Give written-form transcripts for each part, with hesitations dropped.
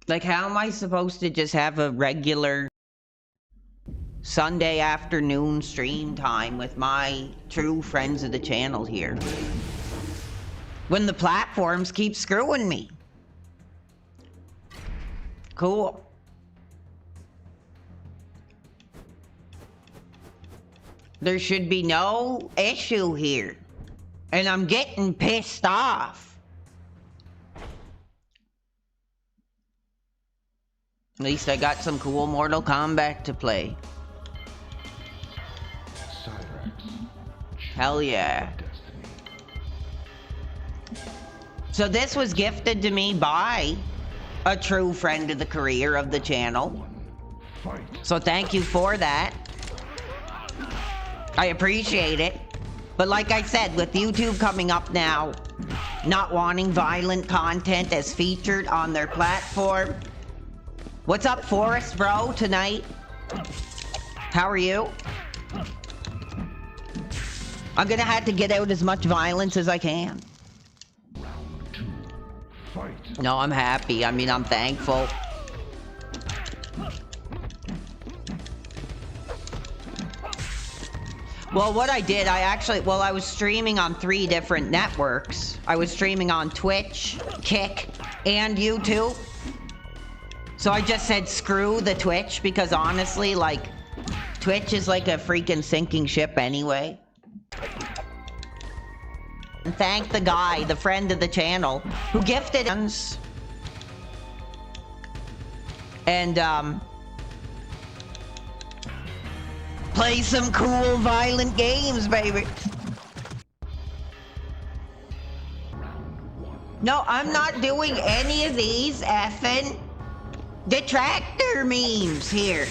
Like, how am I supposed to just have a regular Sunday afternoon stream time with my true friends of the channel here when the platforms keep screwing me? Cool. There should be no issue here. And I'm getting pissed off. At least I got some cool Mortal Kombat to play. Hell yeah. So this was gifted to me by a true friend of the career of the channel. So thank you for that. I appreciate it. But like I said, with YouTube coming up now, not wanting violent content as featured on their platform. What's up, Forrest, bro, tonight? How are you? I'm gonna have to get out as much violence as I can. No, I'm happy. I mean, I'm thankful. Well, what I did, I was streaming on 3 different networks. I was streaming on Twitch, Kick, and YouTube. So I just said screw the Twitch because honestly, like, Twitch is like a freaking sinking ship anyway. And thank the guy, the friend of the channel, who gifted us. And, play some cool, violent games, baby. No, I'm not doing any of these effing Detractor memes here.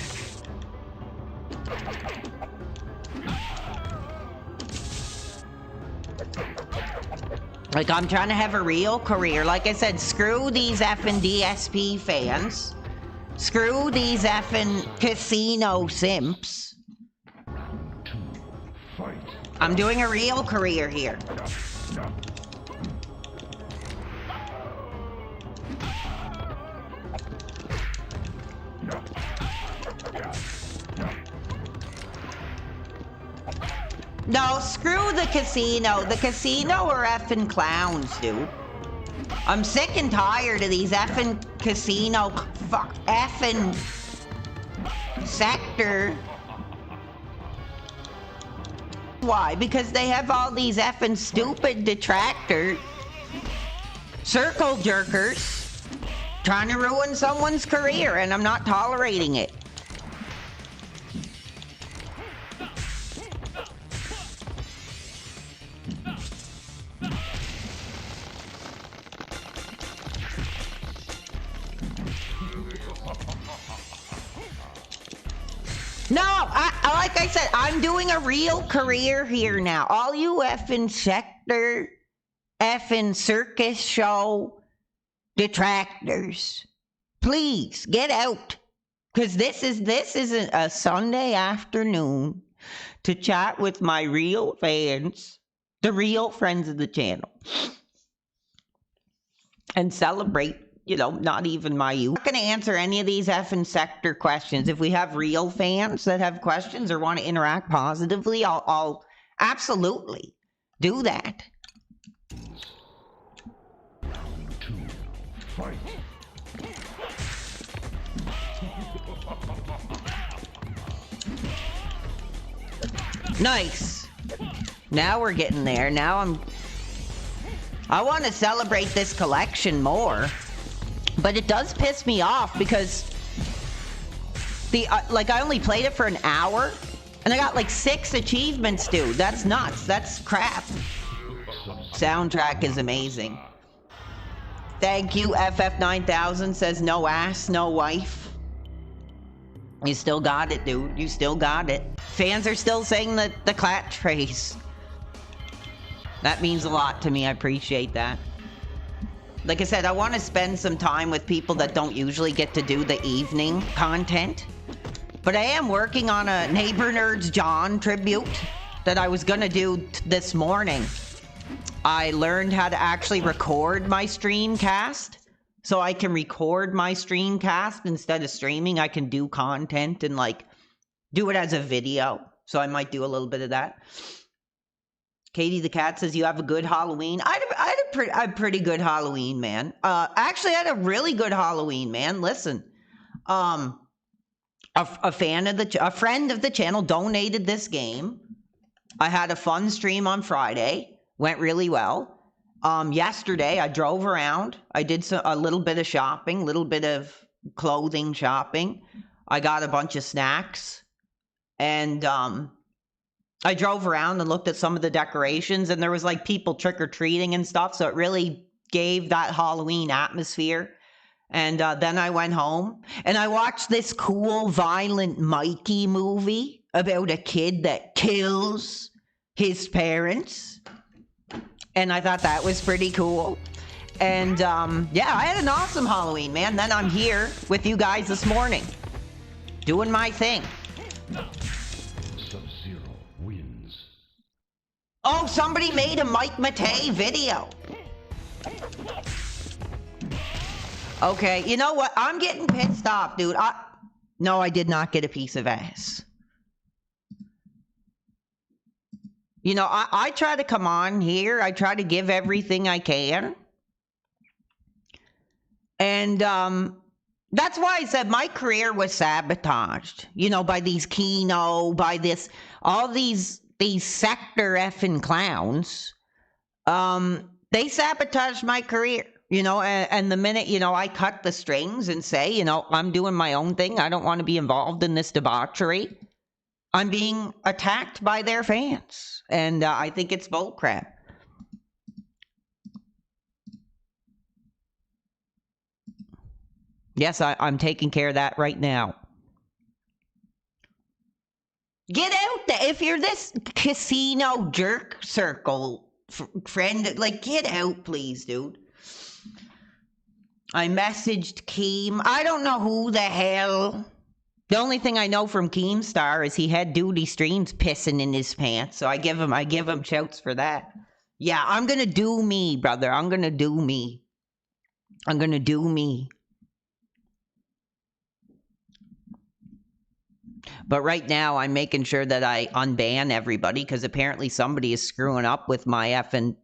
Like, I'm trying to have a real career. Like I said, screw these effing DSP fans. Screw these effing casino simps. I'm doing a real career here. No, screw the casino. The casino are effing clowns, dude. I'm sick and tired of these effing casino, effing sector. Why? Because they have all these effing stupid detractor circle jerkers trying to ruin someone's career, and I'm not tolerating it. No, like I said, I'm doing a real career here now. All you effing sector, effing circus show detractors, please get out. Because this isn't a Sunday afternoon to chat with my real fans, the real friends of the channel, and celebrate. You know, not even my youth. I'm not going to answer any of these effing sector questions. If we have real fans that have questions or want to interact positively, I'll absolutely do that. Fight. Nice. Now we're getting there. Now I want to celebrate this collection more. But it does piss me off because like I only played it for an hour and I got like 6 achievements, dude. That's nuts. That's crap. Soundtrack is amazing. Thank you. FF9000 says no ass, no wife. You still got it, dude. You still got it. Fans are still saying the catchphrase. That means a lot to me. I appreciate that. Like I said, I want to spend some time with people that don't usually get to do the evening content. But I am working on a Neighbor Nerds John tribute that I was going to do this morning. I learned how to actually record my streamcast so I can record my streamcast instead of streaming. I can do content and like do it as a video. So I might do a little bit of that. Katie the cat says you have a good Halloween. I had a pretty good Halloween, man. Actually, I had a really good Halloween, man. Listen, a friend of the channel donated this game. I had a fun stream on Friday. Went really well. Yesterday I drove around. I did a little bit of shopping, little bit of clothing shopping. I got a bunch of snacks, and I drove around and looked at some of the decorations, and there was like people trick-or-treating and stuff. So it really gave that Halloween atmosphere. And then I went home and I watched this cool, violent Mikey movie about a kid that kills his parents. And I thought that was pretty cool. And yeah, I had an awesome Halloween, man. Then I'm here with you guys this morning, doing my thing. Oh, somebody made a Mike Matei video. Okay, you know what? I'm getting pissed off, dude. No, I did not get a piece of ass. You know, I try to come on here. I try to give everything I can. And that's why I said my career was sabotaged. You know, by these Kino, by this, all these sector effing clowns. They sabotaged my career. You know, and the minute, you know, I cut the strings and say, you know, I'm doing my own thing. I don't want to be involved in this debauchery. I'm being attacked by their fans. And I think it's bullcrap. Yes, I'm taking care of that right now. Get out there. If you're this casino jerk circle friend, like, get out, please, dude. I messaged Keem. I don't know who the hell. The only thing I know from Keemstar is he had duty streams pissing in his pants. So I give him shouts for that. Yeah, I'm gonna do me, brother. I'm gonna do me. I'm gonna do me. But right now, I'm making sure that I unban everybody because apparently somebody is screwing up with my effing.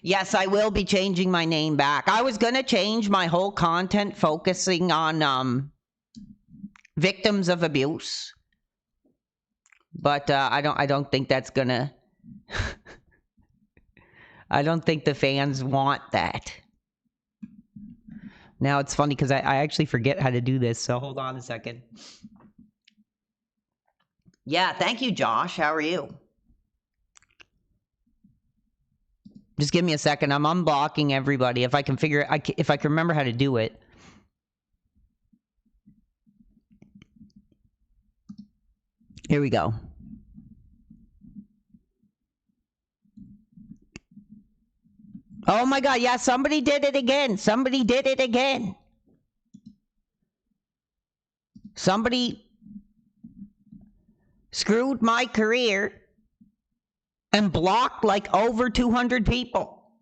Yes, I will be changing my name back. I was going to change my whole content focusing on victims of abuse. But I don't think that's going to I don't think the fans want that. Now it's funny because I actually forget how to do this, so hold on a second. Yeah, thank you, Josh. How are you? Just give me a second. I'm unblocking everybody. If I can if I can remember how to do it. Here we go. Oh my God, yeah, somebody did it again. Somebody did it again. Somebody screwed my career and blocked like over 200 people.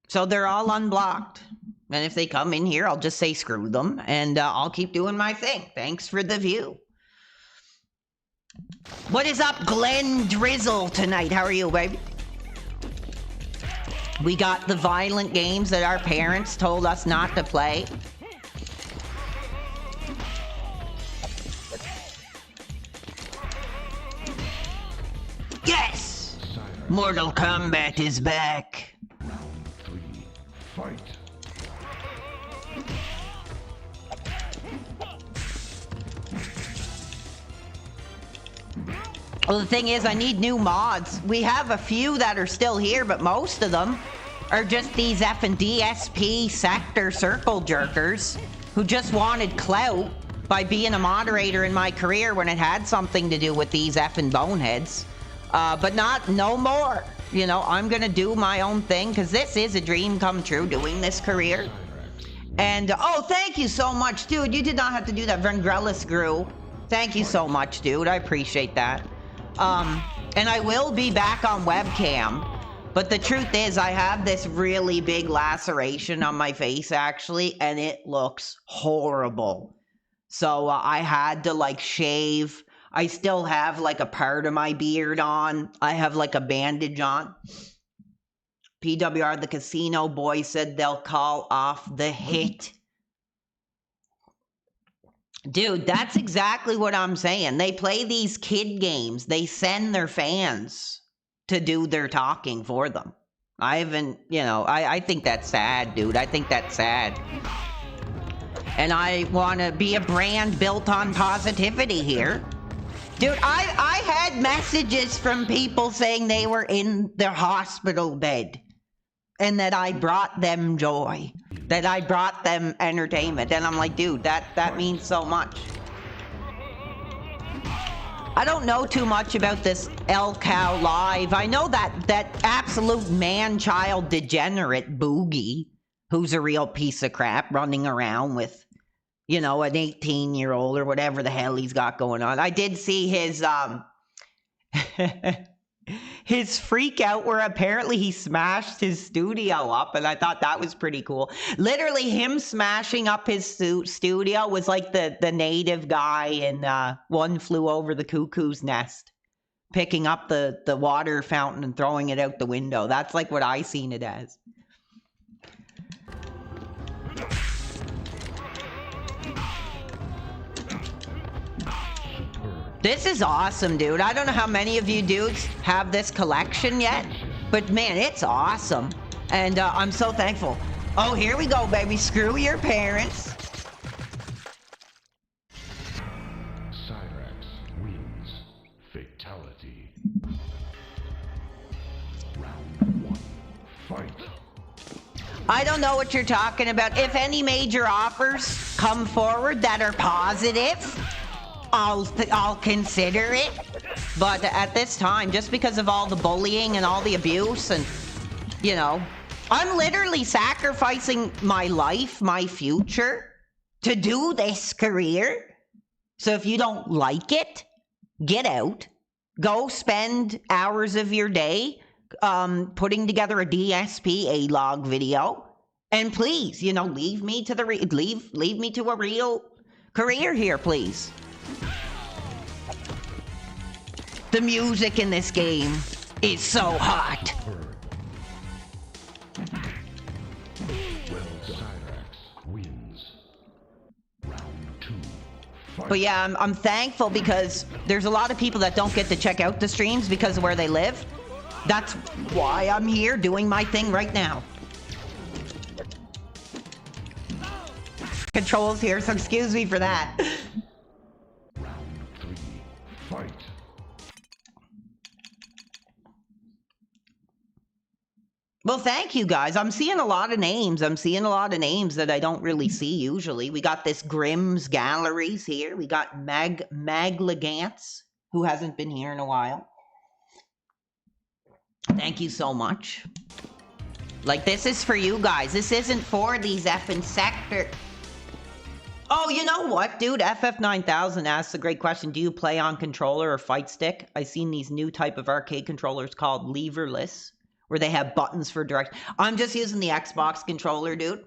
So they're all unblocked. And if they come in here, I'll just say screw them. And I'll keep doing my thing. Thanks for the view. What is up, Glenn Drizzle, tonight? How are you, baby? We got the violent games that our parents told us not to play. Yes! Mortal Kombat is back. Round 3, fight. Well, the thing is, I need new mods. We have a few that are still here, but most of them are just these effing DSP sector circle jerkers who just wanted clout by being a moderator in my career when it had something to do with these effing boneheads. But no more. You know, I'm gonna do my own thing because this is a dream come true doing this career. And, oh, thank you so much, dude. You did not have to do that. Vendrellis grew. Thank you so much, dude. I appreciate that. And I will be back on webcam. But the truth is, I have this really big laceration on my face, actually, and it looks horrible. So I had to, like, shave. I still have, like, a part of my beard on. I have, like, a bandage on. PWR, the casino boy, said they'll call off the hit. Dude, that's exactly what I'm saying. They play these kid games. They send their fans to do their talking for them. I haven't, you know, I think that's sad, dude. I think that's sad. And I want to be a brand built on positivity here. Dude, I had messages from people saying they were in their hospital bed and that I brought them joy, that I brought them entertainment. And I'm like, dude, that means so much. I don't know too much about this El Cow Live. I know that absolute man-child degenerate Boogie, who's a real piece of crap, running around with, you know, an 18-year-old or whatever the hell he's got going on. I did see his his freak out where apparently he smashed his studio up, and I thought that was pretty cool. Literally, him smashing up his studio was like the native guy in One Flew Over the Cuckoo's Nest, picking up the water fountain and throwing it out the window. That's like what I seen it as. This is awesome, dude. I don't know how many of you dudes have this collection yet, but man, it's awesome. And I'm so thankful. Oh, here we go, baby. Screw your parents. Cyrax wins. Fatality. Round 1. Fight. I don't know what you're talking about. If any major offers come forward that are positive, I'll consider it, but at this time, just because of all the bullying and all the abuse and, you know, I'm literally sacrificing my life, my future, to do this career. So if you don't like it, get out. Go spend hours of your day putting together a DSP A-log video, and please, you know, leave me to leave me to a real career here, please. The music in this game is so hot. Cyrax wins. Round 2. Fight. But yeah, I'm thankful because there's a lot of people that don't get to check out the streams because of where they live. That's why I'm here doing my thing right now. Controls here, so excuse me for that. Round 3. Fight. Well, thank you guys. I'm seeing a lot of names. I'm seeing a lot of names that I don't really see usually. We got this Grimm's Galleries here. We got Maglegance, who hasn't been here in a while. Thank you so much. Like, this is for you guys. This isn't for these effing sector. Oh, you know what, dude? FF9000 asks a great question. Do you play on controller or fight stick? I've seen these new type of arcade controllers called leverless, where they have buttons for direct. I'm just using the Xbox controller, dude.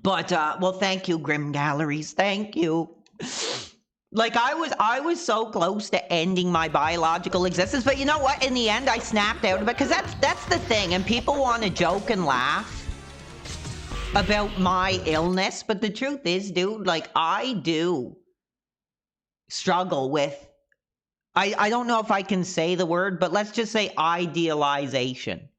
But, well, thank you, Grim Galleries. Thank you. Like, I was so close to ending my biological existence, but you know what? In the end, I snapped out of it, because that's the thing, and people want to joke and laugh about my illness, but the truth is, dude, like, I do struggle with, I don't know if I can say the word, but let's just say idealization.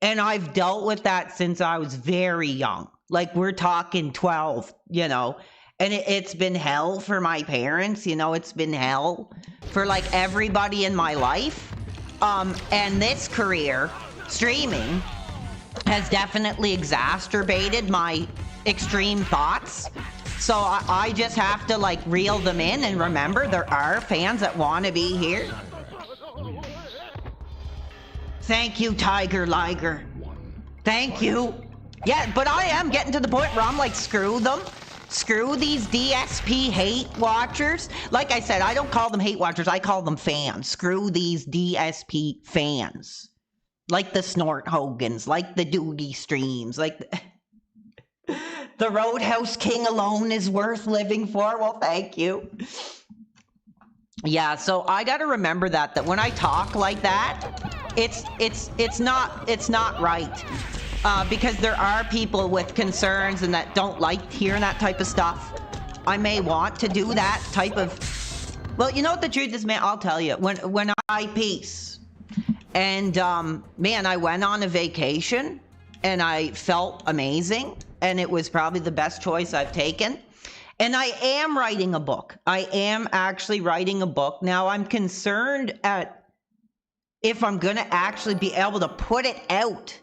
And I've dealt with that since I was very young. Like, we're talking 12, you know. And it's been hell for my parents, you know. It's been hell for, like, everybody in my life. And this career, streaming, has definitely exacerbated my extreme thoughts. So I just have to, like, reel them in and remember there are fans that want to be here. Thank you, Tiger Liger. Thank you. Yeah, but I am getting to the point where I'm like, screw them. Screw these DSP hate watchers. Like I said, I don't call them hate watchers. I call them fans. Screw these DSP fans. Like the Snort Hogans, like the Duty Streams, like the Roadhouse King alone is worth living for. Well, thank you. Yeah, so I got to remember that when I talk like that, it's not right. Because there are people with concerns and that don't like hearing that type of stuff. I may want to do that type of... Well, you know what the truth is, man? I'll tell you. When I peace, and man, I went on a vacation and I felt amazing, and it was probably the best choice I've taken. And I am writing a book. I am actually writing a book. Now, I'm concerned at if I'm going to actually be able to put it out.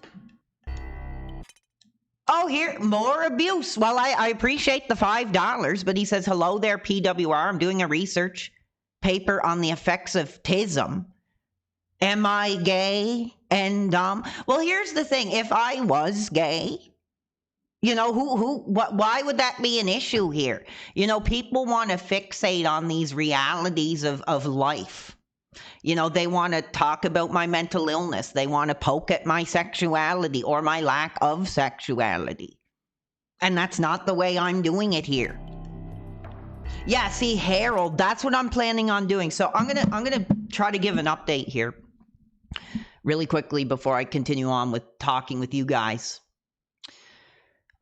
Oh, here, more abuse. Well, I appreciate the $5, but he says, hello there, PWR. I'm doing a research paper on the effects of TISM. Am I gay? And, well, here's the thing. If I was gay, you know, why would that be an issue here? You know, people want to fixate on these realities of life. You know, they want to talk about my mental illness. They want to poke at my sexuality or my lack of sexuality. And that's not the way I'm doing it here. Yeah, see, Harold, that's what I'm planning on doing. So I'm gonna try to give an update here really quickly before I continue on with talking with you guys.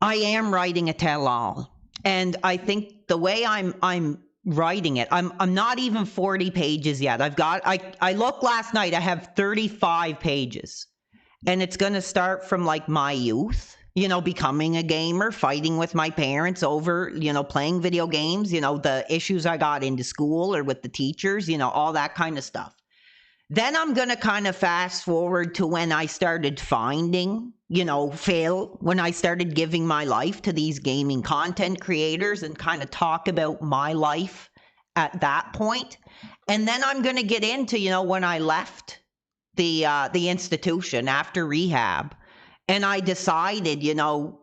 I am writing a tell-all, and I think the way I'm writing it, I'm not even 40 pages yet. I looked last night, I have 35 pages, and it's going to start from like my youth, you know, becoming a gamer, fighting with my parents over, you know, playing video games, you know, the issues I got into school or with the teachers, you know, all that kind of stuff. Then I'm going to kind of fast forward to when I started finding, you know, Phil, when I started giving my life to these gaming content creators and kind of talk about my life at that point. And then I'm going to get into, you know, when I left the institution after rehab, and I decided, you know,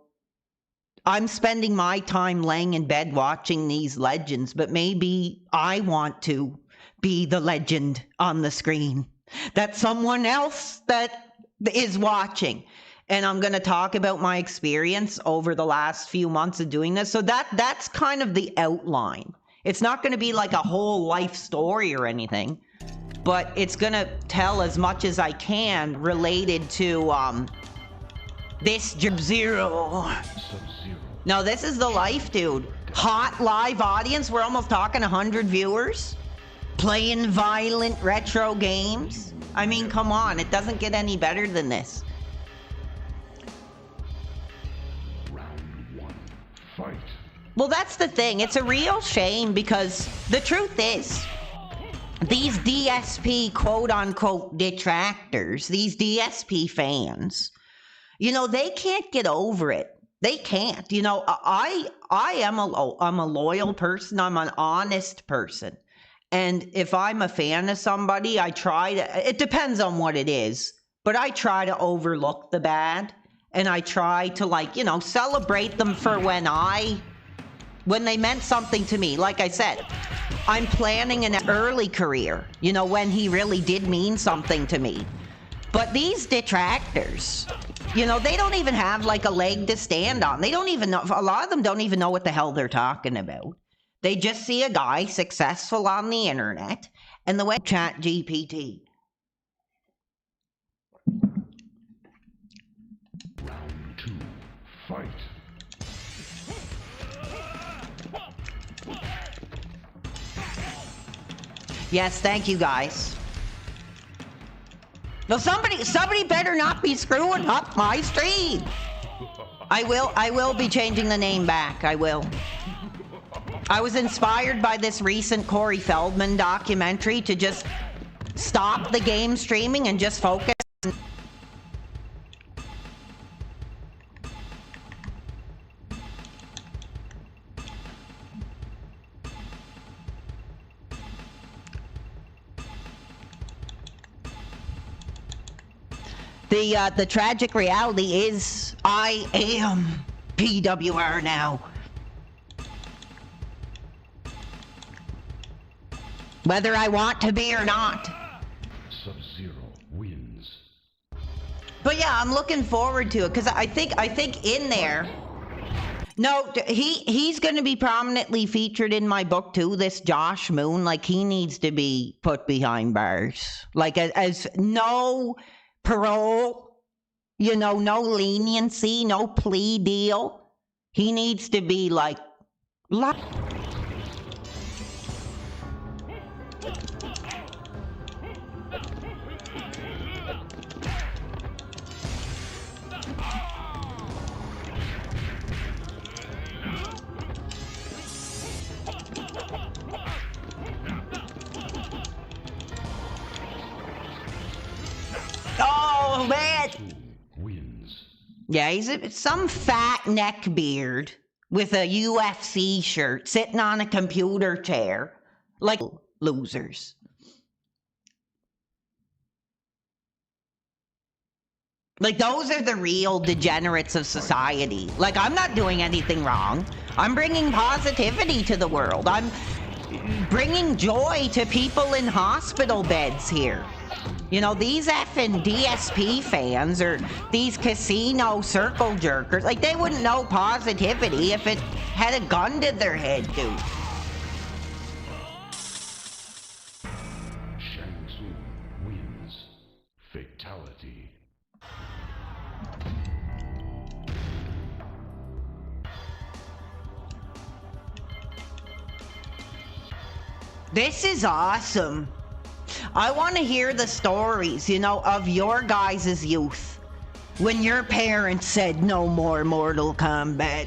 I'm spending my time laying in bed watching these legends, but maybe I want to be the legend on the screen that someone else that is watching. And I'm going to talk about my experience over the last few months of doing this. So that's kind of the outline. It's not going to be like a whole life story or anything, but it's going to tell as much as I can related to this Sub-Zero. No, this is the life, dude. Hot live audience. We're almost talking 100 viewers. Playing violent retro games. I mean, come on. It doesn't get any better than this. Round one, fight. Well, that's the thing. It's a real shame because the truth is, these DSP quote-unquote detractors, these DSP fans, you know, they can't get over it. They can't. You know, I'm a loyal person. I'm an honest person. And if I'm a fan of somebody, I try to, it depends on what it is, but I try to overlook the bad, and I try to, like, you know, celebrate them for when they meant something to me. Like I said, I'm planning an early career, you know, when he really did mean something to me. But these detractors, you know, they don't even have like a leg to stand on. They don't even know, a lot of them don't even know what the hell they're talking about. They just see a guy successful on the internet and the way chat GPT. Round two, fight. Yes, thank you guys. No, somebody better not be screwing up my stream. I will be changing the name back. I will. I was inspired by this recent Corey Feldman documentary to just stop the game streaming and just focus. The tragic reality is I am PWR now. Whether I want to be or not. Sub-Zero wins. But yeah, I'm looking forward to it because I think in there. No, he's going to be prominently featured in my book too. This Josh Moon, like he needs to be put behind bars, like as no parole, you know, no leniency, no plea deal. He needs to be like. Oh man! Wins. Yeah, he's some fat neckbeard with a UFC shirt sitting on a computer chair. Like losers. Like, those are the real degenerates of society. Like, I'm not doing anything wrong. I'm bringing positivity to the world. I'm bringing joy to people in hospital beds here. You know, these effing DSP fans or these casino circle jerkers, like, they wouldn't know positivity if it had a gun to their head, dude. Shang Tsung wins. Fatality. This is awesome. I want to hear the stories, you know, of your guys' youth. When your parents said no more Mortal Kombat.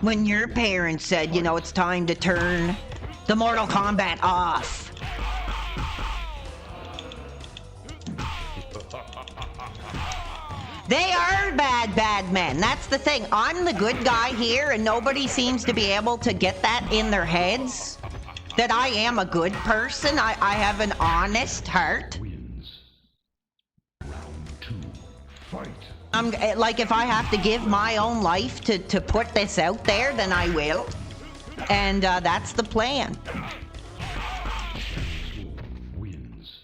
When your parents said, you know, it's time to turn the Mortal Kombat off. They are bad men. That's the thing. I'm the good guy here, and nobody seems to be able to get that in their heads. That I am a good person. I have an honest heart. Wins. Round 2. Fight. I'm like, if I have to give my own life to put this out there, then I will. And that's the plan. Wins.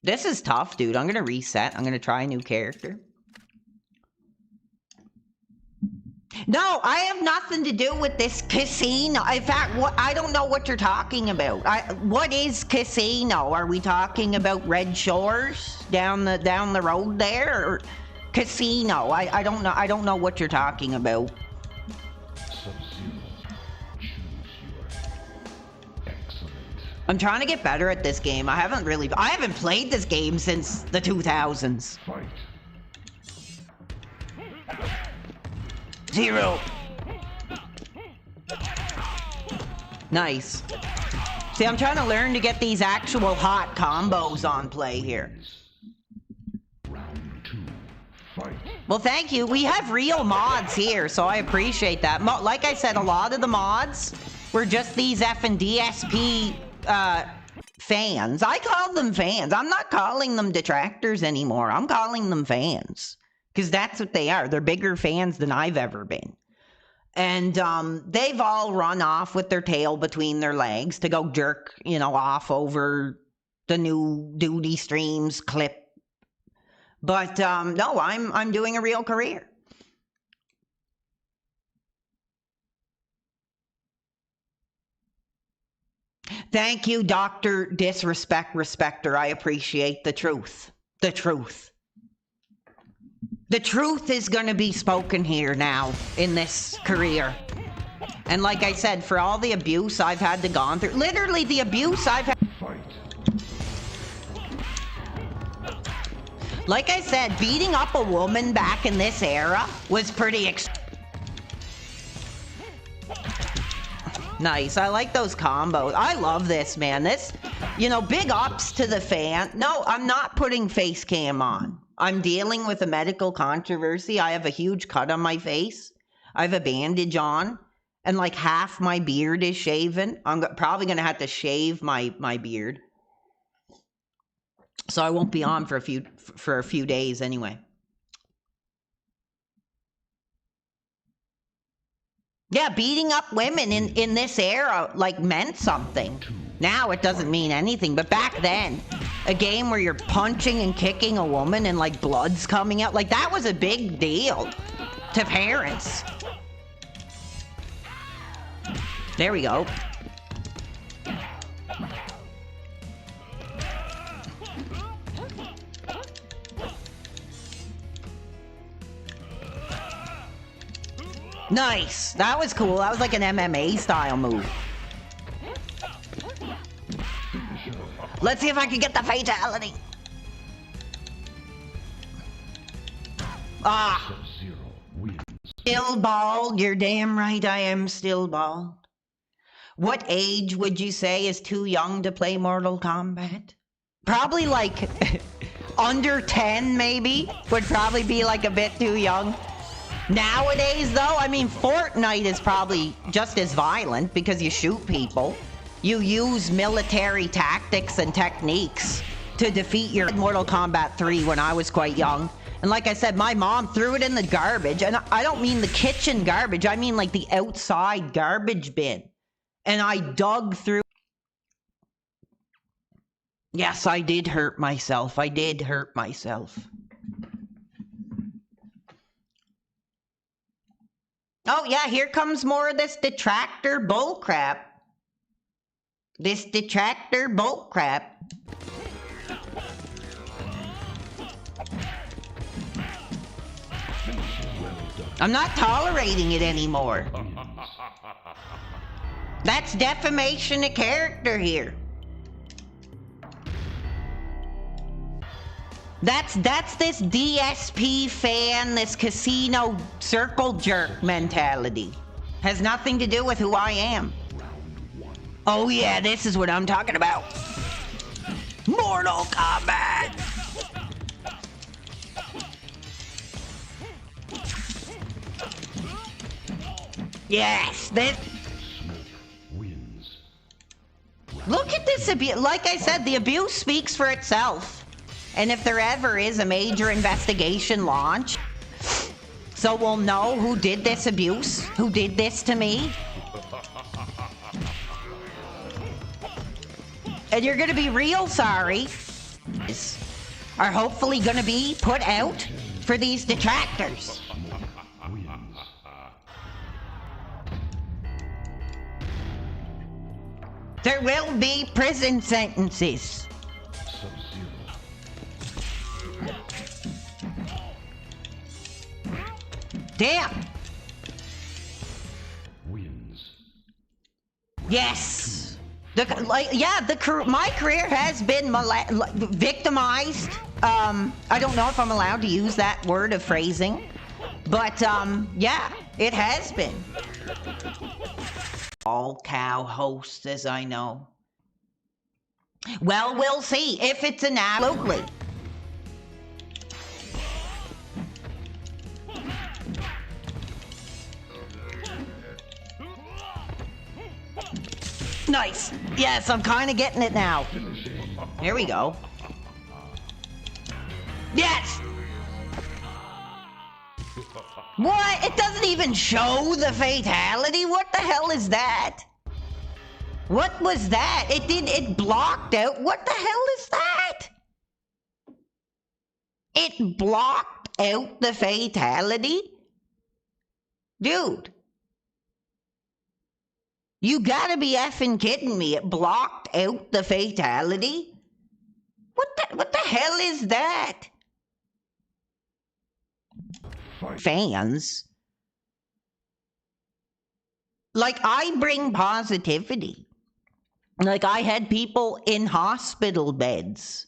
This is tough, dude. I'm gonna reset. I'm gonna try a new character. No, I have nothing to do with this casino. In fact, I don't know what you're talking about. What is casino? Are we talking about Red Shores down the road there, or casino? I don't know. I don't know what you're talking about. Sub-Zero. Choose your. Excellent. I'm trying to get better at this game. I haven't played this game since the 2000s. Fight. Zero. Nice. See, I'm trying to learn to get these actual hot combos on play here. Round 2. Fight. Well, thank you. We have real mods here, so I appreciate that. Like I said, a lot of the mods were just these effing DSP fans. I call them fans. I'm not calling them detractors anymore. I'm calling them fans. Because that's what they are. They're bigger fans than I've ever been. And they've all run off with their tail between their legs to go jerk, you know, off over the new duty streams clip. But no, I'm doing a real career. Thank you, Dr. Disrespect Respecter. I appreciate the truth. The truth. The truth is going to be spoken here now in this career. And like I said, for all the abuse I've had to gone through, literally the abuse I've had. Fight. Like I said, beating up a woman back in this era was pretty nice. I like those combos. I love this, man. This, you know, big ups to the fan. No, I'm not putting face cam on. I'm dealing with a medical controversy. I have a huge cut on my face. I have a bandage on. And like half my beard is shaven. I'm probably going to have to shave my beard. So I won't be on for a few days anyway. Yeah, beating up women in this era like meant something. Now it doesn't mean anything, but back then, a game where you're punching and kicking a woman and like blood's coming out, like that was a big deal to parents. There we go. Nice. That was cool. That was like an MMA style move. Let's see if I can get the fatality. Ah. Still bald. You're damn right I am still bald. What age would you say is too young to play Mortal Kombat? Probably like under 10 maybe. Would probably be like a bit too young. Nowadays though, I mean Fortnite is probably just as violent because you shoot people. You use military tactics and techniques to defeat your Mortal Kombat 3 when I was quite young. And like I said, my mom threw it in the garbage. And I don't mean the kitchen garbage. I mean like the outside garbage bin. And I dug through. Yes, I did hurt myself. I did hurt myself. Oh yeah, here comes more of this Detractor bullcrap. This Detractor bullcrap. I'm not tolerating it anymore. That's defamation of character here. That's this DSP fan, this casino circle jerk mentality. Has nothing to do with who I am. Oh yeah, this is what I'm talking about. Mortal Kombat! Yes, this... Look at this abuse. Like I said, the abuse speaks for itself. And if there ever is a major investigation launch, so we'll know who did this abuse, who did this to me. And you're gonna be real sorry. Are hopefully gonna be put out for these detractors. There will be prison sentences. Damn. Wins. Yes. My career has been victimized. I don't know if I'm allowed to use that word of phrasing, but yeah, it has been. All cow hosts, as I know. Well, we'll see if it's an absolutely. Nice. Yes, I'm kind of getting it now. Here we go. Yes! What? It doesn't even show the fatality? What the hell is that? What was that? It blocked out. What the hell is that? It blocked out the fatality? Dude. You gotta be effing kidding me. It blocked out the fatality? What the hell is that? Fans. Like, I bring positivity. Like, I had people in hospital beds.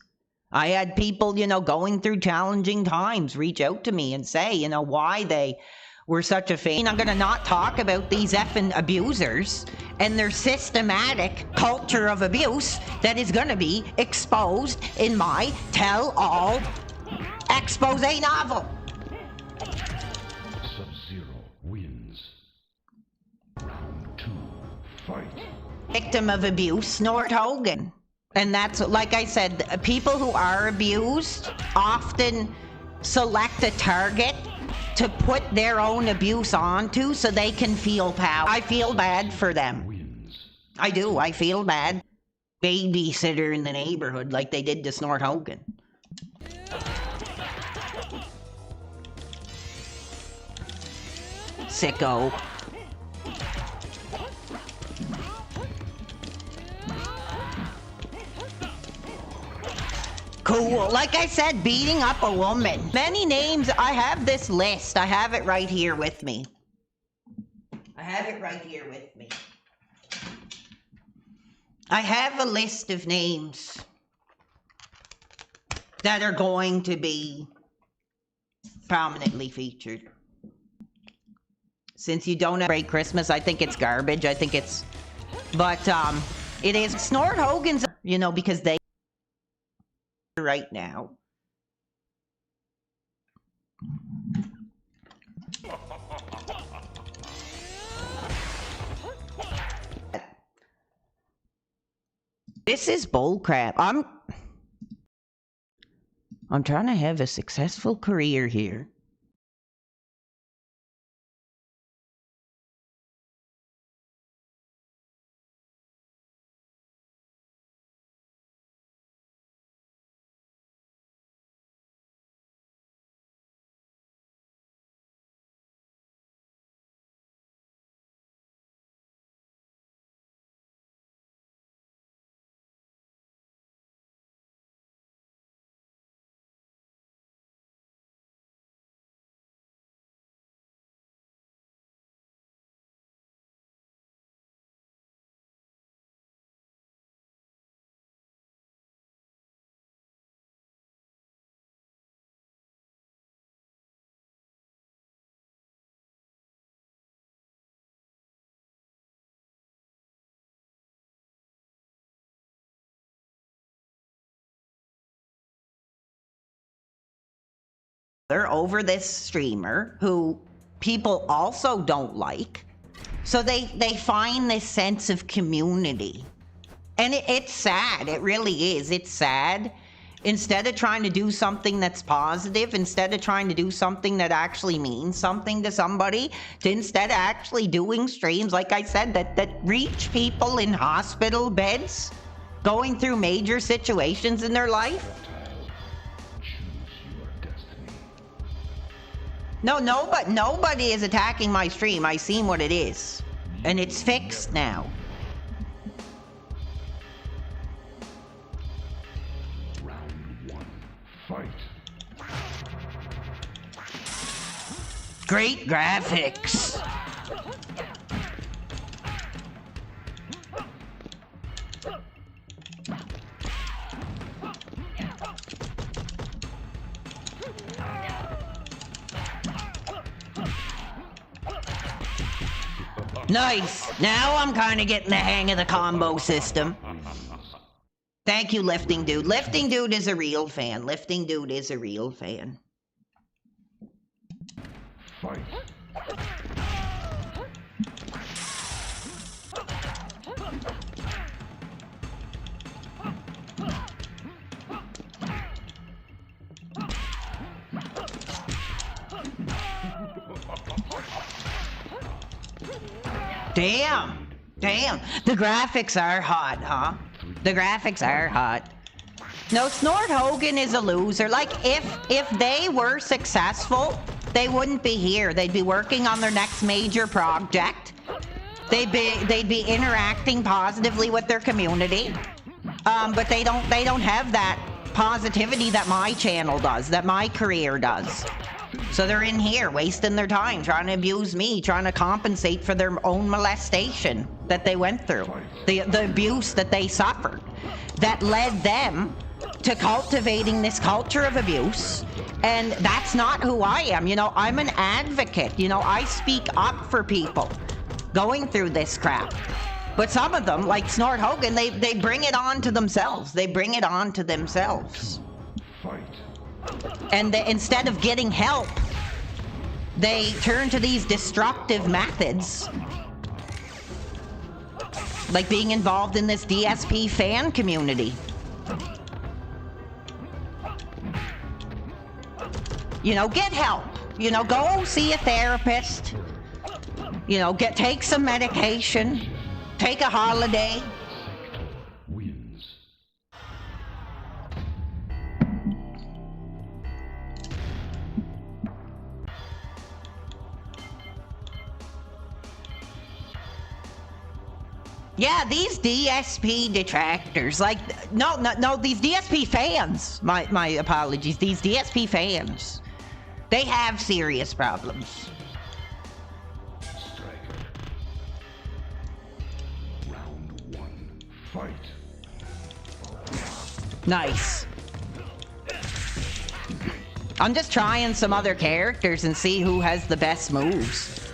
I had people, you know, going through challenging times reach out to me and say, you know, why they were such a fan. I'm gonna not talk about these effing abusers and their systematic culture of abuse that is gonna be exposed in my tell-all expose novel. Sub-Zero wins. Round 2, fight. Victim of abuse, Snort Hogan. And that's, like I said, people who are abused often select a target to put their own abuse onto so they can feel power. I feel bad for them. I do, I feel bad. babysitter in the neighborhood like they did to Snort Hogan. Sicko. Cool. Like I said, beating up a woman. Many names. I have this list. I have it right here with me. I have it right here with me. I have a list of names that are going to be prominently featured. Since you don't celebrate Christmas, I think it's garbage. I think it's... But, it is Snort Hogan's, you know, because they... right now. This is bullcrap. I'm trying to have a successful career here. They're over this streamer who people also don't like. So they find this sense of community. And it's sad. It really is. It's sad. Instead of trying to do something that's positive, instead of trying to do something that actually means something to somebody, to instead of actually doing streams, like I said, that reach people in hospital beds, going through major situations in their life. No, nobody is attacking my stream. I seen what it is. And it's fixed now. Round one. Fight. Great graphics. Nice. Now I'm kind of getting the hang of the combo system. Thank you, Lifting Dude. Lifting Dude is a real fan. Lifting Dude is a real fan. Fight. Damn. Damn. The graphics are hot, huh? The graphics are hot. No, Snort Hogan is a loser. Like, if they were successful, they wouldn't be here. They'd be working on their next major project. They'd be interacting positively with their community. But they don't have that positivity that my channel does, that my career does. So they're in here wasting their time trying to abuse me, trying to compensate for their own molestation that they went through, the abuse that they suffered, that led them to cultivating this culture of abuse. And that's not who I am. You know, I'm an advocate. You know, I speak up for people going through this crap. But some of them, like Snort Hogan, they bring it on to themselves. They bring it on to themselves. Fight. And instead of getting help, they turn to these destructive methods. Like being involved in this DSP fan community. You know, get help. You know, go see a therapist. You know, take some medication. Take a holiday. Wins. Yeah, these DSP detractors, like, no, these DSP fans, my apologies, these DSP fans, they have serious problems. Striker. Round one. Fight. Nice. I'm just trying some other characters and see who has the best moves.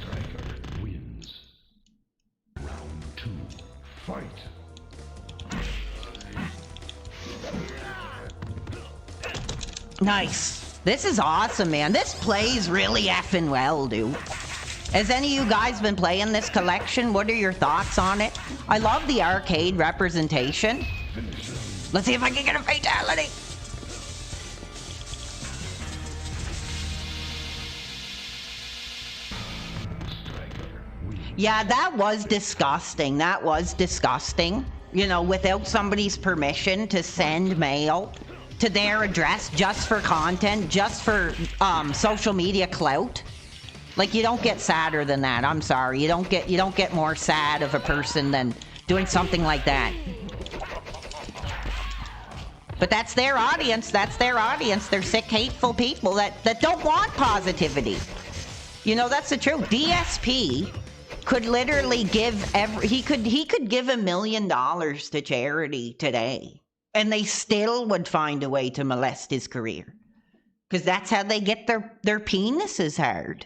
Striker wins. Round two. Fight. Nice. This is awesome, man. This plays really effing well, dude. Has any of you guys been playing this collection? What are your thoughts on it? I love the arcade representation. Let's see if I can get a fatality. Yeah, that was disgusting. That was disgusting. You know, without somebody's permission to send mail to their address just for content, just for social media clout. Like, you don't get sadder than that. I'm sorry. You don't get more sad of a person than doing something like that. But that's their audience. That's their audience. They're sick, hateful people that don't want positivity. You know, that's the truth. DSP could literally give he could give $1 million to charity today, and they still would find a way to molest his career, because that's how they get their penises hard,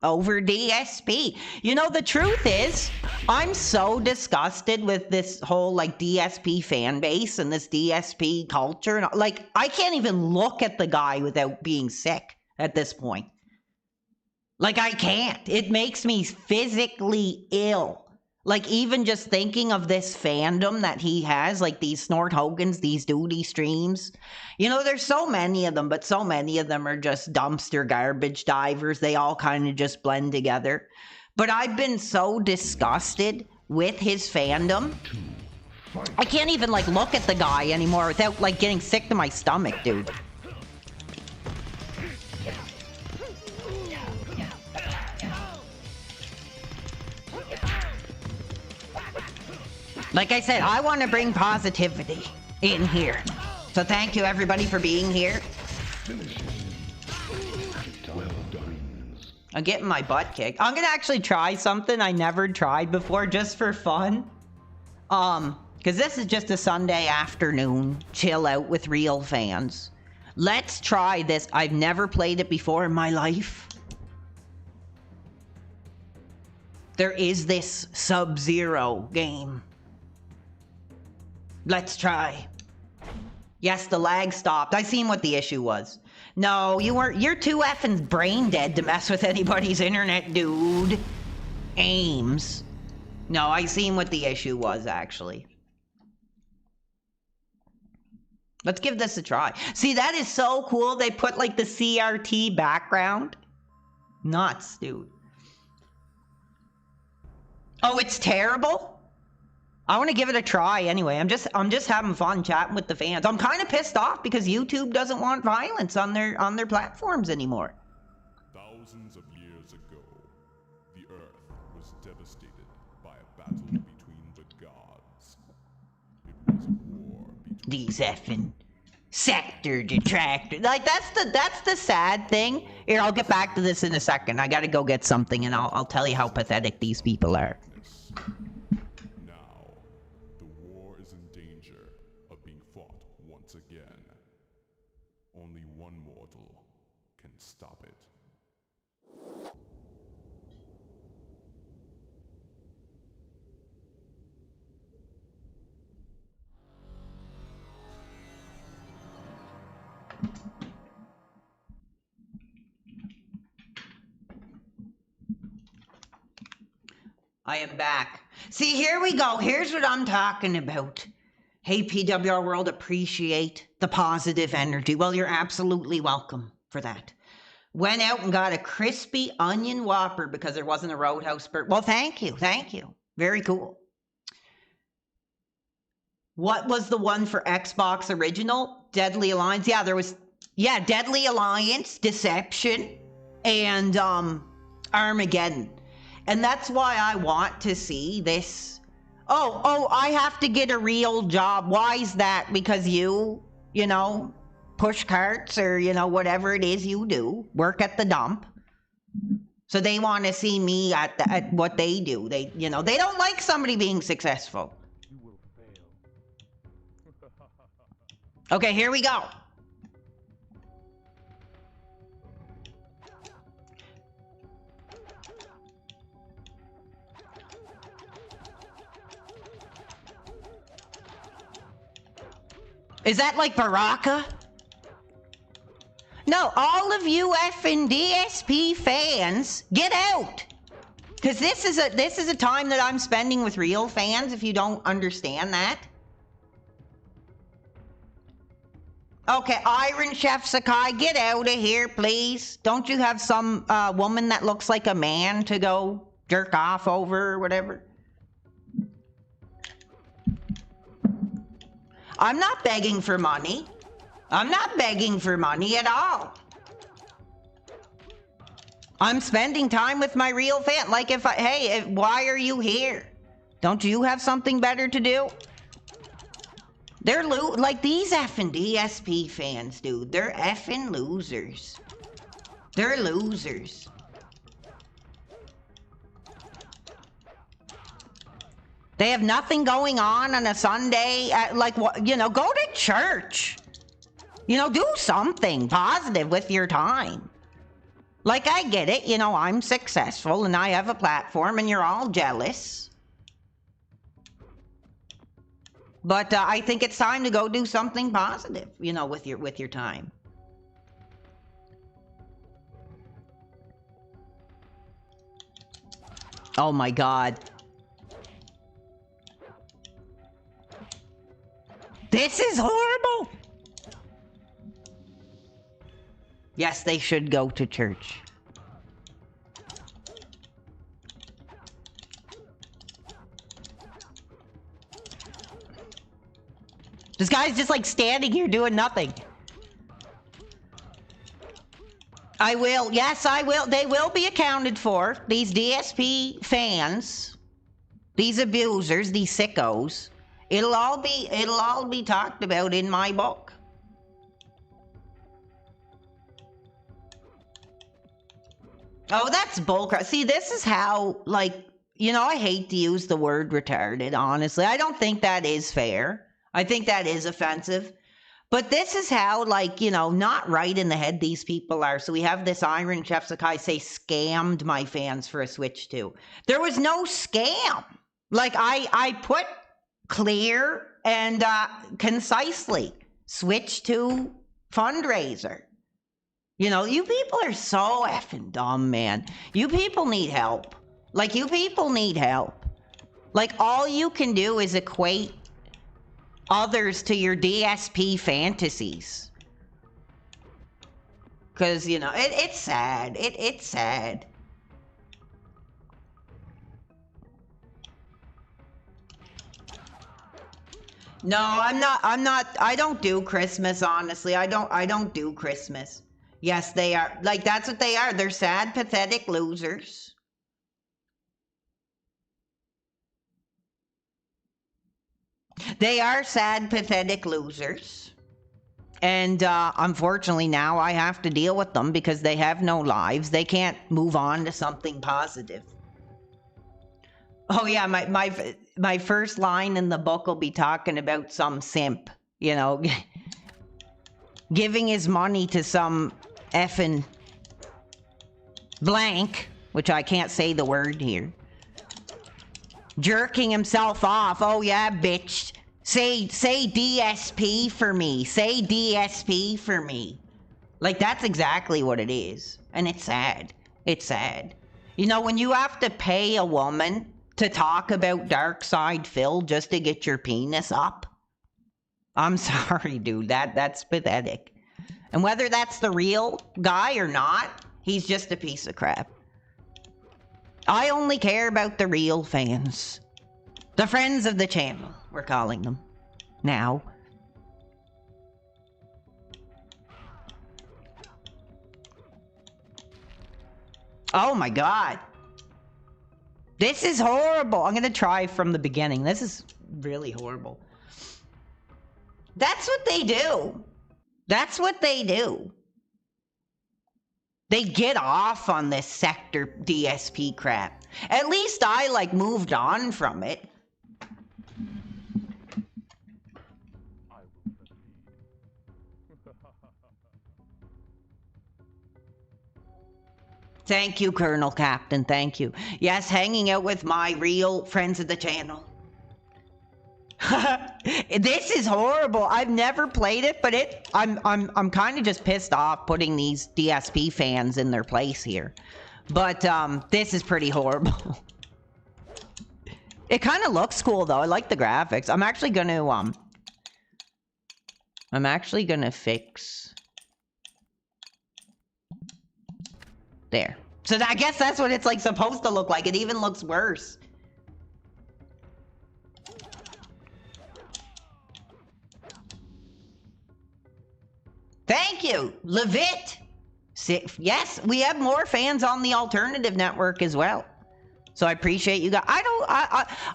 over DSP. You know, the truth is, I'm so disgusted with this whole like DSP fan base and this DSP culture, and like, I can't even look at the guy without being sick at this point. Like, I can't. It makes me physically ill. Like, even just thinking of this fandom that he has, like these Snort Hogans, these duty streams. You know, there's so many of them, but so many of them are just dumpster garbage divers. They all kind of just blend together. But I've been so disgusted with his fandom. I can't even, like, look at the guy anymore without, like, getting sick to my stomach, dude. Like I said, I want to bring positivity in here. So thank you, everybody, for being here. Well done. I'm getting my butt kicked. I'm going to actually try something I never tried before, just for fun. Because this is just a Sunday afternoon chill out with real fans. Let's try this. I've never played it before in my life. There is this Sub-Zero game. Let's try. Yes, the lag stopped. I seen what the issue was. No, you weren't. You're too effing brain dead to mess with anybody's internet, dude. Ames. No, I seen what the issue was, actually. Let's give this a try. See, that is so cool. They put like the CRT background. Nuts, dude. Oh, it's terrible? I want to give it a try anyway. I'm just having fun chatting with the fans. I'm kind of pissed off because YouTube doesn't want violence on their platforms anymore. Thousands of years ago, the Earth was devastated by a battle between the gods. It was a war between These effing sector detractors. Like, that's the sad thing. Here, I'll get back to this in a second. I gotta go get something, and I'll tell you how pathetic these people are. Now, the war is in danger of being fought once again. Only one mortal can stop it. I am back. See, here we go. Here's what I'm talking about. Hey, PWR World, appreciate the positive energy. Well, you're absolutely welcome for that. Went out and got a crispy onion Whopper because there wasn't a Roadhouse burger. Well, thank you. Thank you. Very cool. What was the one for Xbox original? Deadly Alliance. Yeah, there was, yeah, Deadly Alliance, Deception, and Armageddon. And that's why I want to see this. Oh, I have to get a real job. Why is that? Because you know, push carts or, you know, whatever it is you do, work at the dump. So they want to see me at what they do. They, you know, they don't like somebody being successful. You will fail. Okay, here we go. Is that like Baraka? No, all of you effing DSP fans, get out! Because this is a time that I'm spending with real fans, if you don't understand that. Okay, Iron Chef Sakai, get out of here, please. Don't you have some woman that looks like a man to go jerk off over or whatever? I'm not begging for money. I'm not begging for money at all. I'm spending time with my real fan. Like why are you here? Don't you have something better to do? They're like these effing DSP fans, dude. They're effing losers. They're losers. They have nothing going on a Sunday. Like, you know, go to church. You know, do something positive with your time. Like, I get it. You know, I'm successful and I have a platform and you're all jealous. But I think it's time to go do something positive, you know, with your time. Oh my God. This is horrible. Yes, they should go to church. This guy's just like standing here doing nothing. I will. Yes, I will. They will be accounted for. These DSP fans, these abusers, these sickos. It'll all be talked about in my book. Oh, that's bullcrap. See, this is how, like, you know, I hate to use the word retarded, honestly. I don't think that is fair. I think that is offensive. But this is how, like, you know, not right in the head these people are. So we have this Iron Chef Sakai say scammed my fans for a Switch 2. There was no scam. Like, I put clear and concisely Switch 2 fundraiser. You know, you people are so effing dumb, man. You people need help. Like, you people need help. Like, all you can do is equate others to your DSP fantasies. Because, you know, it's sad. It's sad. No, I'm not, I don't do Christmas, honestly. I don't do Christmas. Yes, they are. Like, that's what they are. They're sad, pathetic losers. They are sad, pathetic losers. And unfortunately now I have to deal with them because they have no lives. They can't move on to something positive. Oh yeah, my first line in the book will be talking about some simp, you know, giving his money to some effing blank, which I can't say the word here. Jerking himself off. Oh yeah, bitch. Say DSP for me. Say DSP for me. Like, that's exactly what it is. And it's sad. It's sad. You know, when you have to pay a woman to talk about Dark Side Phil just to get your penis up, I'm sorry, dude. That's pathetic. And whether that's the real guy or not, he's just a piece of crap. I only care about the real fans. The friends of the channel, we're calling them now. Oh my God. This is horrible. I'm gonna try from the beginning. This is really horrible. That's what they do. That's what they do. They get off on this sector DSP crap. At least I, like, moved on from it. Thank you, Colonel Captain. Thank you. Yes, hanging out with my real friends of the channel. This is horrible. I've never played it, but I'm kind of just pissed off putting these DSP fans in their place here. But this is pretty horrible. It kind of looks cool though. I like the graphics. I'm actually gonna fix there. So I guess that's what it's like supposed to look like. It even looks worse. Thank you, Levitt. Yes, we have more fans on the alternative network as well. So I appreciate you guys.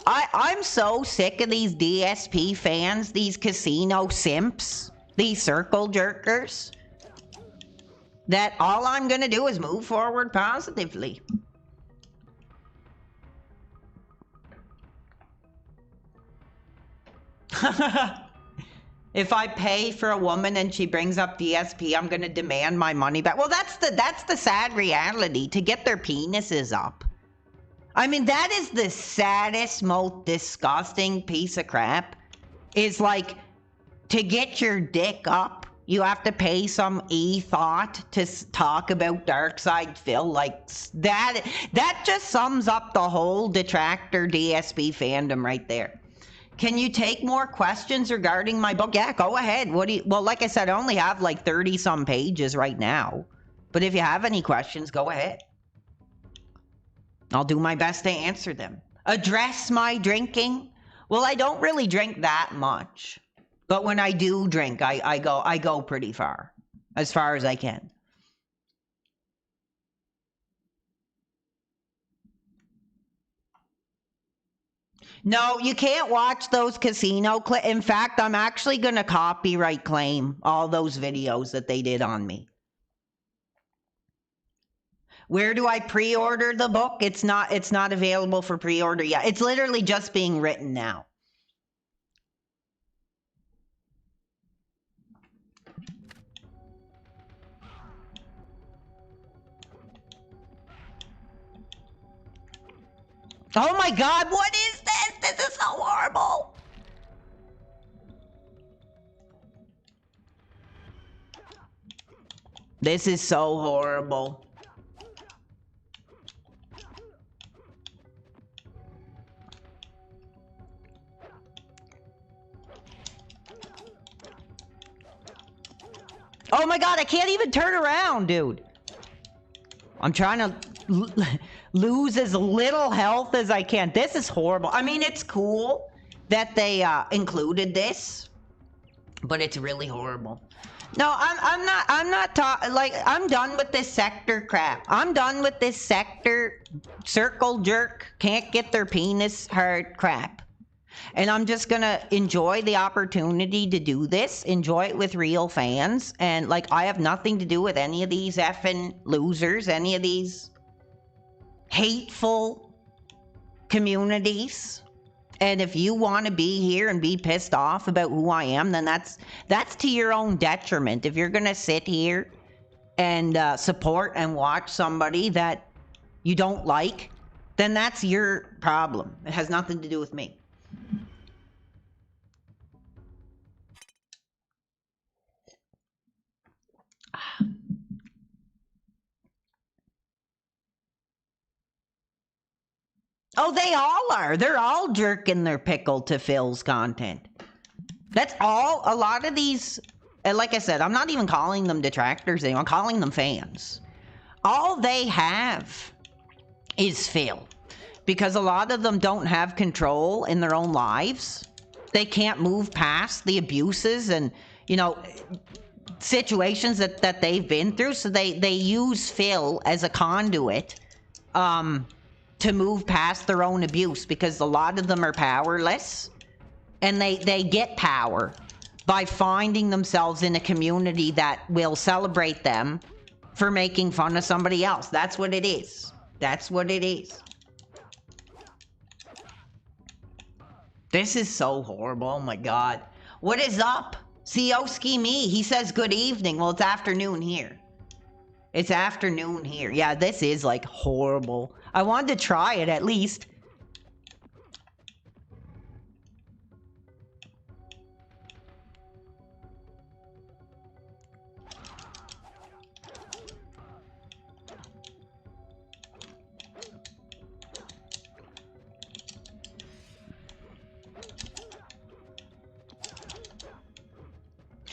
I'm so sick of these DSP fans, these casino simps, these circle jerkers, that all I'm gonna do is move forward positively. If I pay for a woman and she brings up DSP, I'm gonna demand my money back. Well, that's the sad reality, to get their penises up. I mean, that is the saddest, most disgusting piece of crap. Is like, to get your dick up, you have to pay some e-thought to talk about Darkside Phil. Like, that just sums up the whole Detractor DSP fandom right there. Can you take more questions regarding my book? Yeah, go ahead. Well, like I said, I only have like 30 some pages right now. But if you have any questions, go ahead. I'll do my best to answer them. Address my drinking. Well, I don't really drink that much. But when I do drink, I go pretty far. As far as I can. No, you can't watch those casino clips. In fact, I'm actually going to copyright claim all those videos that they did on me. Where do I pre-order the book? It's not available for pre-order yet. It's literally just being written now. Oh my God, what is this? This is so horrible. This is so horrible. Oh my God, I can't even turn around, dude. I'm trying to lose as little health as I can. This is horrible. I mean, it's cool that they included this, but it's really horrible. No, I'm not like, I'm done with this sector crap. I'm done with this sector circle jerk, can't get their penis hard crap. And I'm just gonna enjoy the opportunity to do this, enjoy it with real fans, and like, I have nothing to do with any of these effing losers, any of these hateful communities. And if you want to be here and be pissed off about who I am, then that's to your own detriment. If you're gonna sit here and support and watch somebody that you don't like, then that's your problem. It has nothing to do with me. Oh, they all are. They're all jerking their pickle to Phil's content. That's all. A lot of these, like I said, I'm not even calling them detractors anymore. I'm calling them fans. All they have is Phil. Because a lot of them don't have control in their own lives. They can't move past the abuses and, you know, situations that they've been through. So they use Phil as a conduit to move past their own abuse, because a lot of them are powerless, and they get power by finding themselves in a community that will celebrate them for making fun of somebody else. That's what it is. That's what it is. This is so horrible. Oh my god. What is up? Sioski me. He says good evening. Well, it's afternoon here. It's afternoon here. Yeah, this is like horrible. I wanted to try it at least.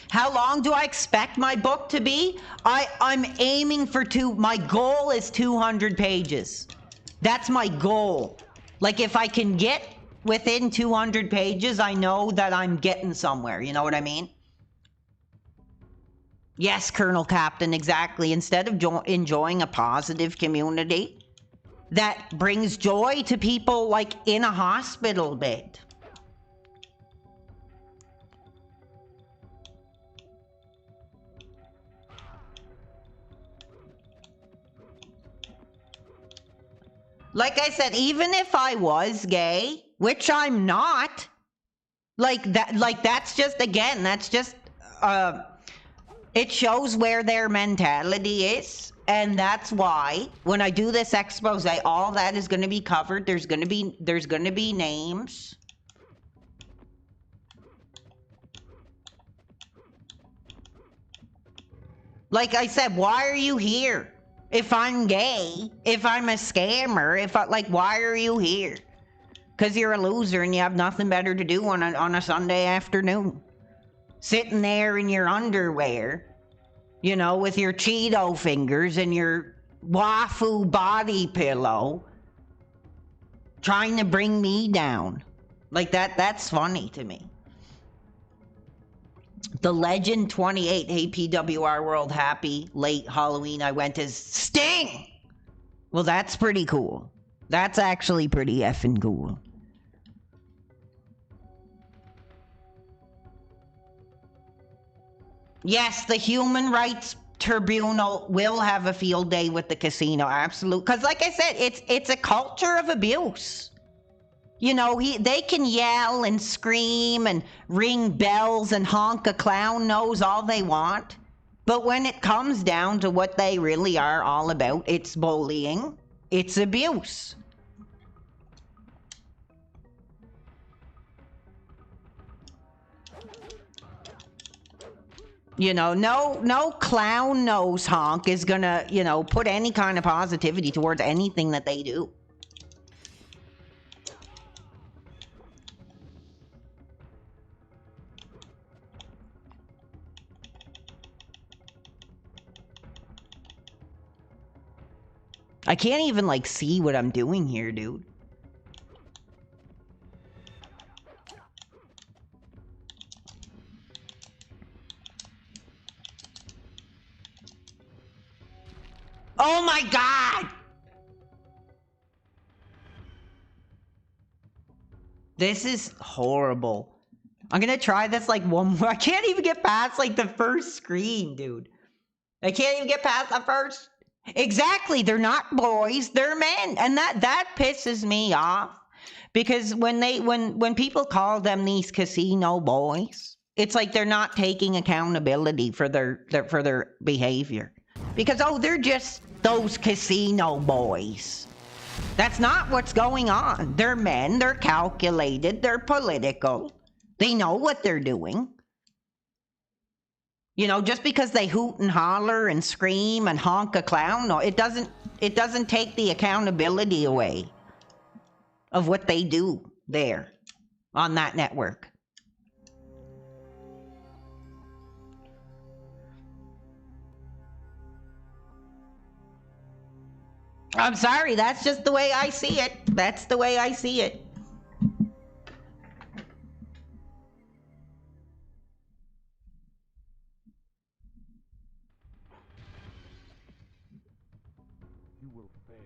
How long do I expect my book to be? I'm aiming for my goal is 200 pages. That's my goal. Like, if I can get within 200 pages, I know that I'm getting somewhere. You know what I mean? Yes, Colonel Captain, exactly. Instead of enjoying a positive community that brings joy to people like in a hospital bed. Like I said, even if I was gay, which I'm not, that's just, again, that's just, it shows where their mentality is. And that's why when I do this expose, all that is going to be covered. There's going to be names. Like I said, why are you here? If I'm gay, if I'm a scammer, why are you here? Because you're a loser and you have nothing better to do on a Sunday afternoon. Sitting there in your underwear, you know, with your Cheeto fingers and your wafu body pillow, trying to bring me down. Like that's funny to me. The Legend 28, hey PWR World, happy late Halloween. I went as Sting. Well, that's pretty cool. That's actually pretty effing cool. Yes, the Human Rights Tribunal will have a field day with the casino, absolutely. Because like I said, it's a culture of abuse. You know, they can yell and scream and ring bells and honk a clown nose all they want. But when it comes down to what they really are all about, it's bullying, it's abuse. You know, no clown nose honk is gonna, you know, put any kind of positivity towards anything that they do. I can't even, like, see what I'm doing here, dude. Oh my god! This is horrible. I'm gonna try this, like, one more. I can't even get past, like, the first screen, dude. I can't even get past the first... Exactly, they're not boys, they're men. And that pisses me off. Because when people call them these casino boys, it's like they're not taking accountability for their behavior. Because, oh, they're just those casino boys. That's not what's going on. They're men, they're calculated, they're political. They know what they're doing. You know, just because they hoot and holler and scream and honk a clown, no, it doesn't take the accountability away of what they do there on that network. I'm sorry, that's just the way I see it. That's the way I see it. You will fail.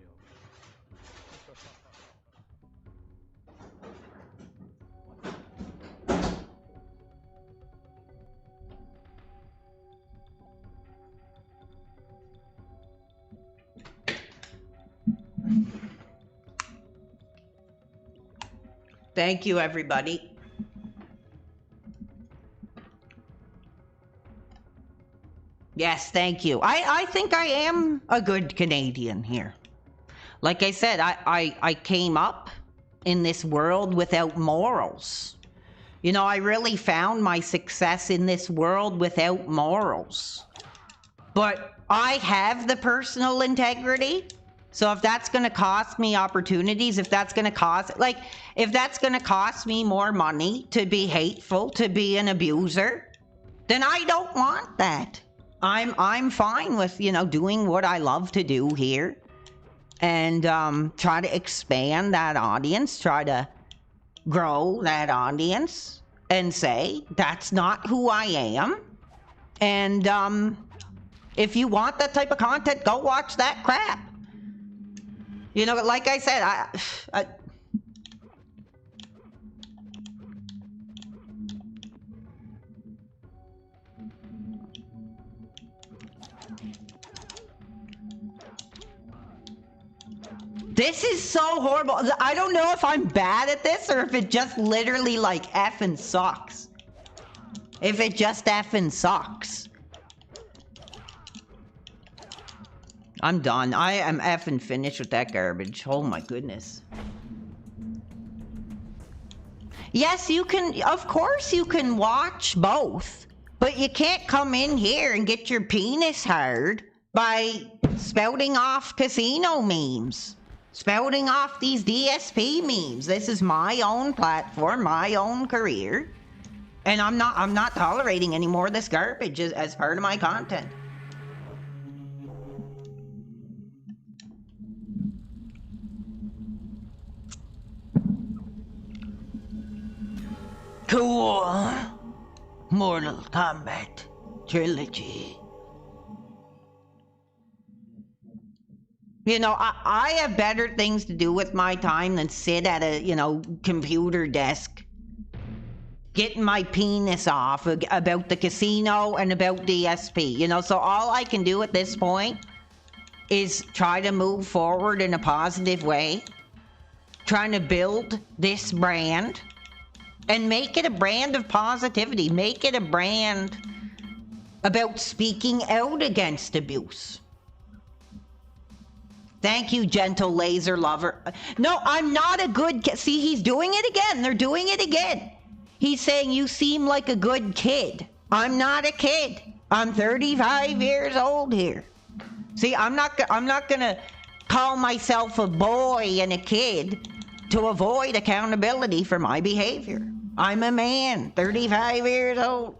Thank you, everybody. Yes, thank you. I think I am a good Canadian here. Like I said, I came up in this world without morals. You know, I really found my success in this world without morals. But I have the personal integrity. So if that's going to cost me opportunities, if that's going to cost, like, if that's going to cost me more money to be hateful, to be an abuser, then I don't want that. I'm fine with, you know, doing what I love to do here. And try to expand that audience, try to grow that audience, and say, that's not who I am. And if you want that type of content, go watch that crap. You know, like I said, I this is so horrible. I don't know if I'm bad at this or if it just literally like effing sucks. If it just effing sucks. I'm done. I am effing finished with that garbage. Oh my goodness. Yes, you can, of course you can watch both. But you can't come in here and get your penis hard by spouting off casino memes. Spouting off these DSP memes. This is my own platform, my own career. And I'm not tolerating any more of this garbage as part of my content. Cool. Mortal Kombat Trilogy. You know, I have better things to do with my time than sit at a, you know, computer desk getting my penis off about the casino and about DSP. You know, so all I can do at this point is try to move forward in a positive way, trying to build this brand and make it a brand of positivity, make it a brand about speaking out against abuse. Thank you, gentle laser lover. No, I'm not a good kid. See, he's doing it again. They're doing it again. He's saying you seem like a good kid. I'm not a kid. I'm 35 years old here. See, I'm not gonna call myself a boy and a kid to avoid accountability for my behavior. I'm a man, 35 years old.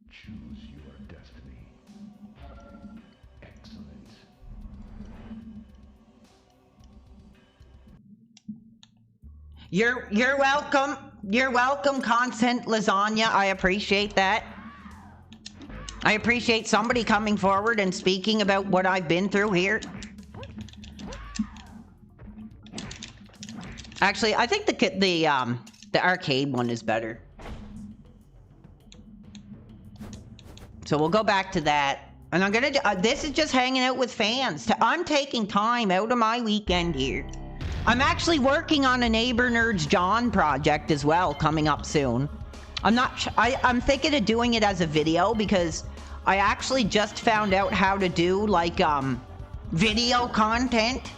Choose your destiny. Excellent. You're welcome. You're welcome, Constant Lasagna. I appreciate that. I appreciate somebody coming forward and speaking about what I've been through here. Actually, I think the arcade one is better. So we'll go back to that. And I'm gonna do, this is just hanging out with fans. I'm taking time out of my weekend here. I'm actually working on a Neighbor Nerds John project as well, coming up soon. I'm thinking of doing it as a video because I actually just found out how to do like video content.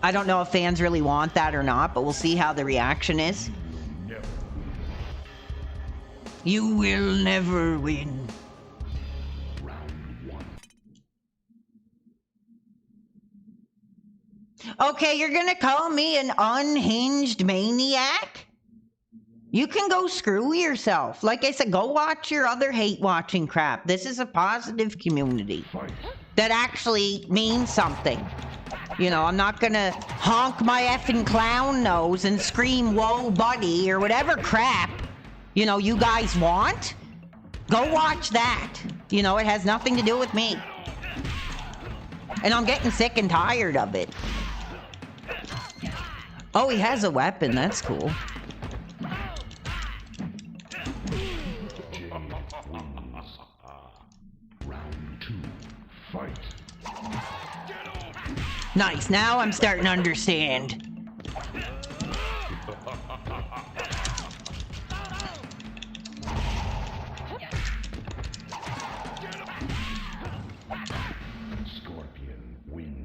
I don't know if fans really want that or not, but we'll see how the reaction is. You will never win. Okay, you're gonna call me an unhinged maniac? You can go screw yourself. Like I said, go watch your other hate-watching crap. This is a positive community that actually means something. You know, I'm not gonna honk my effing clown nose and scream, whoa, buddy, or whatever crap, you know, you guys want. Go watch that. You know, it has nothing to do with me. And I'm getting sick and tired of it. Oh, he has a weapon. That's cool. Round 2. Fight. Nice. Now I'm starting to understand.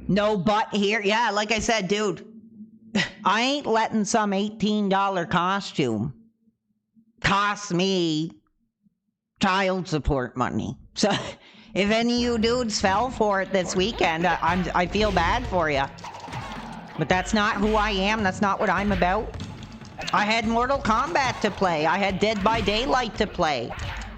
No butt here. Yeah, like I said, dude, I ain't letting some $18 costume cost me child support money. So if any of you dudes fell for it this weekend, I feel bad for you. But that's not who I am. That's not what I'm about. I had Mortal Kombat to play. I had Dead by Daylight to play.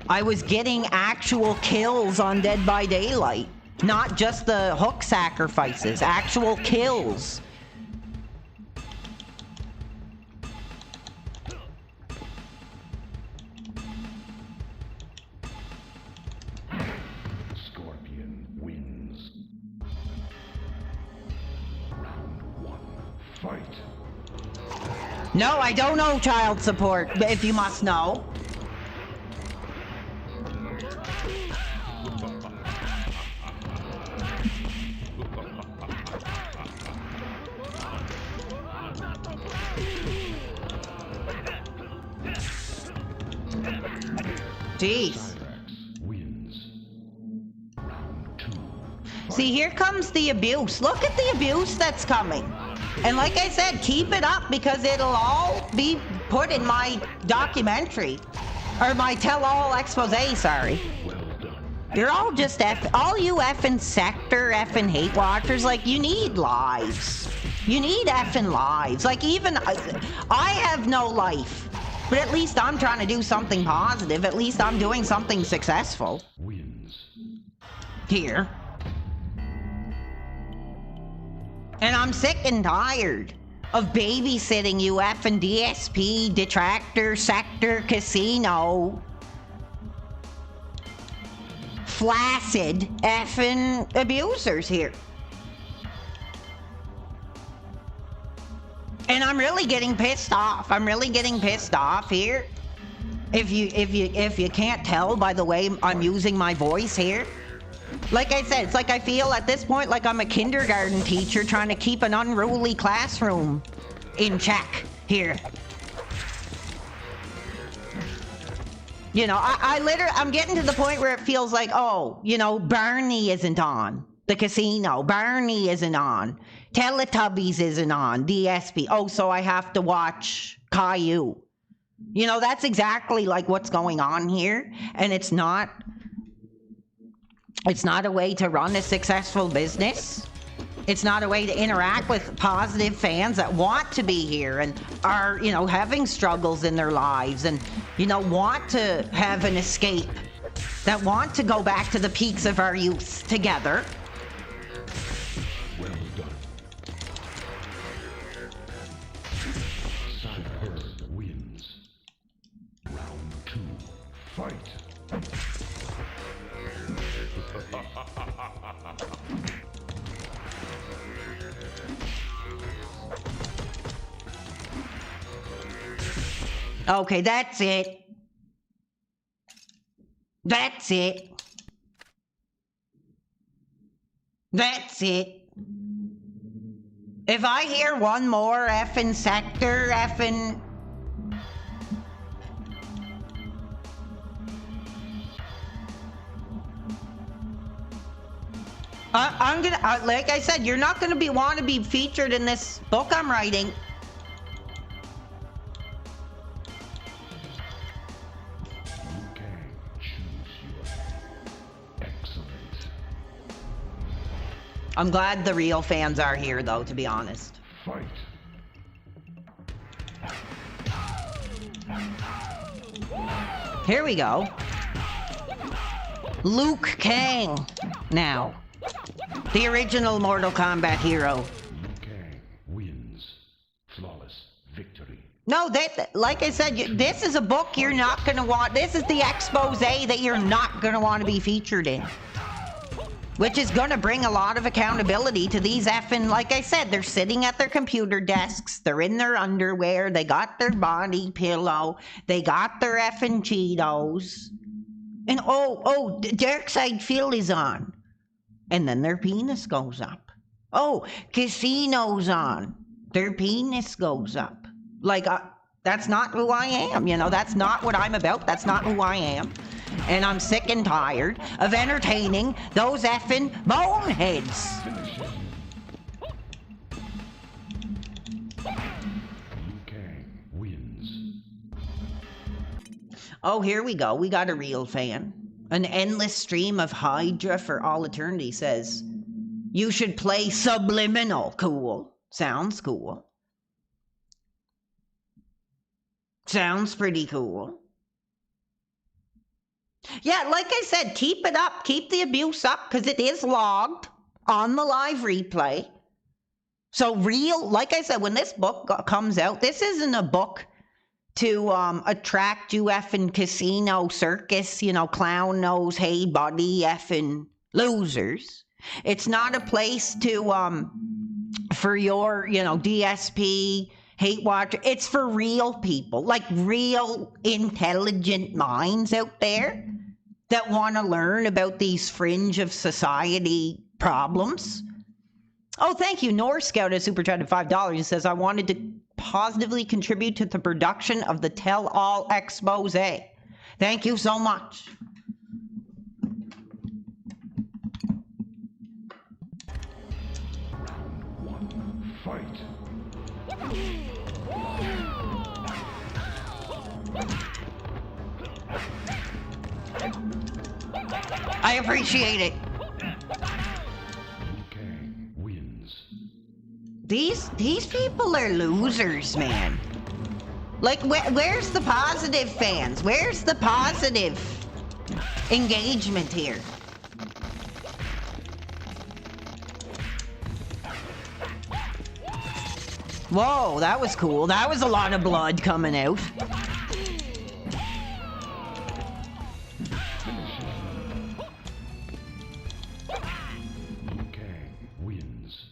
I was getting actual kills on Dead by Daylight. Not just the hook sacrifices. Actual kills. Scorpion wins. Round 1. Fight. No, I don't know child support, if you must know. Jeez. Wins. Round 2. See, here comes the abuse. Look at the abuse that's coming. And like I said, keep it up because it'll all be put in my documentary. Or my tell-all expose, sorry. Well done. You're all just all you effing sector, effing hate watchers, like, you need lives. You need effing lives. Like, even, I have no life. But at least I'm trying to do something positive. At least I'm doing something successful. Wins. Here. And I'm sick and tired of babysitting you effing DSP, Detractor, Sector, Casino. Flaccid effing abusers here. And I'm really getting pissed off. I'm really getting pissed off here. If you can't tell by the way I'm using my voice here. Like I said, it's like I feel at this point like I'm a kindergarten teacher trying to keep an unruly classroom in check here. You know, I'm getting to the point where it feels like, oh, you know, Barney isn't on. The casino, Barney isn't on. Teletubbies isn't on. DSP. Oh, so I have to watch Caillou. You know, that's exactly like what's going on here. And it's not a way to run a successful business. It's not a way to interact with positive fans that want to be here and are, you know, having struggles in their lives and, you know, want to have an escape, that want to go back to the peaks of our youth together. Well done. Cyber wins. Round 2. Fight. Okay, that's it. That's it. That's it. If I hear one more effing sector, effing... I'm gonna, like I said, you're not gonna want to be featured in this book I'm writing. You can choose your excellent. I'm glad the real fans are here, though, to be honest. Fight. Here we go. Luke Kang. Now. The original Mortal Kombat hero. Liu Kang wins. Flawless victory. No, like I said, this is a book you're not going to want. This is the expose that you're not going to want to be featured in. Which is going to bring a lot of accountability to these effing, like I said, they're sitting at their computer desks, they're in their underwear, they got their body pillow, they got their effing Cheetos. And oh, Dark Side Phil is on. And then their penis goes up. Oh, Casino's on. Their penis goes up. Like, that's not who I am, you know? That's not what I'm about. That's not who I am. And I'm sick and tired of entertaining those effing boneheads. Oh, here we go. We got a real fan. An endless stream of Hydra for all eternity says, you should play Subliminal. Cool. Sounds cool. Sounds pretty cool. Yeah, like I said, keep it up. Keep the abuse up, because it is logged on the live replay. So like I said, when this book comes out, this isn't a book to attract you effing casino circus, clown nose, hey buddy, effing losers. It's not a place to, for your, DSP, hate watcher. It's for real people, like real intelligent minds out there that want to learn about these fringe of society problems. Oh, thank you. North Scout has super chatted $5. He says, I wanted to positively contribute to the production of the tell-all expose. Thank you so much. Round one, fight. I appreciate it. Liu Kang wins. These people are losers, man. Like, where's the positive fans? Where's the positive engagement here? Whoa, that was cool. That was a lot of blood coming out. Liu Kang wins.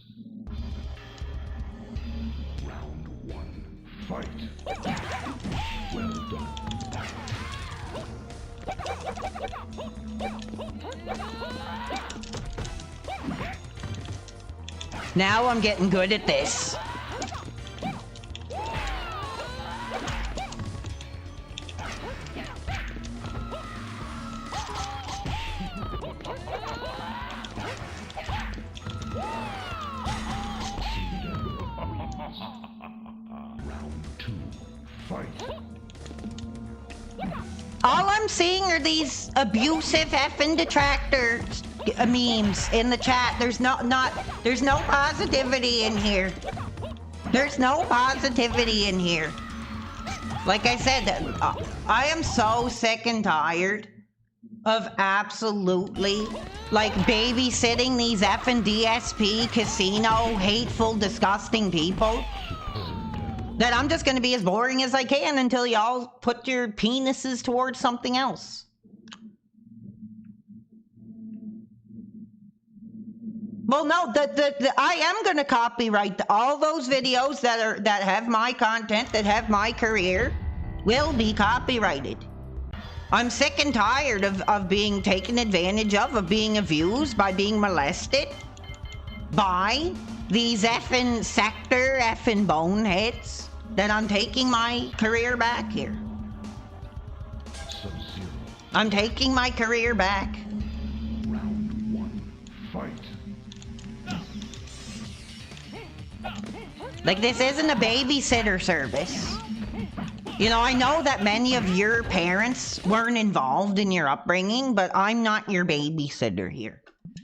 Round one, fight. Well done. Now I'm getting good at this. Round two, fight. All I'm seeing are these abusive effing detractor memes in the chat. There's no positivity in here. There's no positivity in here. Like I said, I am so sick and tired of absolutely like babysitting these effing DSP casino hateful disgusting people that I'm just going to be as boring as I can until y'all put your penises towards something else. Well, no, I am going to copyright all those videos that have my content, that have my career, will be copyrighted. I'm sick and tired of being taken advantage of being abused, by being molested by these effing sector effing boneheads, that I'm taking my career back here. Sub-Zero. I'm taking my career back. Round one, fight. Like, this isn't a babysitter service. I know that many of your parents weren't involved in your upbringing, but I'm not your babysitter here.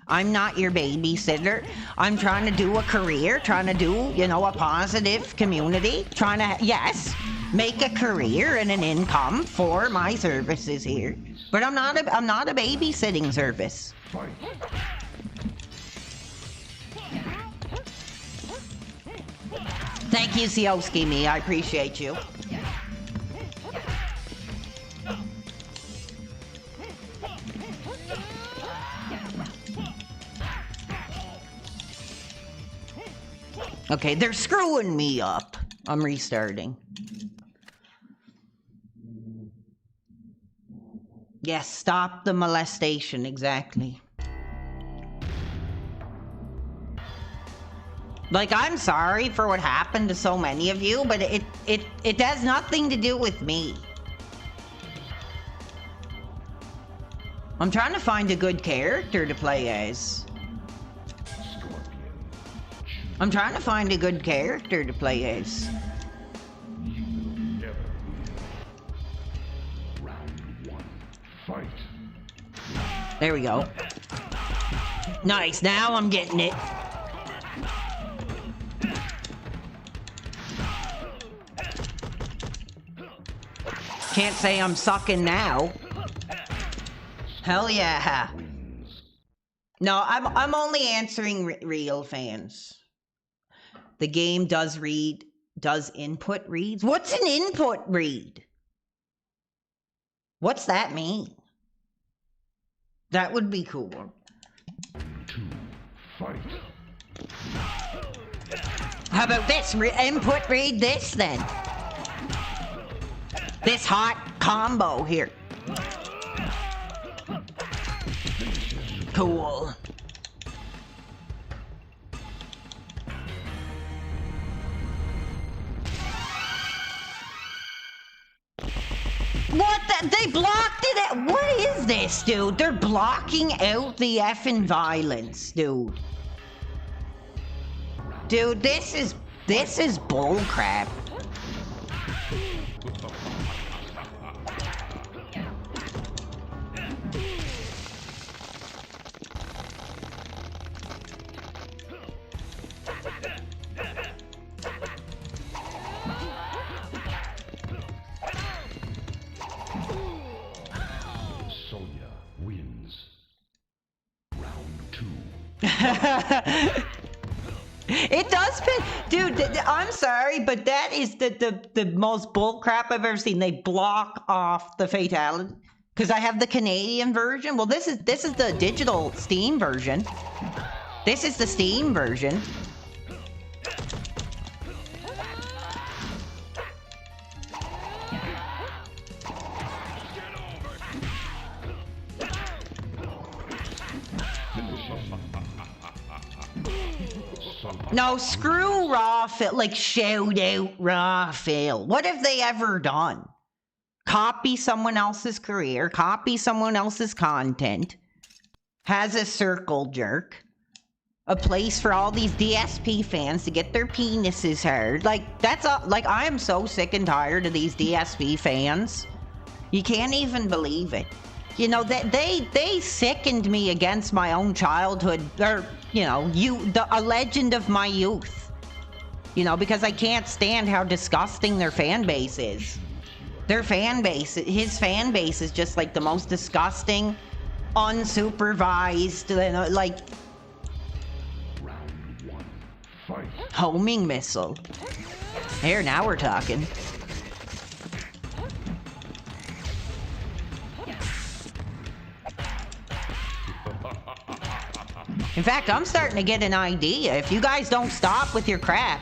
I'm not your babysitter. I'm trying to do a career, trying to do, a positive community, trying to, yes, make a career and an income for my services here. But I'm not a babysitting service. Fight. Thank you, Sioski Me. I appreciate you. Okay, they're screwing me up. I'm restarting. Yes, stop the molestation, exactly. Like, I'm sorry for what happened to so many of you, but it has nothing to do with me. I'm trying to find a good character to play as. I'm trying to find a good character to play as. You will never win. Round There we go. Nice, now I'm getting it. Can't say I'm sucking now. Hell yeah. No, I'm only answering real fans. The game does input reads. What's an input read? What's that mean? That would be cool. 2, fight. How about this? Input read this then. This hot combo here. Cool. What the? They blocked it out. What is this, dude? They're blocking out the effing violence, dude. Dude, this is bull crap. Sonya wins. Round 2. It does fit, dude. I'm sorry, but that is the most bull crap I've ever seen. They block off the fatality because I have the Canadian version. Well, this is the digital Steam version. This is the Steam version. No, screw Raw Phil. Like, shout out Raw Phil. What have they ever done? Copy someone else's career, copy someone else's content, has a circle jerk, a place for all these DSP fans to get their penises hard. Like, that's like, I am so sick and tired of these DSP fans. You can't even believe it. You know, that they sickened me against my own childhood, or, you know, a legend of my youth. You know, because I can't stand how disgusting their fan base is. Their fan base, his fan base is just like the most disgusting, unsupervised, you know, like Round 1. Fight. homing missile. Here, now we're talking. In fact, I'm starting to get an idea. If you guys don't stop with your crap,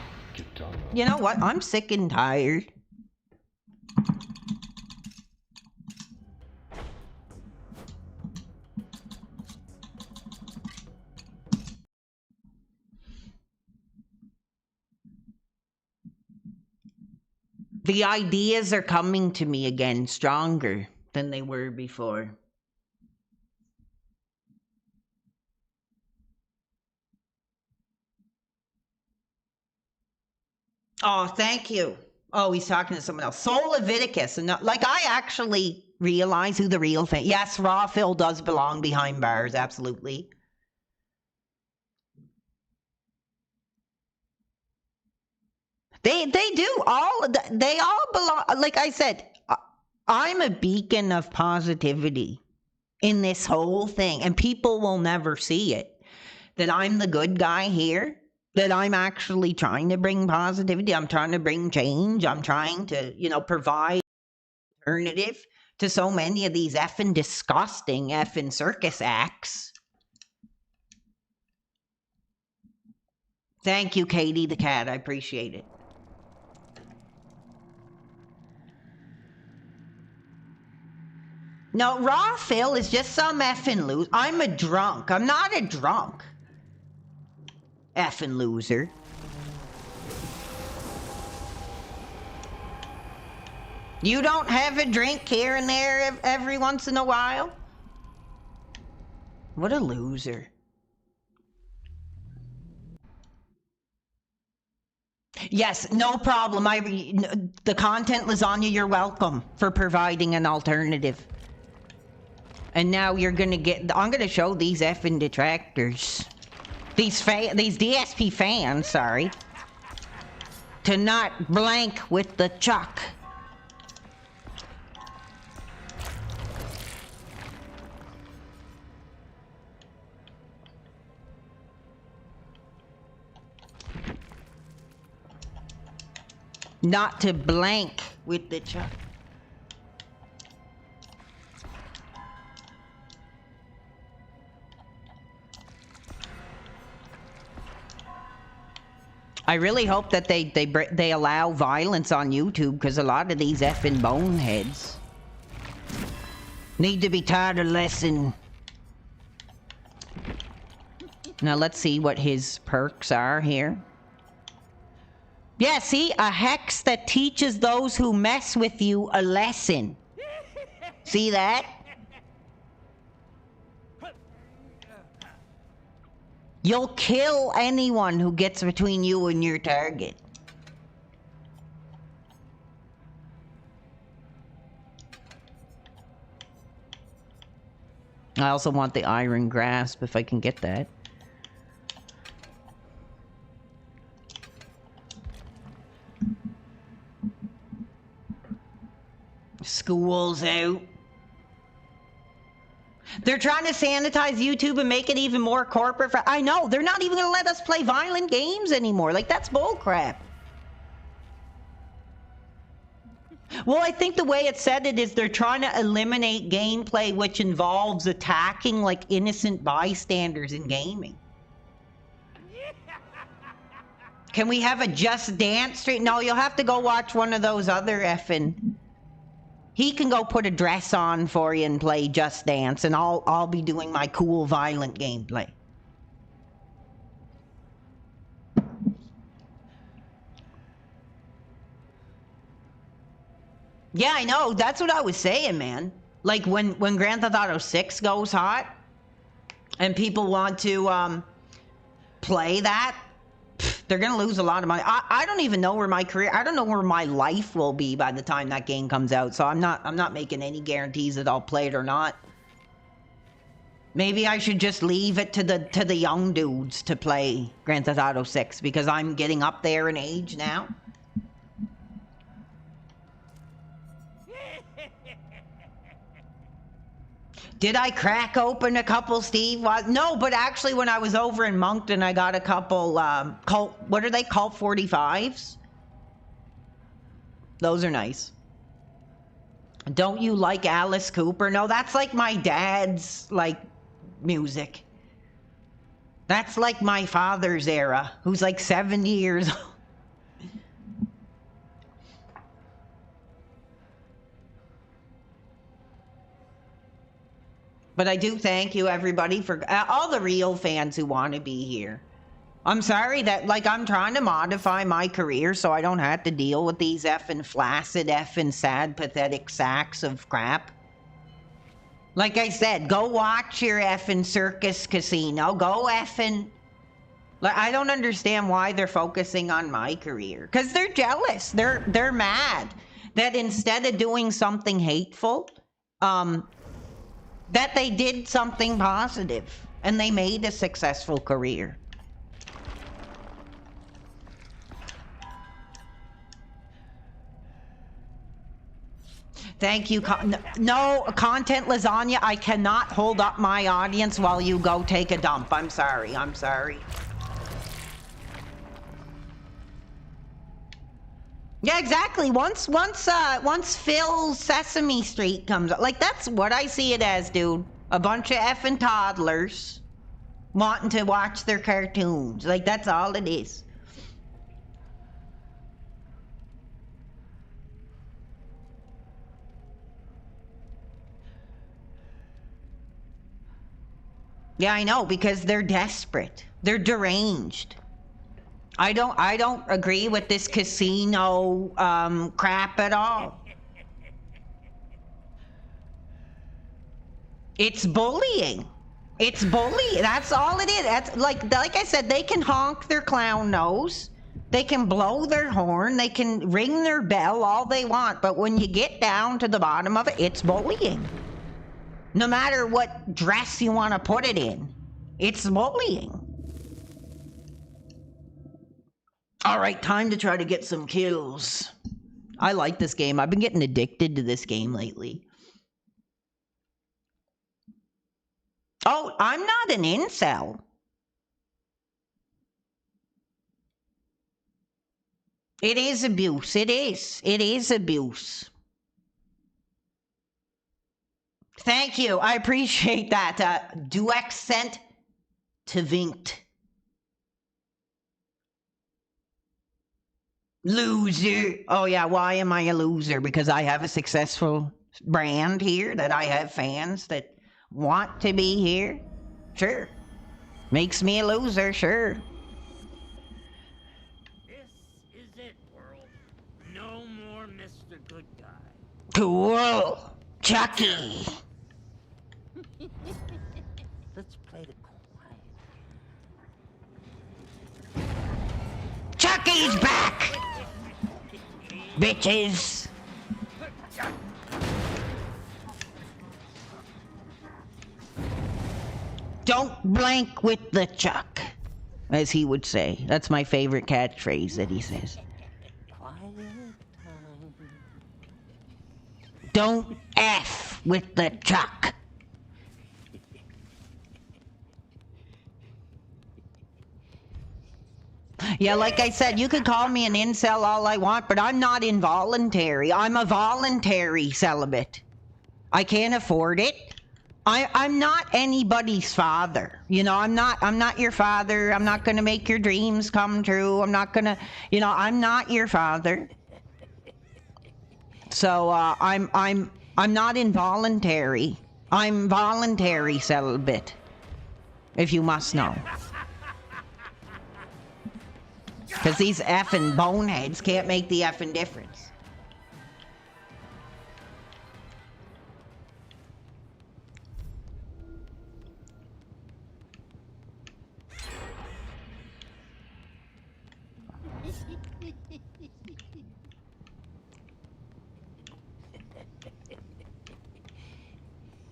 you know what? I'm sick and tired. The ideas are coming to me again stronger than they were before. Oh, thank you. Oh, he's talking to someone else. Soul Leviticus. And not, like, I actually realize who the real thing. Yes, Raw Phil does belong behind bars. Absolutely. They do. They all belong. Like I said, I'm a beacon of positivity in this whole thing. And people will never see it. That I'm the good guy here. That I'm actually trying to bring positivity. I'm trying to bring change. I'm trying to, you know, provide alternative to so many of these effing disgusting effing circus acts. Thank you, Katie the cat. I appreciate it. No, Raw Phil is just some effing loser. I'm a drunk. I'm not a drunk. Effing loser. You don't have a drink here and there every once in a while? What a loser. Yes, no problem. The content lasagna, you're welcome for providing an alternative. And now you're gonna get... I'm gonna show these effing detractors. These DSP fans, sorry. To not blank with the chuck. Not to blank with the chuck. I really hope that they allow violence on YouTube, because a lot of these effing boneheads need to be taught a lesson. Now let's see what his perks are here. Yeah, see? A hex that teaches those who mess with you a lesson. See that? You'll kill anyone who gets between you and your target. I also want the iron grasp if I can get that. School's out. They're trying to sanitize YouTube and make it even more corporate. I know, they're not even gonna let us play violent games anymore. Like, that's bullcrap. Well, I think the way it said it is they're trying to eliminate gameplay which involves attacking, like, innocent bystanders in gaming. Can we have a Just Dance stream? No, you'll have to go watch one of those other effing... He can go put a dress on for you and play Just Dance, and I'll be doing my cool, violent gameplay. Yeah, I know. That's what I was saying, man. Like, when Grand Theft Auto 6 goes hot, and people want to, play that, they're gonna lose a lot of money. I don't even know where my career... I don't know where my life will be by the time that game comes out, so I'm not making any guarantees that I'll play it or not. Maybe I should just leave it to the young dudes to play Grand Theft Auto 6, because I'm getting up there in age now. Did I crack open a couple, Steve? No, but actually when I was over in Moncton, I got a couple, what are they, Colt 45s? Those are nice. Don't you like Alice Cooper? No, that's like my dad's, like, music. That's like my father's era, who's like 70 years old. But I do thank you, everybody, for all the real fans who want to be here. I'm sorry that, like, I'm trying to modify my career so I don't have to deal with these effing flaccid, effing sad, pathetic sacks of crap. Like I said, go watch your effing Circus Casino. Go effing... Like, I don't understand why they're focusing on my career. Because they're jealous. They're mad that instead of doing something hateful, that they did something positive and they made a successful career. Thank you. No, content lasagna. I cannot hold up my audience while you go take a dump. I'm sorry. I'm sorry. Yeah, exactly. Once Phil's Sesame Street comes up, like, that's what I see it as, dude. A bunch of effing toddlers wanting to watch their cartoons. Like, that's all it is. Yeah, I know, because they're desperate. They're deranged. I don't agree with this casino crap at all. It's bullying. It's bullying. That's all it is. That's like I said, they can honk their clown nose. They can blow their horn. They can ring their bell all they want. But when you get down to the bottom of it, it's bullying. No matter what dress you want to put it in. It's bullying. Alright, time to try to get some kills. I like this game. I've been getting addicted to this game lately. Oh, I'm not an incel. It is abuse. It is. It is abuse. Thank you. I appreciate that. Du accent to winked. Loser. Oh yeah, why am I a loser? Because I have a successful brand here, that I have fans that want to be here? Sure. Makes me a loser, sure. This is it, world. No more Mr. Good Guy. Cool. Chucky. Let's play the quiet. Chucky's back! Bitches. Don't blank with the Chuck, as he would say. That's my favorite catchphrase that he says. Quiet time. Don't F with the Chuck. Yeah, like I said, you could call me an incel all I want, but I'm not involuntary. I'm a voluntary celibate. I can't afford it. I'm not anybody's father. You know, I'm not your father. I'm not gonna make your dreams come true. I'm not gonna, I'm not your father. So I'm not involuntary. I'm voluntary celibate, if you must know. Because these effing boneheads can't make the effing difference.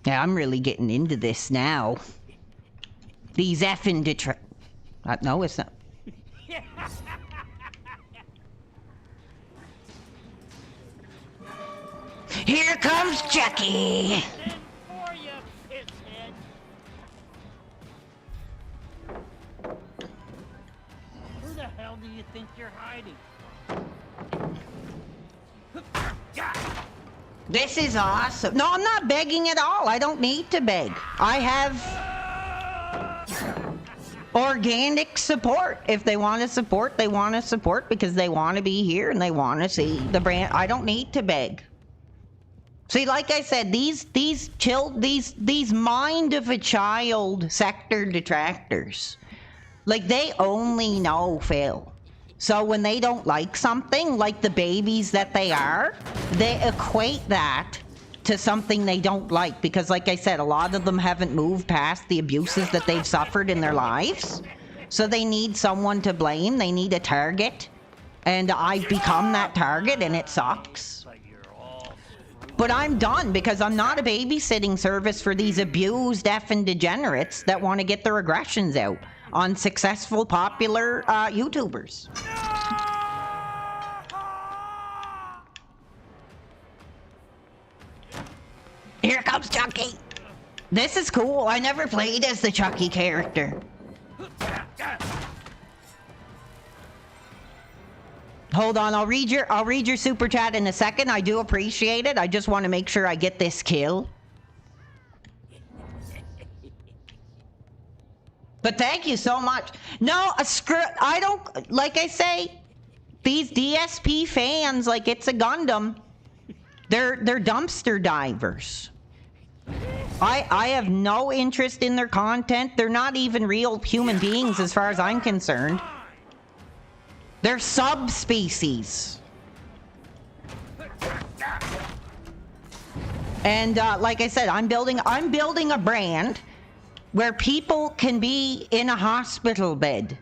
Yeah, I'm really getting into this now. These effing no, it's not. Here comes Chucky! For you, pisshead. Who the hell do you think you're hiding? This is awesome. No, I'm not begging at all. I don't need to beg. I have organic support. If they want to support, they want to support because they want to be here and they want to see the brand. I don't need to beg. See, like I said, these mind of a child sector detractors, like they only know Phil. So when they don't like something, like the babies that they are, they equate that to something they don't like. Because like I said, a lot of them haven't moved past the abuses that they've suffered in their lives. So they need someone to blame. They need a target. And I've become that target and it sucks. But I'm done because I'm not a babysitting service for these abused effing degenerates that want to get their aggressions out on successful, popular YouTubers. Here comes Chucky. This is cool. I never played as the Chucky character. Hold on, I'll read your super chat in a second. I do appreciate it. I just want to make sure I get this kill. But thank you so much. No, I don't, like I say, these DSP fans, like it's a Gundam. They're dumpster divers. I have no interest in their content. They're not even real human beings as far as I'm concerned. They're subspecies. And like I said, I'm building a brand where people can be in a hospital bed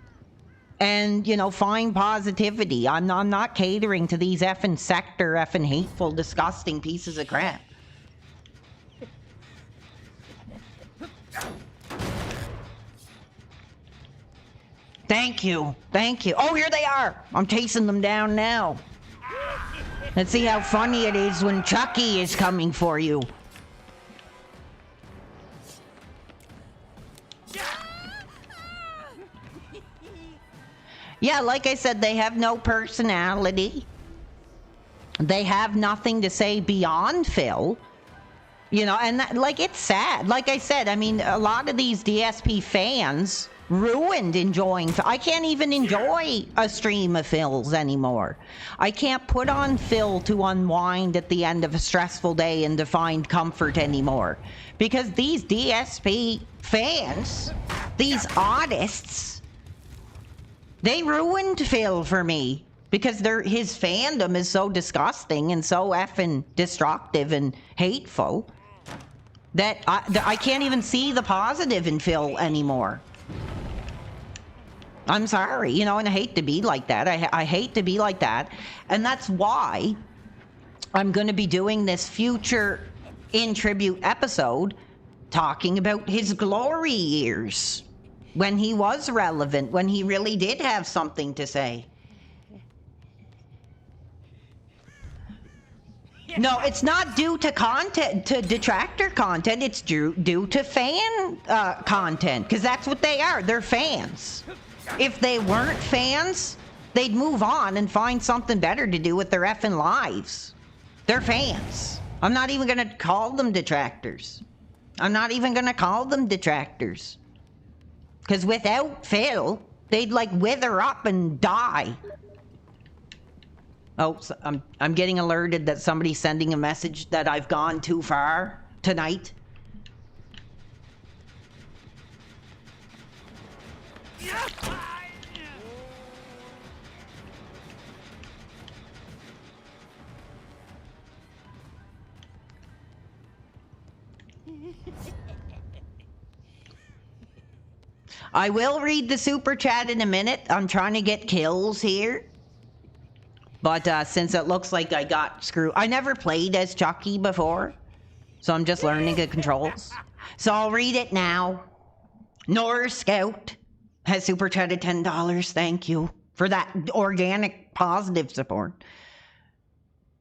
and, find positivity. I'm not catering to these effing sector, effing hateful, disgusting pieces of crap. Thank you. Thank you. Oh, here they are. I'm chasing them down now. Let's see how funny it is when Chucky is coming for you. Yeah, like I said, they have no personality. They have nothing to say beyond Phil. You know, and that, like, it's sad. Like I said, I mean, a lot of these DSP fans ruined enjoying. I can't even enjoy a stream of Phil's anymore. I can't put on Phil to unwind at the end of a stressful day and to find comfort anymore. Because these DSP fans, these artists, they ruined Phil for me. Because his fandom is so disgusting and so effing destructive and hateful that I can't even see the positive in Phil anymore. I'm sorry, you know, and I hate to be like that. I hate to be like that. And that's why I'm going to be doing this future in tribute episode talking about his glory years. When he was relevant, when he really did have something to say. No, it's not due to content, to detractor content. It's due to fan content, because that's what they are. They're fans. If they weren't fans, they'd move on and find something better to do with their effing lives. They're fans. I'm not even going to call them detractors. I'm not even going to call them detractors. Because without Phil, they'd like wither up and die. Oh, so I'm getting alerted that somebody's sending a message that I've gone too far tonight. I will read the super chat in a minute. I'm trying to get kills here. But since it looks like I got screwed, I never played as Chucky before, so I'm just learning the controls. So I'll read it now. Nora Scout has super chatted $10. Thank you for that organic positive support.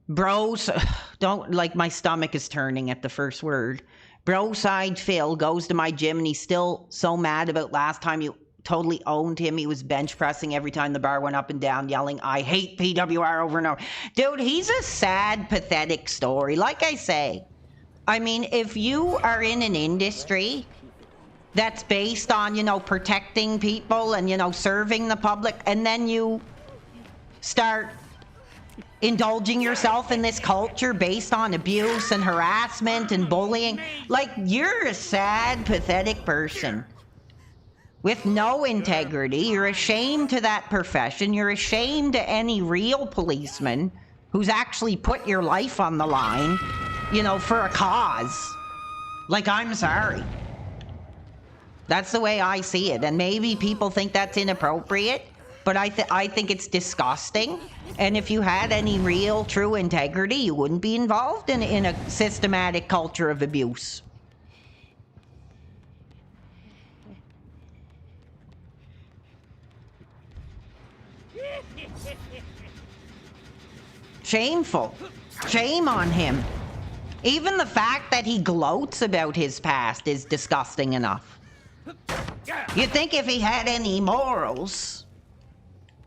Bros, don't, like, my stomach is turning at the first word. Broside Phil goes to my gym and he's still so mad about last time you totally owned him. He was bench pressing every time the bar went up and down, yelling, "I hate PWR" over and over. Dude, he's a sad, pathetic story. Like I say, I mean, if you are in an industry that's based on, you know, protecting people and, you know, serving the public, and then you start indulging yourself in this culture based on abuse and harassment and bullying, like, you're a sad, pathetic person. With no integrity. You're a shame to that profession. You're a shame to any real policeman who's actually put your life on the line, you know, for a cause. Like, I'm sorry. That's the way I see it. And maybe people think that's inappropriate, but I think it's disgusting. And if you had any real, true integrity, you wouldn't be involved in a systematic culture of abuse. Shameful. Shame on him. Even the fact that he gloats about his past is disgusting enough. You'd think if he had any morals,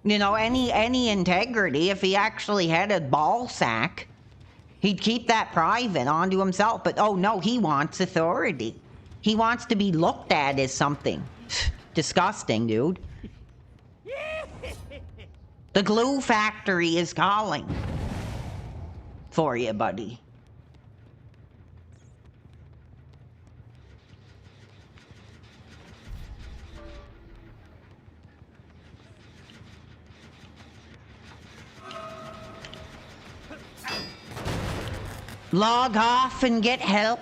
you know, any integrity, if he actually had a ball sack, he'd keep that private onto himself. But oh no, he wants authority. He wants to be looked at as something. Disgusting, dude. The glue factory is calling for you, buddy. Log off and get help.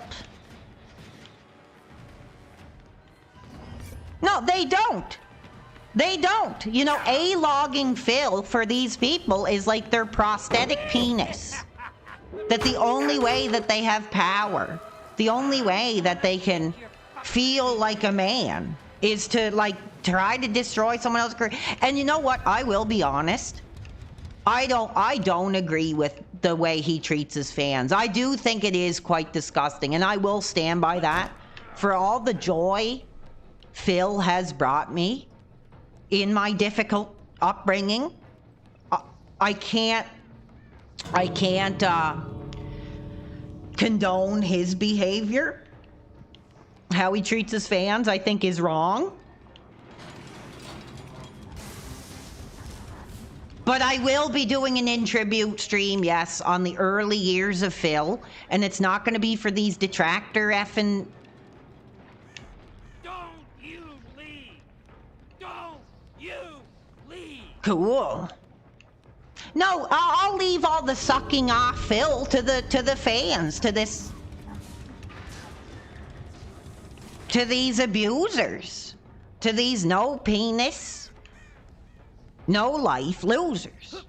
No, they don't. They don't. You know, A-logging Phil for these people is like their prosthetic penis. That the only way that they have power, the only way that they can feel like a man, is to like try to destroy someone else's career. And you know what? I will be honest. I don't agree with the way he treats his fans. I do think it is quite disgusting, and I will stand by that. For all the joy Phil has brought me in my difficult upbringing, I can't condone his behavior. How he treats his fans, I think, is wrong. But I will be doing an in tribute stream, yes, on the early years of Phil, and it's not going to be for these detractor effing. Don't you leave! Don't you leave! Cool. No, I'll leave all the sucking off Phil to the fans, to these abusers, to these no penis, no life losers.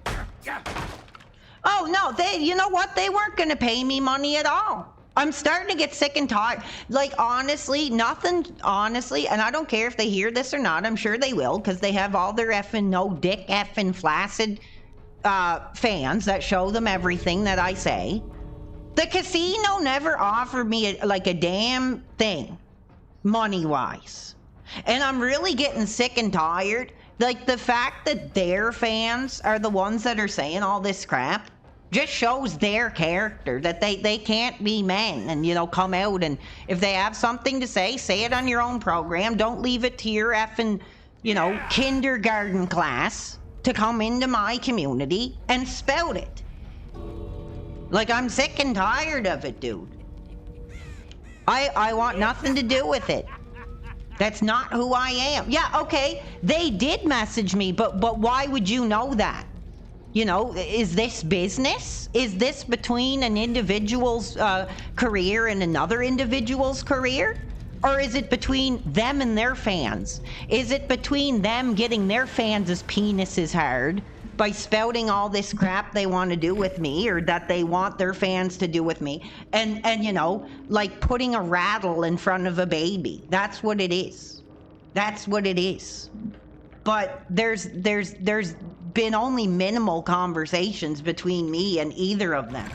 Oh no, you know what? They weren't gonna pay me money at all. I'm starting to get sick and tired. Like, honestly, and I don't care if they hear this or not. I'm sure they will, because they have all their effing no dick effing flaccid fans that show them everything that I say. The casino never offered me a damn thing, money-wise. And I'm really getting sick and tired. Like, the fact that their fans are the ones that are saying all this crap just shows their character, that they can't be men and, you know, come out and if they have something to say it on your own program. Don't leave it to your effing, you know, kindergarten class to come into my community and spout it. Like, I'm sick and tired of it, dude. I want nothing to do with it. That's not who I am. Yeah, okay, they did message me, but why would you know that? You know, is this business? Is this between an individual's career and another individual's career? Or is it between them and their fans? Is it between them getting their fans' penises hard by spouting all this crap they want to do with me, or that they want their fans to do with me, and you know, like putting a rattle in front of a baby? That's what it is. That's what it is. But there's been only minimal conversations between me and either of them.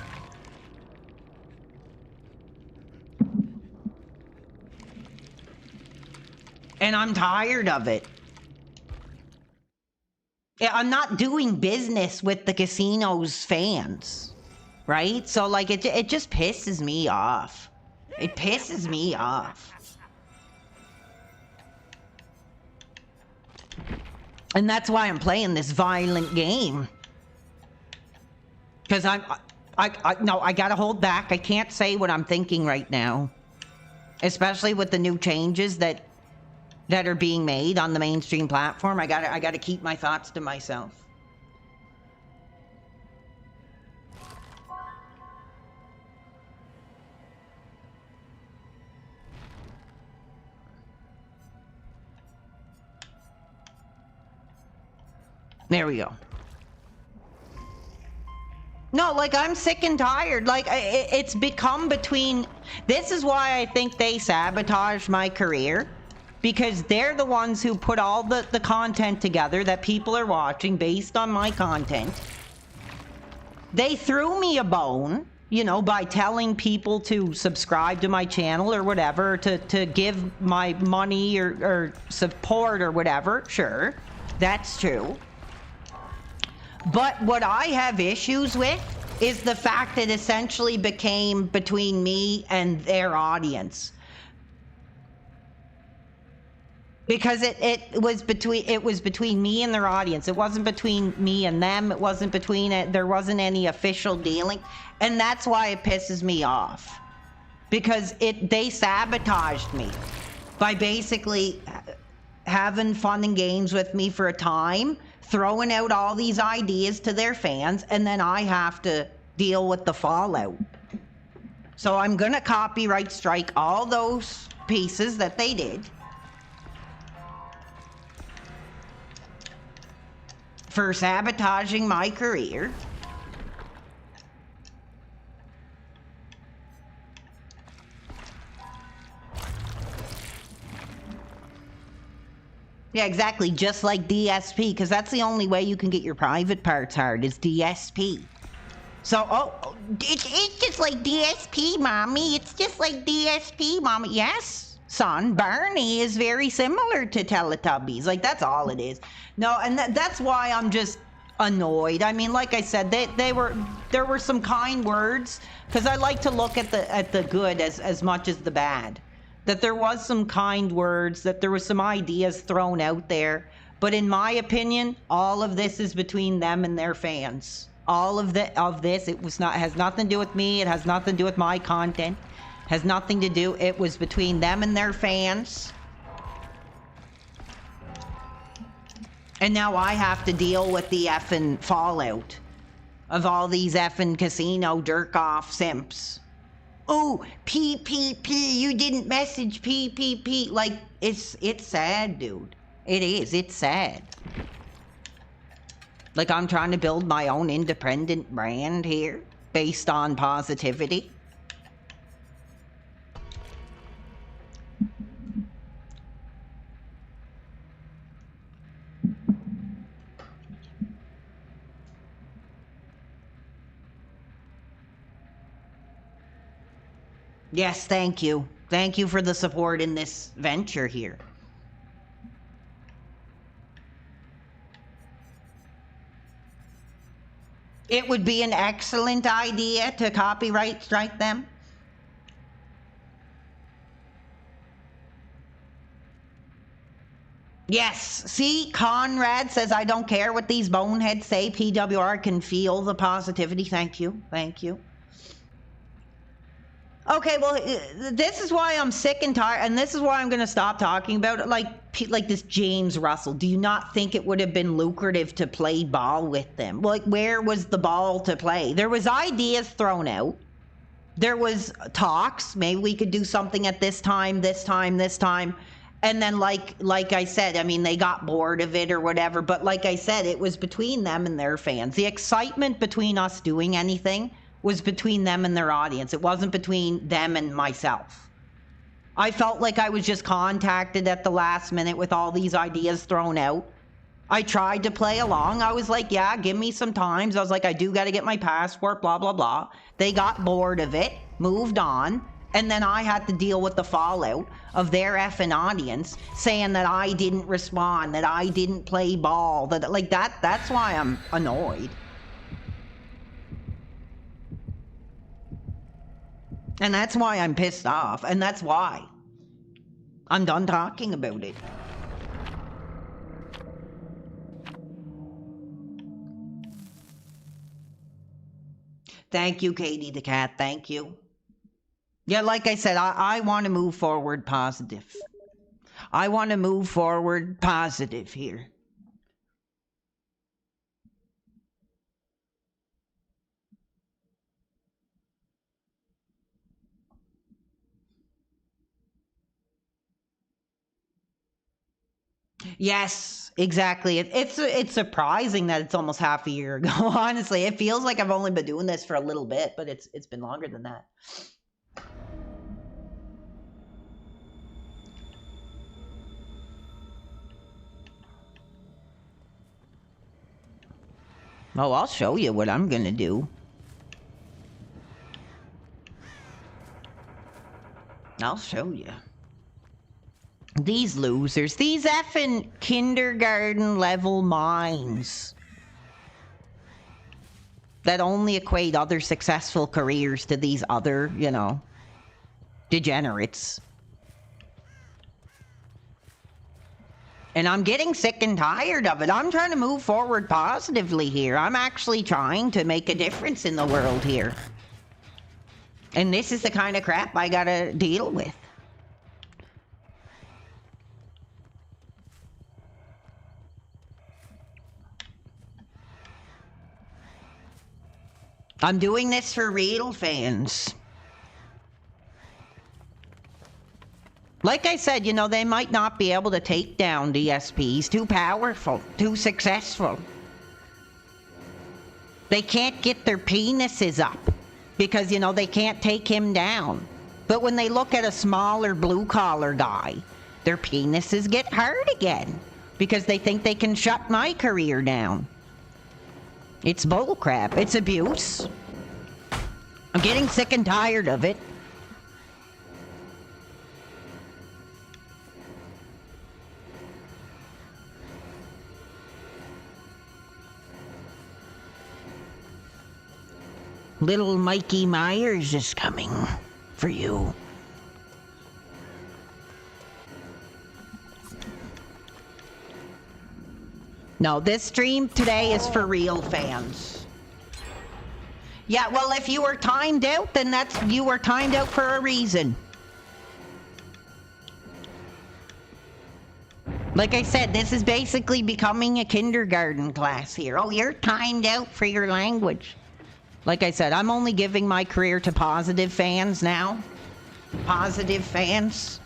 And I'm tired of it. I'm not doing business with the casino's fans, right? So like it just pisses me off. It pisses me off. And that's why I'm playing this violent game. Because I gotta hold back. I can't say what I'm thinking right now. Especially with the new changes that are being made on the mainstream platform. I gotta keep my thoughts to myself. There we go. No, like, I'm sick and tired. Like, it's become between... This is why I think they sabotaged my career. Because they're the ones who put all the content together that people are watching based on my content. They threw me a bone, you know, by telling people to subscribe to my channel or whatever, to give my money or support or whatever. Sure, that's true. But what I have issues with is the fact it essentially became between me and their audience. Because it was between me and their audience. It wasn't between me and them. It wasn't between it. There wasn't any official dealing. And that's why it pisses me off. Because they sabotaged me by basically having fun and games with me for a time, throwing out all these ideas to their fans, and then I have to deal with the fallout. So I'm gonna copyright strike all those pieces that they did for sabotaging my career. Yeah, exactly. Just like DSP, because that's the only way you can get your private parts hard is DSP. So, it's just like DSP, Mommy. It's just like DSP, Mommy. Yes, son. Barney is very similar to Teletubbies. Like, that's all it is. No, and that's why I'm just annoyed. I mean, like I said, there were some kind words, because I like to look at the good as much as the bad. That there was some kind words, that there was some ideas thrown out there, but in my opinion, all of this is between them and their fans. All of this, has nothing to do with me. It has nothing to do with my content. Has nothing to do. It was between them and their fans. And now I have to deal with the effing fallout of all these effing casino jerk-off simps. Oh, PPP, you didn't message PPP. Like, it's sad, dude. It is, it's sad. Like, I'm trying to build my own independent brand here, based on positivity. Yes, thank you. Thank you for the support in this venture here. It would be an excellent idea to copyright strike them. Yes, see, Conrad says, I don't care what these boneheads say. PWR can feel the positivity. Thank you. Thank you. Okay, well, this is why I'm sick and tired, and this is why I'm going to stop talking about it. Like this James Russell. Do you not think it would have been lucrative to play ball with them? Like, where was the ball to play? There was ideas thrown out. There was talks. Maybe we could do something at this time. And then, like I said, I mean, they got bored of it or whatever. But like I said, it was between them and their fans. The excitement between us doing anything was between them and their audience. It wasn't between them and myself. I felt like I was just contacted at the last minute with all these ideas thrown out. I tried to play along. I was like, yeah, give me some times. I was like, I do got to get my passport, blah, blah, blah. They got bored of it, moved on. And then I had to deal with the fallout of their effing audience saying that I didn't respond, that I didn't play ball, that's why I'm annoyed. And that's why I'm pissed off, and that's why I'm done talking about it. Thank you, Katie the Cat, thank you. Yeah, like I said, I want to move forward positive. I want to move forward positive here. Yes, exactly. It's surprising that it's almost half a year ago, honestly. It feels like I've only been doing this for a little bit, but it's been longer than that. Oh, I'll show you what I'm gonna do. I'll show you. These losers, these effing kindergarten level minds that only equate other successful careers to these other, degenerates. And I'm getting sick and tired of it. I'm trying to move forward positively here. I'm actually trying to make a difference in the world here. And this is the kind of crap I gotta deal with. I'm doing this for real fans. Like I said, they might not be able to take down DSPs. Too powerful, too successful. They can't get their penises up because, they can't take him down. But when they look at a smaller blue-collar guy, their penises get hard again. because they think they can shut my career down. It's bullcrap. It's abuse. I'm getting sick and tired of it. Little Mikey Myers is coming for you. No, this stream today is for real fans. Yeah, well, if you were timed out, then you were timed out for a reason. Like I said, this is basically becoming a kindergarten class here. Oh, you're timed out for your language. Like I said, I'm only giving my career to positive fans now. Positive fans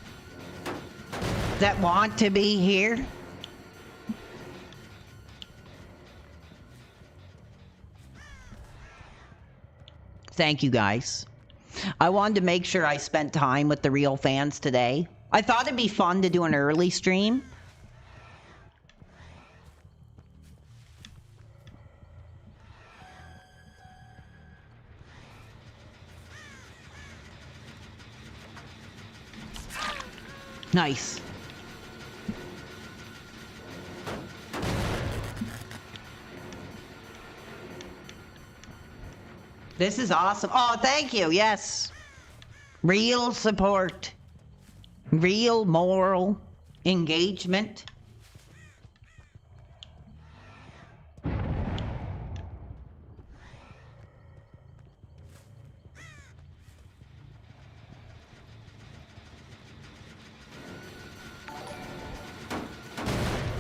that want to be here. Thank you, guys. I wanted to make sure I spent time with the real fans today. I thought it'd be fun to do an early stream. Nice. This is awesome. Oh, thank you. Yes. Real support. Real moral engagement.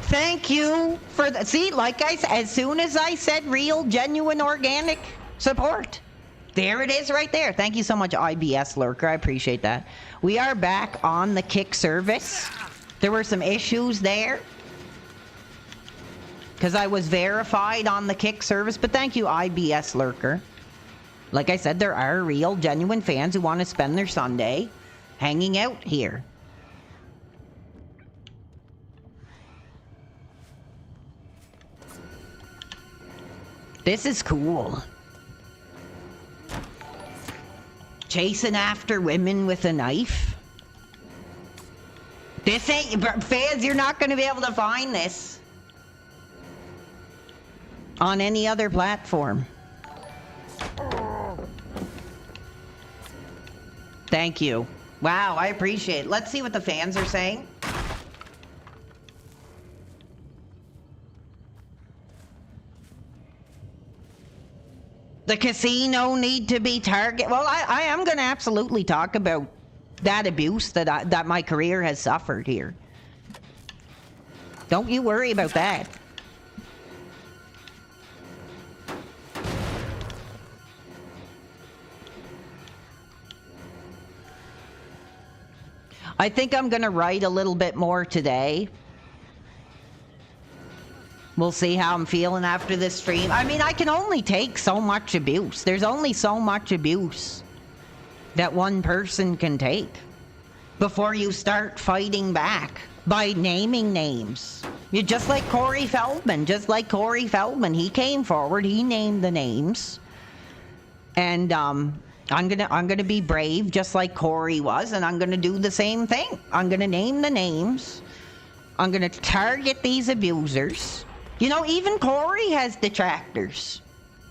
Thank you for the, see, like I said, as soon as I said real, genuine, organic support, there it is right there. Thank you so much, IBS Lurker. I appreciate that. We are back on the Kick service. There were some issues there because I was verified on the Kick service, but thank you, IBS Lurker. Like I said, there are real, genuine fans who want to spend their Sunday hanging out here. This is cool. Chasing after women with a knife. This ain't, fans, you're not going to be able to find this on any other platform. Thank you. Wow, I appreciate it. Let's see what the fans are saying. The casino need to be targeted. Well, I am going to absolutely talk about that abuse that my career has suffered here. Don't you worry about that. I think I'm going to write a little bit more today. We'll see how I'm feeling after this stream. I mean, I can only take so much abuse. There's only so much abuse that one person can take before you start fighting back by naming names. You're just like Corey Feldman. Just like Corey Feldman. He came forward. He named the names. And I'm gonna be brave just like Corey was, and I'm gonna do the same thing. I'm gonna name the names. I'm gonna target these abusers. You know, even Corey has detractors.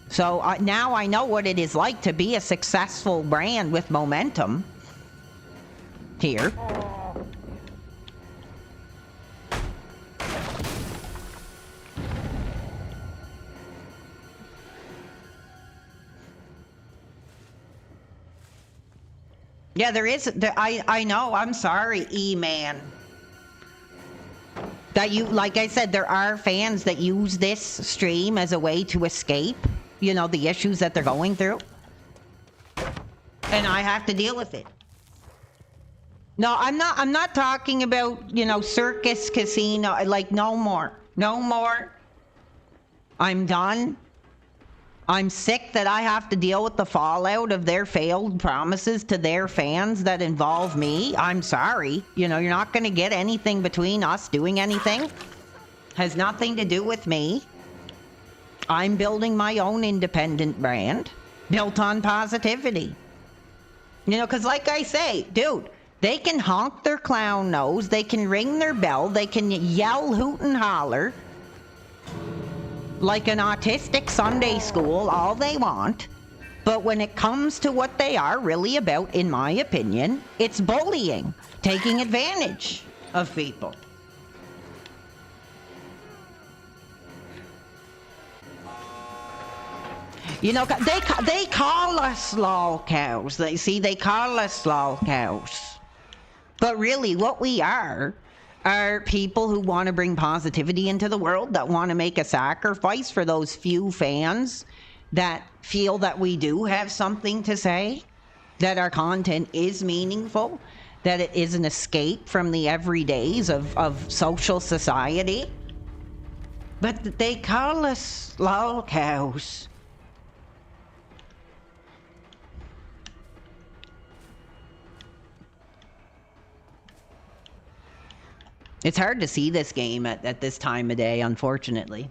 So now I know what it is like to be a successful brand with momentum. Here. Yeah, there is. I know. I'm sorry, E-Man. That you, like I said, there are fans that use this stream as a way to escape, you know, the issues that they're going through. And I have to deal with it. No, I'm not talking about, you know, circus, casino, like no more. No more. I'm done. I'm sick that I have to deal with the fallout of their failed promises to their fans that involve me. I'm sorry. You know, you're not going to get anything between us doing anything. Has nothing to do with me. I'm building my own independent brand built on positivity. You know, because like I say, dude, they can honk their clown nose, they can ring their bell, they can yell, hoot, and holler like an autistic Sunday school all they want. But when it comes to what they are really about, in my opinion, it's bullying, taking advantage of people. You know, they call us lol cows. They call us lol cows. But really, what we are people who want to bring positivity into the world, that want to make a sacrifice for those few fans that feel that we do have something to say, that our content is meaningful, that it is an escape from the everydays of social society. But they call us lol cows. It's hard to see this game at this time of day, unfortunately.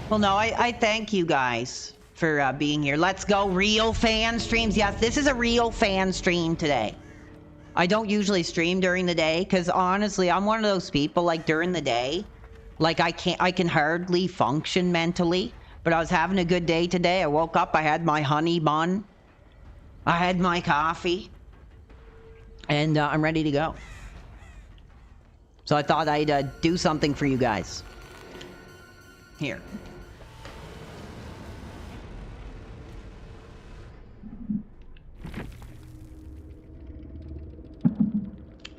Well, no, I thank you guys for being here. Let's go, real fan streams. Yes, this is a real fan stream today. I don't usually stream during the day because honestly, I'm one of those people, like during the day, like I can hardly function mentally. But I was having a good day today. I woke up, I had my honey bun, I had my coffee, and I'm ready to go. So I thought I'd do something for you guys. Here.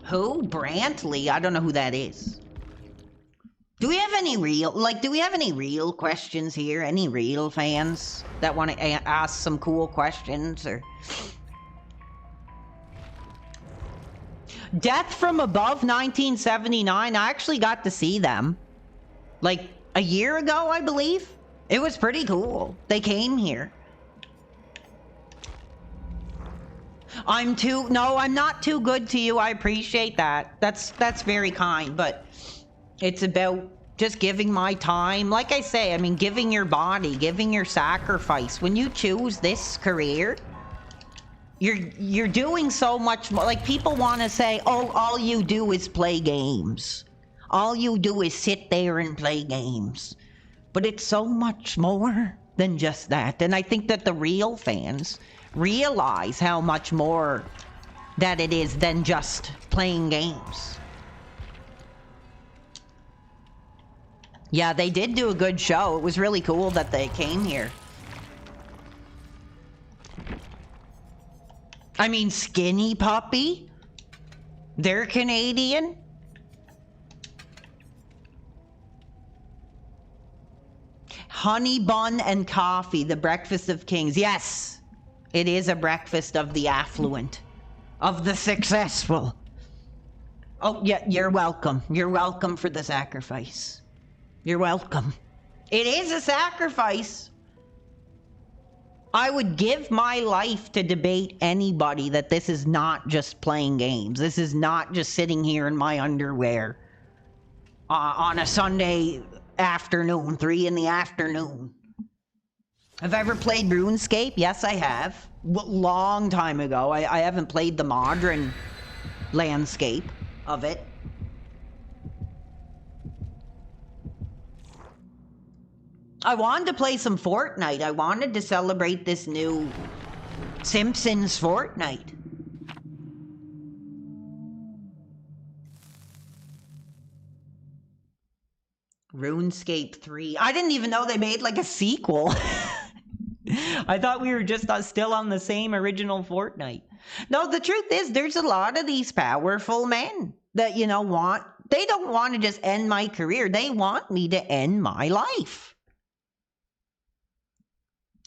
Who? Brantley? I don't know who that is. Do we have any real questions here? Any real fans that want to ask some cool questions? Or Death from Above 1979, I actually got to see them like a year ago, I believe. It was pretty cool. They came here. I'm not too good to you. I appreciate that. That's very kind, but it's about just giving my time. Like I say, I mean, giving your body, giving your sacrifice. When you choose this career, you're doing so much more. Like, people want to say, oh, all you do is play games. All you do is sit there and play games. But it's so much more than just that. And I think that the real fans realize how much more that it is than just playing games. Yeah, they did do a good show. It was really cool that they came here. I mean, Skinny Puppy? They're Canadian? Honey Bun and Coffee, the Breakfast of Kings. Yes, it is a breakfast of the affluent, of the successful. Oh, yeah, you're welcome. You're welcome for the sacrifice. You're welcome. It is a sacrifice. I would give my life to debate anybody that this is not just playing games. This is not just sitting here in my underwear on a Sunday afternoon, 3 in the afternoon. Have I ever played RuneScape? Yes, I have. Long time ago. I haven't played the modern landscape of it. I wanted to play some Fortnite. I wanted to celebrate this new Simpsons Fortnite. RuneScape 3. I didn't even know they made like a sequel. I thought we were just still on the same original Fortnite. No, the truth is there's a lot of these powerful men that, you know, they don't want to just end my career. They want me to end my life.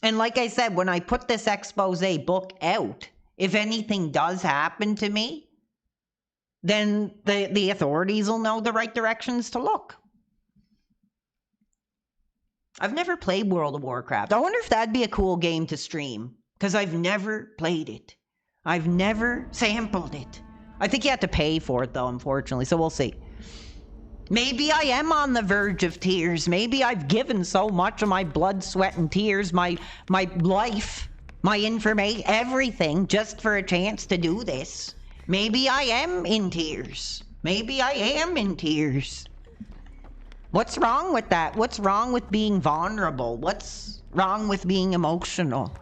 And like I said, when I put this expose book out, if anything does happen to me, then the authorities will know the right directions to look. I've never played World of Warcraft. I wonder if that'd be a cool game to stream. Because I've never played it. I've never sampled it. I think you have to pay for it though, unfortunately. So we'll see. Maybe I am on the verge of tears. Maybe I've given so much of my blood, sweat, and tears, my life, my information, everything, just for a chance to do this. Maybe I am in tears. Maybe I am in tears. What's wrong with that? What's wrong with being vulnerable? What's wrong with being emotional?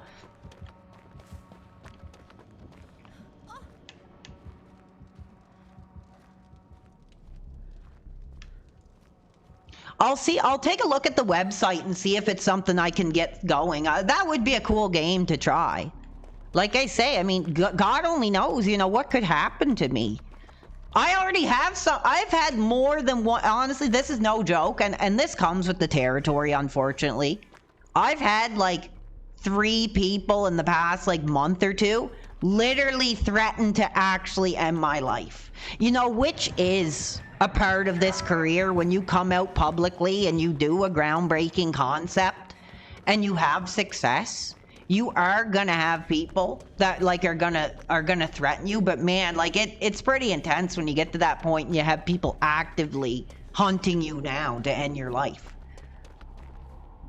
I'll take a look at the website and see if it's something I can get going. That would be a cool game to try. Like I say, I mean, God only knows, you know, what could happen to me. I already have I've had more than one, honestly, this is no joke, and this comes with the territory, unfortunately. I've had like 3 people in the past like month or two literally threaten to actually end my life. You know, which is a part of this career when you come out publicly and you do a groundbreaking concept and you have success. You are gonna have people that like are gonna threaten you, but man, like it's pretty intense when you get to that point and you have people actively hunting you down to end your life.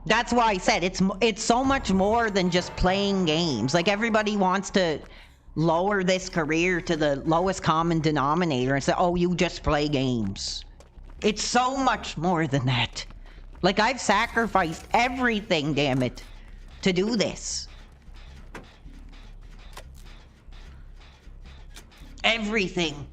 That's why I said it's so much more than just playing games. Like everybody wants to lower this career to the lowest common denominator and say, oh, you just play games. It's so much more than that. Like I've sacrificed everything, damn it, to do this. Everything.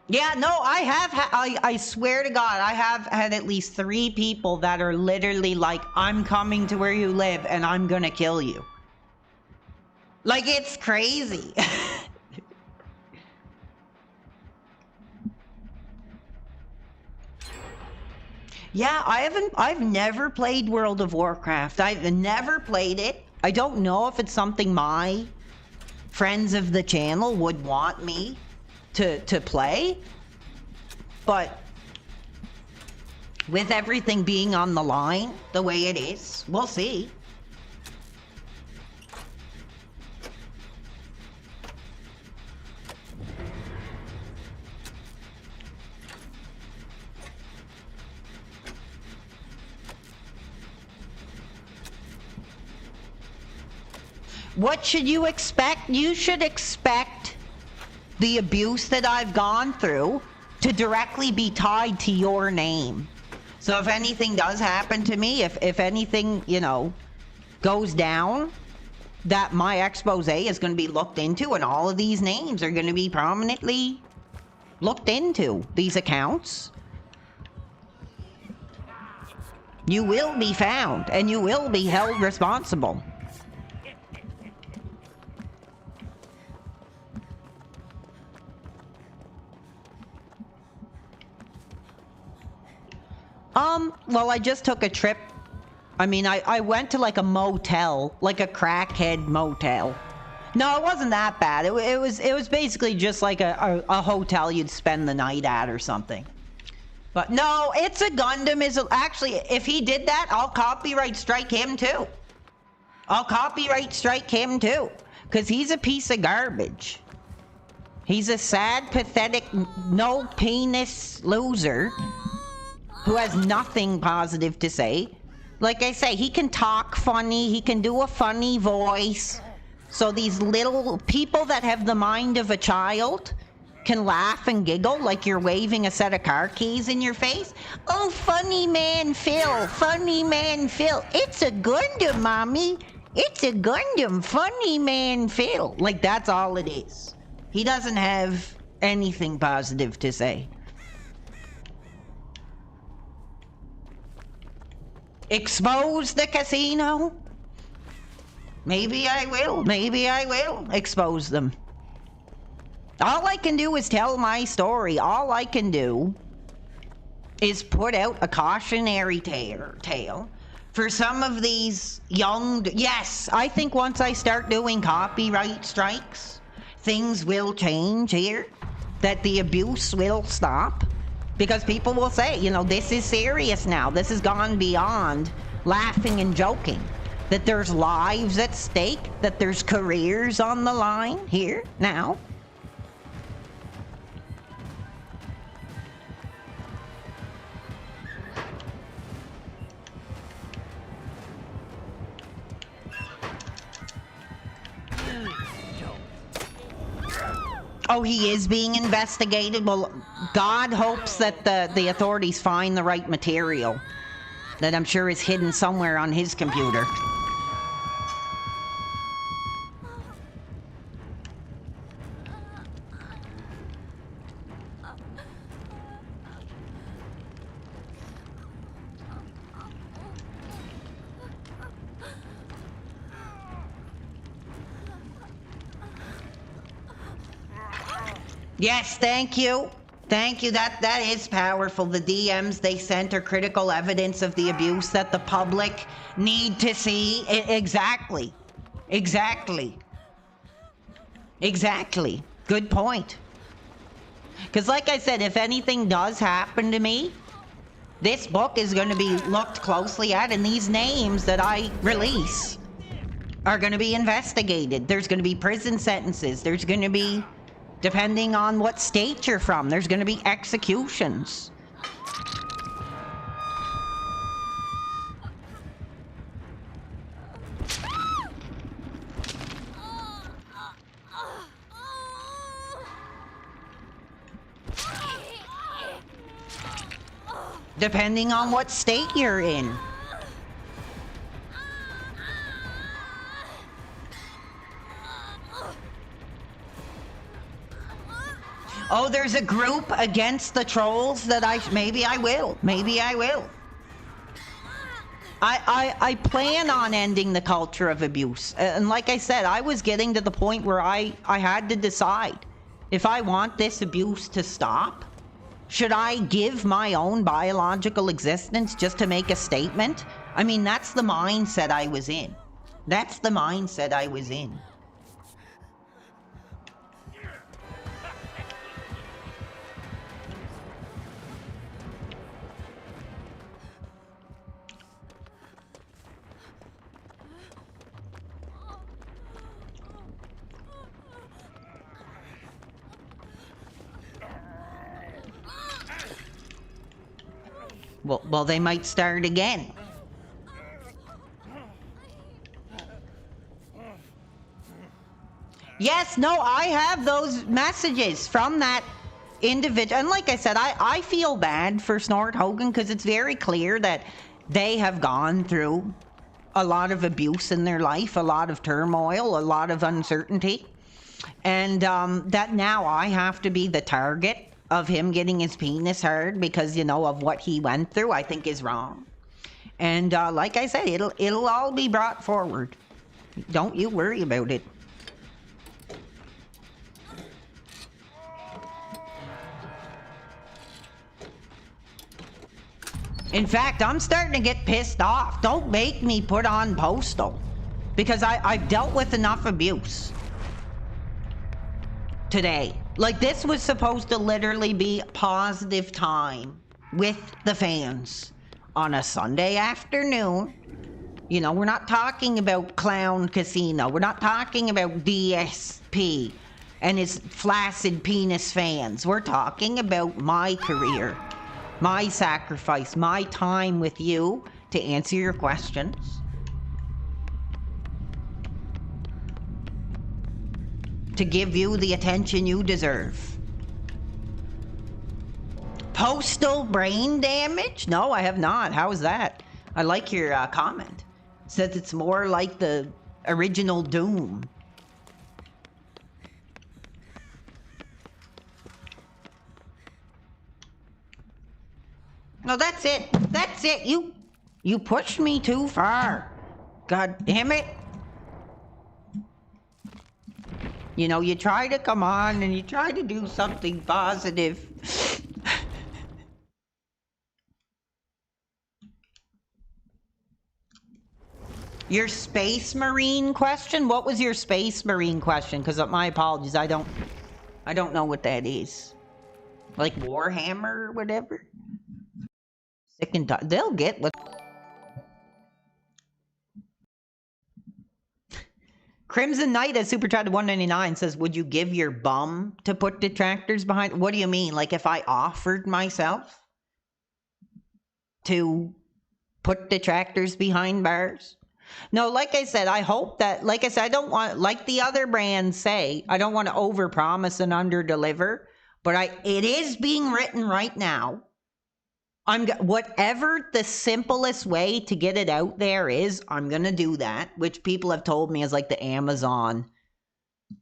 Yeah, no, I swear to God, I have had at least 3 people that are literally like, I'm coming to where you live and I'm gonna kill you. Like, it's crazy. Yeah, I've never played World of Warcraft. I've never played it. I don't know if it's something my friends of the channel would want me to play, but with everything being on the line the way it is, we'll see. What should you expect? You should expect the abuse that I've gone through to directly be tied to your name. So if anything does happen to me, if anything, you know, goes down, that my expose is going to be looked into and all of these names are going to be prominently looked into, these accounts. You will be found and you will be held responsible. Well, I just took a trip. I mean, I went to like a motel, like a crackhead motel. No, it wasn't that bad. It was basically just like a hotel you'd spend the night at or something. But no, It's a Gundam is actually, if he did that, I'll copyright strike him too. I'll copyright strike him too, because he's a piece of garbage. He's a sad, pathetic, no penis loser who has nothing positive to say. Like I say, he can talk funny, he can do a funny voice. So these little people that have the mind of a child can laugh and giggle like you're waving a set of car keys in your face. Oh, funny man Phil, funny man Phil. It's a Gundam, mommy. It's a Gundam, funny man Phil. Like, that's all it is. He doesn't have anything positive to say. Expose the casino? Maybe I will. Maybe I will expose them. All I can do is tell my story. All I can do is put out a cautionary tale for some of these young... Yes, I think once I start doing copyright strikes, things will change here. That the abuse will stop. Because people will say, you know, this is serious now. This has gone beyond laughing and joking. That there's lives at stake. That there's careers on the line here now. Oh, he is being investigated? Well, God hopes that the authorities find the right material. That I'm sure is hidden somewhere on his computer. Yes, thank you. Thank you. That is powerful. The DMs they sent are critical evidence of the abuse that the public need to see. Exactly. Exactly. Exactly. Good point. Because like I said, if anything does happen to me, this book is going to be looked closely at, and these names that I release are going to be investigated. There's going to be prison sentences. There's going to be... Depending on what state you're from, there's going to be executions. Depending on what state you're in. Oh, there's a group against the trolls that maybe I will. Maybe I will. I plan on ending the culture of abuse. And like I said, I was getting to the point where I had to decide if I want this abuse to stop. Should I give my own biological existence just to make a statement? I mean, that's the mindset I was in. That's the mindset I was in. Well, they might start again. Yes, no, I have those messages from that individual. And like I said, I feel bad for Snort Hogan because it's very clear that they have gone through a lot of abuse in their life, a lot of turmoil, a lot of uncertainty. And that now I have to be the target of him getting his penis hard because, you know, of what he went through, I think is wrong. And like I said, it'll all be brought forward. Don't you worry about it. In fact, I'm starting to get pissed off. Don't make me put on Postal because I've dealt with enough abuse today. Like, this was supposed to literally be positive time with the fans on a Sunday afternoon. You know, we're not talking about Clown Casino. We're not talking about DSP and his flaccid penis fans. We're talking about my career, my sacrifice, my time with you to answer your questions. To give you the attention you deserve. Postal brain damage? No, I have not. How is that? I like your comment. Says it's more like the original Doom. No, that's it. That's it. You pushed me too far. God damn it. You know, you try to come on and you try to do something positive. Your Space Marine question? What was your Space Marine question? Because my apologies, I don't know what that is. Like Warhammer or whatever? Sick and tired. They'll get what... Crimson Knight has super chatted 199 says, would you give your bum to put detractors behind? What do you mean? Like if I offered myself to put detractors behind bars? No, like I said, I hope that, like I said, I don't want, like the other brands say, I don't want to overpromise and underdeliver, but it is being written right now. Whatever the simplest way to get it out there is, I'm going to do that, which people have told me is like the Amazon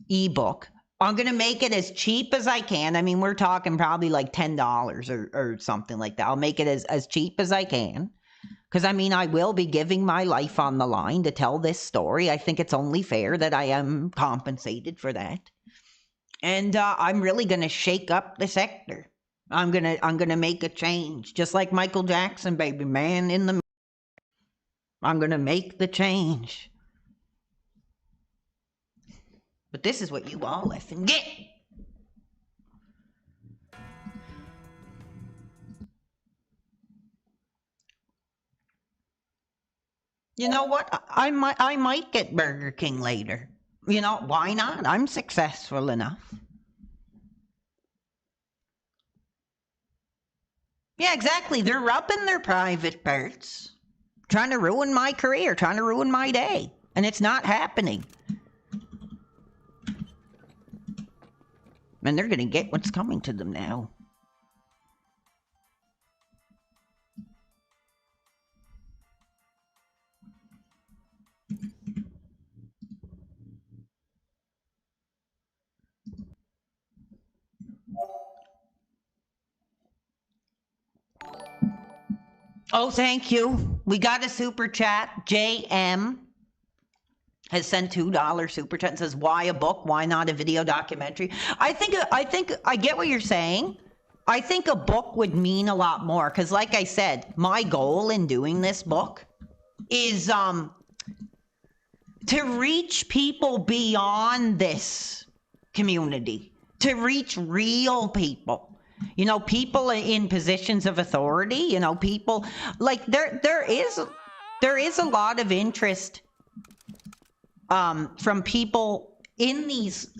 ebook. I'm going to make it as cheap as I can. I mean, we're talking probably like $10 or something like that. I'll make it as cheap as I can. Because, I mean, I will be giving my life on the line to tell this story. I think it's only fair that I am compensated for that. And I'm really going to shake up the sector. I'm gonna make a change. Just like Michael Jackson, baby. Man in the... I'm going to make the change. But this is what you all effing get. You know what? I might get Burger King later. You know, why not? I'm successful enough. Yeah, exactly. They're rubbing their private parts. Trying to ruin my career, trying to ruin my day. And it's not happening. And they're going to get what's coming to them now. Oh, thank you. We got a super chat. JM has sent $2 super chat and says, why a book? Why not a video documentary? I think I get what you're saying. I think a book would mean a lot more. Because like I said, my goal in doing this book is to reach people beyond this community. To reach real people. You know, people in positions of authority, you know, people like there is a lot of interest from people in these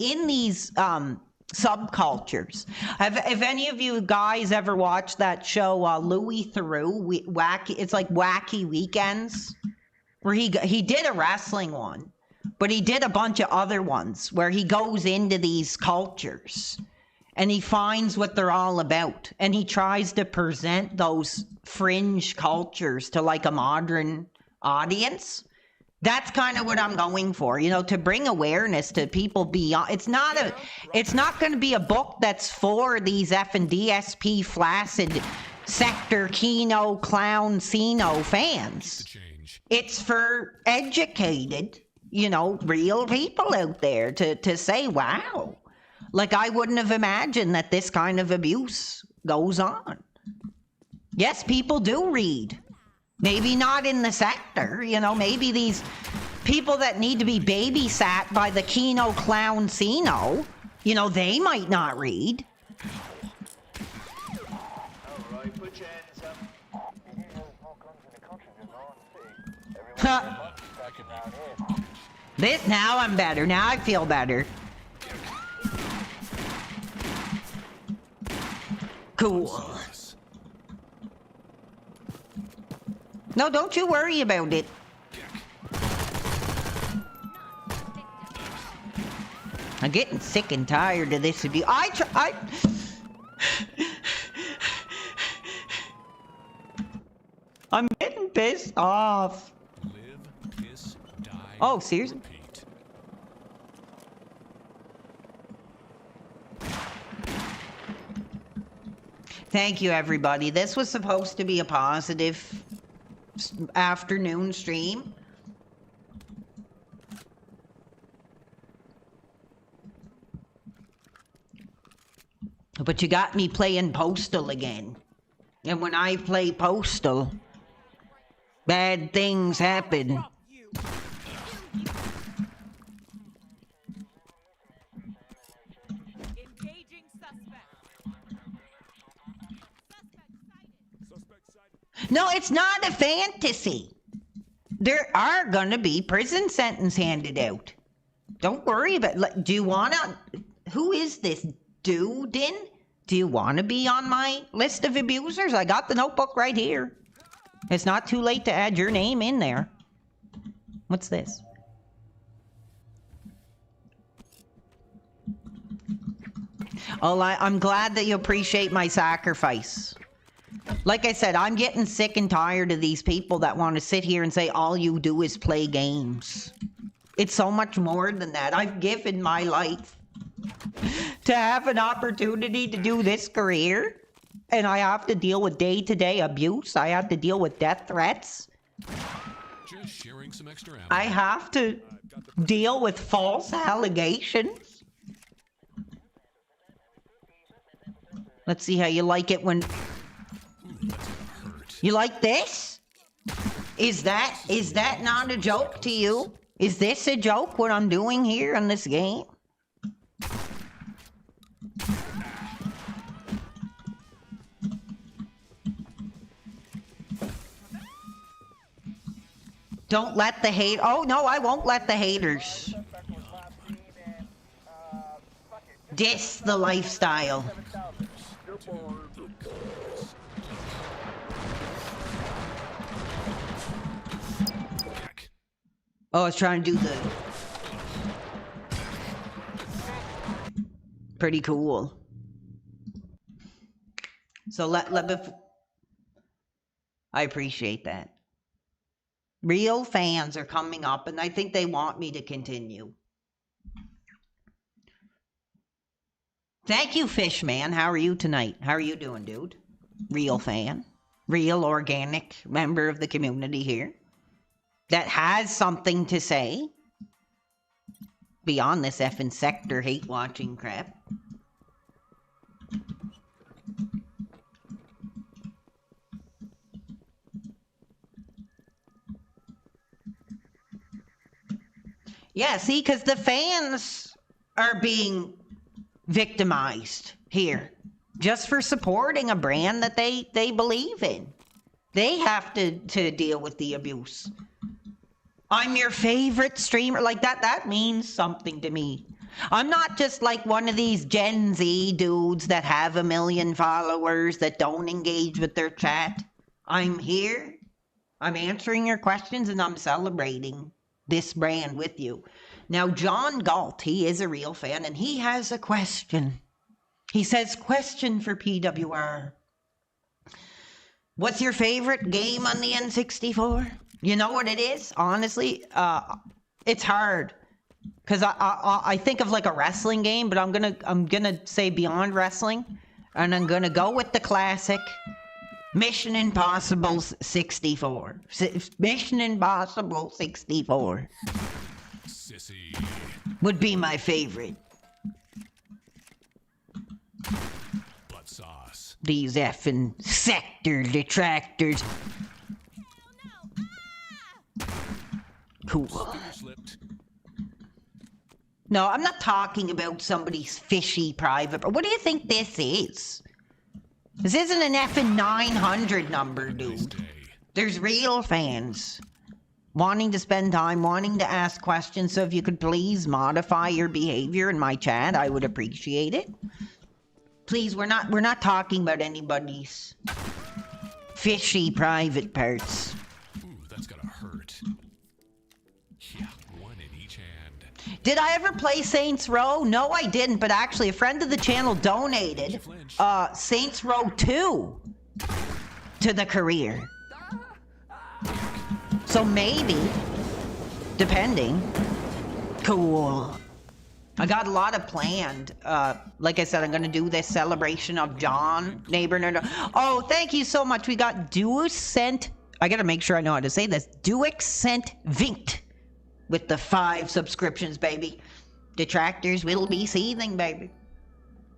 subcultures. Have any of you guys ever watched that show Louis Theroux, it's like Wacky Weekends, where he did a wrestling one, but he did a bunch of other ones where he goes into these cultures and he finds what they're all about. And he tries to present those fringe cultures to like a modern audience. That's kind of what I'm going for, you know, to bring awareness to people beyond. It's not going to be a book that's for these effing DSP flaccid sector Kino clown Cino fans. It's for educated, you know, real people out there to say, wow. Like, I wouldn't have imagined that this kind of abuse goes on. Yes, people do read. Maybe not in the sector, you know, maybe these people that need to be babysat by the Kino clown Cino, you know, they might not read. Alright, put your hands up. Now I'm better. Now I feel better. Cool. No, don't you worry about it. I'm getting sick and tired of this abuse. I'm getting pissed off. Live, piss, die, Oh, seriously? repeat. Thank you, everybody. This was supposed to be a positive afternoon stream. But you got me playing Postal again. And when I play Postal, bad things happen. Engaging suspect. Suspect sighted. No, it's not a fantasy. There are gonna be prison sentence handed out. Don't worry about it. Do you wanna... Who is this dude in? Do you wanna be on my list of abusers? I got the notebook right here. It's not too late to add your name in there. What's this? Oh, I'm glad that you appreciate my sacrifice. Like I said, I'm getting sick and tired of these people that want to sit here and say all you do is play games. It's so much more than that. I've given my life to have an opportunity to do this career, and I have to deal with day-to-day abuse. I have to deal with death threats. Just sharing some extra ammo. I have to deal with false allegations. Let's see how you like it when... Ooh, that's gonna hurt. You like this? Is that not a joke to you? Is this a joke, what I'm doing here in this game? Don't let the hate... Oh, no, I won't let the haters diss the lifestyle. Heck. Oh, I was trying to do the... Pretty cool. So let me... I appreciate that. Real fans are coming up, and I think they want me to continue. Thank you, Fishman. How are you tonight? How are you doing, dude? Real fan. Real organic member of the community here. That has something to say. Beyond this effing sector hate-watching crap. Yeah, see, because the fans are being victimized here just for supporting a brand that they believe in. They have to deal with the abuse. I'm your favorite streamer. Like, that means something to me. I'm not just like one of these Gen Z dudes that have 1 million followers that don't engage with their chat. I'm here. I'm answering your questions and I'm celebrating this brand with you. Now, John Galt, he is a real fan, and he has a question. He says, question for PWR. What's your favorite game on the N64? You know what it is? Honestly, it's hard. Because I think of like a wrestling game, but I'm gonna say beyond wrestling. And I'm gonna go with the classic Mission Impossible 64. Mission Impossible 64 Sissy. would be my favorite. Blood sauce. These effing sector detractors. Cool. Finger slipped. No, I'm not talking about somebody's fishy private. What do you think this is? This isn't an effing 900 number, Nice dude. day. There's real fans wanting to spend time, wanting to ask questions. So if you could please modify your behavior in my chat, I would appreciate it. Please, we're not talking about anybody's fishy private parts. Ooh, that's gonna hurt. Yeah, one in each hand. Did I ever play Saints Row? No, I didn't, but actually a friend of the channel donated Saints Row 2 to the career. So maybe, depending. Cool. I got a lot of planned. Like I said, I'm going to do this celebration of John, neighbor nerd. Oh, thank you so much. We got Duicent. I got to make sure I know how to say this. Duicent Vint with the 5 subscriptions, baby. Detractors will be seething, baby.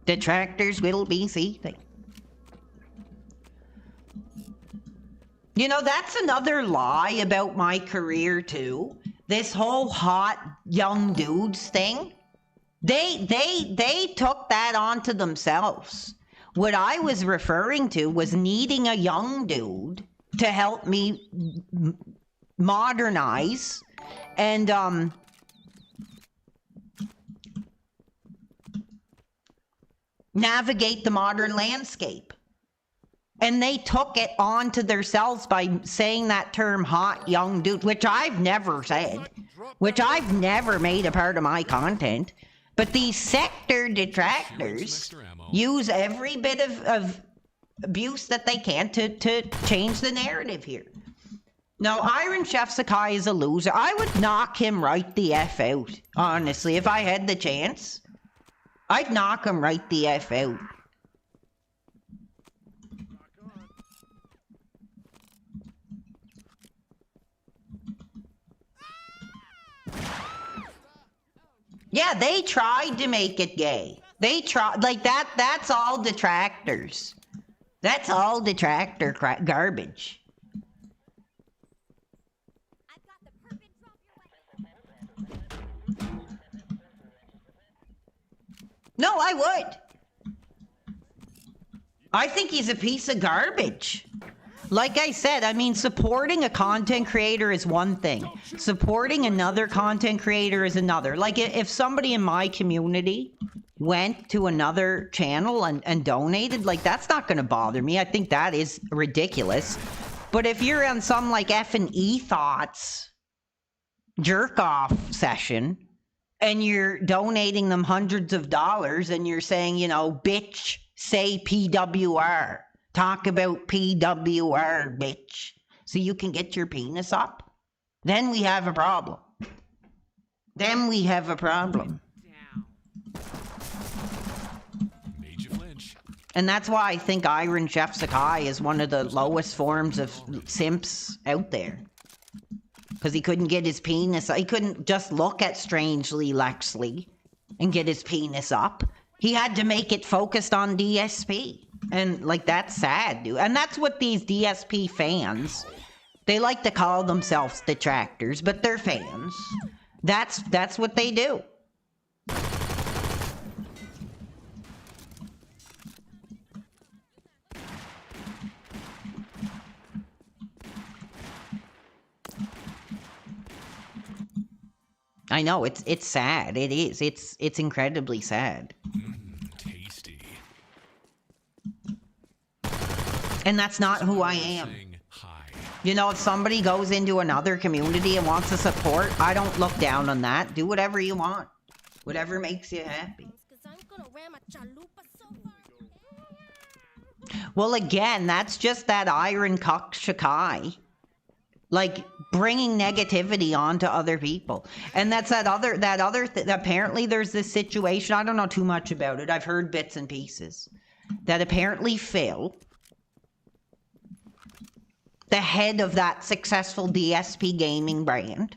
Detractors will be seething. You know, that's another lie about my career too. This whole hot young dudes thing. They took that onto themselves. What I was referring to was needing a young dude to help me modernize and navigate the modern landscape. And they took it onto themselves by saying that term hot young dude, which I've never said, which I've never made a part of my content. But these sector detractors use every bit of abuse that they can to change the narrative here. No, Iron Chef Sakai is a loser. I would knock him right the F out, honestly. If I had the chance, I'd knock him right the F out. Yeah, they tried to make it gay. They tried, like that's all detractors. That's all detractor garbage. No, I would. I think he's a piece of garbage. Like I said, I mean, supporting a content creator is one thing. Supporting another content creator is another. Like, if somebody in my community went to another channel and donated, like, that's not going to bother me. I think that is ridiculous. But if you're on some, like, F&E Thoughts jerk-off session, and you're donating them hundreds of dollars, and you're saying, you know, bitch, say PWR. Talk about PWR, bitch, so you can get your penis up. Then we have a problem. Then we have a problem. Made you flinch. And that's why I think Iron Chef Sakai is one of the lowest forms of simps out there. Because he couldn't get his penis, he couldn't just look at Strangely Lexley and get his penis up. He had to make it focused on DSP. And, like, that's sad, dude. And that's what these DSP fans, they like to call themselves detractors, but they're fans. That's what they do. I know, it's sad. It is. It's incredibly sad. Tasty. And that's not who I am. Saying hi. You know, if somebody goes into another community and wants to support, I don't look down on that. Do whatever you want. Whatever makes you happy. Well, again, that's just that Iron Cuck Shakai. Like, bringing negativity onto other people. And that's apparently there's this situation, I don't know too much about it. I've heard bits and pieces. That apparently Phil, the head of that successful DSP gaming brand,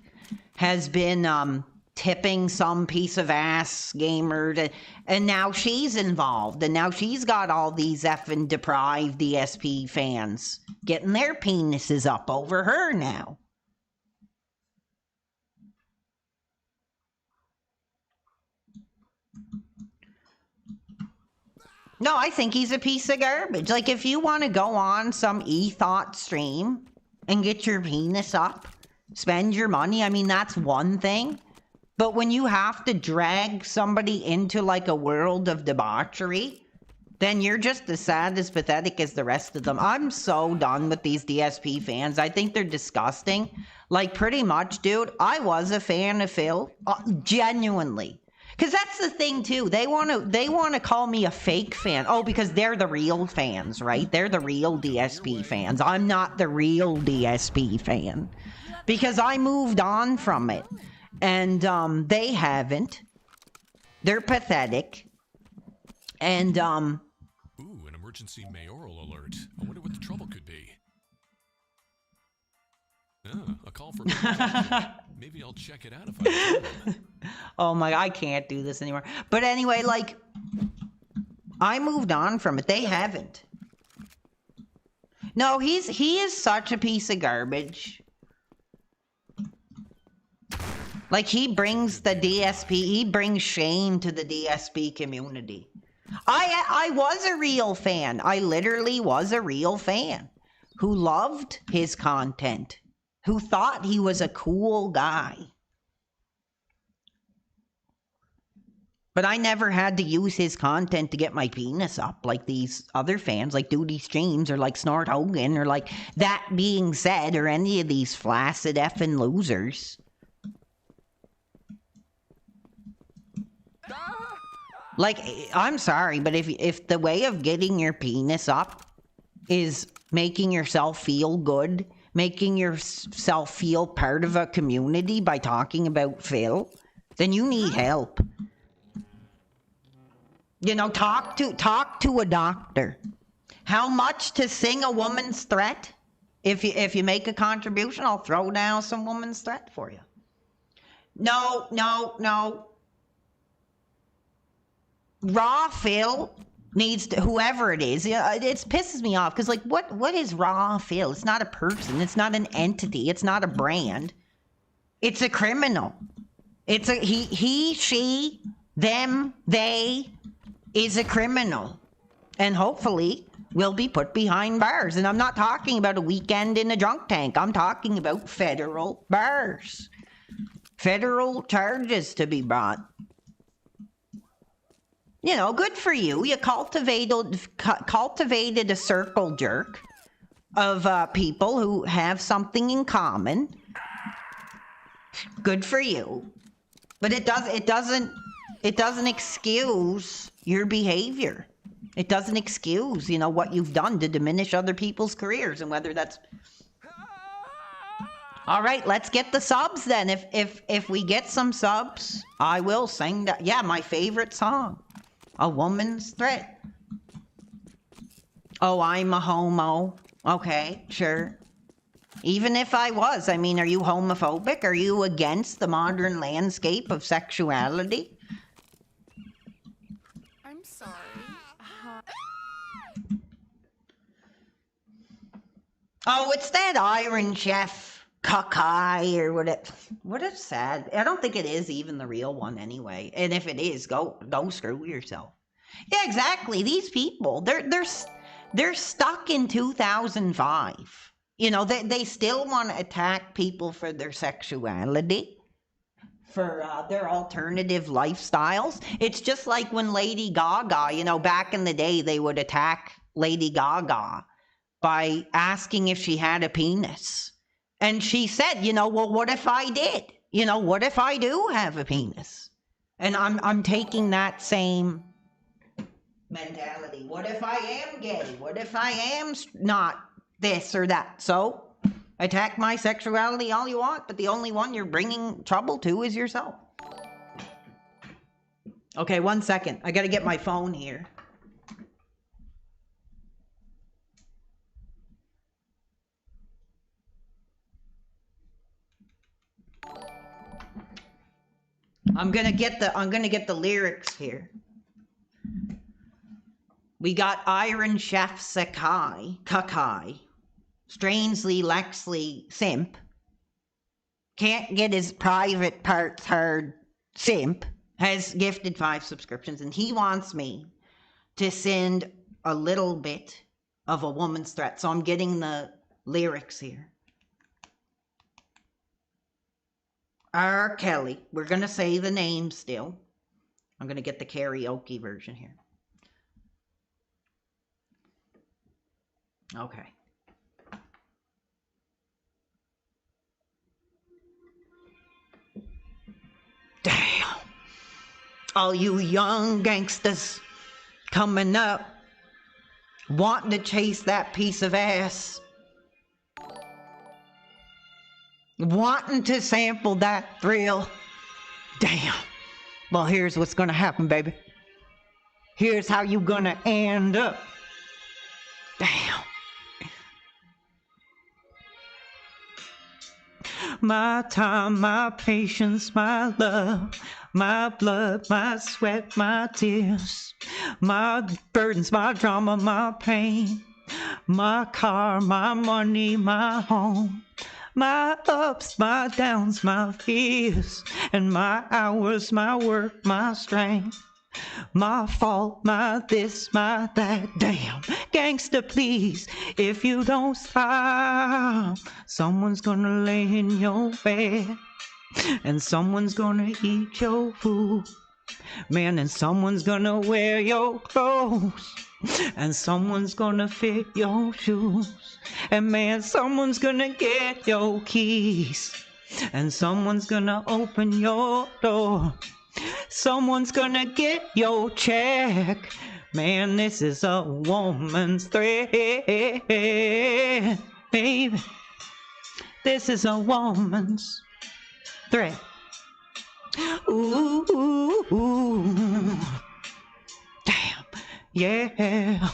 has been tipping some piece of ass gamer and now she's involved, and now she's got all these effing deprived DSP fans getting their penises up over her now. No, I think he's a piece of garbage. Like, if you want to go on some e-thought stream and get your penis up, spend your money, I mean, that's one thing. But when you have to drag somebody into, like, a world of debauchery, then you're just as sad, as pathetic as the rest of them. I'm so done with these DSP fans. I think they're disgusting. Like, pretty much, dude, I was a fan of Phil. Genuinely. Because that's the thing, too. They want to call me a fake fan. Oh, because they're the real fans, right? They're the real DSP fans. I'm not the real DSP fan. Because I moved on from it. And they haven't. They're pathetic. And, Ooh, an emergency mayoral alert. I wonder what the trouble could be. A call for maybe I'll check it out if I can. Oh my, I can't do this anymore. But anyway, like, I moved on from it. They haven't. No, he is such a piece of garbage. Like, he brings the DSP, he brings shame to the DSP community. I was a real fan. I literally was a real fan who loved his content, who thought he was a cool guy. But I never had to use his content to get my penis up like these other fans, like Duty Streams or like Snort Hogan or like That Being Said or any of these flaccid effing losers. Like, I'm sorry, but if the way of getting your penis up is making yourself feel good, making yourself feel part of a community by talking about Phil, then you need help. You know, talk to a doctor. How much to sing a woman's threat? If you make a contribution, I'll throw down some woman's threat for you. No. Raw Phil needs to, whoever it is, it pisses me off because, like, what is Raw Phil? It's not a person. It's not an entity. It's not a brand. It's a criminal. It's a he, she, them, they is a criminal, and hopefully will be put behind bars. And I'm not talking about a weekend in a drunk tank. I'm talking about federal bars, federal charges to be brought. You know, good for you. You cultivated a circle jerk of people who have something in common. Good for you. But it doesn't excuse your behavior. It doesn't excuse, you know, what you've done to diminish other people's careers, and whether that's... All right, let's get the subs then. If we get some subs, I will sing that. Yeah, my favorite song. A Woman's Threat. Oh, I'm a homo. Okay, sure. Even if I was, I mean, are you homophobic? Are you against the modern landscape of sexuality? I'm sorry. Oh, it's that Iron Chef Kakai or what it's sad. I don't think it is even the real one anyway. And if it is, go screw yourself. Yeah, exactly. These people, they're stuck in 2005. You know, they still want to attack people for their sexuality, for their alternative lifestyles. It's just like when Lady Gaga, you know, back in the day, they would attack Lady Gaga by asking if she had a penis. And she said, you know, well, what if I did? You know, what if I do have a penis? And I'm taking that same mentality. What if I am gay? What if I am not this or that? So attack my sexuality all you want, but the only one you're bringing trouble to is yourself. Okay, 1 second. I gotta get my phone here. I'm gonna get the lyrics here. We got Iron Chef Kakai, Strangely Lexley Simp, Can't Get His Private Parts Heard Simp, has gifted 5 subscriptions, and he wants me to send a little bit of A Woman's Threat. So I'm getting the lyrics here. R. Kelly. We're going to say the name still. I'm going to get the karaoke version here. Okay. Damn. All you young gangsters coming up, wanting to chase that piece of ass. Wanting to sample that thrill. Damn. Well, here's what's gonna happen, baby. Here's how you gonna end up. Damn. My time, my patience, my love, My blood, my sweat, my tears, my burdens, my drama, my pain, my car, my money, my home, my ups, my downs, my fears, and my hours, my work, my strength. My fault, my this, my that. Damn, gangster, please, if you don't stop, someone's gonna lay in your bed, and someone's gonna eat your food, man, and someone's gonna wear your clothes, and someone's gonna fit your shoes, and man, someone's gonna get your keys, and someone's gonna open your door. Someone's gonna get your check. Man, this is a woman's thread, baby. This is a woman's thread. Ooh, ooh, ooh. Damn, yeah.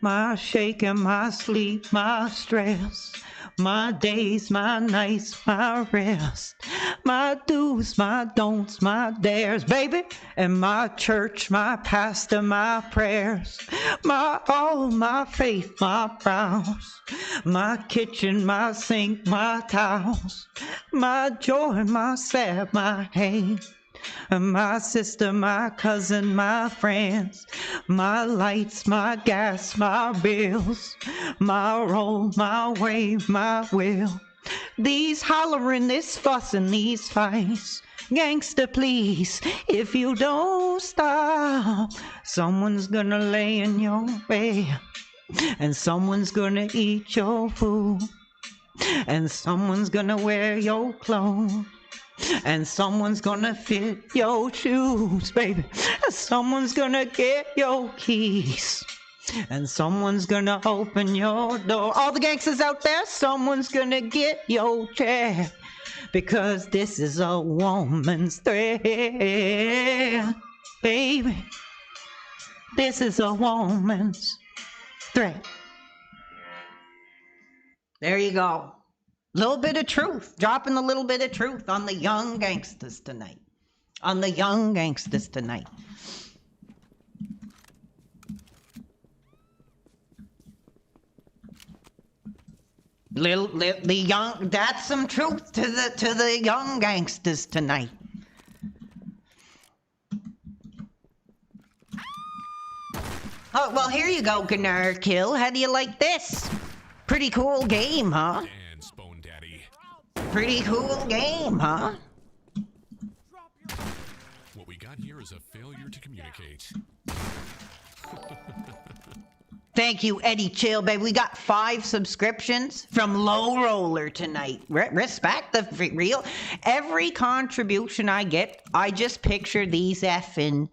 My shake and my sleep, my stress, my days, my nights, my rest, my do's, my don'ts, my dares, baby, and my church, my pastor, my prayers, my all, my faith, my vows, my kitchen, my sink, my towels, my joy, my sad, my hate, my sister, my cousin, my friends, my lights, my gas, my bills, my roll, my wave, my will. These hollering, this fussing, these fights. Gangster, please, if you don't stop, someone's gonna lay in your bed, and someone's gonna eat your food, and someone's gonna wear your clothes, and someone's gonna fit your shoes, baby. Someone's gonna get your keys, and someone's gonna open your door. All the gangsters out there, someone's gonna get your check, because this is a woman's thread, baby. This is a woman's thread. There you go. Little bit of truth, dropping a little bit of truth on the young gangsters tonight. On the young gangsters tonight. The young, that's some truth to the young gangsters tonight. Oh, well, here you go, Gunnar Kill. How do you like this? Pretty cool game, huh? And Spone Daddy. Pretty cool game, huh? What we got here is a failure to communicate. Thank you, Eddie Chill, baby. We got 5 subscriptions from Low Roller tonight. Respect the real. Every contribution I get, I just picture these effing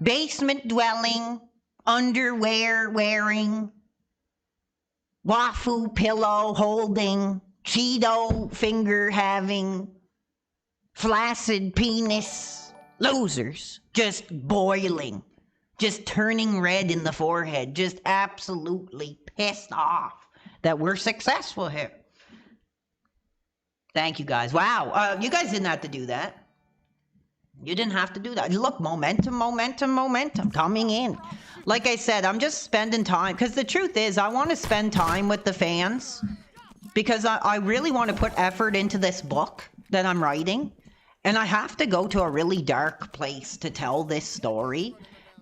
basement dwelling, underwear wearing, wafu pillow holding, Cheeto finger having, flaccid penis losers just boiling, just turning red in the forehead, just absolutely pissed off that we're successful here. Thank you guys. Wow, you guys didn't have to do that. You didn't have to do that. Look, momentum coming in. Like I said, I'm just spending time, because the truth is, I want to spend time with the fans, because I really want to put effort into this book that I'm writing, and I have to go to a really dark place to tell this story,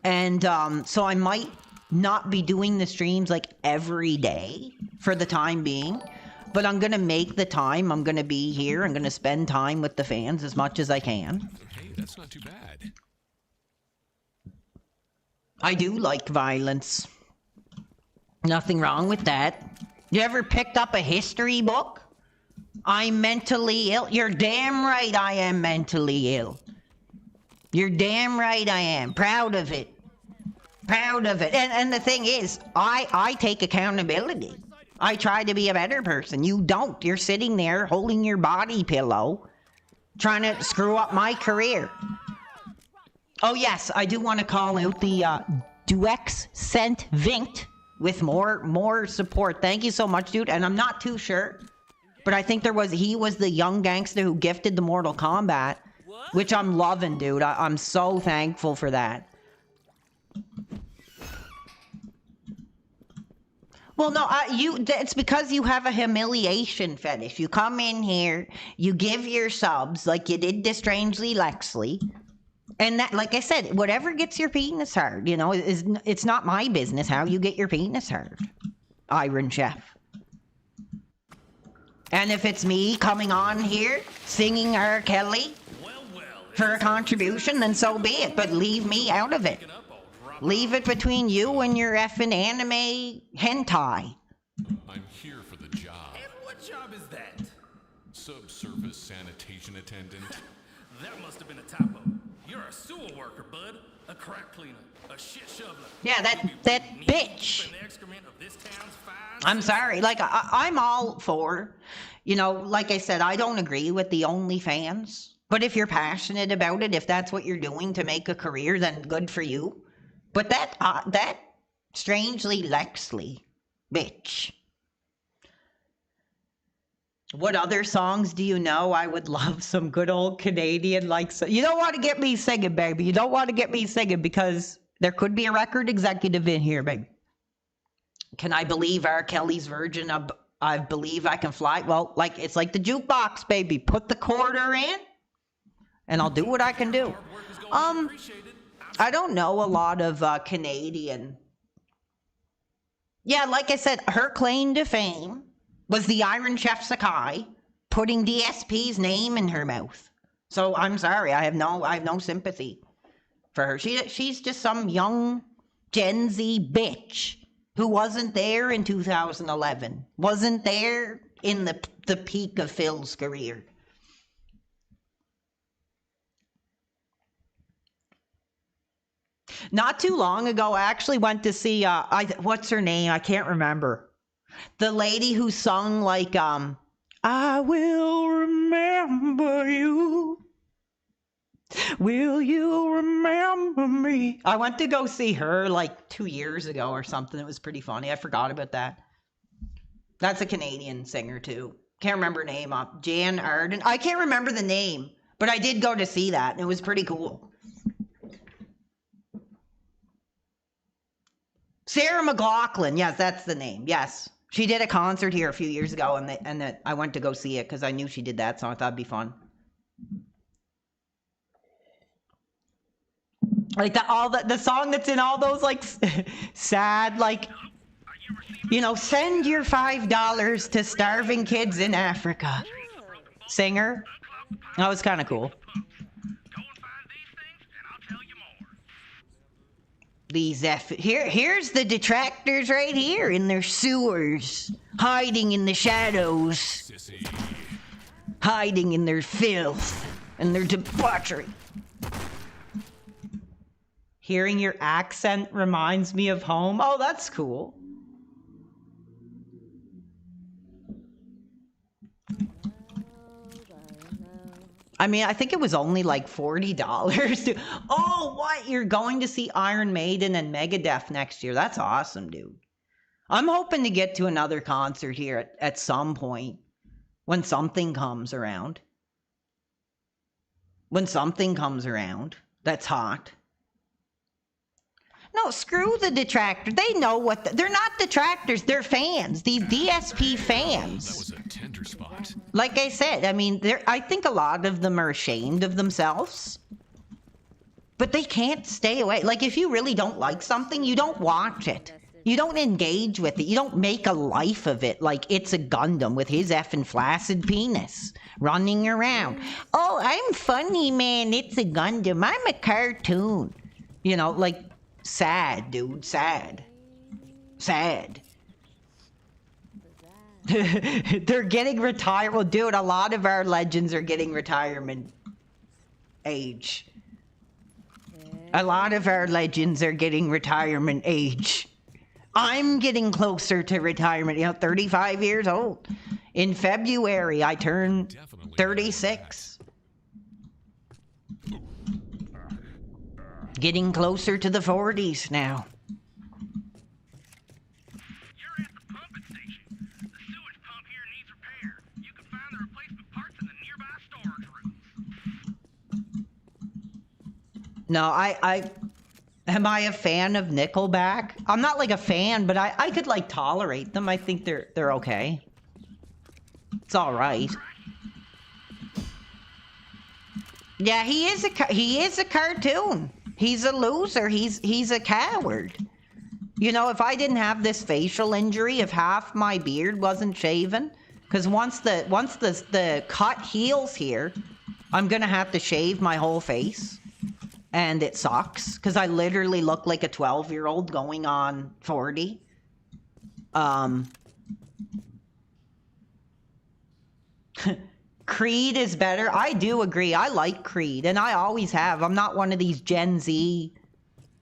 and so I might not be doing the streams like every day for the time being, but I'm going to make the time. I'm going to be here. I'm going to spend time with the fans as much as I can. Hey, that's not too bad. I do like violence. Nothing wrong with that. You ever picked up a history book? I'm mentally ill. You're damn right I am mentally ill. You're damn right I am. Proud of it. Proud of it. And the thing is, I take accountability. I try to be a better person. You don't. You're sitting there holding your body pillow, trying to screw up my career. Oh yes, I do want to call out the Duex Sent Vinct with more support. Thank you so much, dude. And I'm not too sure, but I think he was the young gangster who gifted the Mortal Kombat. which I'm loving, dude. I'm so thankful for that. Well, no, it's because you have a humiliation fetish. You come in here, you give your subs like you did to Strangely Lexley. And that, like I said, whatever gets your penis hard, you know, it's not my business how you get your penis hard. Iron Chef. And if it's me coming on here singing R. Kelly for a contribution, then so be it. But leave me out of it. Leave it between you and your effing anime hentai. I'm here for the job. And what job is that? Subsurface sanitation attendant. That must have been a typo. You're a sewer worker, bud. A crack cleaner. A shit shoveler. Yeah, that bitch. An excrement of this town's fine. I'm sorry. Like, I'm all for, you know, like I said, I don't agree with the OnlyFans. But if you're passionate about it, if that's what you're doing to make a career, then good for you. But that Strangely Lexley bitch. What other songs do you know? I would love some good old Canadian, like, so you don't want to get me singing, baby. You don't want to get me singing because there could be a record executive in here, baby. Can I believe R. Kelly's version of I Believe I Can Fly? Well, like, it's like the jukebox, baby. Put the quarter in and I'll do what I can do. I don't know a lot of Canadian. Yeah, like I said, her claim to fame was the Iron Chef Sakai putting DSP's name in her mouth. So I'm sorry, I have no sympathy for her. She's just some young Gen Z bitch who wasn't there in 2011, wasn't there in the peak of Phil's career. Not too long ago, I actually went to see, what's her name? I can't remember. The lady who sung like, I will remember you. Will you remember me? I went to go see her like 2 years ago or something. It was pretty funny. I forgot about that. That's a Canadian singer too. Can't remember her name. Jan Arden. I can't remember the name, but I did go to see that and it was pretty cool. Sarah McLachlan, yes, that's the name. Yes, she did a concert here a few years ago, and I went to go see it because I knew she did that, so I thought it'd be fun. Like the song that's in all those like sad, like, you know, send your $5 to starving kids in Africa. Singer, that was kind of cool. Here's the detractors right here in their sewers, hiding in the shadows, Sissy. hiding in their filth and their debauchery. Hearing your accent reminds me of home. Oh, that's cool. I mean, I think it was only like $40. Oh, what? You're going to see Iron Maiden and Megadeth next year. That's awesome, dude. I'm hoping to get to another concert here at some point when something comes around. When something comes around that's hot. No, screw the detractor. They know what they're not detractors. They're fans. These DSP fans. That was a tender spot. Like I said, I mean, I think a lot of them are ashamed of themselves. But they can't stay away. Like, if you really don't like something, you don't watch it. You don't engage with it. You don't make a life of it like it's a Gundam with his effing flaccid penis running around. Oh, I'm funny, man. It's a Gundam. I'm a cartoon. You know, like, sad, dude. Sad. Sad. They're getting retired. Well, dude, a lot of our legends are getting retirement age. A lot of our legends are getting retirement age. I'm getting closer to retirement, you know, 35 years old. In February, I turn 36. Getting closer to the 40s now. You're at the pumping station. The sewage pump here needs repair. You can find the replacement parts in the nearby storage rooms. No, am I a fan of Nickelback? I'm not like a fan, but I could like tolerate them. I think they're okay. It's all right. Yeah, he is a cartoon. He's a loser. He's a coward. You know, if I didn't have this facial injury, if half my beard wasn't shaven, because once the cut heals here, I'm gonna have to shave my whole face. And it sucks, because I literally look like a 12-year-old going on 40. Creed is better. I do agree. I like Creed, and I always have. I'm not one of these Gen Z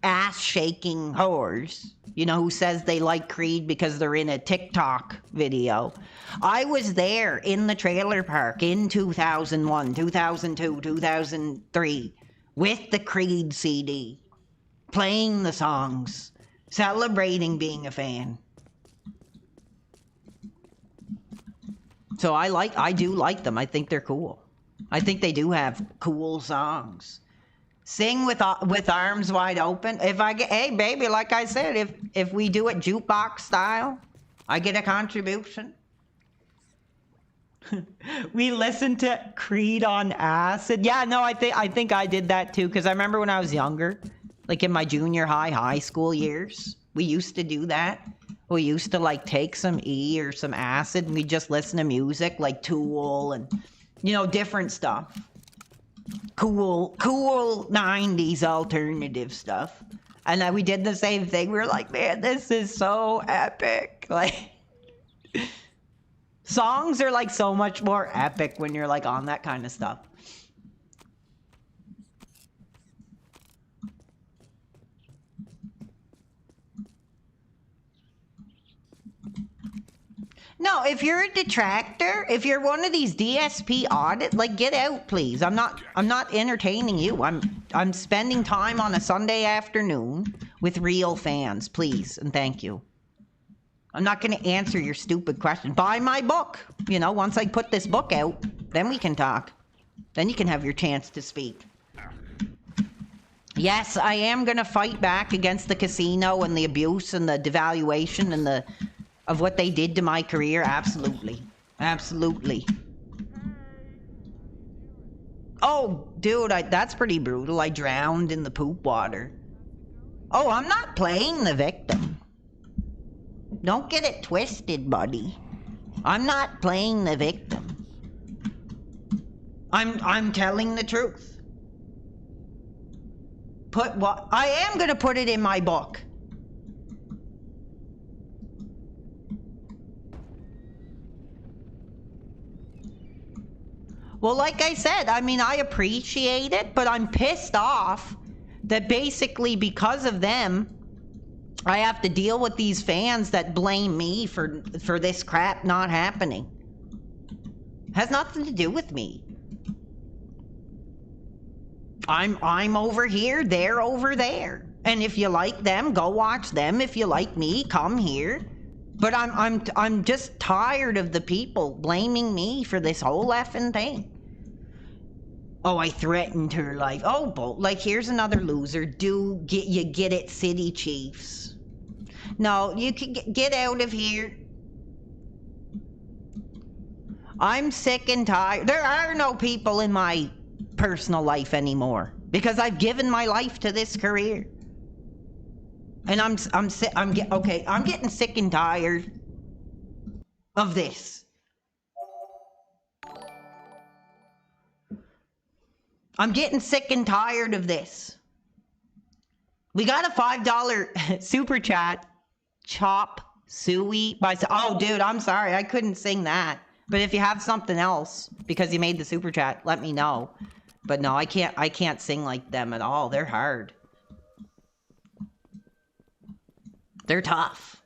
ass-shaking whores, you know, who says they like Creed because they're in a TikTok video. I was there in the trailer park in 2001, 2002, 2003. With the Creed CD, playing the songs, celebrating being a fan. So I do like them. I think they're cool. I think they do have cool songs. Sing with arms wide open. Hey baby, like I said, if we do it jukebox style, I get a contribution. We listened to Creed on acid. Yeah, no, I think I did that too, because I remember when I was younger, like in my junior high school years, we used to do that. We used to like take some E or some acid and we just listen to music like Tool and, you know, different stuff. Cool 90s alternative stuff. And we did the same thing. We were like, man, this is so epic. Like... Songs are like so much more epic when you're like on that kind of stuff. No, if you're a detractor, if you're one of these DSP audit, like get out, please. I'm not entertaining you. I'm spending time on a Sunday afternoon with real fans, please, and thank you. I'm not going to answer your stupid question. Buy my book. You know, once I put this book out, then we can talk. Then you can have your chance to speak. Yes, I am going to fight back against the casino and the abuse and the devaluation and of what they did to my career. Absolutely. Absolutely. Oh, dude, that's pretty brutal. I drowned in the poop water. Oh, I'm not playing the victim. Don't get it twisted, buddy. I'm not playing the victim. I'm telling the truth. I am gonna put it in my book. Well, like I said, I mean, I appreciate it, but I'm pissed off that basically because of them, I have to deal with these fans that blame me for this crap not happening. Has nothing to do with me. I'm over here, they're over there. And if you like them, go watch them. If you like me, come here. But I'm just tired of the people blaming me for this whole effing thing. Oh, I threatened her life. Oh, like here's another loser. Get it, City Chiefs. No, you can get out of here. I'm sick and tired. There are no people in my personal life anymore because I've given my life to this career. And I'm getting sick and tired of this. I'm getting sick and tired of this. We got a $5 super chat. Chop Suey by... Oh, dude, I'm sorry. I couldn't sing that. But if you have something else, because you made the super chat, let me know. But no, I can't sing like them at all. They're hard. They're tough.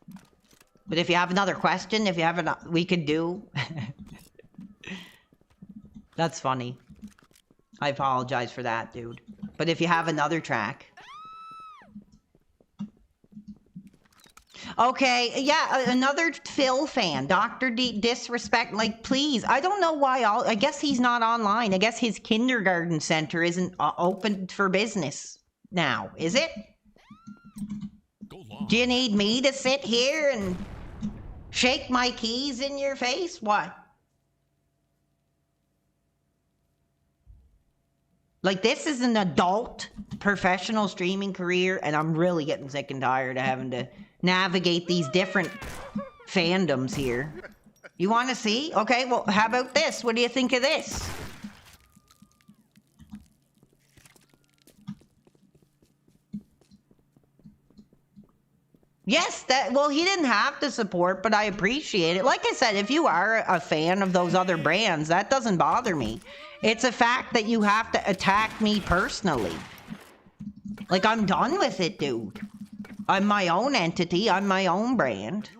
But if you have another question, we could do... That's funny. I apologize for that, dude. But if you have another track... Okay, yeah, another Phil fan. Dr. Disrespect, like, please. I don't know why I guess he's not online. I guess his kindergarten center isn't open for business. now, is it? Go long. Do you need me to sit here and shake my keys in your face? What? Like, this is an adult professional streaming career, and I'm really getting sick and tired of having to navigate these different fandoms here. You want to see? Okay, well, how about this? What do you think of this? Yes, well, he didn't have to support, but I appreciate it. Like I said, if you are a fan of those other brands, that doesn't bother me. It's a fact that you have to attack me personally. Like, I'm done with it, dude. I'm my own entity. I'm my own brand.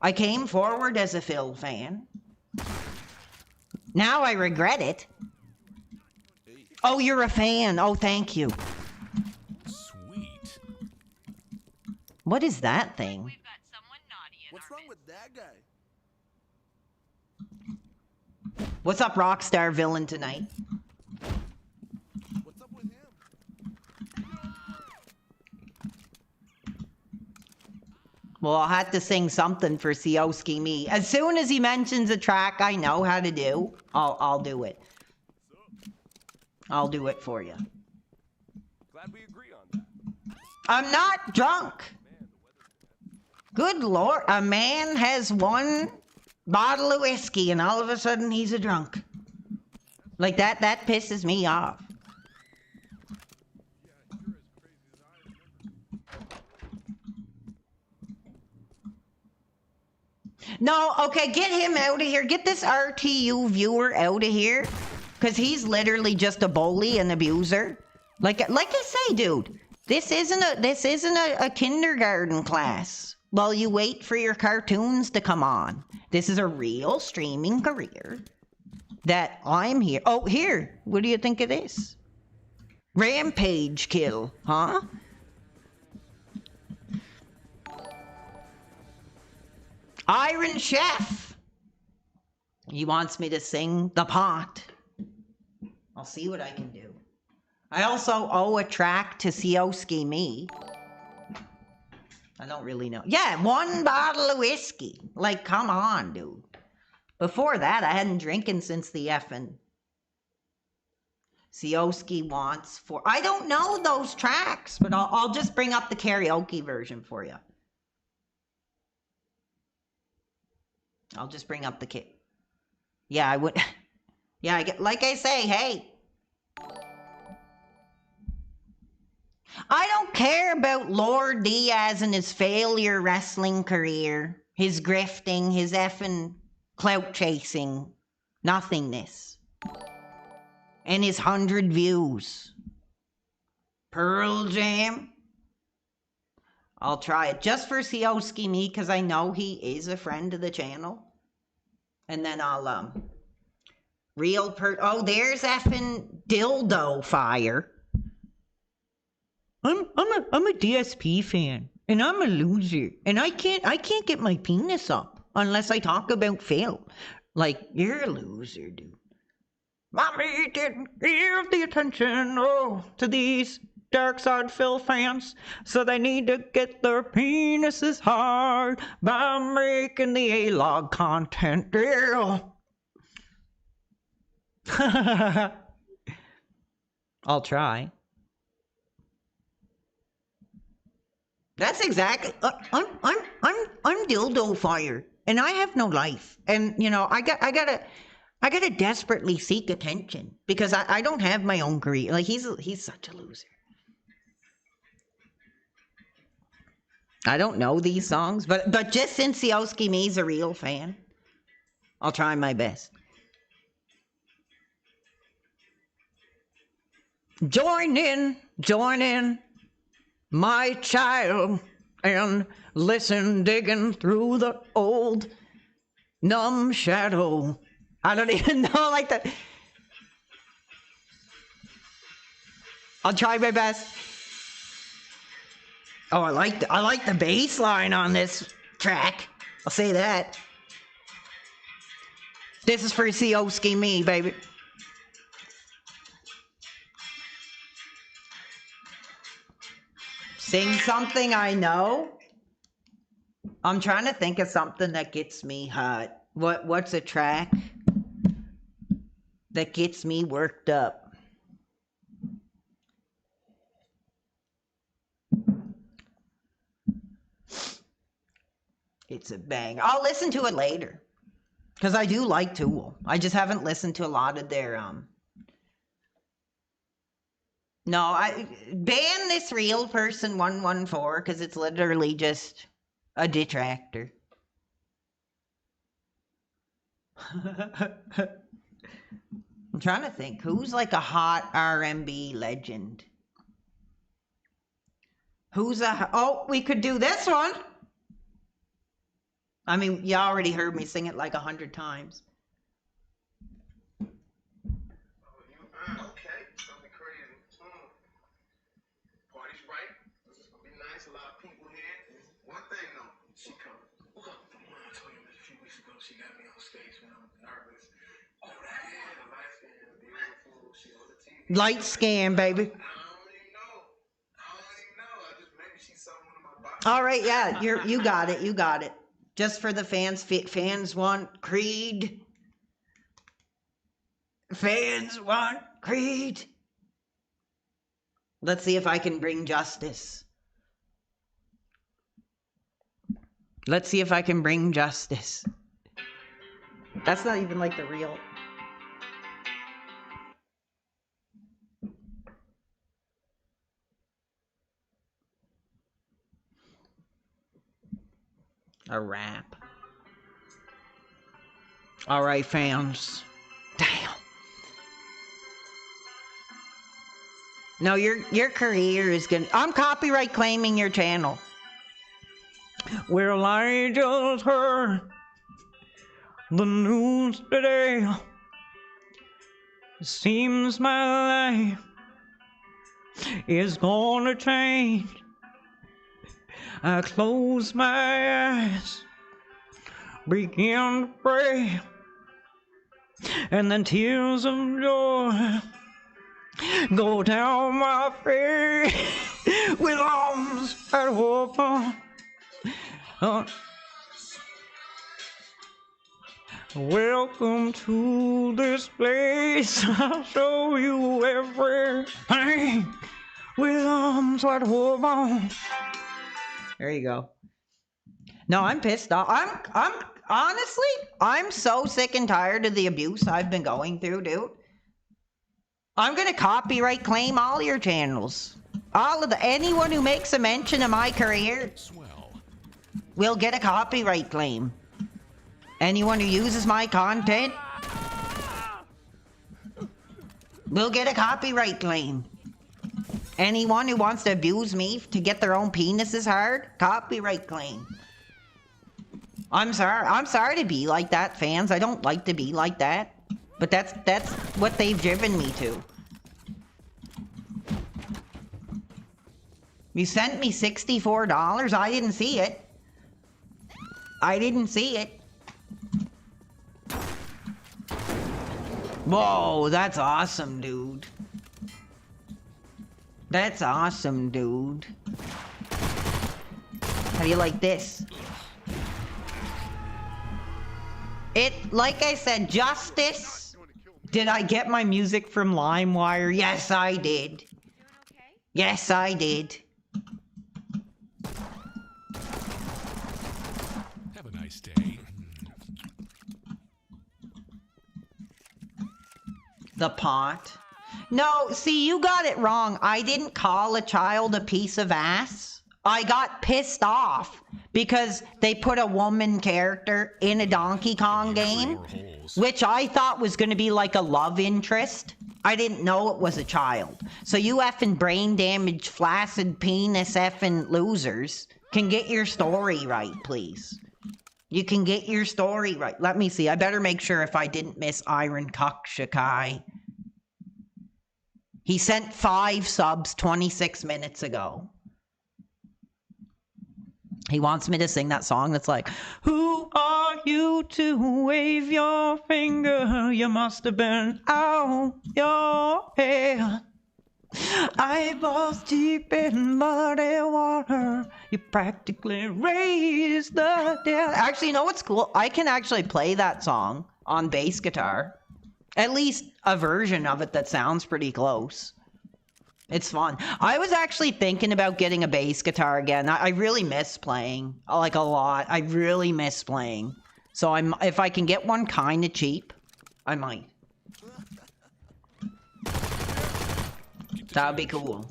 I came forward as a Phil fan. Now I regret it. Oh, you're a fan. Oh, thank you. Sweet. What is that thing? We've got someone naughty in What's our wrong with that guy? What's up, Rockstar Villain tonight? What's up with him? Well, I'll have to sing something for Sioski Me. As soon as he mentions a track I know how to do, I'll do it. I'll do it for you. Glad we agree on that. I'm not drunk. Good Lord, a man has one bottle of whiskey and all of a sudden he's a drunk. Like that pisses me off. No, okay, get him out of here. Get this RTU viewer out of here. Because he's literally just a bully and abuser. Like I say, dude, this isn't a kindergarten class while you wait for your cartoons to come on. This is a real streaming career that I'm here. Oh, here. What do you think of this? Rampage kill, huh? Iron Chef. He wants me to sing The Pot. I'll see what I can do. I also owe a track to Sioski Me. I don't really know. Yeah, one bottle of whiskey. Like, come on, dude. Before that, I hadn't drinking since the effing. Sioski wants for... I don't know those tracks, but I'll just bring up the karaoke version for you. I'll just bring up the Yeah, I would... Yeah, like I say, hey. I don't care about Lord Diaz and his failure wrestling career, his grifting, his effing clout chasing, nothingness, and his 100 views. Pearl Jam. I'll try it just for Sioski Me because I know he is a friend of the channel. And then I'll oh, there's effing Dildo Fire. I'm a DSP fan, and I'm a loser, and I can't get my penis up unless I talk about Phil. Like, you're a loser, dude. Mommy didn't give the attention to these Dark Side Phil fans, so they need to get their penises hard by making the A-log content deal. I'll try. That's exactly. I'm Dildo Fire, and I have no life, and you know I gotta desperately seek attention because I don't have my own career. Like he's such a loser. I don't know these songs, but just since Sioski Me's a real fan, I'll try my best. Join in, my child, and listen, digging through the old numb shadow. I don't even know, like that. I'll try my best. Oh, I like the bass line on this track. I'll say that. This is for Sioski Me, baby. Sing something I know? I'm trying to think of something that gets me hot. What's a track that gets me worked up? It's a bang. I'll listen to it later. Because I do like Tool. I just haven't listened to a lot of their, No, I ban this real person 114 because it's literally just a detractor. I'm trying to think. Who's like a hot R&B legend? Who's a... Oh, we could do this one. I mean, you already heard me sing it like 100 times. Okay, something crazy. Party's right. This is gonna be nice. A lot of people here. One thing though, she coming. I told you a few weeks ago she got me on stage when I'm nervous. Oh, that is a light skin, beautiful. She on the TV. Light skin, baby. I don't even know. I just maybe she saw one of my boxes. All right, yeah, you got it. You got it. Just for the fans. Fans want Creed. Fans want Creed. Let's see if I can bring justice. Let's see if I can bring justice. That's not even like the real... A rap. All right, fans. Damn. No, your career is gonna... I'm copyright claiming your channel. Well, I just heard the news today. It seems my life is gonna change. I close my eyes, begin to pray, and then tears of joy go down my face with arms that open. Welcome to this place. I'll show you everything with arms wide open. There you go. No, I'm pissed off. I'm honestly, I'm so sick and tired of the abuse I've been going through, dude. I'm gonna copyright claim all your channels. All of anyone who makes a mention of my career will get a copyright claim. Anyone who uses my content will get a copyright claim. Anyone who wants to abuse me to get their own penises hard, copyright claim. I'm sorry to be like that, fans. I don't like to be like that. But that's what they've driven me to. You sent me $64. I didn't see it. I didn't see it. Whoa, that's awesome, dude. That's awesome, dude. How do you like this? Like I said, justice. Did I get my music from LimeWire? Yes, I did. Yes, I did. Have a nice day. The pot. No, see, you got it wrong. I didn't call a child a piece of ass. I got pissed off because they put a woman character in a Donkey Kong game, which I thought was going to be like a love interest. I didn't know it was a child. So you effing brain damaged, flaccid penis effing losers can get your story right, please. You can get your story right. Let me see. I better make sure if I didn't miss Iron Kukshakai. He sent 5 subs 26 minutes ago. He wants me to sing that song that's like, who are you to wave your finger? You must have been out your head. Eyeballs deep in muddy water. You practically raised the dead. Actually, you know what's cool? I can actually play that song on bass guitar. At least a version of it that sounds pretty close. It's fun. I was actually thinking about getting a bass guitar again. I really miss playing, like a lot. I really miss playing. So if I can get one kind of cheap, I might. That would be cool.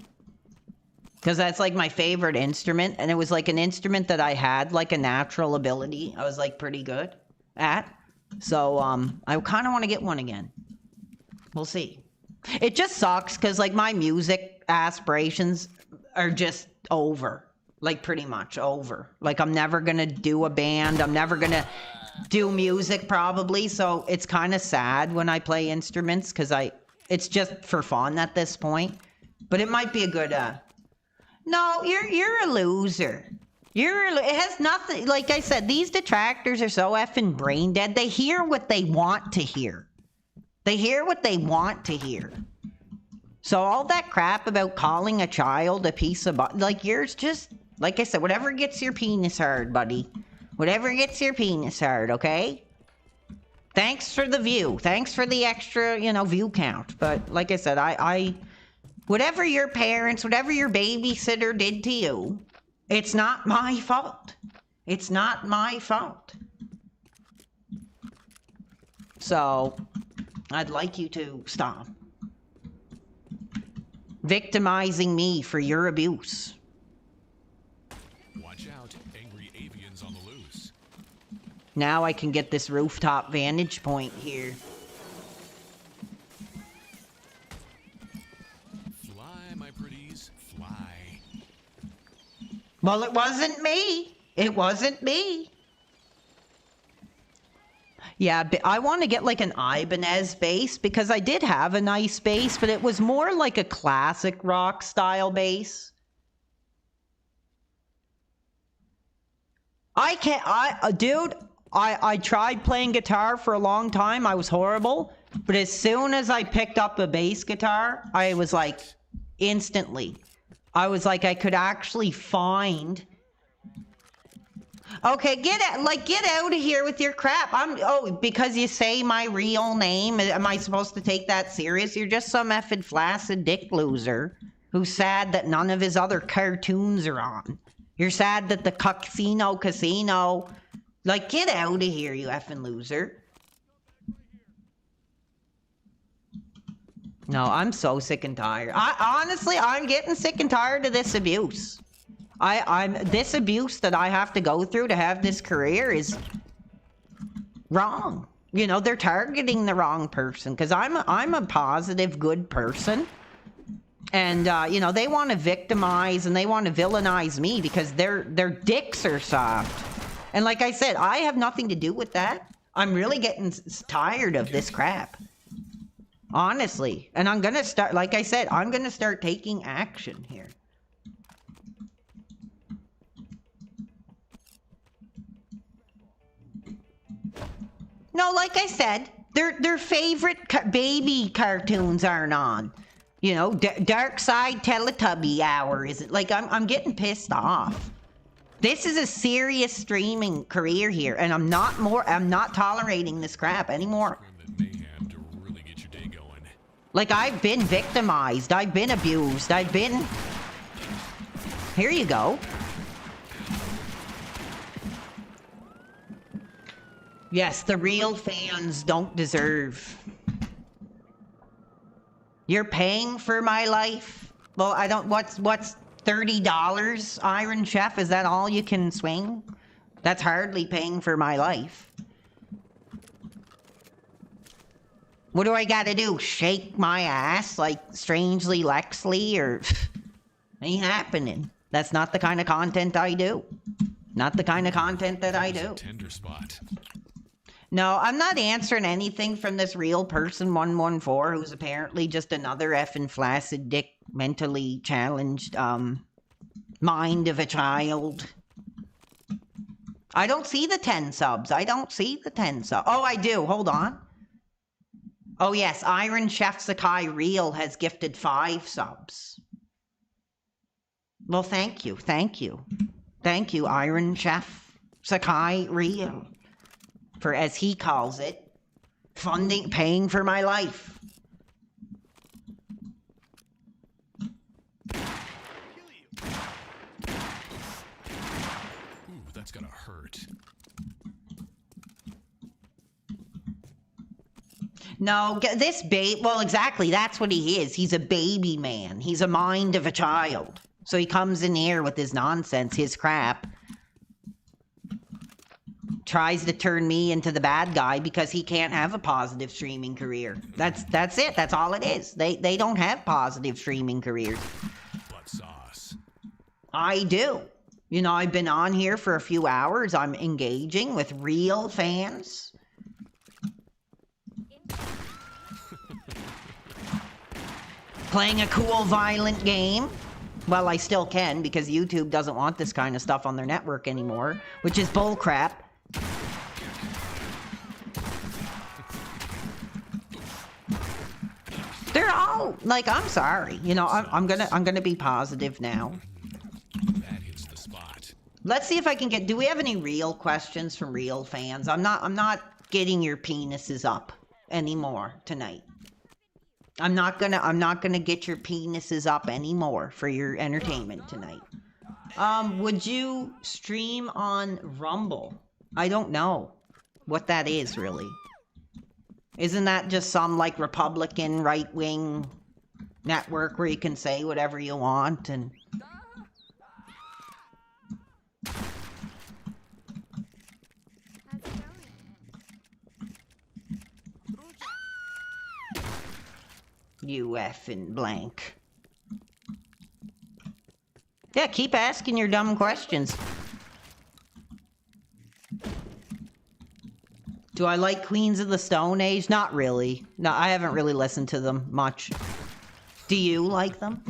Because that's like my favorite instrument. And it was like an instrument that I had like a natural ability. I was like pretty good at. So I kind of want to get one again. We'll see. It just sucks because like my music aspirations are just over. Like pretty much over. Like I'm never going to do a band. I'm never going to do music probably. So it's kind of sad when I play instruments because it's just for fun at this point. But it might be a good No, you're a loser. It has nothing, like I said, these detractors are so effing brain dead. They hear what they want to hear. They hear what they want to hear. So all that crap about calling a child a piece of like yours just, like I said, whatever gets your penis hard, buddy. Whatever gets your penis hard, okay? Thanks for the view. Thanks for the extra, view count. But like I said, whatever your parents, whatever your babysitter did to you, it's not my fault. It's not my fault. So, I'd like you to stop victimizing me for your abuse. Watch out, angry avians on the loose. Now I can get this rooftop vantage point here. Fly, my pretties, fly. Well, it wasn't me. It wasn't me. Yeah, but I want to get like an Ibanez bass because I did have a nice bass, but it was more like a classic rock style bass. I tried playing guitar for a long time. I was horrible. But as soon as I picked up a bass guitar, I was like, instantly. I was like, I could actually find... Okay, get out of here with your crap. Because you say my real name, am I supposed to take that serious? You're just some effing flaccid dick loser who's sad that none of his other cartoons are on. You're sad that the casino... Like, get out of here, you effing loser. No, I'm so sick and tired. Honestly, I'm getting sick and tired of this abuse. This abuse that I have to go through to have this career is wrong. They're targeting the wrong person because I'm a positive, good person. And, they want to victimize and they want to villainize me because their dicks are soft. And like I said, I have nothing to do with that. I'm really getting tired of this crap. Honestly. And I'm going to start, like I said, I'm going to start taking action here. No, like I said, their favorite baby cartoons aren't on. Dark Side Teletubby Hour isn't. Like, I'm getting pissed off. This is a serious streaming career here, and I'm not tolerating this crap anymore. Mayhem to really get your day going. Like, I've been victimized. I've been abused. Here you go. Yes, the real fans don't deserve. You're paying for my life? Well, I don't... What's $30, Iron Chef? Is that all you can swing? That's hardly paying for my life. What do I gotta do? Shake my ass like Strangely Lexley? Or... Ain't happening. That's not the kind of content I do. Not the kind of content that I do. Tender spot. No, I'm not answering anything from this real person 114 who's apparently just another effing flaccid dick, mentally challenged, mind of a child. I don't see the 10 subs. Oh, I do. Hold on. Oh yes, Iron Chef Sakai Real has gifted 5 subs. Well, thank you. Thank you. Thank you, Iron Chef Sakai Real, for, as he calls it, paying for my life. Ooh, that's gonna hurt. No, this well, exactly, that's what he is. He's a baby man. He's a mind of a child. So he comes in here with his nonsense, his crap. Tries to turn me into the bad guy because he can't have a positive streaming career. That's it. That's all it is. They don't have positive streaming careers. Butt sauce. I do. You know, I've been on here for a few hours. I'm engaging with real fans. Playing a cool, violent game. Well, I still can because YouTube doesn't want this kind of stuff on their network anymore, which is bullcrap. They're all like, I'm sorry. You know, I'm gonna be positive now. That hits the spot. Let's see if I can get. Do we have any real questions from real fans? I'm not getting your penises up anymore tonight. I'm not gonna get your penises up anymore for your entertainment tonight. Would you stream on Rumble? I don't know what that is really. Isn't that just some like Republican right-wing network where you can say whatever you want and... You effing blank. Yeah, keep asking your dumb questions. Do I like Queens of the Stone Age? Not really. No, I haven't really listened to them much. Do you like them?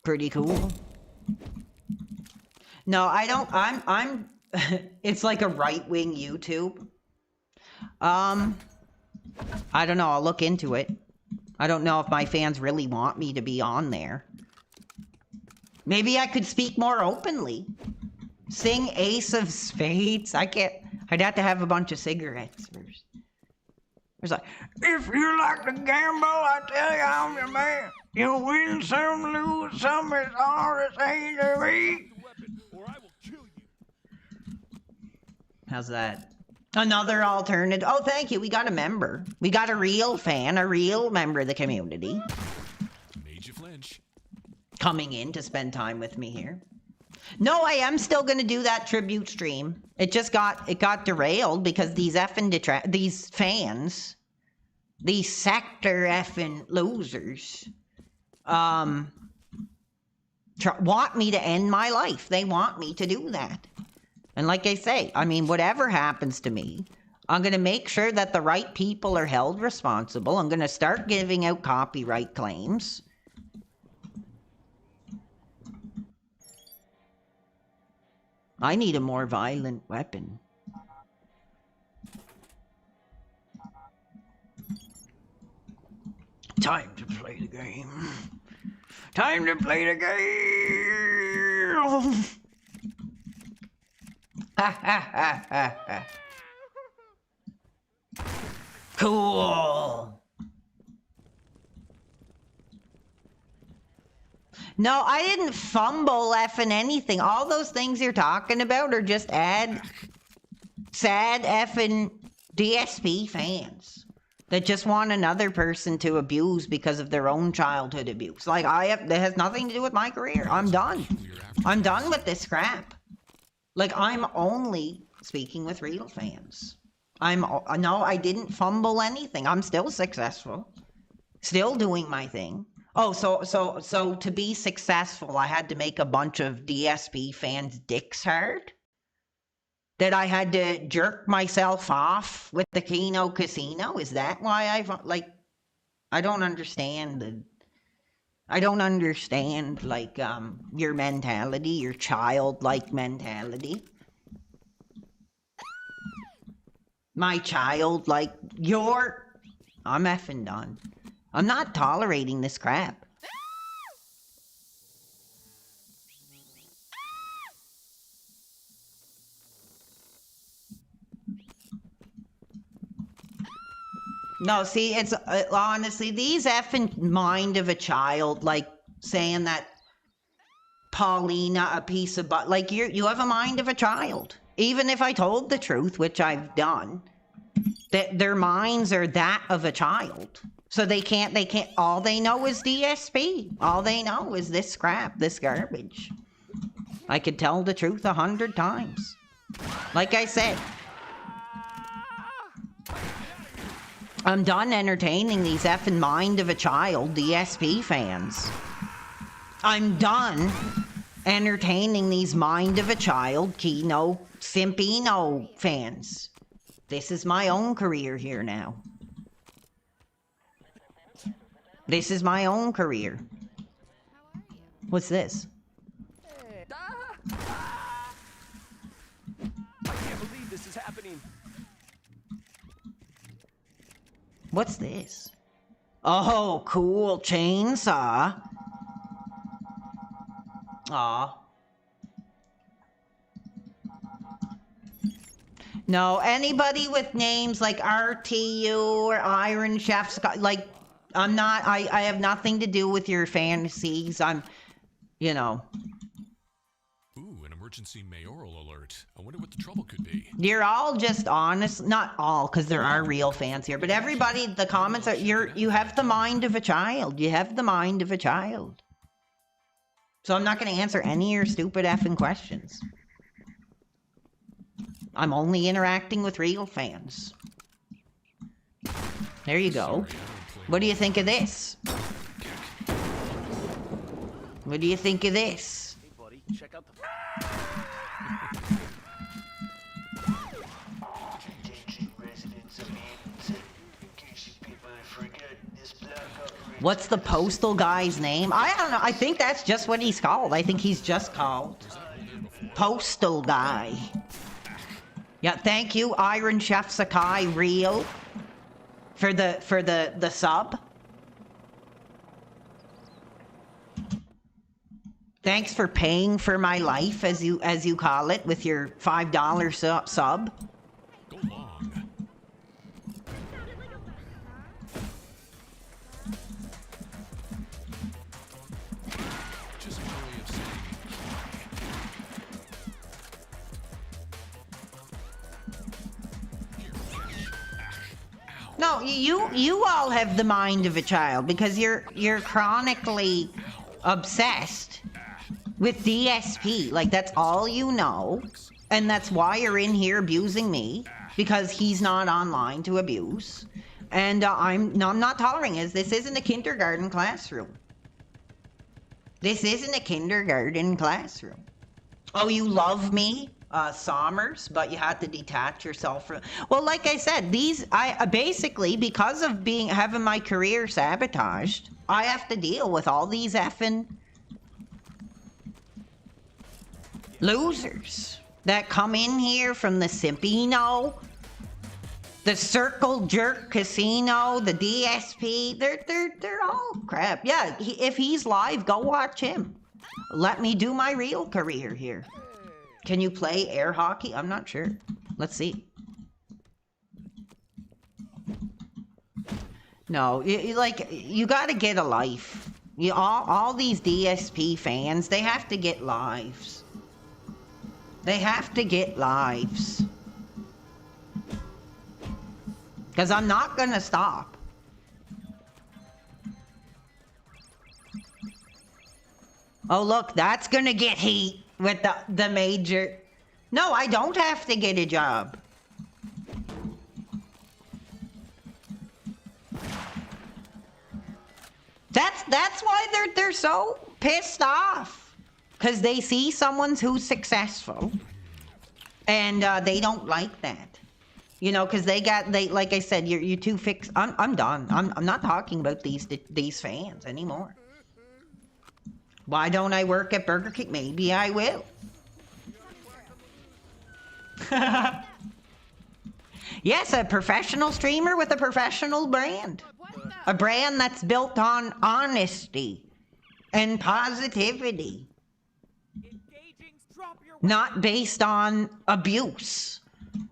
Pretty cool. No, I don't. I'm it's like a right-wing YouTube. I don't know. I'll look into it. I don't know if my fans really want me to be on there. Maybe I could speak more openly. Sing Ace of Spades. I can't. I'd have to have a bunch of cigarettes first. It's like, if you like to gamble, I tell you I'm your man. You win some, lose some, it's all the same to me. Or I will kill you. How's that? Another alternative. Oh, thank you. We got a member. We got a real fan, a real member of the community. Made you flinch. Coming in to spend time with me here. No, I am still going to do that tribute stream. It got derailed because these these fans, these sector effing losers, want me to end my life. They want me to do that. And like I say, I mean, whatever happens to me, I'm going to make sure that the right people are held responsible. I'm going to start giving out copyright claims. I need a more violent weapon. Time to play the game. Time to play the game. Ha ha ha ha ha. Cool. No, I didn't fumble effing anything. All those things you're talking about are just sad effing DSP fans that just want another person to abuse because of their own childhood abuse. Like, that has nothing to do with my career. I'm done. I'm done with this crap. Like, I'm only speaking with real fans. No, I didn't fumble anything. I'm still successful. Still doing my thing. Oh, so to be successful, I had to make a bunch of DSP fans' dicks hard? That I had to jerk myself off with the Keno Casino? Is that why I don't understand your mentality, your childlike mentality. My child, like, I'm effing done. I'm not tolerating this crap. No, see, it's honestly, these effing mind of a child, like saying that Paulina a piece of butt, like you have a mind of a child. Even if I told the truth, which I've done, that their minds are that of a child. So they can't, all they know is DSP. All they know is this crap, this garbage. I could tell the truth 100 times. Like I said, I'm done entertaining these effing mind of a child DSP fans. I'm done entertaining these mind of a child Kino Simpino fans. This is my own career here now. This is my own career. What's this? I can't believe this is happening. What's this? Oh, cool chainsaw. Aw. No, anybody with names like RTU or Iron Chef, like, I have nothing to do with your fantasies. You know. Ooh, an emergency mayoral alert. I wonder what the trouble could be. You're all just honest, not all, because there are real fans here, but everybody, the comments are, you have the mind of a child. You have the mind of a child. So I'm not going to answer any of your stupid effing questions. I'm only interacting with real fans. There you go. What do you think of this? What do you think of this? Hey, buddy, check out the. What's the postal guy's name? I don't know. I think that's just what he's called. I think he's just called Postal Guy. Yeah, thank you, Iron Chef Sakai Real, for the sub. Thanks for paying for my life, as you call it, with your $5 sub. Go long. Just my way of saying No, you all have the mind of a child because you're chronically obsessed with DSP. Like, that's all you know, and that's why you're in here abusing me, because he's not online to abuse. And I'm not tolerating it. This isn't a kindergarten classroom. This isn't a kindergarten classroom. Oh, you love me, Sommers, but you had to detach yourself from. Well, like I said, I basically, because of having my career sabotaged, I have to deal with all these effing losers that come in here from the Simpino, the Circle Jerk Casino, the DSP. They're all crap. Yeah, if he's live, go watch him. Let me do my real career here. Can you play air hockey? I'm not sure. Let's see. No, you gotta get a life. All these DSP fans, they have to get lives. They have to get lives. Because I'm not gonna stop. Oh, look, that's gonna get heat with the major. No, I don't have to get a job. That's why they're so pissed off. Because they see someone who's successful, and they don't like that. You know, because like I said, you're too fixed. I'm done. I'm not talking about these fans anymore. Why don't I work at Burger King? Maybe I will. Yes, a professional streamer with a professional brand. A brand that's built on honesty and positivity. Not based on abuse.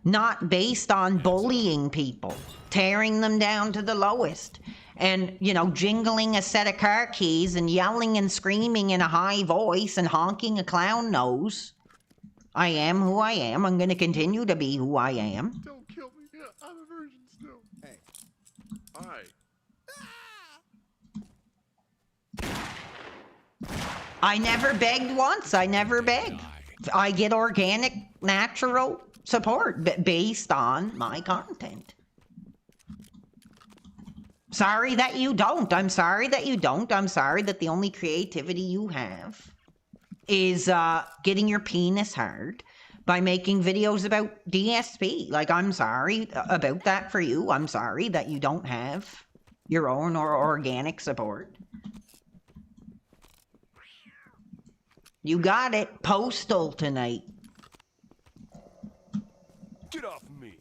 Not based on bullying people. Tearing them down to the lowest. And, you know, jingling a set of car keys and yelling and screaming in a high voice and honking a clown nose. I am who I am. I'm going to continue to be who I am. Don't kill me. I'm a virgin still. Hey. All right. I never begged once. I never begged. I get organic, natural support based on my content. Sorry that you don't. I'm sorry that you don't. I'm sorry that the only creativity you have is getting your penis hard by making videos about DSP. Like, I'm sorry about that for you. I'm sorry that you don't have your own or organic support. You got it. Postal tonight. Get off me.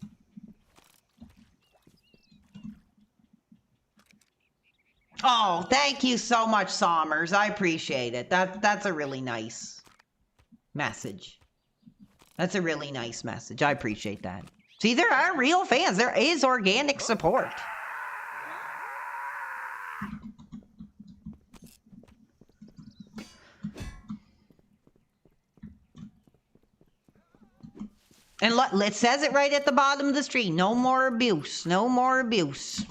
Oh, thank you so much, Sommers. I appreciate it. That's a really nice message. That's a really nice message. I appreciate that. See, there are real fans. There is organic support. And it says it right at the bottom of the screen. No more abuse. No more abuse.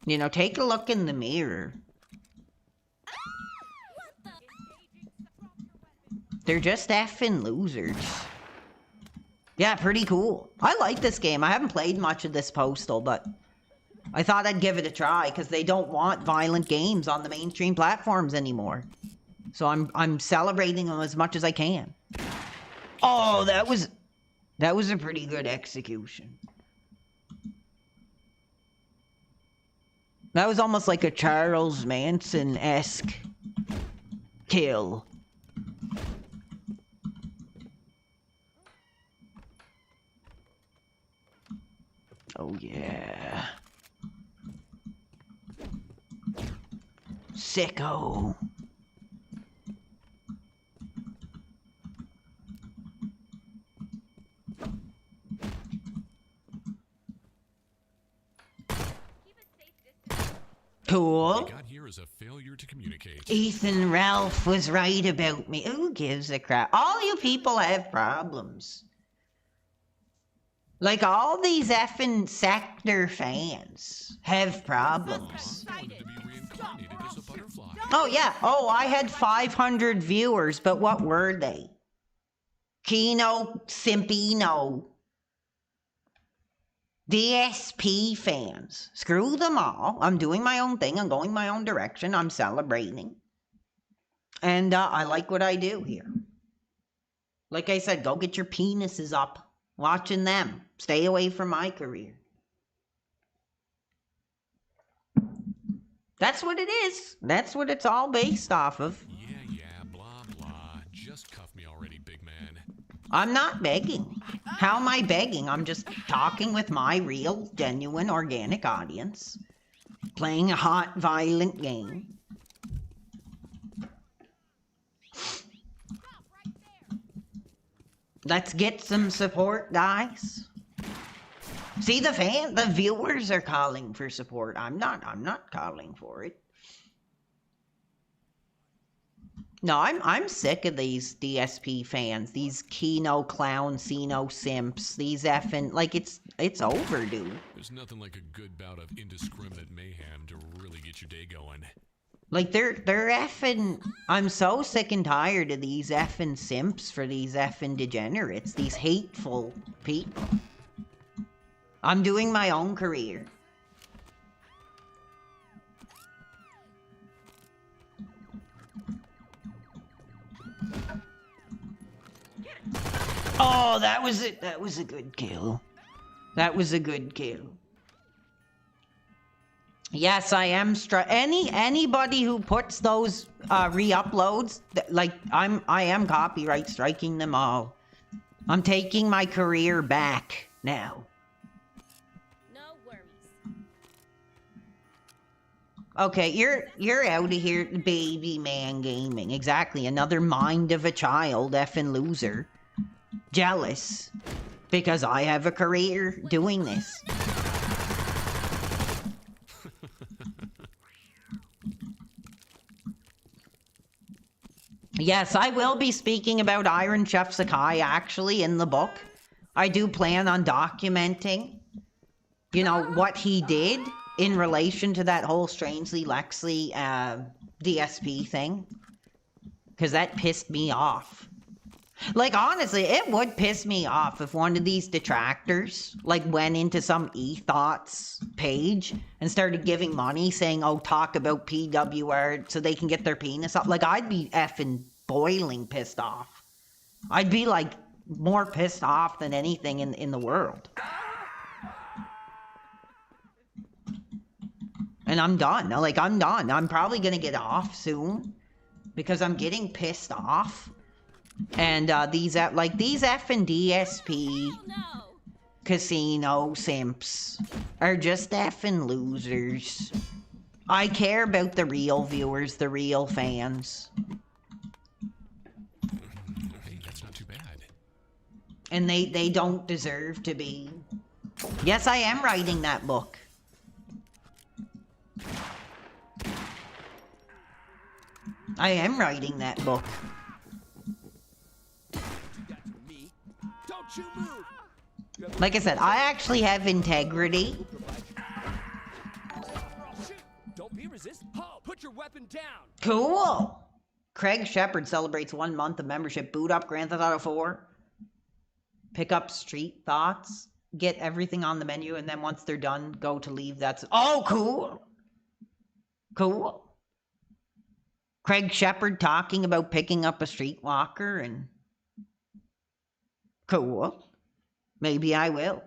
You know, take a look in the mirror. They're just effing losers. Yeah, pretty cool. I like this game. I haven't played much of this Postal, but I thought I'd give it a try because they don't want violent games on the mainstream platforms anymore. So I'm celebrating them as much as I can. Oh, that was a pretty good execution. That was almost like a Charles Manson-esque kill. Oh yeah. Sicko. Cool. Got here as a failure to communicate. Ethan Ralph was right about me. Who gives a crap? All you people have problems. Like, all these effing Sector fans have problems. Oh, yeah. Oh, I had 500 viewers, but what were they? Kino, Simpino. DSP fans. Screw them all. I'm doing my own thing. I'm going my own direction. I'm celebrating. And I like what I do here. Like I said, go get your penises up. Watching them. Stay away from my career. That's what it is. That's what it's all based off of. Yeah, blah, blah. Just cuff me already, big man. I'm not begging. How am I begging? I'm just talking with my real, genuine, organic audience. Playing a hot, violent game. Let's get some support, guys. See, the viewers are calling for support. I'm not calling for it. No, I'm sick of these DSP fans, these Kino clown, Sino simps, these effing, like, it's overdue. There's nothing like a good bout of indiscriminate mayhem to really get your day going. Like, they're effing, I'm so sick and tired of these effing simps for these effing degenerates, these hateful people. I'm doing my own career. Oh, that was a good kill. That was a good kill. Yes, I am anybody who puts those re-uploads, like I am copyright striking them all. I'm taking my career back now. No worries. Okay, you're out of here, baby man gaming. Exactly, another mind of a child, effing loser. Jealous. Because I have a career doing this. Yes, I will be speaking about Iron Chef Sakai, actually, in the book. I do plan on documenting, you know, what he did in relation to that whole Strangely Lexley DSP thing. Because that pissed me off. Like, honestly, it would piss me off if one of these detractors, like, went into some e-thoughts page and started giving money saying, oh, talk about PWR so they can get their penis up. Like, I'd be effing boiling pissed off. I'd be, like, more pissed off than anything in the world. And I'm done. Like, I'm done. I'm probably gonna get off soon because I'm getting pissed off. And these effing DSP casino simps are just effing losers. I care about the real viewers, the real fans. Hey, that's not too bad. And they don't deserve to be. Yes, I am writing that book. I am writing that book. Don't you move. Like I said, I actually have integrity. Don't be resistant. Halt! Put your weapon down. Cool. Craig Shepard celebrates 1 month of membership. Boot up Grand Theft Auto 4. Pick up Street Thoughts. Get everything on the menu, and then once they're done, go to leave. That's... Oh, cool. Cool. Craig Shepard talking about picking up a Streetwalker and... Cool. Maybe I will.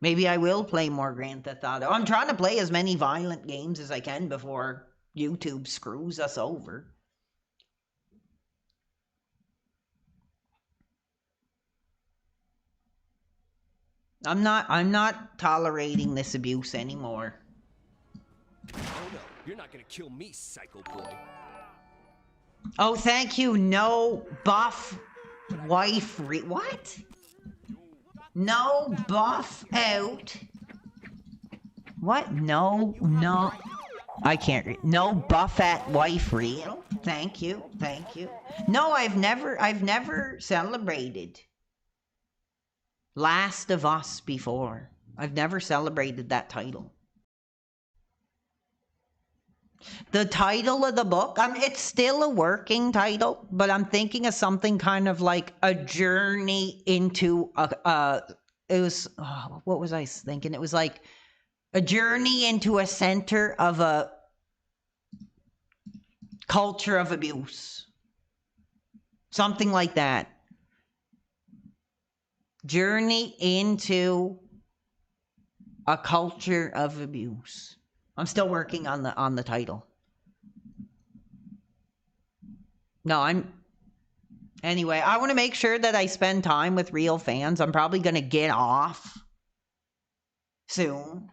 Maybe I will play more Grand Theft Auto. I'm trying to play as many violent games as I can before YouTube screws us over. I'm not tolerating this abuse anymore. Oh no, you're not gonna kill me, psycho boy. Oh, thank you. No buff wife what? No buff out. What? No. I can't read. No buff at wife real. Thank you. No, I've never celebrated Last of Us before. I've never celebrated that title. The title of the book, it's still a working title, but I'm thinking of something kind of like a journey into what was I thinking? It was like a journey into a center of a culture of abuse. Something like that. Journey into a culture of abuse. I'm still working on the title. No, anyway, I want to make sure that I spend time with real fans. I'm probably going to get off soon.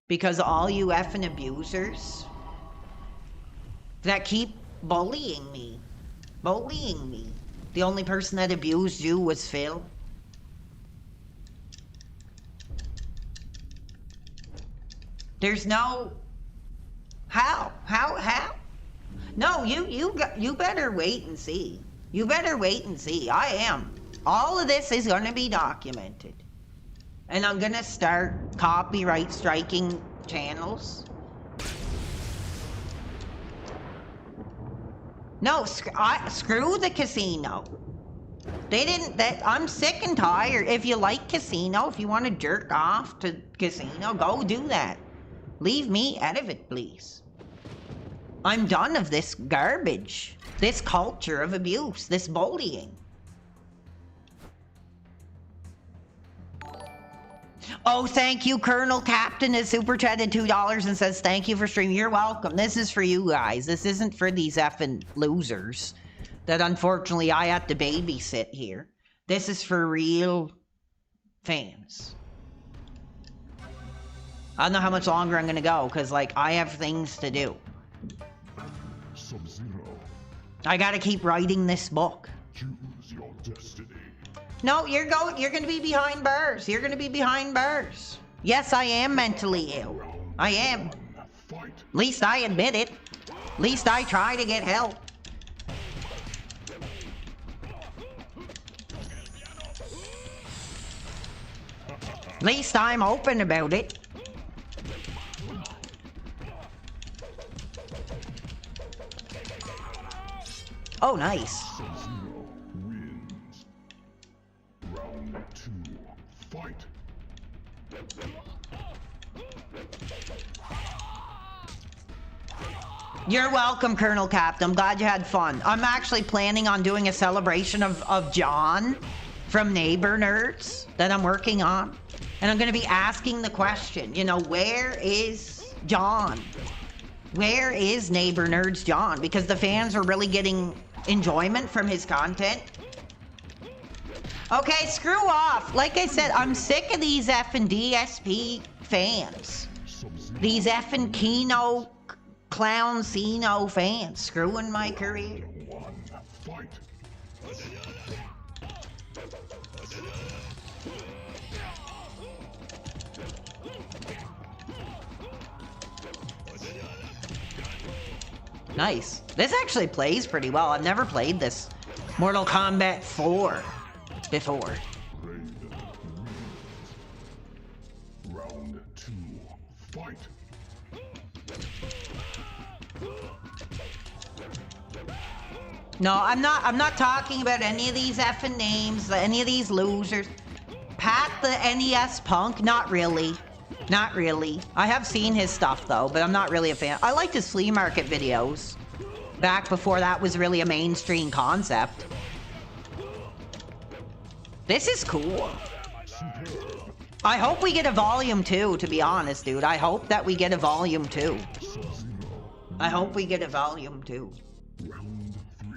Because all you effing abusers that keep bullying me. The only person that abused you was Phil. There's no... How? No, you better wait and see. You better wait and see. I am. All of this is going to be documented. And I'm going to start copyright striking channels. No, screw the casino. They didn't... I'm sick and tired. If you like casino, if you want to jerk off to casino, go do that. Leave me out of it, please. I'm done of this garbage. This culture of abuse. This bullying. Oh, thank you, Colonel Captain has super chatted $2 and says thank you for streaming. You're welcome. This is for you guys. This isn't for these effing losers. that unfortunately I had to babysit here. This is for real fans. I don't know how much longer I'm gonna go, because, like, I have things to do. Sub-Zero. I gotta keep writing this book. Choose your destiny. No, you're gonna be behind bars. You're gonna be behind bars. Yes, I am mentally ill. I am. Fight. At least I admit it. At least I try to get help. At least I'm open about it. Oh, nice. Sub-Zero wins. Round 2. Fight. You're welcome, Colonel Cap. I'm glad you had fun. I'm actually planning on doing a celebration of John from Neighbor Nerds that I'm working on. And I'm going to be asking the question, you know, where is John? Where is Neighbor Nerds John? Because the fans are really getting enjoyment from his content. Okay, screw off. Like I said, I'm sick of these effing DSP fans. These effing Kino Clown Cino fans screwing my career. Fight. Nice. This actually plays pretty well. I've never played this Mortal Kombat 4 before. Round 2. Fight. No, I'm not talking about any of these effing names, any of these losers. Pat the NES Punk, not really. Not really. I have seen his stuff though, but I'm not really a fan. I liked his flea market videos. Back before that was really a mainstream concept. This is cool. I hope we get a volume 2, to be honest, dude. I hope that we get a volume 2. I hope we get a volume 2. Round 3.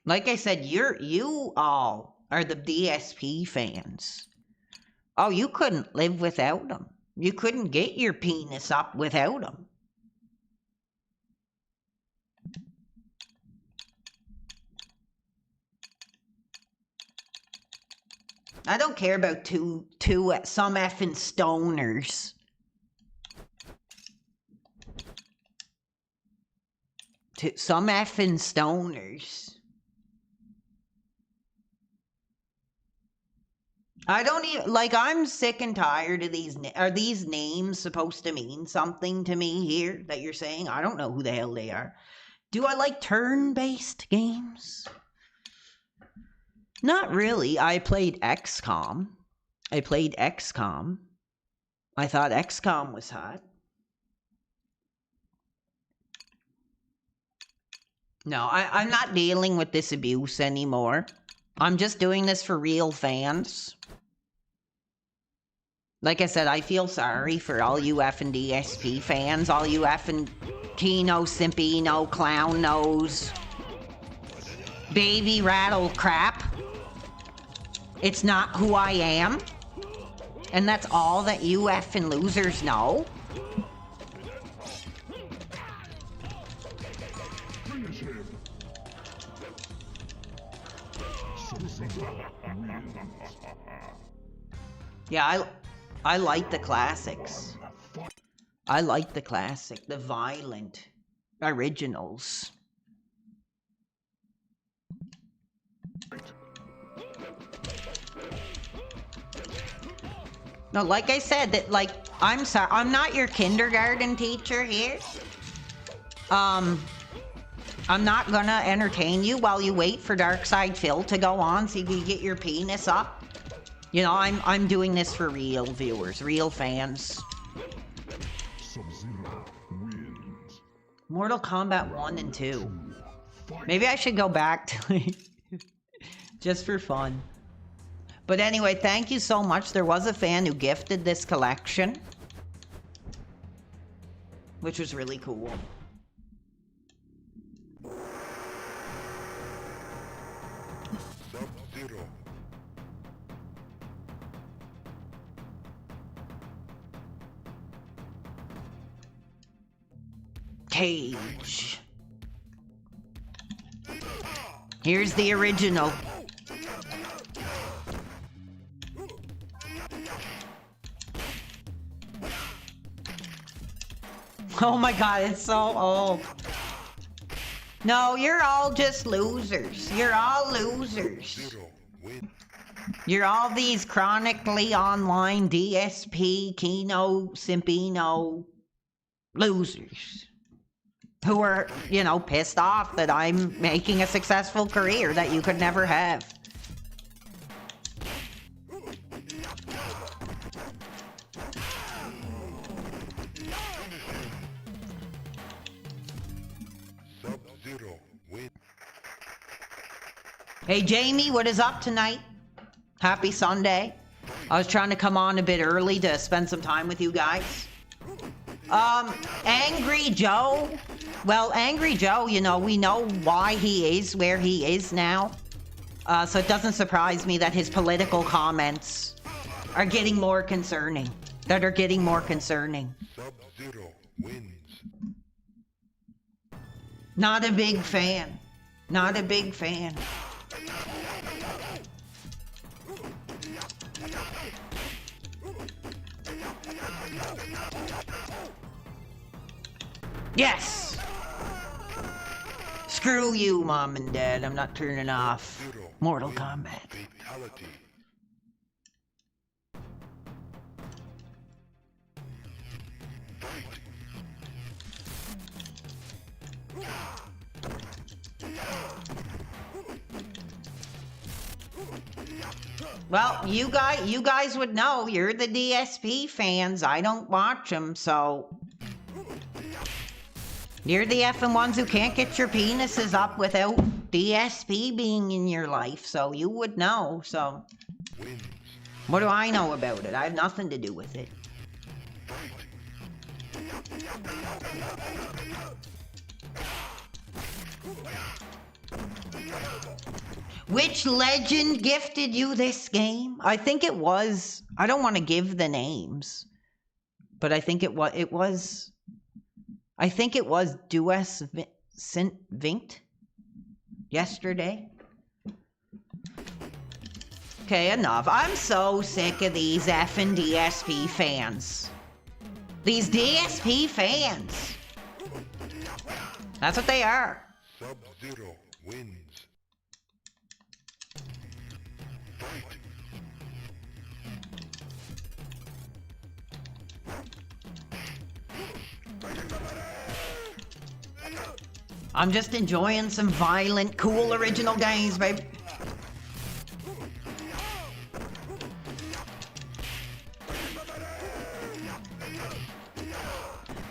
Like I said, you all are the DSP fans. Oh, you couldn't live without them. You couldn't get your penis up without them. I don't care about some effing stoners. Some effing stoners. I don't even, like, I'm sick and tired of these. Are these names supposed to mean something to me here that you're saying? I don't know who the hell they are. Do I like turn-based games? Not really. I played XCOM. I thought XCOM was hot. No, I'm not dealing with this abuse anymore. I'm just doing this for real fans. Like I said, I feel sorry for all you effing DSP fans, all you effing Kino, Simpino, Clown Nose, Baby Rattle crap. It's not who I am. And that's all that you effing losers know. Finish him. Yeah, I like the classics. I like the classic, the violent originals. No, like I said, that, like, I'm sorry, I'm not your kindergarten teacher here. I'm not gonna entertain you while you wait for Darkside Phil to go on so you can get your penis up. You know, I'm doing this for real viewers, real fans. Sub-Zero wins. Mortal Kombat 1 and 2. Maybe I should go back to it. Just for fun. But anyway, thank you so much. There was a fan who gifted this collection, which was really cool. Sabotage. Here's the original. Oh my god, it's so old. No, you're all just losers. You're all losers. You're all these chronically online DSP, Kino, Simpino losers who are, you know, pissed off that I'm making a successful career that you could never have. Hey Jamie, what is up tonight? Happy Sunday. I was trying to come on a bit early to spend some time with you guys. Angry Joe. Well, Angry Joe, you know, we know why he is where he is now. So it doesn't surprise me that his political comments are getting more concerning. Sub-Zero wins. Not a big fan. Not a big fan. Yes! Screw you, Mom and Dad. I'm not turning off Mortal Kombat. Fatality. Well, you guys would know. You're the DSP fans. I don't watch them, so... You're the effing ones who can't get your penises up without DSP being in your life, so you would know, so... What do I know about it? I have nothing to do with it. Which legend gifted you this game? I think it was... I don't want to give the names. But I think it was... I think it was Dues Vinct yesterday. Okay, enough. I'm so sick of these effing DSP fans. These DSP fans. That's what they are. Sub-Zero wins. I'm just enjoying some violent, cool original games, baby.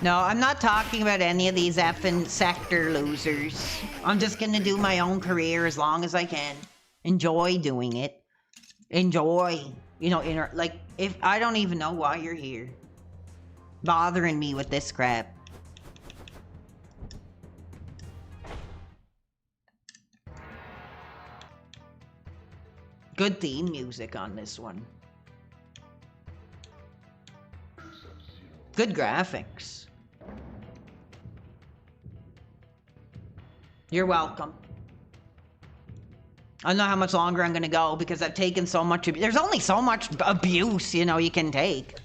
No, I'm not talking about any of these effing sector losers. I'm just gonna do my own career as long as I can. Enjoy doing it. Enjoy. You know, like, if I don't even know why you're here. Bothering me with this crap. Good theme music on this one. Good graphics. You're welcome. I don't know how much longer I'm gonna go because I've taken so much. There's only so much abuse, you know, you can take.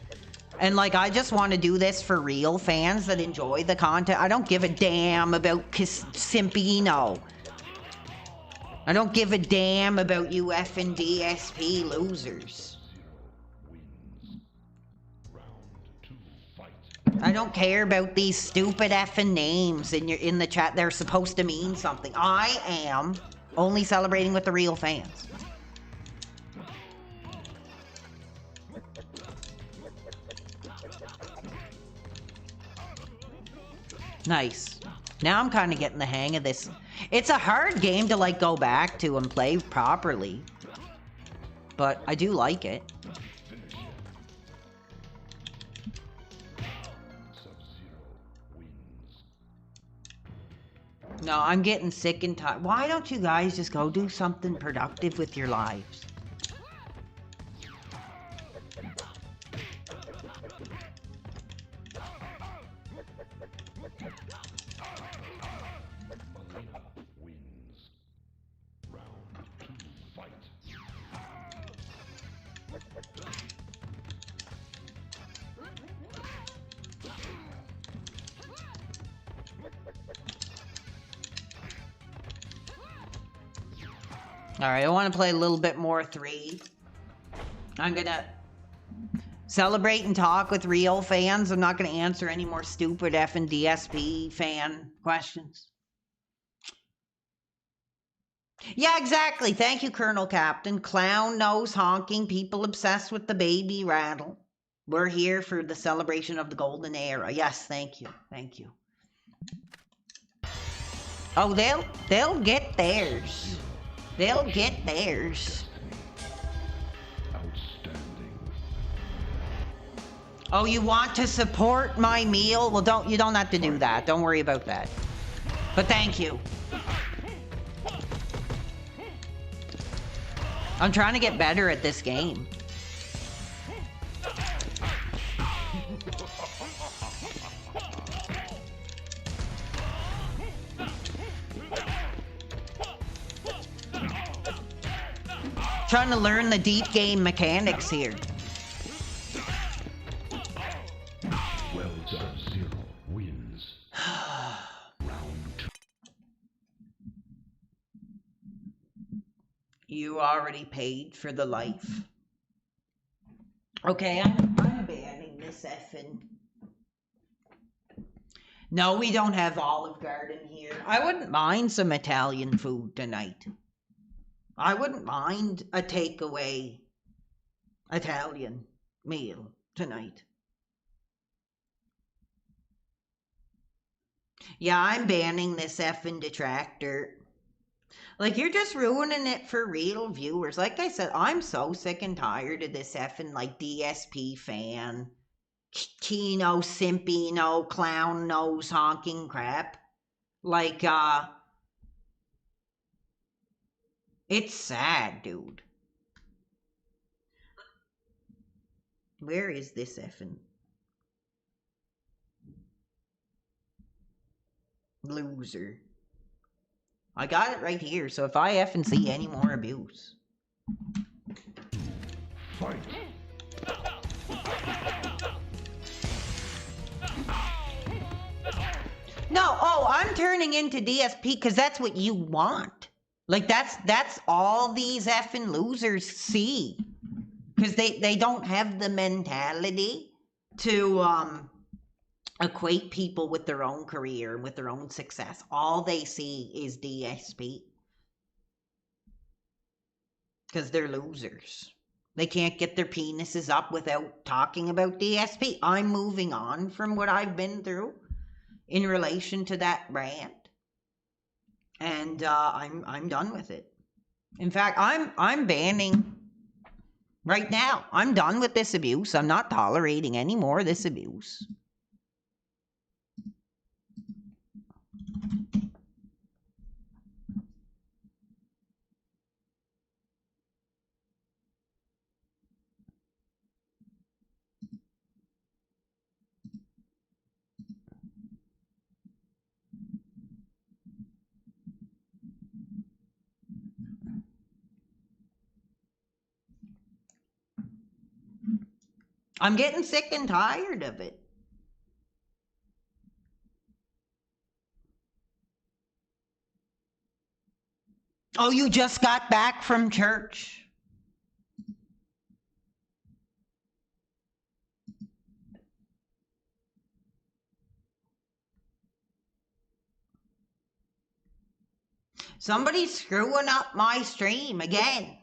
And like, I just want to do this for real fans that enjoy the content. I don't give a damn about Simpino. I don't give a damn about you effing DSP losers. I don't care about these stupid effing names in the chat. They're supposed to mean something. I am only celebrating with the real fans. Nice. Now I'm kind of getting the hang of this. It's a hard game to like go back to and play properly. But I do like it. No, I'm getting sick and tired. Why don't you guys just go do something productive with your lives? Alright, I want to play a little bit more 3. I'm gonna celebrate and talk with real fans. I'm not gonna answer any more stupid effing DSP fan questions. Yeah, exactly. Thank you, Colonel Captain. Clown nose honking, people obsessed with the baby rattle. We're here for the celebration of the golden era. Yes, thank you. Thank you. Oh, they'll get theirs. They'll get theirs. Outstanding. Oh, you want to support my meal? Well, you don't have to do that. Don't worry about that. But thank you. I'm trying to get better at this game. Trying to learn the deep game mechanics here. Well, Sub-Zero wins. Round 2. You already paid for the life. Okay, I'm banning this effing. No, we don't have Olive Garden here. I wouldn't mind some Italian food tonight. I wouldn't mind a takeaway Italian meal tonight. Yeah, I'm banning this effing Detractor. Like, you're just ruining it for real viewers. Like I said, I'm so sick and tired of this effing, like, DSP fan, Kino, Simpino, clown nose honking crap. Like, it's sad, dude. Where is this effing loser? I got it right here, so if I effing see any more abuse. Fight. No, oh, I'm turning into DSP because that's what you want. Like, that's all these effing losers see. Because they don't have the mentality to equate people with their own career and with their own success. All they see is DSP. Because they're losers. They can't get their penises up without talking about DSP. I'm moving on from what I've been through in relation to that rant. And I'm done with it. In fact, I'm banning right now. I'm done with this abuse. I'm not tolerating any more of this abuse. I'm getting sick and tired of it. Oh, you just got back from church? Somebody's screwing up my stream again.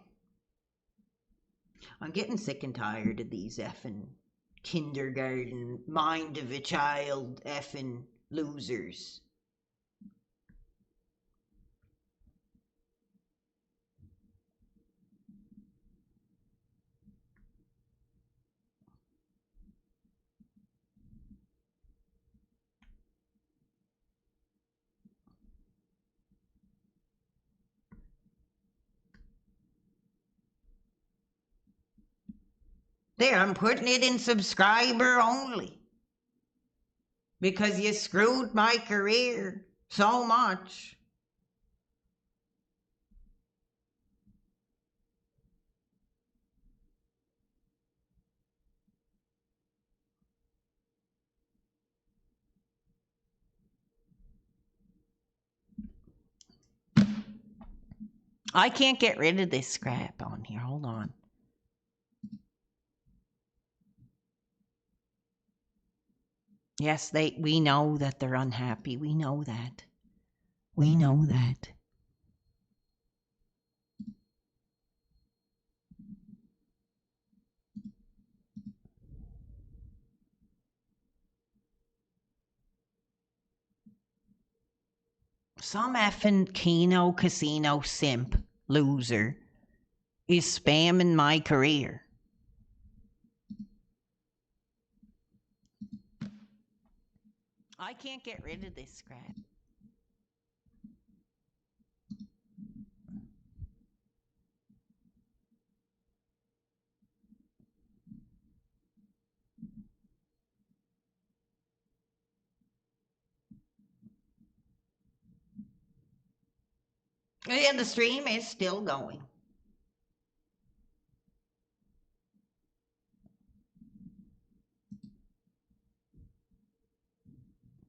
I'm getting sick and tired of these effing kindergarten mind of a child effing losers. There, I'm putting it in subscriber only. Because you screwed my career so much. I can't get rid of this scrap on here. Hold on. Yes, we know that they're unhappy. We know that. We know that. Some effing Keno Casino simp loser is spamming my career. I can't get rid of this scrap. Yeah, the stream is still going.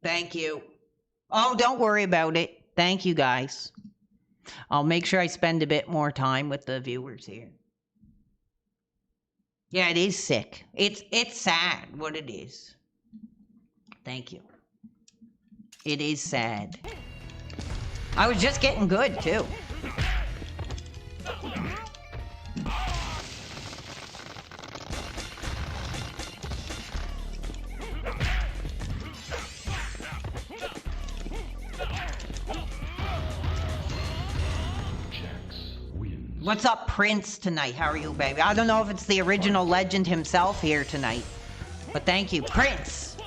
Thank you. Oh, don't worry about it. Thank you, guys. I'll make sure I spend a bit more time with the viewers here. Yeah, it is sick. It's sad what it is. Thank you. It is sad. I was just getting good, too. What's up, Prince, tonight? How are you, baby? I don't know if it's the original legend himself here tonight, but thank you, Prince.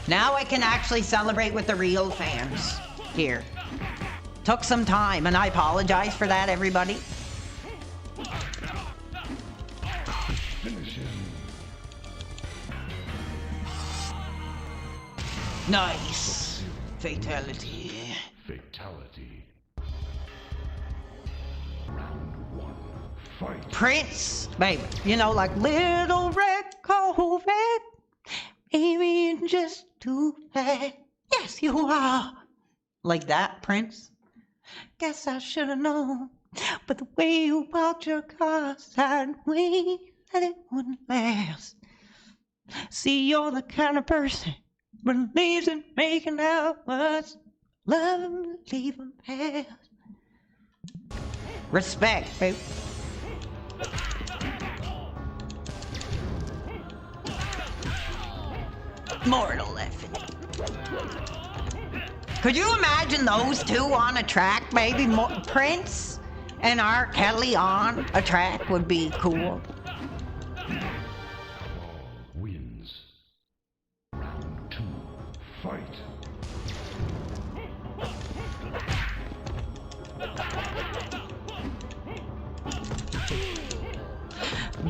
Now I can actually celebrate with the real fans here. Took some time, and I apologize for that, everybody. Nice. Fatality. Fatality. Round 1. Fight. Prince, baby. You know, like Little Red Corvette. Maybe just too bad. Yes, you are. Like that, Prince. Guess I should have known. But the way you walked your car sideways, that it wouldn't last. See, you're the kind of person believes in making out what's love and leave them past. Respect, baby. Mortal effing. Could you imagine those two on a track, baby? Prince and R. Kelly on a track would be cool. Wins. Round 2. Fight.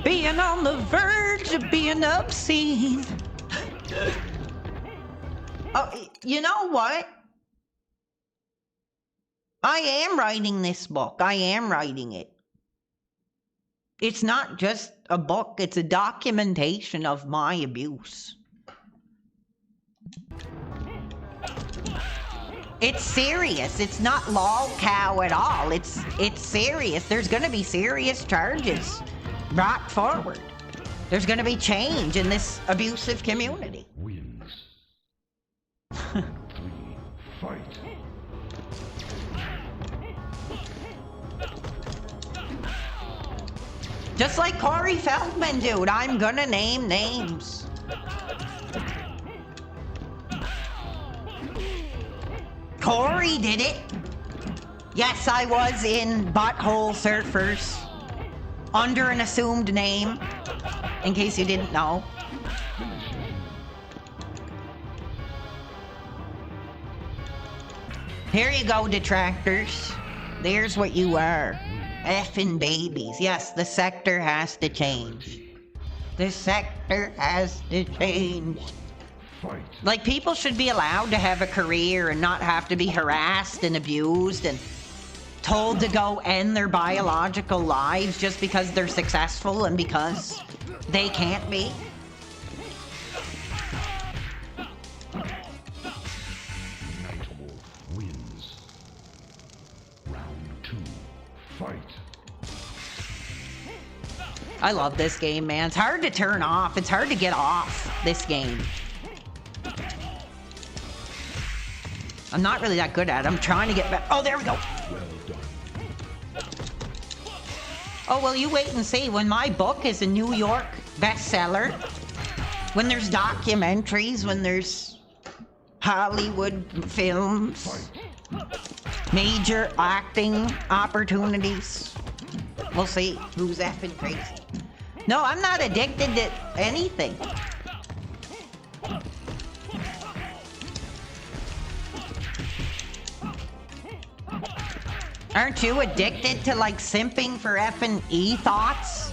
Being on the verge of being obscene. Oh, you know what? I am writing this book. I am writing it. It's not just a book. It's a documentation of my abuse. It's serious. It's not lol cow at all. It's serious. There's going to be serious charges brought forward. There's going to be change in this abusive community. Wins. 3. Fight. Just like Corey Feldman, dude. I'm gonna name names. Corey did it. Yes, I was in Butthole Surfers under an assumed name, in case you didn't know. Here you go, Detractors. There's what you are. Effing babies. Yes, the sector has to change. The sector has to change. Fight. Like, people should be allowed to have a career and not have to be harassed and abused and told to go end their biological lives just because they're successful and because they can't be. I love this game, man. It's hard to turn off. It's hard to get off this game. I'm not really that good at it. I'm trying to get back. Oh, there we go. Oh, well, you wait and see. When my book is a New York bestseller, when there's documentaries, when there's Hollywood films, major acting opportunities, we'll see who's effing crazy. No, I'm not addicted to anything. Aren't you addicted to like simping for effing e-thoughts?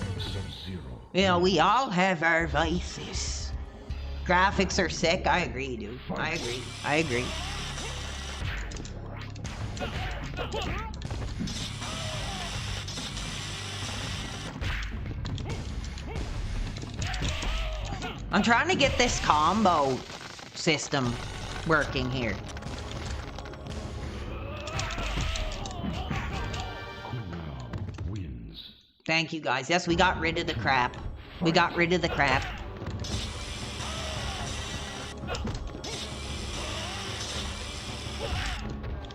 You know, we all have our vices. Graphics are sick. I agree, dude. I agree. I agree. I'm trying to get this combo system working here. Thank you, guys. Yes, we got rid of the crap. We got rid of the crap.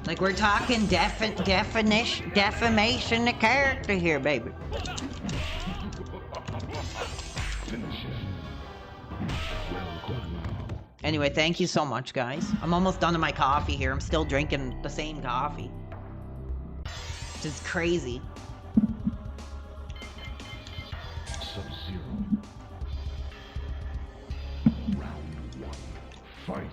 Like, we're talking defamation of character here, baby. Anyway, thank you so much, guys. I'm almost done with my coffee here. I'm still drinking the same coffee. Which is crazy. Fight.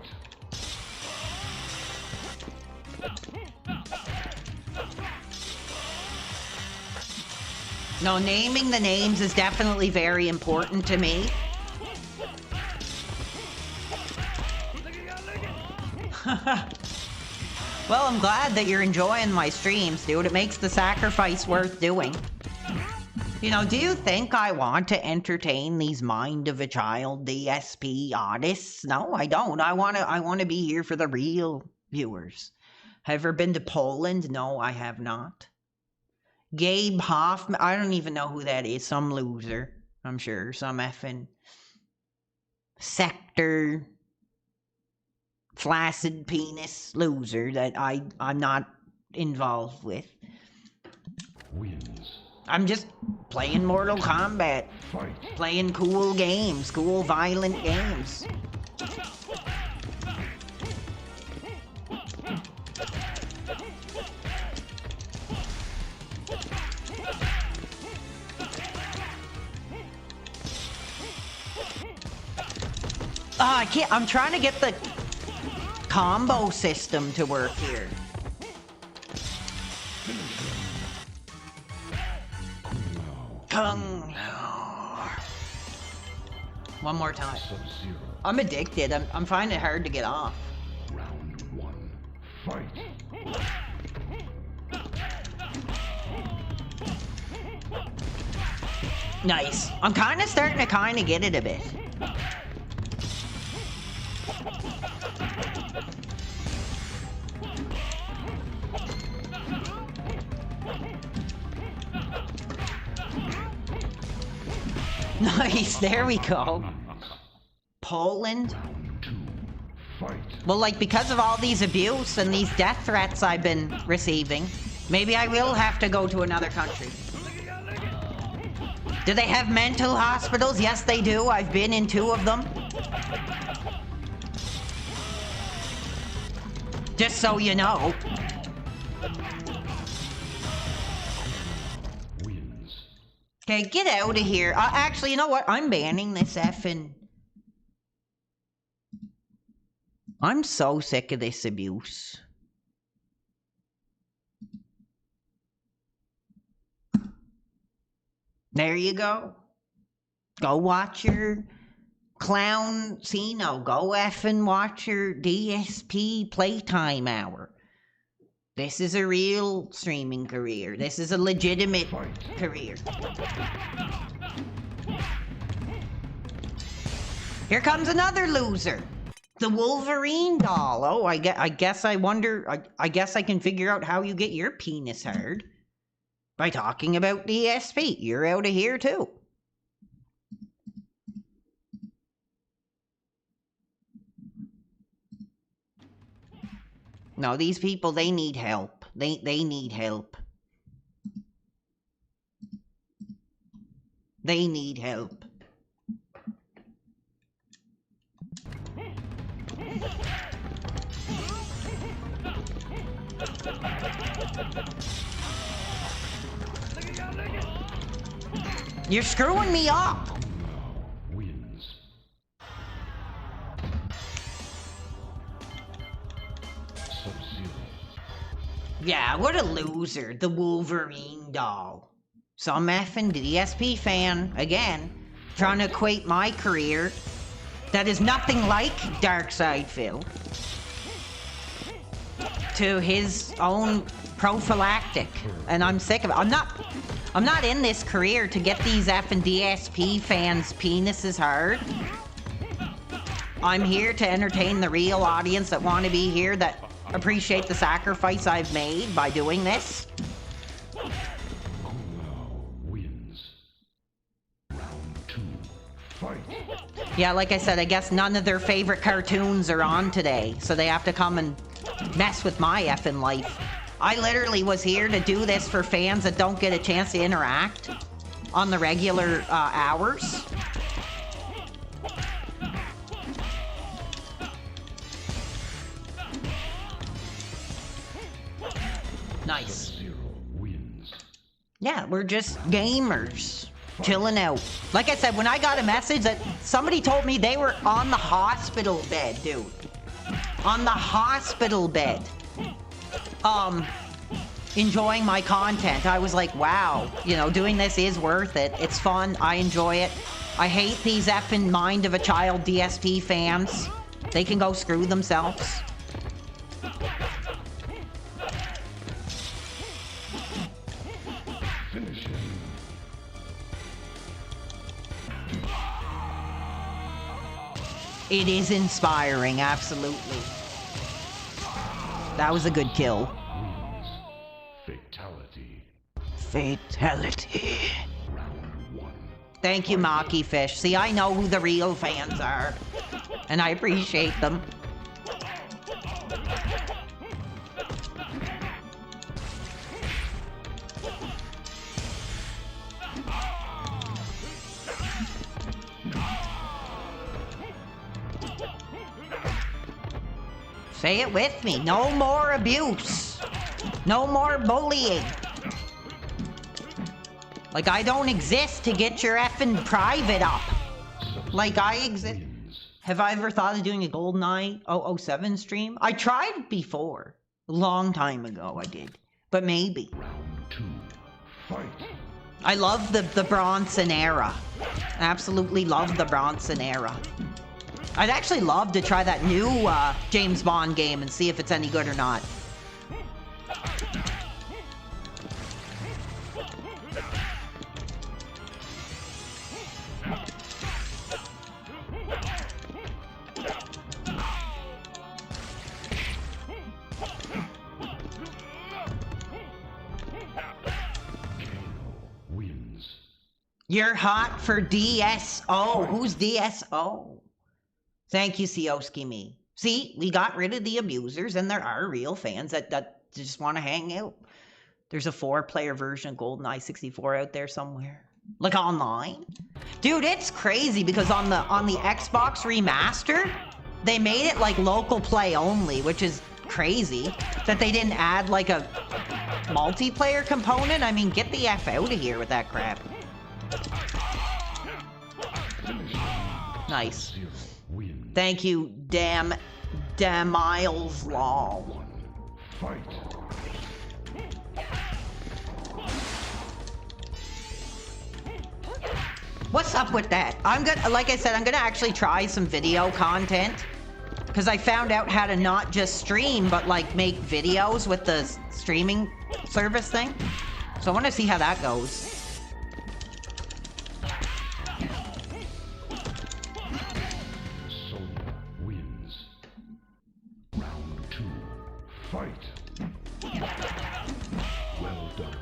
No, naming the names is definitely very important to me. Well, I'm glad that you're enjoying my streams, dude. It makes the sacrifice worth doing. You know, do you think I want to entertain these mind of a child DSP artists? No, I don't. I want to be here for the real viewers. Have you ever been to Poland? No, I have not. Gabe Hoffman, I don't even know who that is. Some loser, I'm sure. Some effing sector flaccid penis loser that I'm not involved with. Wins. I'm just playing Mortal Kombat. Fight. Playing cool games, cool violent games. I can't, I'm trying to get the combo system to work here. Kung Lao. One more time. I'm addicted. I'm finding it hard to get off. Round one. Fight. Nice. I'm kind of starting to get it a bit. Nice, there we go. Poland? Well, like, because of all these abuse and these death threats I've been receiving, maybe I will have to go to another country. Do they have mental hospitals? Yes, they do. I've been in 2 of them. Just so you know. Okay, get out of here. Actually, you know what? I'm banning this effing... I'm so sick of this abuse. There you go. Go watch your Clown Cino. Go effing watch your DSP Playtime Hour. This is a real streaming career. This is a legitimate career. Here comes another loser. The Wolverine doll. Oh, I guess I wonder... I guess I can figure out how you get your penis hard. By talking about DSP. You're out of here too. No, these people, they need help. They need help. They need help. You're screwing me up. Wins. Sub-Zero. Yeah, what a loser. The Wolverine doll. Some effing DSP fan, again, trying to equate my career that is nothing like Darkside Phil to his own prophylactic. And I'm sick of it. I'm not in this career to get these effing DSP fans' penises hard. I'm here to entertain the real audience that want to be here, that appreciate the sacrifice I've made by doing this. Wins. Round 2. Fight. Yeah, like I said, I guess none of their favorite cartoons are on today, so they have to come and mess with my effing life. I literally was here to do this for fans that don't get a chance to interact on the regular hours. Nice. Zero wins. Yeah, we're just gamers. Chilling out. Like I said, when I got a message that somebody told me they were on the hospital bed, dude. On the hospital bed. Enjoying my content. I was like, wow, you know, doing this is worth it. It's fun. I enjoy it. I hate these effing mind of a child DSP fans. They can go screw themselves. Finish him. It is inspiring, absolutely. That was a good kill. Wins. Fatality. Fatality. Round 1. Thank you, Maki Fish. See, I know who the real fans are, and I appreciate them. Say it with me. No more abuse. No more bullying. Like, I don't exist to get your effing private up. Like, I exist. Have I ever thought of doing a GoldenEye 007 stream? I tried before. A long time ago, I did. But maybe. Round 2. Fight. I love the Bronson era. Absolutely love the Bronson era. I'd actually love to try that new James Bond game and see if it's any good or not. Wins. You're hot for DSO. Who's DSO? Thank you, Sioski Me. See, we got rid of the abusers, and there are real fans that just want to hang out. There's a 4-player version of GoldenEye 64 out there somewhere. Like online. Dude, it's crazy because on the Xbox remaster, they made it like local play only, which is crazy. That they didn't add like a multiplayer component. I mean, get the F out of here with that crap. Nice. Thank you, damn Miles Law. Fight. What's up with that? Like I said, I'm gonna actually try some video content because I found out how to not just stream, but like make videos with the streaming service thing. So I want to see how that goes. Fight. Well done.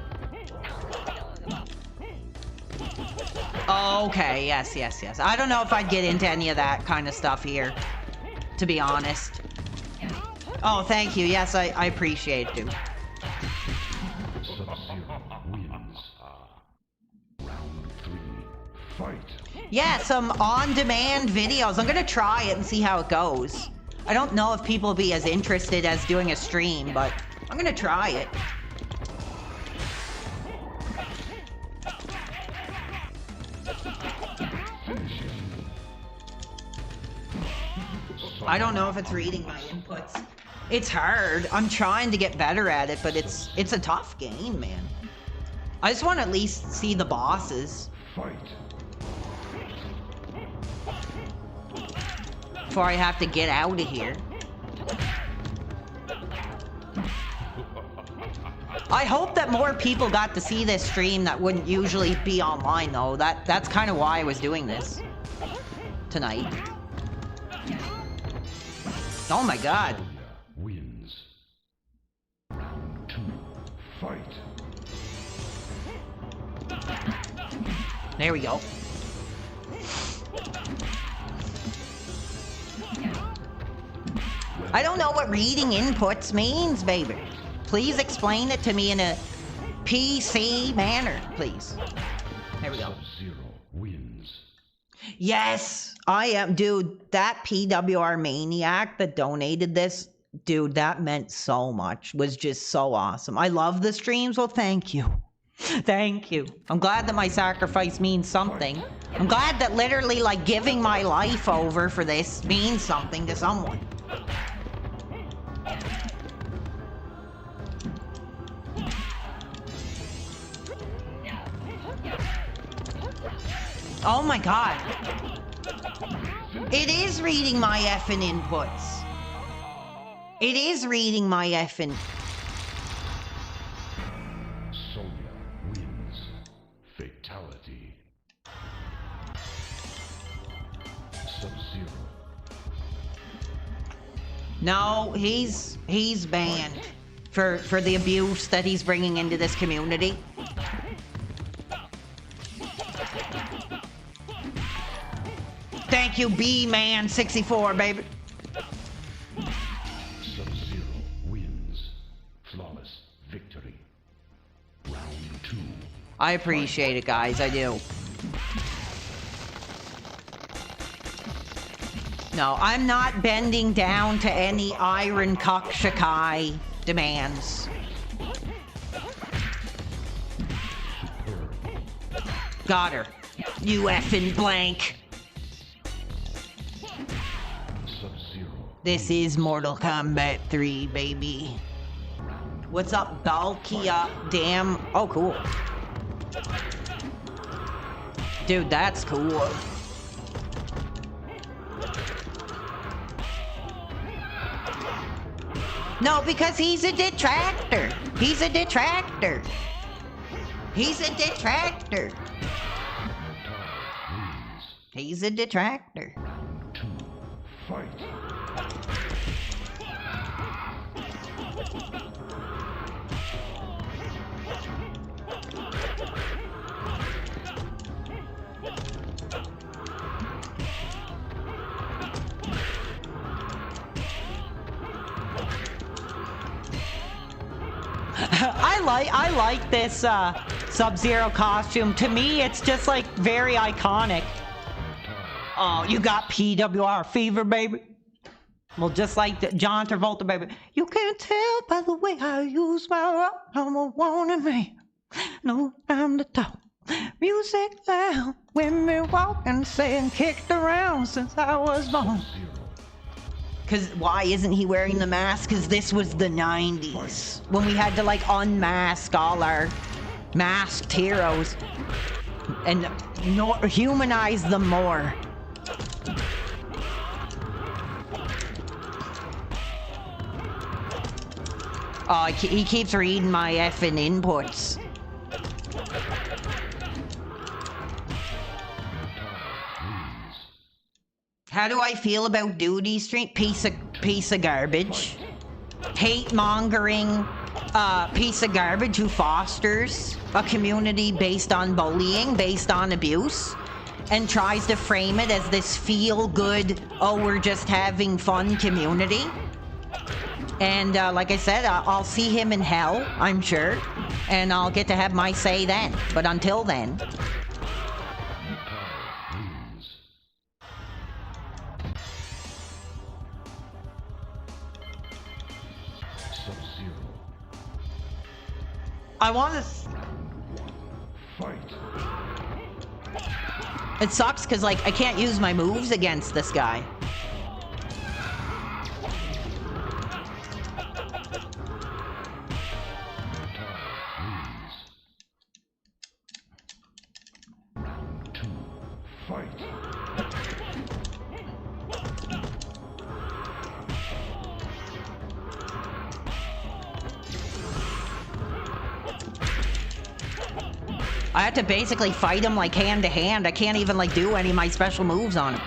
Okay, yes. I don't know if I'd get into any of that kind of stuff here, to be honest. Oh, thank you. Yes, I appreciate it, dude. Sub-Zero wins. Round 3. Fight. Yeah, some on-demand videos. I'm gonna try it and see how it goes. I don't know if people will be as interested as doing a stream, but I'm gonna try it. I don't know if it's reading my inputs. It's hard. I'm trying to get better at it, but it's a tough game, man. I just want to at least see the bosses Fight. before I have to get out of here. I hope that more people got to see this stream that wouldn't usually be online, though. That's kind of why I was doing this tonight. Oh my god. Wins. Round 2. Fight. There we go. I don't know what reading inputs means, baby. Please explain it to me in a PC manner, please. There we go. Sub-Zero wins. Yes, I am. Dude, that PWR maniac that donated this, dude, that meant so much. Was just so awesome. I love the streams. Well, thank you. Thank you. I'm glad that my sacrifice means something. I'm glad that literally, like, giving my life over for this means something to someone. Oh my god. It is reading my effing inputs. It is reading my effing... Sonya wins. Fatality. Sub-Zero. No, he's banned for the abuse that he's bringing into this community. Thank you, B-Man64, baby. Sub-Zero wins. Flawless victory. Round 2. I appreciate it, guys. I do. No, I'm not bending down to any Iron Kokshakai demands. Got her. You effing blank. Sub-Zero. This is Mortal Kombat 3, baby. What's up, Balkia? Damn. Oh, cool. Dude, that's cool. No, because he's a detractor. He's a detractor. He's a detractor. Wins. He's a detractor. 2. Fight. I like this Sub-Zero costume. To me, it's just like very iconic. Oh, you got PWR fever, baby. Well, just like John Travolta, baby. You can't tell by the way I use my rock. I'm a wanted man. No time to talk. Music loud. Women walking, saying kicked around since I was born. Because why isn't he wearing the mask? Because this was the 90s. When we had to, like, unmask all our masked heroes. And humanize them more. Oh, he keeps reading my effing inputs. How do I feel about Duty Street? Piece of garbage. Hate-mongering piece of garbage who fosters a community based on bullying, based on abuse, and tries to frame it as this feel-good, oh, we're just having fun community. And like I said, I'll see him in hell, I'm sure. And I'll get to have my say then. But until then... I want to... Fight. It sucks because, like, I can't use my moves against this guy. I have to basically fight him like hand to hand. I can't even like do any of my special moves on him.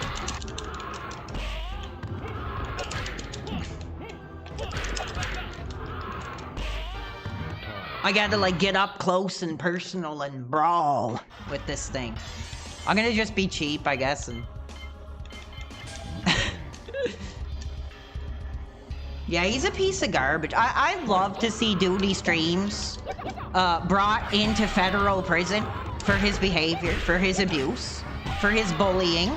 I gotta like get up close and personal and brawl with this thing. I'm gonna just be cheap, I guess, and... Yeah, he's a piece of garbage. I love to see duty streams brought into federal prison for his behavior, for his abuse, for his bullying.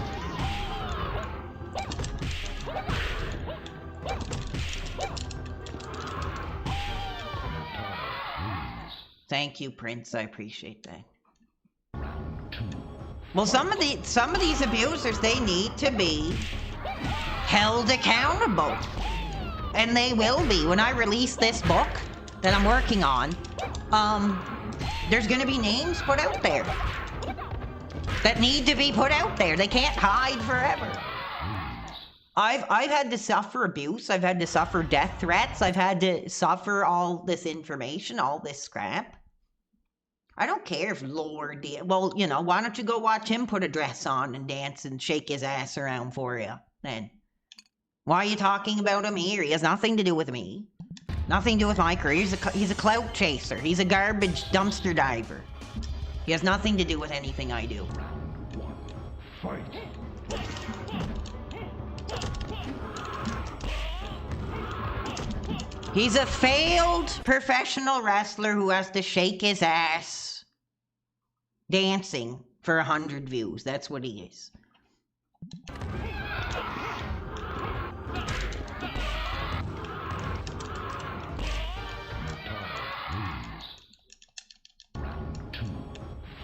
Thank you, Prince. I appreciate that. Well, some of these abusers, they need to be held accountable. And they will be. When I release this book that I'm working on, there's gonna be names put out there that need to be put out there. They can't hide forever. I've had to suffer abuse. I've had to suffer death threats. I've had to suffer all this information, all this crap. I don't care if Lord... Well, you know, why don't you go watch him put a dress on and dance and shake his ass around for you, then? Why are you talking about him here? He has nothing to do with me. Nothing to do with my career. He's a clout chaser. He's a garbage dumpster diver. He has nothing to do with anything I do. Fight. He's a failed professional wrestler who has to shake his ass dancing for 100 views. That's what he is.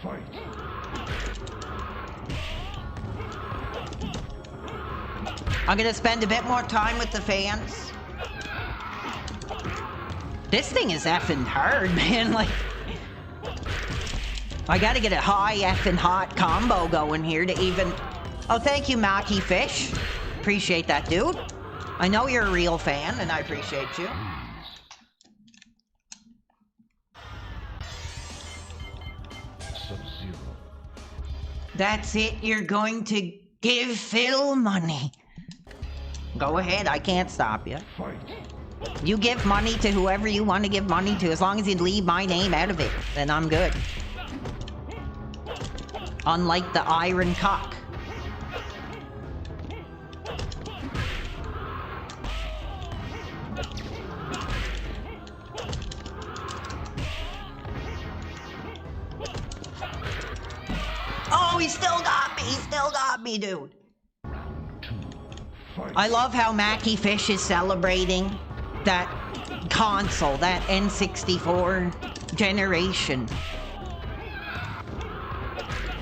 Fight. I'm gonna spend a bit more time with the fans. This thing is effing hard, man. Like, I gotta get a high effing hot combo going here to even... Oh, thank you, Mackie Fish. Appreciate that, dude. I know you're a real fan, and I appreciate you. That's it, you're going to give Phil money. Go ahead, I can't stop you. You give money to whoever you want to give money to, as long as you leave my name out of it, then I'm good. Unlike the Iron Cock. Oh, he still got me! He still got me, dude! I love how Mackie Fish is celebrating that console, that N64 generation.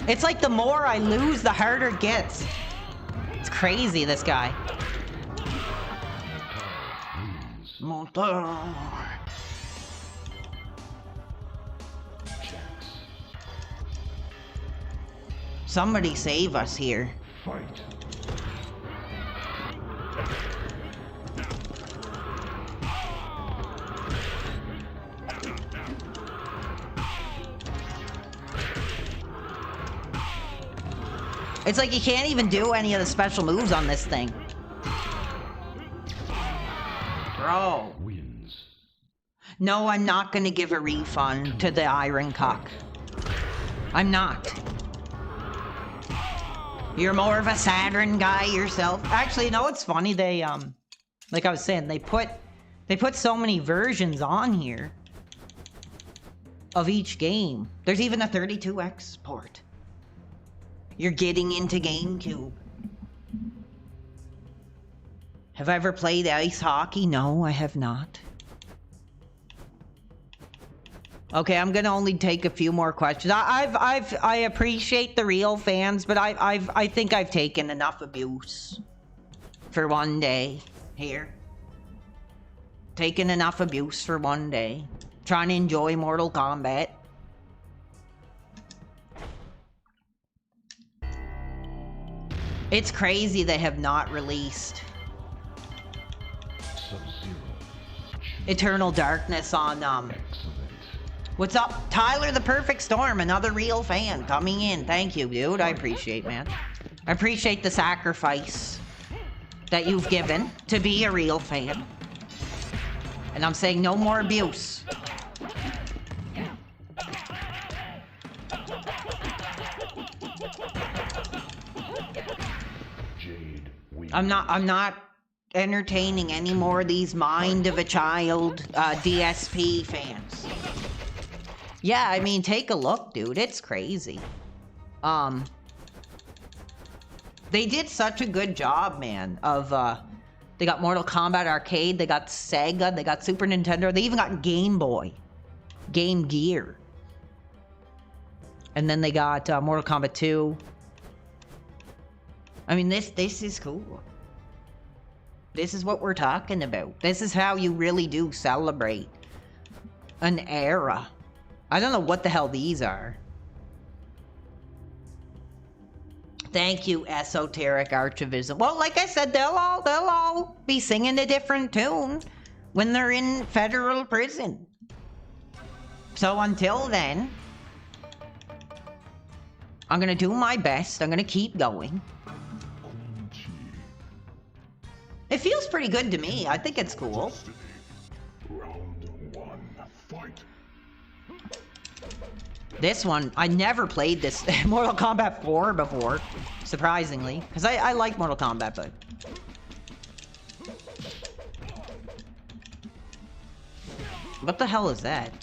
It's like the more I lose, the harder it gets. It's crazy, this guy. Somebody save us here. Fight. It's like you can't even do any of the special moves on this thing. Bro. Wins. No, I'm not gonna give a refund to the Iron Cock. I'm not. You're more of a Saturn guy yourself. Actually, you know what's funny? They, like I was saying, they put They put so many versions on here of each game. There's even a 32X port. You're getting into GameCube. Have I ever played ice hockey? No, I have not. Okay, I'm gonna only take a few more questions. I appreciate the real fans, but I think I've taken enough abuse for one day here. Taken enough abuse for one day. Trying to enjoy Mortal Kombat. It's crazy they have not released Eternal Darkness on, What's up? Tyler the Perfect Storm, another real fan coming in. Thank you, dude. I appreciate, man. I appreciate the sacrifice that you've given to be a real fan. And I'm saying no more abuse. I'm not entertaining any more of these mind of a child DSP fans. Yeah, I mean, take a look, dude. It's crazy. They did such a good job, man, of, they got Mortal Kombat Arcade, they got Sega, they got Super Nintendo, they even got Game Boy. Game Gear. And then they got Mortal Kombat 2. I mean, this is cool. This is what we're talking about. This is how you really do celebrate an era. I don't know what the hell these are. Thank you, Esoteric Archivism. Well, like I said, they'll all be singing a different tune when they're in federal prison. So until then, I'm gonna do my best. I'm gonna keep going. It feels pretty good to me. I think it's cool. Round 1, fight. This one, I never played this Mortal Kombat 4 before, surprisingly. Because I like Mortal Kombat, but... What the hell is that?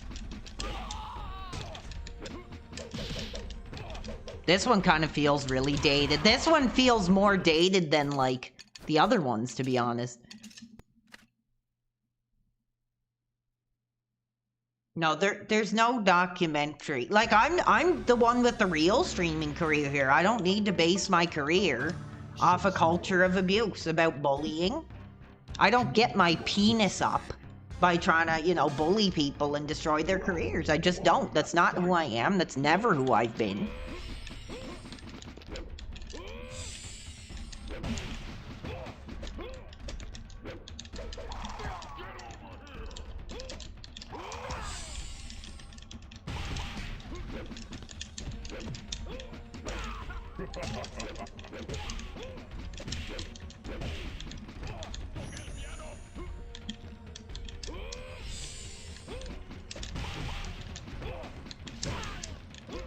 This one kind of feels really dated. This one feels more dated than, like, the other ones, to be honest. No, there's no documentary. Like, I'm the one with the real streaming career here. I don't need to base my career off a culture of abuse about bullying. I don't get my penis up by trying to, you know, bully people and destroy their careers. I just don't. That's not who I am. That's never who I've been.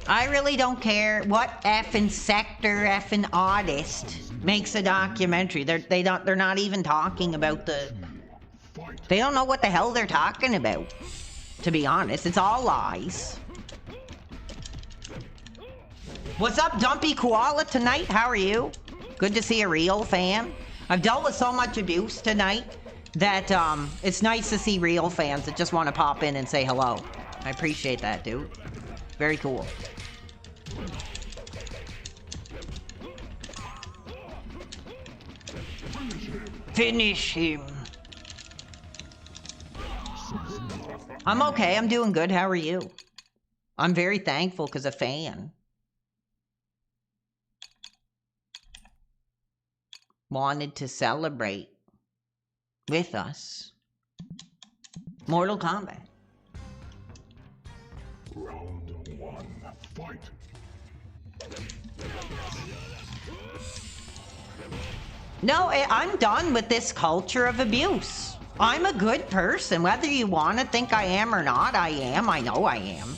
I really don't care what effing sector, effing artist makes a documentary. They're not even talking about the... They don't know what the hell they're talking about, to be honest. It's all lies. What's up, Dumpy Koala tonight? How are you? Good to see a real fan. I've dealt with so much abuse tonight that it's nice to see real fans that just want to pop in and say hello. I appreciate that, dude. Very cool. Finish him. I'm okay. I'm doing good. How are you? I'm very thankful because a fan wanted to celebrate with us Mortal Kombat. Round 1, fight. No, I'm done with this culture of abuse. I'm a good person. Whether you want to think I am or not, I am. I know I am.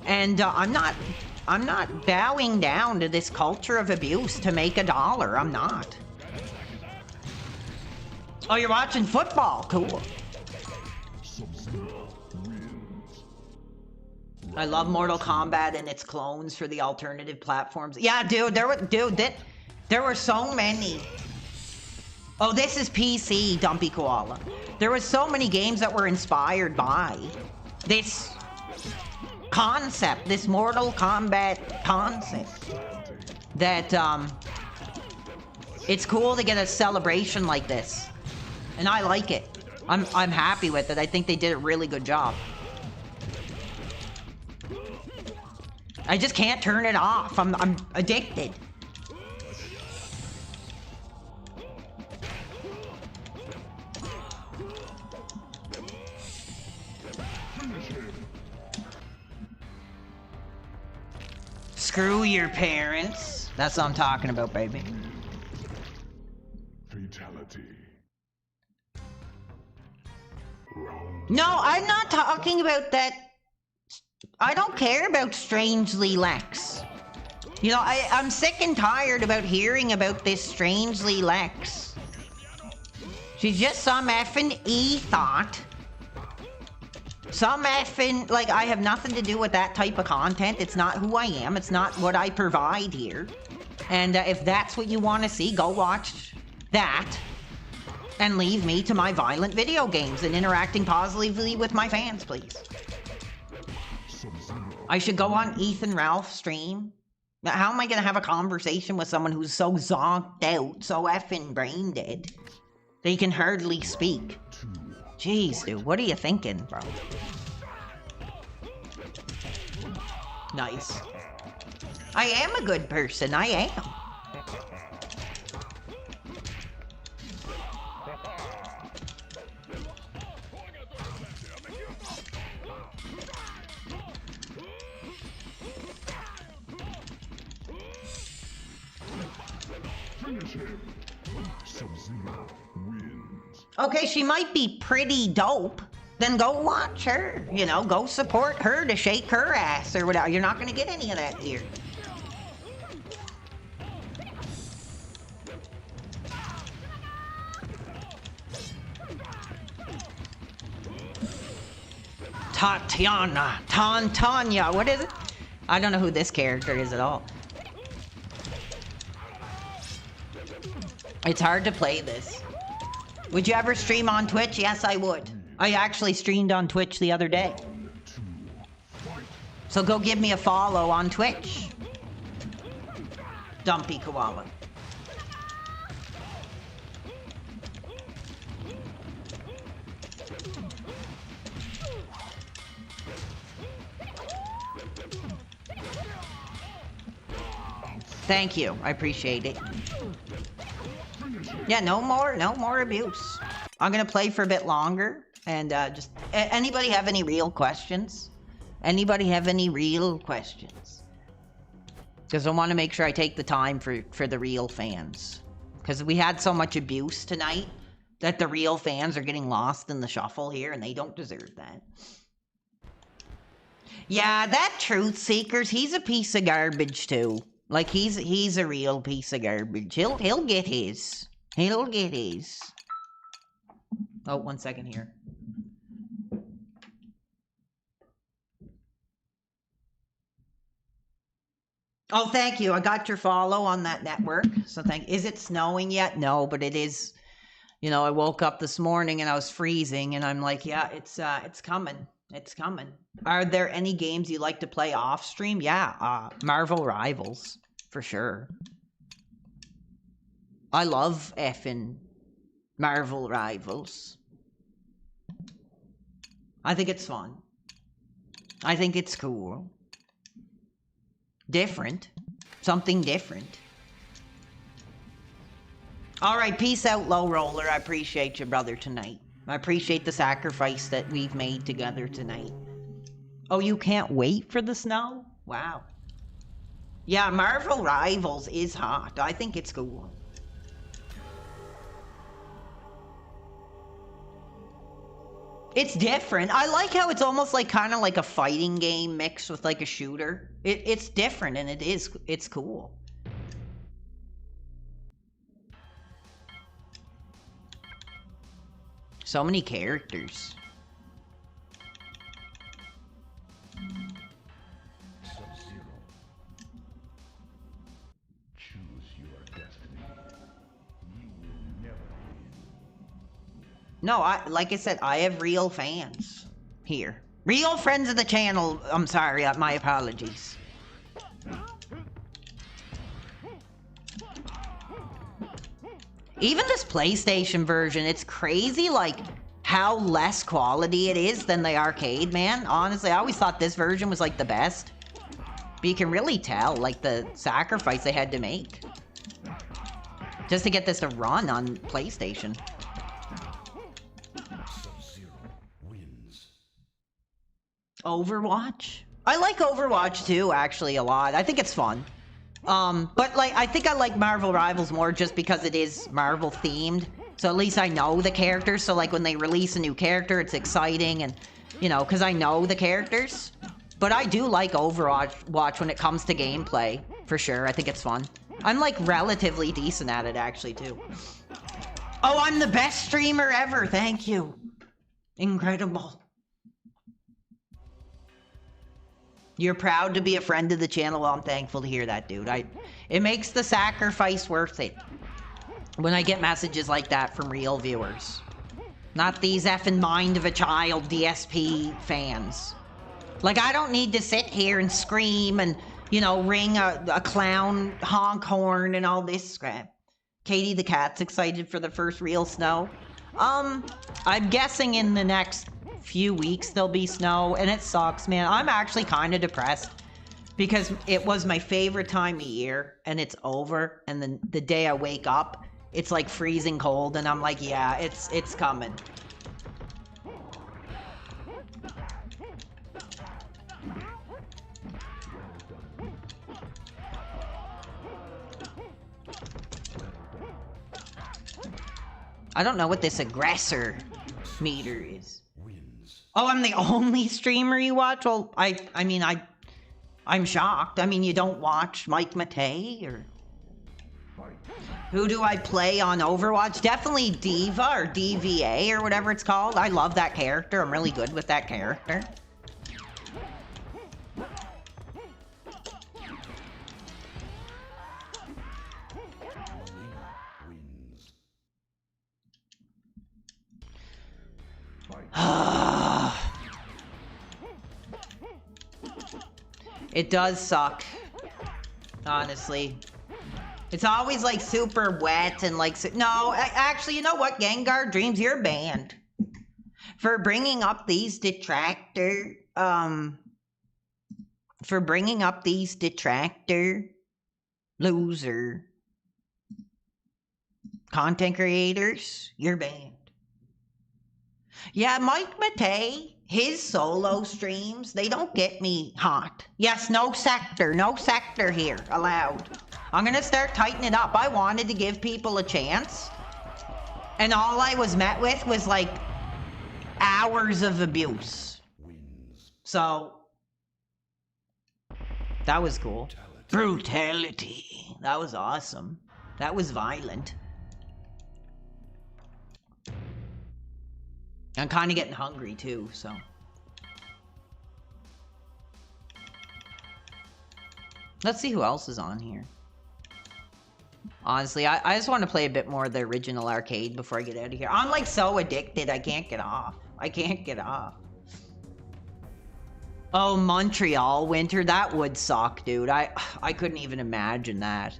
And I'm not bowing down to this culture of abuse to make $1. I'm not. Oh, you're watching football? Cool. Sub-Zero wins. I love Mortal Kombat and its clones for the alternative platforms. Yeah, dude, there were so many. Oh, this is PC, Dumpy Koala. There were so many games that were inspired by this concept, this Mortal Kombat concept. That, it's cool to get a celebration like this. And I like it. I'm happy with it. I think they did a really good job. I just can't turn it off. I'm addicted. Screw your parents. That's what I'm talking about, baby. Fatality. No, I'm not talking about that. I don't care about Strangely Lex. You know, I'm sick and tired about hearing about this Strangely Lex. She's just some effing e-thought. Some effing, like, I have nothing to do with that type of content. It's not who I am. It's not what I provide here. And if that's what you want to see, go watch that. And leave me to my violent video games and interacting positively with my fans, please. I should go on Ethan Ralph's stream. Now, how am I gonna have a conversation with someone who's so zonked out, so effing brain dead, that he can hardly speak? Jeez, dude, what are you thinking, bro? Nice. I am a good person, I am. Sub-Zero wins. Okay, she might be pretty dope. Then go watch her. You know, go support her to shake her ass or whatever. You're not gonna get any of that here. Tanya, what is it? I don't know who this character is at all. It's hard to play this. Would you ever stream on Twitch? Yes, I would. I actually streamed on Twitch the other day. So go give me a follow on Twitch. Dumpy Koala. Thank you. I appreciate it. Yeah, no more abuse. I'm gonna play for a bit longer, and just anybody have any real questions? Anybody have any real questions? Because I want to make sure I take the time for the real fans. Because we had so much abuse tonight that the real fans are getting lost in the shuffle here, and they don't deserve that. Yeah, that Truth Seekers, he's a piece of garbage too. Like he's a real piece of garbage. He'll get his. He'll get his. Oh, 1 second here. Oh, thank you. I got your follow on that network. So is it snowing yet? No, but it is. You know, I woke up this morning and I was freezing and I'm like, yeah, it's coming. It's coming. Are there any games you like to play off stream? Yeah, Marvel Rivals, for sure. I love effing Marvel Rivals. I think it's fun. I think it's cool. Different. Something different. Alright, peace out, Low Roller. I appreciate you, brother, tonight. I appreciate the sacrifice that we've made together tonight. Oh, you can't wait for the snow? Wow. Yeah, Marvel Rivals is hot. I think it's cool. It's different. I like how it's almost like kind of like a fighting game mixed with like a shooter. It's different and it's cool. So many characters. No, like I said, I have real fans here. Real friends of the channel. I'm sorry, my apologies. Even this PlayStation version, it's crazy, like, how less quality it is than the arcade, man. Honestly, I always thought this version was, like, the best. But you can really tell, like, the sacrifice they had to make. Just to get this to run on PlayStation. Overwatch? I like Overwatch too, actually, a lot. I think it's fun. But like, I think I like Marvel Rivals more just because it is Marvel themed. So at least I know the characters. So like when they release a new character, it's exciting and, you know, because I know the characters. But I do like Overwatch when it comes to gameplay, for sure. I think it's fun. I'm like relatively decent at it actually too. Oh, I'm the best streamer ever. Thank you. Incredible. You're proud to be a friend of the channel. Well, I'm thankful to hear that, dude. It makes the sacrifice worth it when I get messages like that from real viewers. Not these effing mind of a child DSP fans. Like, I don't need to sit here and scream and, you know, ring a clown honk horn and all this crap. Katie the cat's excited for the first real snow. I'm guessing in the next few weeks there'll be snow, and it sucks, man. I'm actually kind of depressed because it was my favorite time of year and it's over, and then the day I wake up it's like freezing cold and I'm like, yeah, it's coming. I don't know what this aggressor meter is. Oh, I'm the only streamer you watch? Well, I'm shocked. I mean, you don't watch Mike Matei or... Who do I play on Overwatch? Definitely Diva or DVA or whatever it's called. I love that character. I'm really good with that character. It does suck, honestly. It's always like super wet and like, no, actually, you know what, Gengar Dreams, you're banned for bringing up these detractor loser content creators. You're banned. Yeah, Mike Matei, his solo streams, they don't get me hot. Yes, no sector here allowed. I'm gonna start tightening it up. I wanted to give people a chance, and all I was met with was like hours of abuse. So that was cool. Brutality. That was awesome. That was violent. I'm kind of getting hungry too, so. Let's see who else is on here. Honestly, I just want to play a bit more of the original arcade before I get out of here. I'm like so addicted, I can't get off. I can't get off. Oh, Montreal winter, that would suck, dude. I couldn't even imagine that.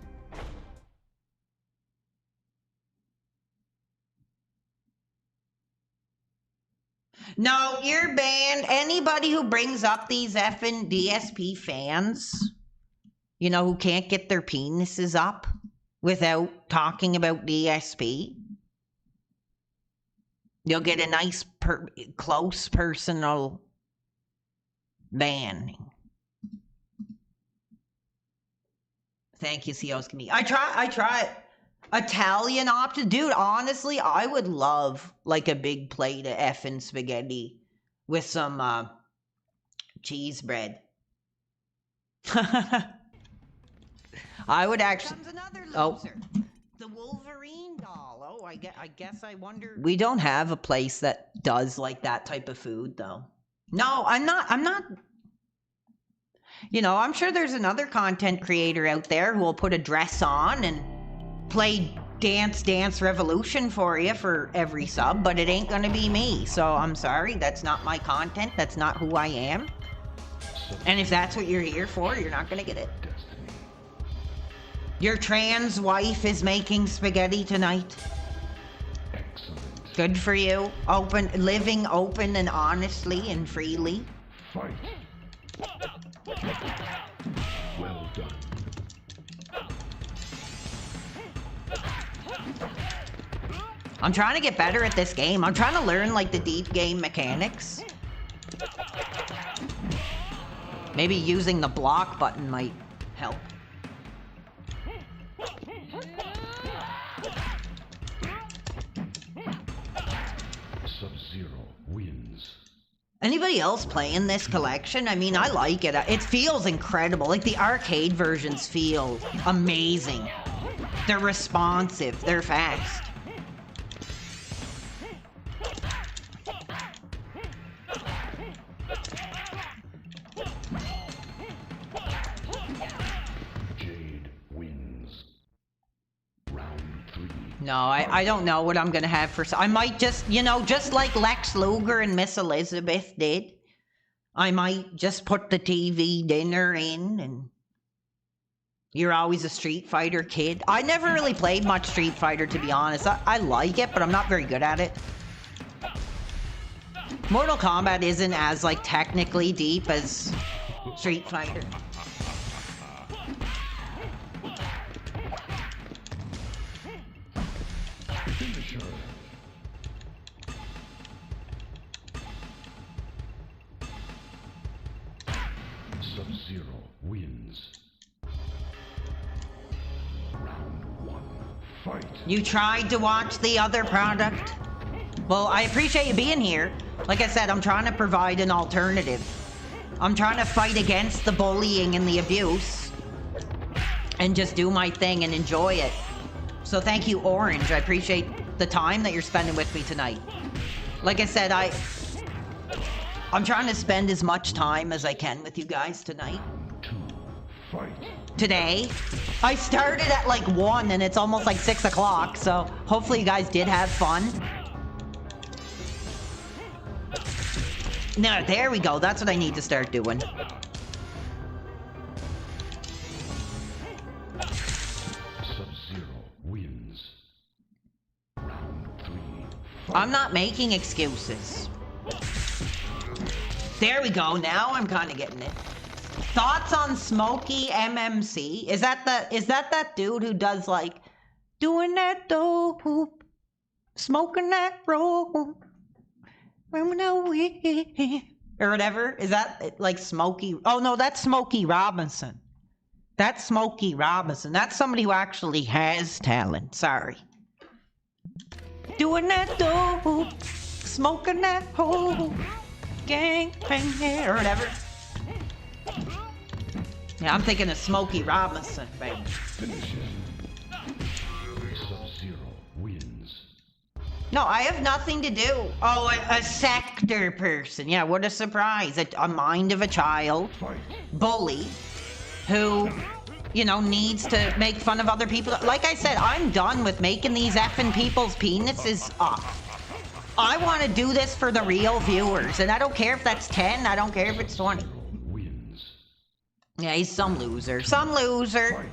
No, you're banned. Anybody who brings up these effing DSP fans, you know, who can't get their penises up without talking about DSP, you'll get a nice, close personal banning. Thank you, Sioski. I try it. Italian option, dude, honestly, I would love like a big plate of effing spaghetti with some cheese bread. I would actually. Oh, the Wolverine doll. Oh, I guess I wonder. We don't have a place that does like that type of food, though. No, I'm not. You know, I'm sure there's another content creator out there who will put a dress on and play Dance Dance Revolution for you for every sub, but it ain't gonna be me. So I'm sorry, that's not my content. That's not who I am. And if that's what you're here for, you're not gonna get it. Your trans wife is making spaghetti tonight. Excellent. Good for you. Living open and honestly and freely. Fight. Well done. I'm trying to get better at this game. I'm trying to learn like the deep game mechanics. Maybe using the block button might help. Sub-Zero wins. Anybody else playing this collection? I mean, I like it. It feels incredible. Like the arcade versions feel amazing. They're responsive. They're fast. Jade wins. Round 3. No, I don't know what I'm gonna have for. I might just, you know, just like Lex Luger and Miss Elizabeth did. I might just put the TV dinner in, and you're always a Street Fighter kid. I never really played much Street Fighter, to be honest. I like it, but I'm not very good at it. Mortal Kombat isn't as like technically deep as Street Fighter. Finisher. Sub-Zero wins. Round 1. Fight. You tried to watch the other product? Well, I appreciate you being here. Like I said, I'm trying to provide an alternative. I'm trying to fight against the bullying and the abuse and just do my thing and enjoy it. So thank you, Orange. I appreciate the time that you're spending with me tonight. Like I said, I'm trying to spend as much time as I can with you guys tonight. 2. Fight. Today, I started at like 1 and it's almost like 6 o'clock, so hopefully you guys did have fun. Now, there we go. That's what I need to start doing. Sub-Zero wins. Round 3. I'm not making excuses. There we go. Now I'm kind of getting it. Thoughts on Smokey MMC? Is that that dude who does like doing that dope, smoking that roll, running away, or whatever? Is that like Smokey? Oh no, that's Smokey Robinson. That's Smokey Robinson. That's somebody who actually has talent. Sorry. Doing that dope, smoking that hole, gang bang, or whatever. Yeah, I'm thinking of Smokey Robinson, baby. Finish him. Sub-Zero wins. No, I have nothing to do. Oh, a sector person. Yeah, what a surprise. A mind of a child. Fight. Bully. Who, you know, needs to make fun of other people. Like I said, I'm done with making these effing people's penises up. I want to do this for the real viewers. And I don't care if that's 10. I don't care if it's 20. Wins. Yeah, he's some loser. Some loser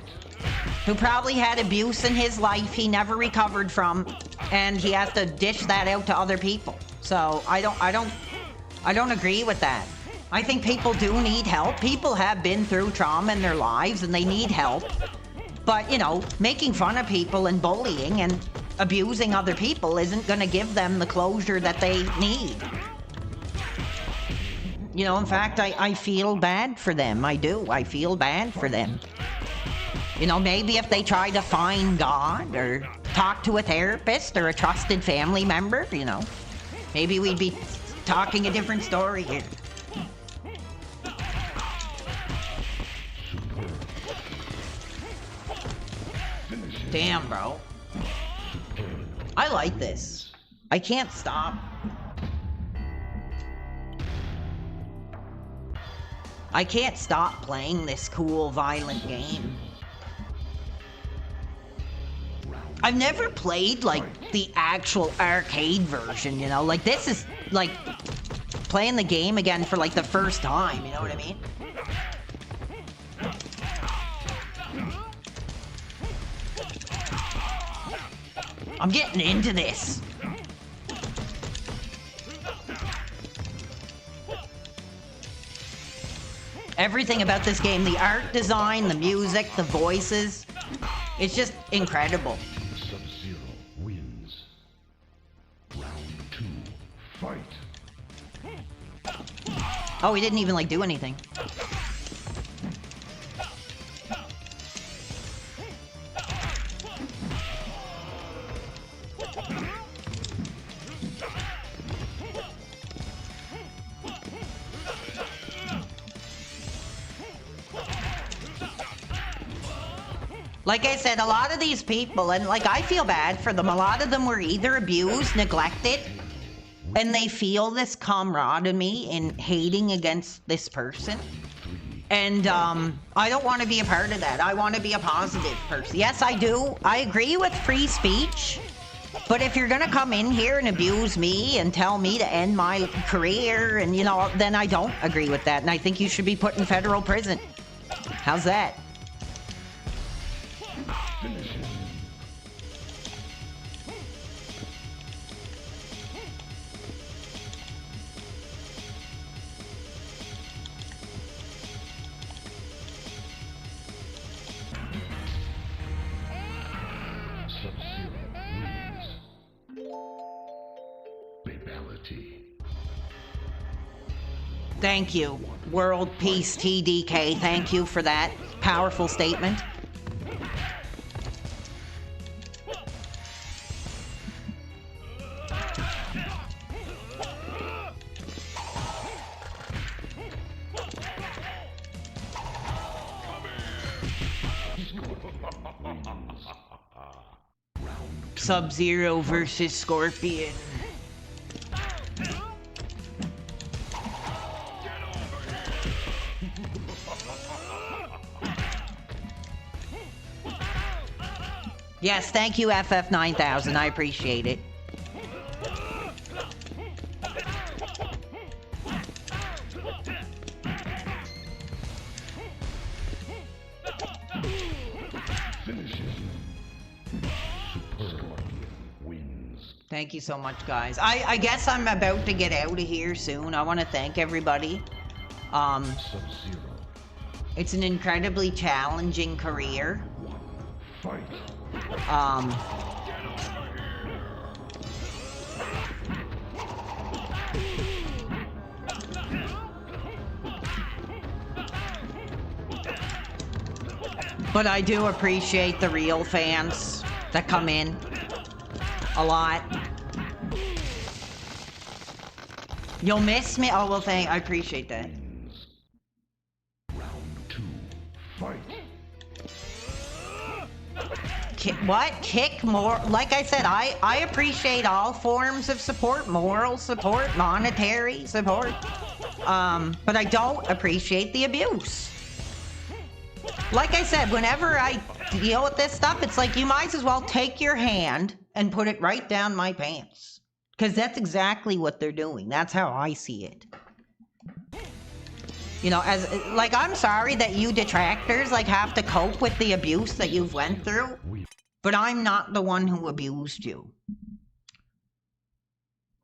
who probably had abuse in his life he never recovered from, and he has to dish that out to other people. So I don't agree with that. I think people do need help. People have been through trauma in their lives and they need help. But, you know, making fun of people and bullying and abusing other people isn't going to give them the closure that they need. You know, in fact, I feel bad for them. I do. I feel bad for them. You know, maybe if they try to find God or talk to a therapist or a trusted family member, you know, maybe we'd be talking a different story here. Damn, bro. I like this. I can't stop. I can't stop playing this cool, violent game. I've never played, like, the actual arcade version, you know? Like, this is, like, playing the game again for, like, the first time, you know what I mean? I'm getting into this. Everything about this game, the art design, the music, the voices, it's just incredible. Sub-Zero wins. Round 2, fight. Oh, he didn't even, like, do anything. Like I said, a lot of these people, and like I feel bad for them, a lot of them were either abused, neglected, and they feel this camaraderie in hating against this person. And I don't want to be a part of that. I want to be a positive person. Yes, I do. I agree with free speech. But if you're going to come in here and abuse me and tell me to end my career and, you know, then I don't agree with that. And I think you should be put in federal prison. How's that? Thank you, World Peace TDK. Thank you for that powerful statement. Sub-Zero versus Scorpion. Yes, thank you, FF9000. I appreciate it. Thank you so much, guys. I guess I'm about to get out of here soon. I want to thank everybody. It's an incredibly challenging career. But I do appreciate the real fans that come in a lot. You'll miss me? Oh, well, I appreciate that. Round 2, fight. What? Kick more? Like I said, I appreciate all forms of support, moral support, monetary support. But I don't appreciate the abuse. Like I said, whenever I deal with this stuff, it's like you might as well take your hand and put it right down my pants. Because that's exactly what they're doing. That's how I see it. You know, as like, I'm sorry that you detractors like have to cope with the abuse that you've went through, but I'm not the one who abused you.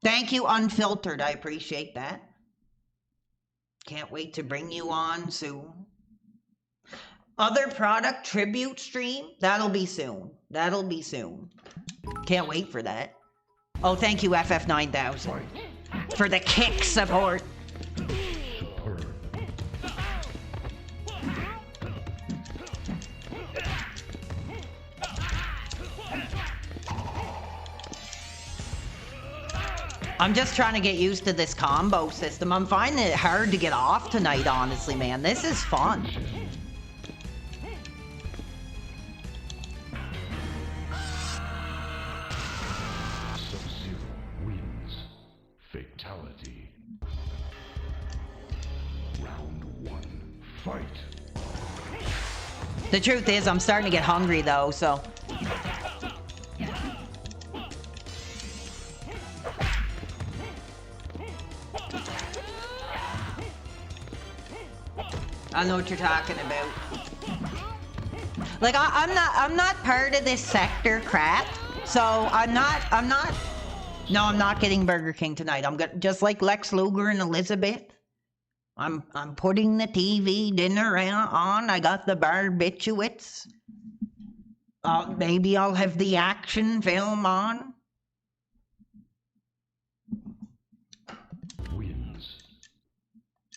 Thank you, Unfiltered. I appreciate that. Can't wait to bring you on soon. Other product tribute stream? That'll be soon. That'll be soon. Can't wait for that. Oh, thank you, FF9000, for the kick support. I'm just trying to get used to this combo system. I'm finding it hard to get off tonight, honestly, man. This is fun. Sub-Zero wins. Fatality. Round 1, fight. The truth is, I'm starting to get hungry, though, so... I know what you're talking about. Like, I'm not part of this sector crap, so I'm not, no, I'm not getting Burger King tonight. I'm just like Lex Luger and Elizabeth. I'm putting the TV dinner on. I got the barbiturates. Maybe I'll have the action film on. Wins.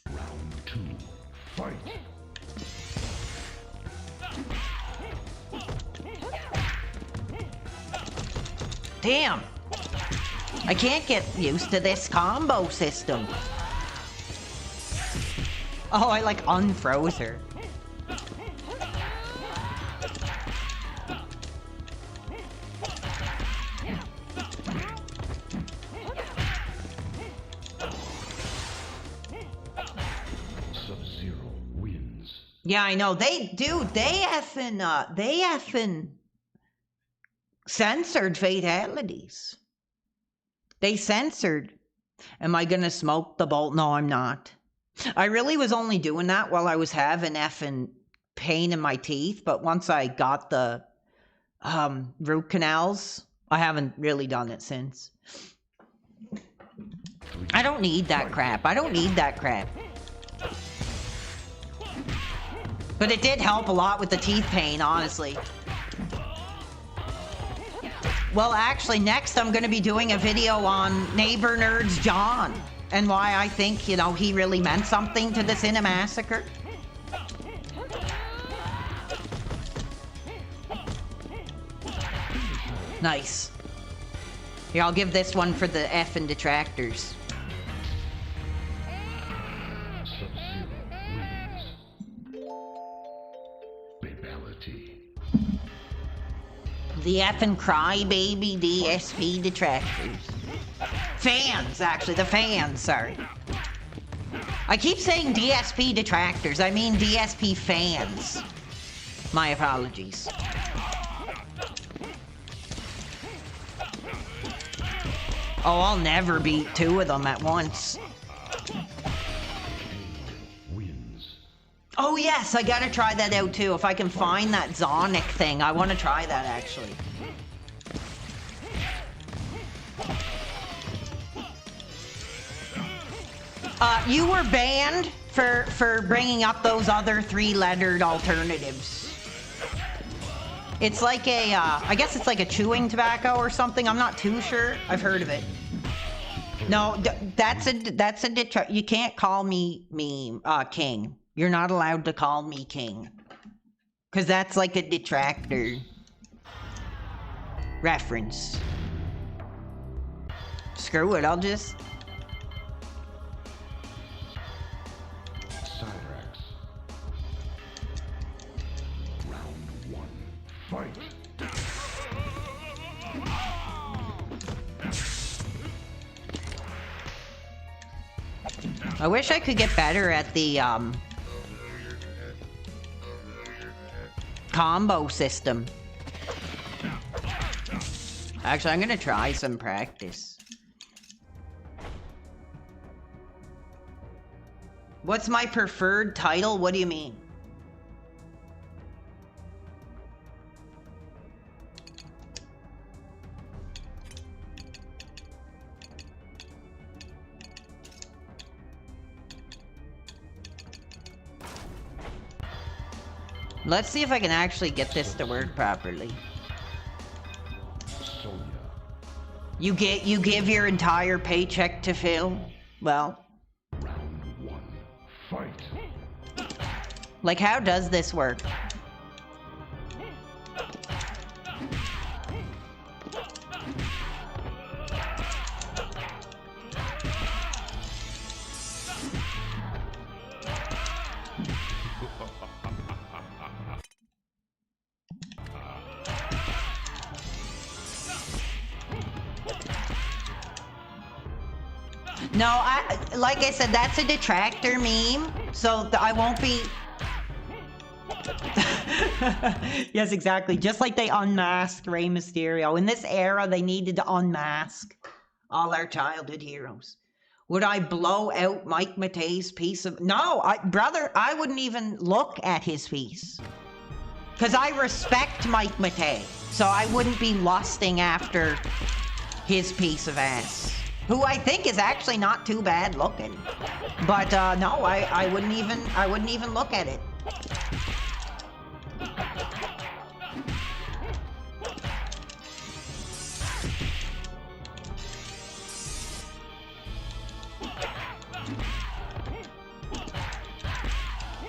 Round 2. Fight. Damn. I can't get used to this combo system. Oh, I like unfroze her. Sub-Zero wins. Yeah, I know. They effing censored fatalities. They censored. Am I gonna smoke the bolt? No, I'm not. I really was only doing that while I was having effing pain in my teeth, but once I got the root canals, I haven't really done it since. I don't need that crap. I don't need that crap. But it did help a lot with the teeth pain, honestly. Well, actually, next I'm going to be doing a video on Neighbor Nerd's John and why I think, you know, he really meant something to the Cinemassacre. Nice. Here, I'll give this one for the effing Detractors. Sub-Zero wins. Babality. The effing crybaby DSP Detractors. Fans, actually, the fans, sorry. I keep saying DSP Detractors, I mean DSP fans. My apologies. Oh, I'll never beat two of them at once. Wins. Oh yes, I gotta try that out too. If I can find that Zonic thing, I want to try that actually. You were banned for bringing up those other three-lettered alternatives. It's like a, I guess it's like a chewing tobacco or something. I'm not too sure. I've heard of it. No, that's a detractor. You can't call me king. You're not allowed to call me king. Because that's like a detractor reference. Screw it, I'll just... Cyrax. Round 1. Fight. I wish I could get better at the combo system. Actually, I'm gonna try some practice. What's my preferred title? What do you mean? Let's see if I can actually get this to work properly. Sonya. You give your entire paycheck to Phil? Well, Round 1. Fight. like how does this work? No, like I said, that's a detractor meme, so I won't be... Yes, exactly. Just like they unmasked Rey Mysterio. In this era, they needed to unmask all our childhood heroes. Would I blow out Mike Matei's piece of... No, brother, I wouldn't even look at his piece. Because I respect Mike Matei. So I wouldn't be lusting after his piece of ass. Who I think is actually not too bad looking. But no, I wouldn't even look at it.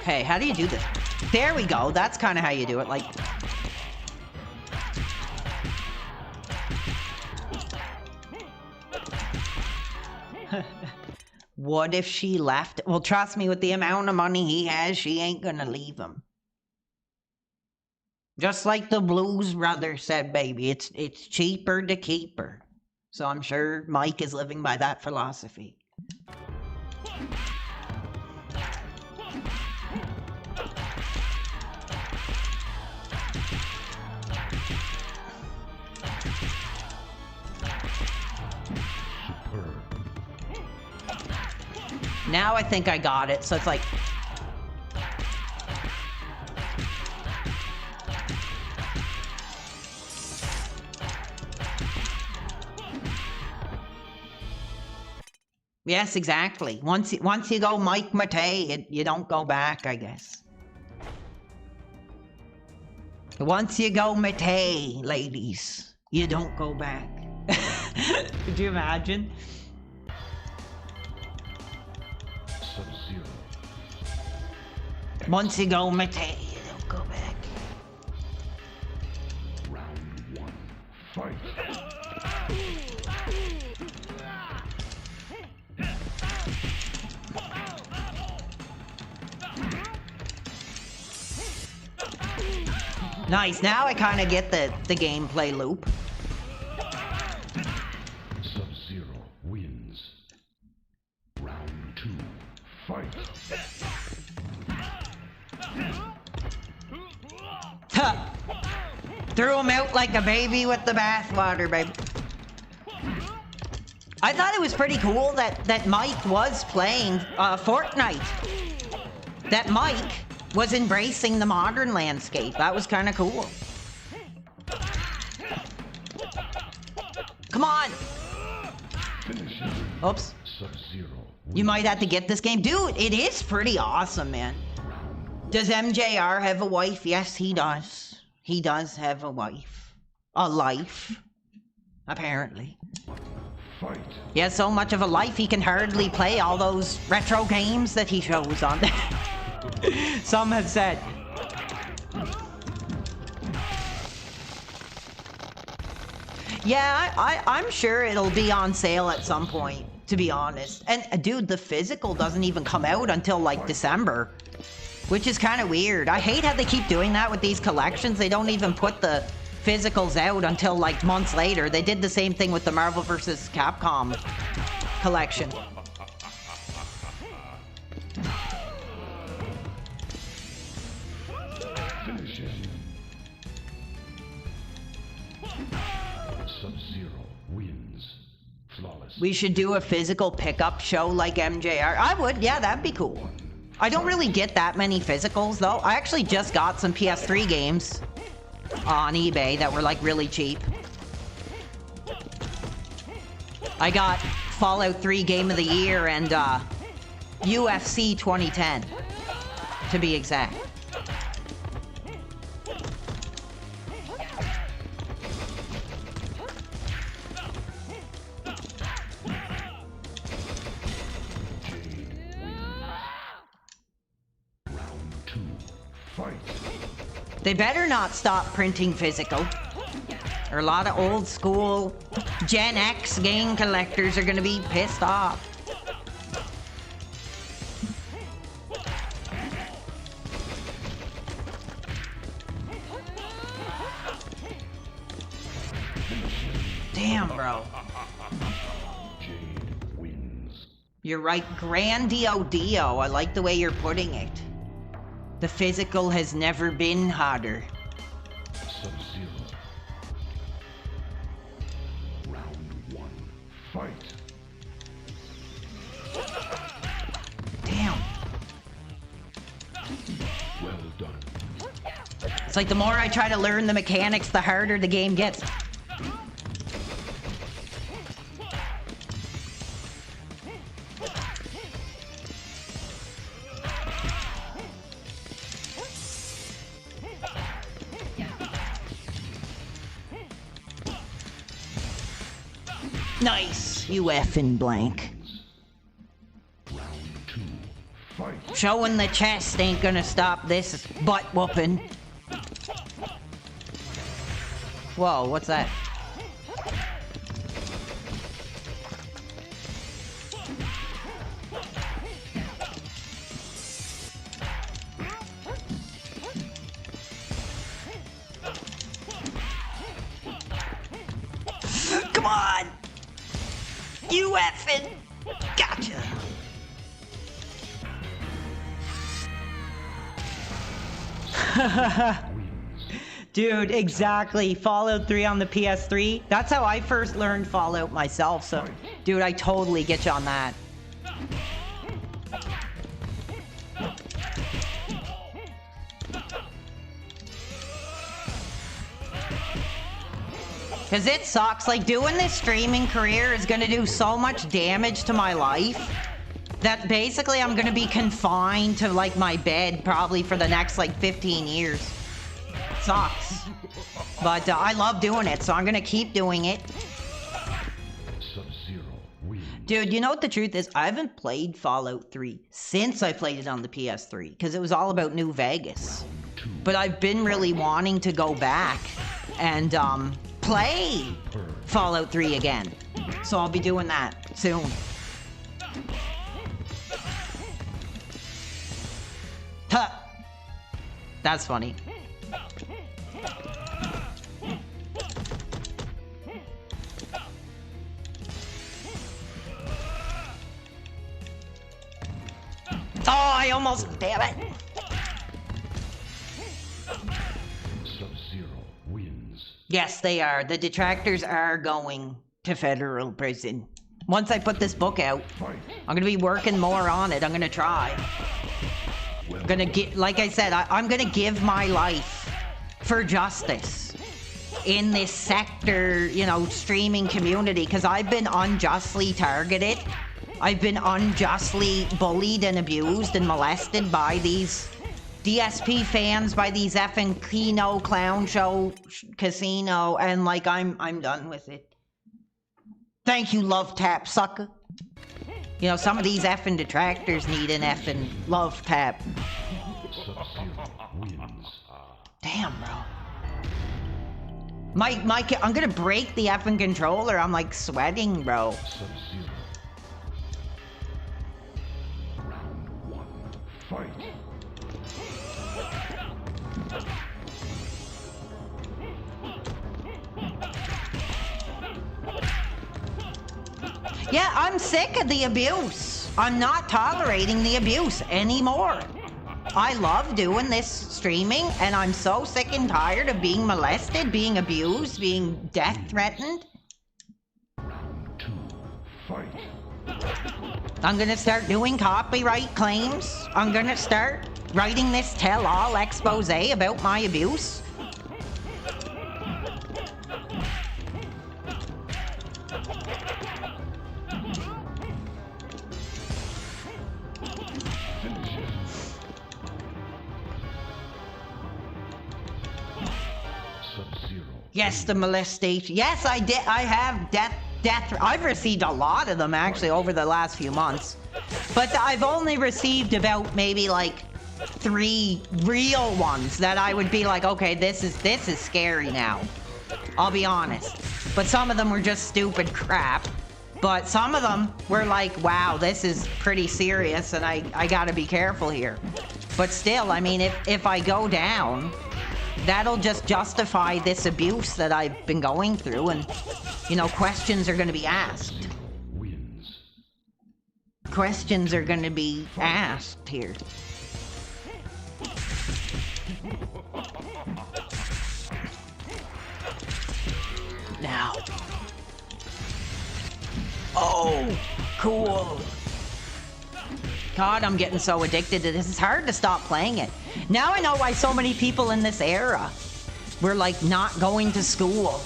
Okay, how do you do this? There we go. That's kind of how you do it. Like... What if she left? Well, trust me, with the amount of money he has, she ain't gonna leave him. Just like the Blues brother said, baby, it's cheaper to keep her. So I'm sure Mike is living by that philosophy. Now I think I got it, so it's like... Yes, exactly. Once you go Mike Matei, you don't go back, I guess. Once you go Matei, ladies, you don't go back. Could you imagine? Sub-Zero. Once you go Matei, you don't go back. Round one. Fight. Nice, now I kind of get the gameplay loop. Sub-Zero wins. Round two. Fight. Huh. Threw him out like a baby with the bathwater, baby. I thought it was pretty cool that Mike was playing Fortnite. That Mike was embracing the modern landscape. That was kind of cool. Come on! Oops. Sub-Zero. You might have to get this game. Dude, it is pretty awesome, man. Does MJR have a wife? Yes, he does. He does have a wife. A life. Apparently. Fight. He has so much of a life, he can hardly play all those retro games that he shows on there. Some have said. Yeah, I'm sure it'll be on sale at some point, to be honest. And dude, the physical doesn't even come out until like December, which is kind of weird. I hate how they keep doing that with these collections. They don't even put the physicals out until like months later. They did the same thing with the Marvel vs. Capcom collection. Finish him. Sub-Zero wins. Flawless. We should do a physical pickup show like MJR. I would, yeah, that'd be cool. I don't really get that many physicals though. I actually just got some PS3 games on eBay that were like really cheap. I got Fallout 3 Game of the Year and UFC 2010, to be exact. They better not stop printing physical, or a lot of old school Gen X game collectors are gonna be pissed off. Damn, bro. You're right, Grandio Dio. I like the way you're putting it. The physical has never been hotter. Sub-Zero. Round one. Fight. done. It's like the more I try to learn the mechanics, the harder the game gets. Nice, you effing blank. Round 2. Fight. Showing the chest ain't gonna stop this butt whooping. Whoa, what's that? Come on! You effing! Gotcha! Dude, exactly. Fallout 3 on the PS3. That's how I first learned Fallout myself, so... Dude, I totally get you on that. Because it sucks. Like, doing this streaming career is going to do so much damage to my life that basically I'm going to be confined to, like, my bed probably for the next, like, 15 years. Sucks. But I love doing it, so I'm going to keep doing it. Sub-Zero wins. Dude, you know what the truth is? I haven't played Fallout 3 since I played it on the PS3, because it was all about New Vegas. But I've been really wanting to go back and, play Fallout 3 again. So I'll be doing that soon. Huh. That's funny. Oh, I almost... Damn it. Sub-Zero wins. Yes, they are. The Detractors are going to federal prison. Once I put this book out, Fight. I'm going to be working more on it. I'm going to try. I'm going to get... Like I said, I'm going to give my life for justice in this sector, you know, streaming community, because I've been unjustly targeted. I've been unjustly bullied and abused and molested by these DSP fans, by these effing Kino clown show casino, and like I'm done with it. Thank you, love tap sucker. You know, some of these effing detractors need an effing love tap. Sub-Zero wins. Damn, bro. I'm gonna break the effing controller. I'm like sweating, bro. Sub-Zero. Round 1. Fight. Yeah, I'm sick of the abuse. I'm not tolerating the abuse anymore. I love doing this streaming, and I'm so sick and tired of being molested, being abused, being death threatened. Round 2. Fight. I'm gonna start doing copyright claims. I'm gonna start writing this tell-all expose about my abuse. Sub-Zero. Yes, the molestation. Yes, I did. I have death. I've received a lot of them actually over the last few months, but I've only received about maybe like 3 real ones that I would be like, okay, this is scary now. I'll be honest. But some of them were just stupid crap. But some of them were like, wow, this is pretty serious, and I gotta be careful here. But still, I mean, if I go down, that'll just justify this abuse that I've been going through, and, you know, questions are gonna be asked. Wins. Questions are gonna be asked here. Now. Oh, cool. God, I'm getting so addicted to this. It's hard to stop playing it. Now I know why so many people in this era were like not going to school.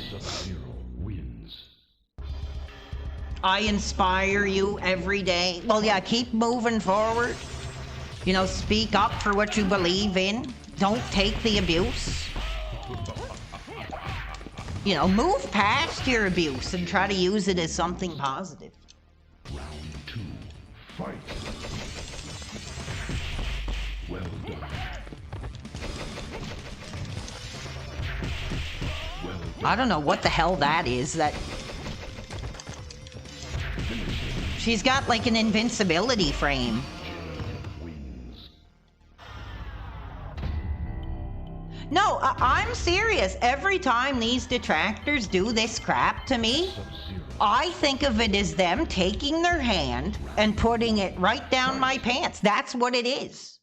Sub-Zero wins. I inspire you every day. Well, yeah, keep moving forward. You know, speak up for what you believe in. Don't take the abuse. You know, move past your abuse and try to use it as something positive. Round 2, fight. Well done. Well done. I don't know what the hell that is. That she's got like an invincibility frame. Wins. No, I'm serious. Every time these detractors do this crap to me, Sub-Zero. I think of it as them taking their hand and putting it right down my pants. That's what it is.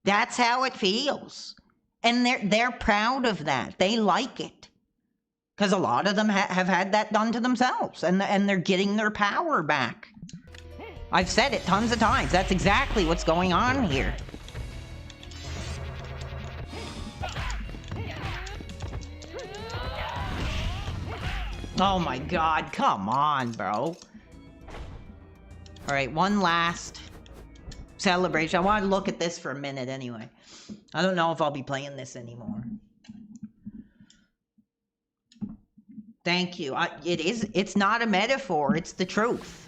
That's how it feels. And they're proud of that. They like it. Because a lot of them have had that done to themselves. And they're getting their power back. I've said it tons of times. That's exactly what's going on here. Oh my God, come on, bro. All right, one last celebration. I want to look at this for a minute anyway. I don't know if I'll be playing this anymore. Thank you. It's not a metaphor, it's the truth.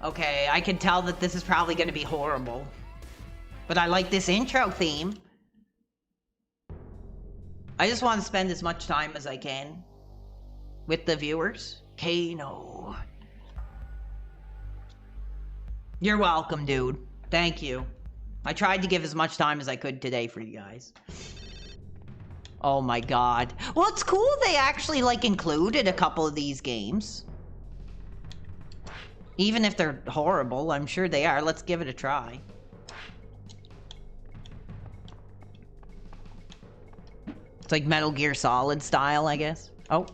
Okay, I can tell that this is probably going to be horrible. But I like this intro theme. I just want to spend as much time as I can with the viewers. Kano. You're welcome, dude. Thank you. I tried to give as much time as I could today for you guys. Oh my God. Well, it's cool they actually, like, included a couple of these games. Even if they're horrible, I'm sure they are. Let's give it a try. It's like Metal Gear Solid style, I guess. Oh.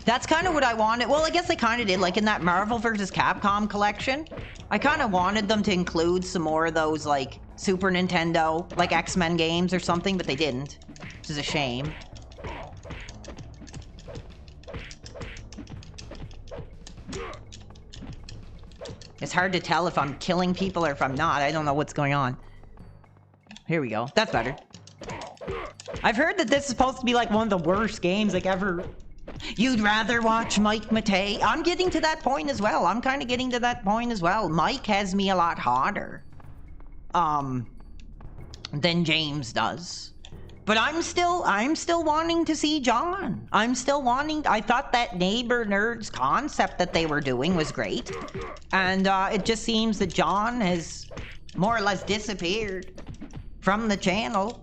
That's kind of what I wanted. Well, I guess they kind of did. Like in that Marvel vs. Capcom collection, I kind of wanted them to include some more of those, like, Super Nintendo, like X-Men games or something, but they didn't. Which is a shame. It's hard to tell if I'm killing people or if I'm not. I don't know what's going on. Here we go. That's better. I've heard that this is supposed to be like one of the worst games like ever. You'd rather watch Mike Matei? I'm getting to that point as well. I'm kind of getting to that point as well. Mike has me a lot hotter. Than James does. But I'm still wanting to see John. I thought that neighbor nerds concept that they were doing was great. And it just seems that John has more or less disappeared from the channel.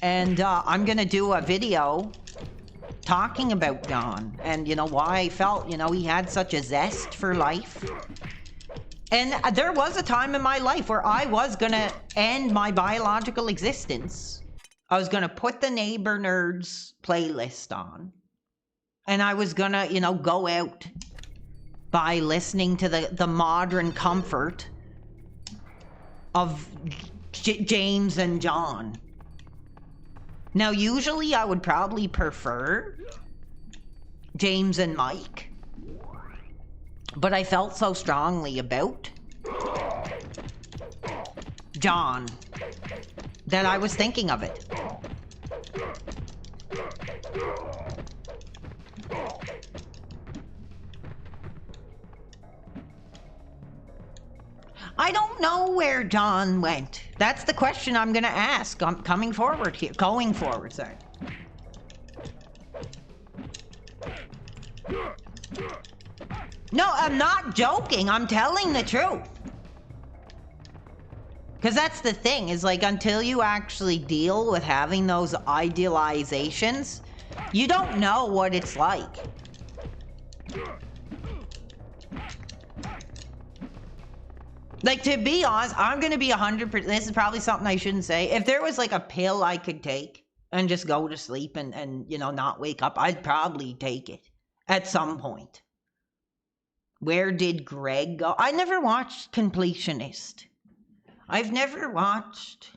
And I'm gonna do a video talking about John and, you know, why I felt, you know, he had such a zest for life. And there was a time in my life where I was gonna end my biological existence. I was gonna put the Neighbor Nerds playlist on. And I was gonna, you know, go out by listening to the modern comfort of James and John. Now, usually I would probably prefer James and Mike. But I felt so strongly about John that I was thinking of it. I don't know where John went. That's the question I'm gonna ask. I'm coming forward here. Going forward, sorry. No, I'm not joking. I'm telling the truth. Because that's the thing, is like until you actually deal with having those idealizations, you don't know what it's like. Like, to be honest, I'm gonna be 100%, this is probably something I shouldn't say. If there was like a pill I could take and just go to sleep and you know, not wake up, I'd probably take it at some point. Where did Greg go? I never watched Completionist. I've never watched.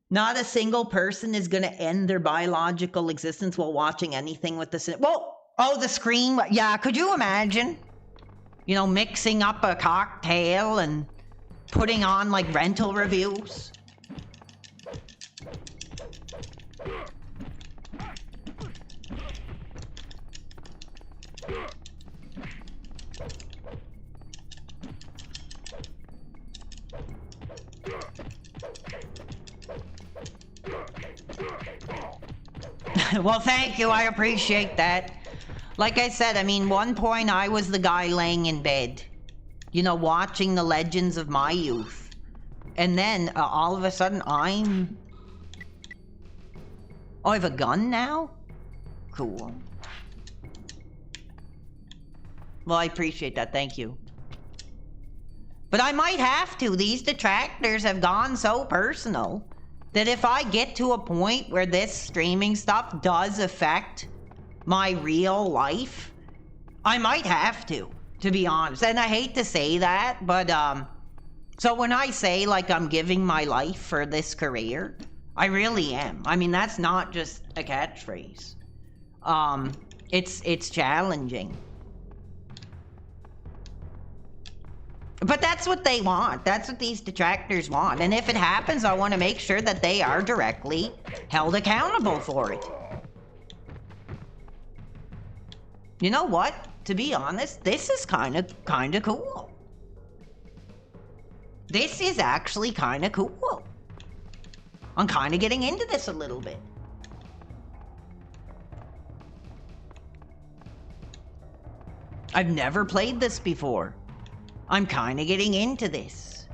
Not a single person is going to end their biological existence while watching anything with the... Well, oh, the Scream. Yeah, could you imagine? You know, mixing up a cocktail and putting on, like, rental reviews. Well, thank you. I appreciate that. Like I said, I mean, one point I was the guy laying in bed, you know, watching the legends of my youth. And then all of a sudden I'm... Oh, I have a gun now? Cool. Well, I appreciate that. Thank you. But I might have to. These detractors have gone so personal that if I get to a point where this streaming stuff does affect my real life, I might have to be honest. And I hate to say that, but so when I say like I'm giving my life for this career, I really am. I mean, that's not just a catchphrase. It's challenging. But that's what they want. That's what these detractors want. And if it happens, I want to make sure that they are directly held accountable for it. You know what? To be honest, this is kind of cool. This is actually kind of cool. I'm kind of getting into this a little bit. I've never played this before. I'm kind of getting into this.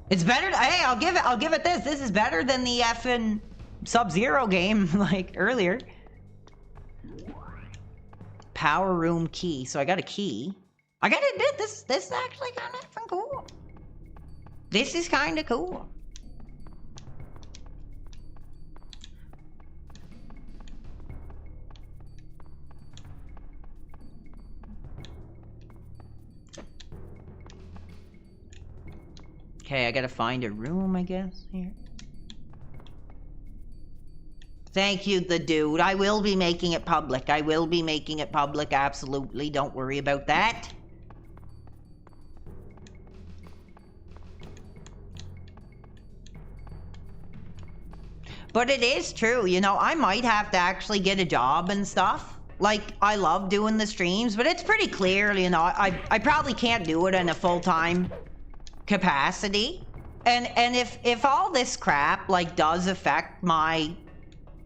It's better. Hey, I'll give it this. This is better than the effing Sub-Zero game like earlier. Power room key. So I got a key. I gotta admit, this is actually kind of cool. This is kind of cool. Okay, I gotta find a room, I guess, here. Thank you, the dude. I will be making it public. I will be making it public, absolutely. Don't worry about that. But it is true, you know, I might have to actually get a job and stuff. Like, I love doing the streams, but it's pretty clear, you know, I probably can't do it in a full-time capacity. And if all this crap like does affect my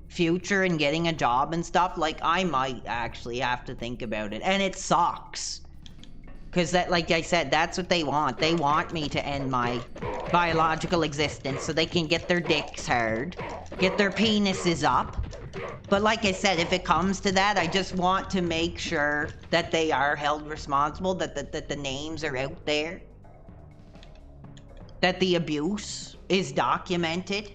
future and getting a job and stuff, like I might actually have to think about it. And it sucks, because that, like I said, that's what they want. They want me to end my biological existence so they can get their dicks hard, get their penises up. But like I said, if it comes to that, I just want to make sure that they are held responsible, that the names are out there, that the abuse is documented.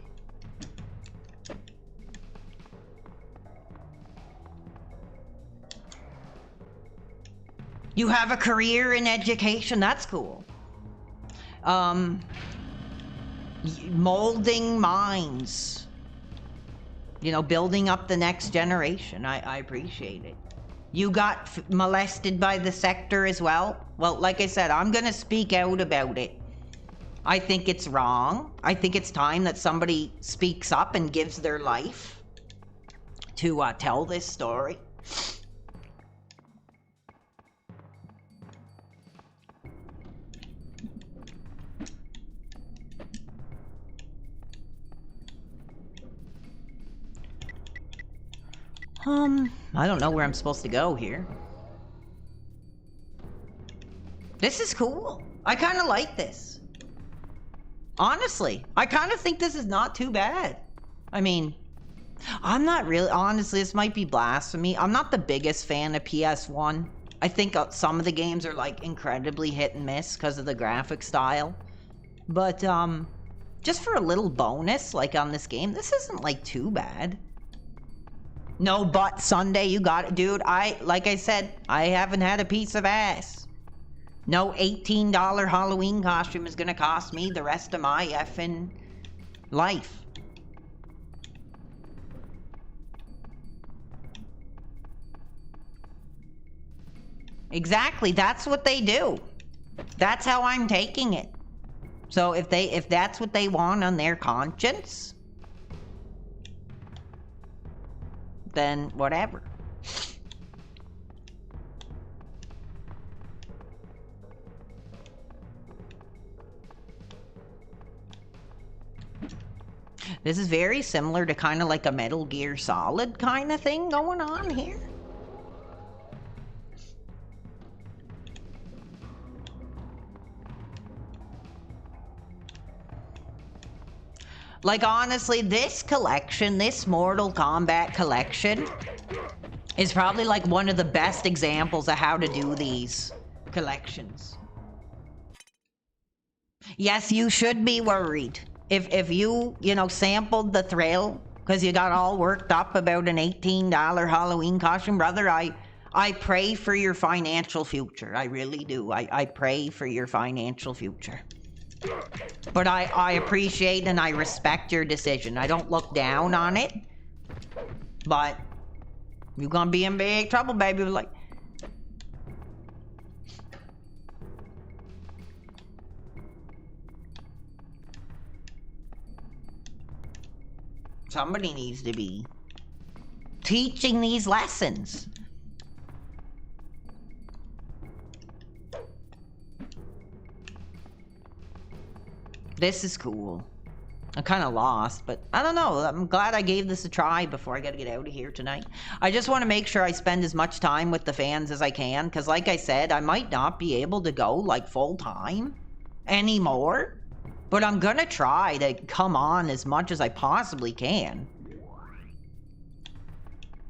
You have a career in education, that's cool. Molding minds. You know, building up the next generation. I appreciate it. You got molested by the sector as well? Well, like I said, I'm gonna speak out about it. I think it's wrong. I think it's time that somebody speaks up and gives their life to tell this story. I don't know where I'm supposed to go here. This is cool. I kind of like this. Honestly, I kind of think this is not too bad. I mean, I'm not really, honestly, this might be blasphemy. I'm not the biggest fan of PS1. I think some of the games are like incredibly hit and miss because of the graphic style. But just for a little bonus, like on this game, this isn't like too bad. No, but Sunday, you got it. Dude, like I said, I haven't had a piece of ass. No $18 Halloween costume is gonna cost me the rest of my effing life. Exactly, that's what they do. That's how I'm taking it. So if that's what they want on their conscience, then whatever. This is very similar to kind of like a Metal Gear Solid kind of thing going on here. Like, honestly, this collection, this Mortal Kombat collection, is probably like one of the best examples of how to do these collections. Yes, you should be worried. If you know, sampled the thrill because you got all worked up about an $18 Halloween costume, brother, I pray for your financial future. I really do. I pray for your financial future. But I appreciate and I respect your decision. I don't look down on it. But you're gonna be in big trouble, baby. Like, somebody needs to be teaching these lessons. This is cool. I'm kind of lost, but I don't know. I'm glad I gave this a try before I gotta get out of here tonight. I just want to make sure I spend as much time with the fans as I can, because like I said, I might not be able to go like full time anymore, but I'm gonna try to come on as much as I possibly can.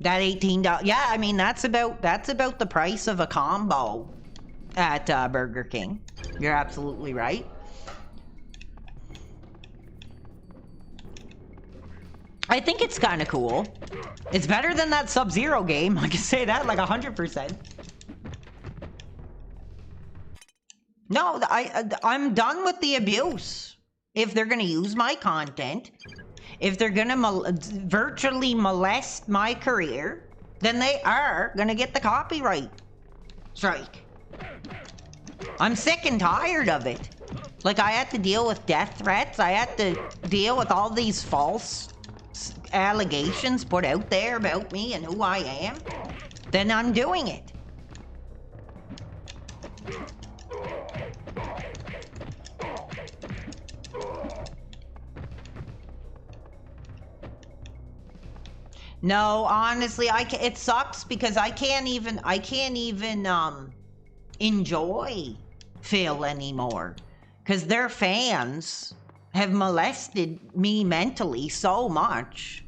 That $18, yeah, I mean, that's about the price of a combo at Burger King. You're absolutely right. I think it's kind of cool. It's better than that Sub-Zero game. I can say that like 100%. No, I'm done with the abuse. If they're gonna use my content, if they're gonna virtually molest my career, then they are gonna get the copyright strike. I'm sick and tired of it. Like, I had to deal with death threats. I had to deal with all these false allegations put out there about me and who I am. Then I'm doing it. No, honestly, it sucks because I can't even enjoy Phil anymore, because their fans have molested me mentally so much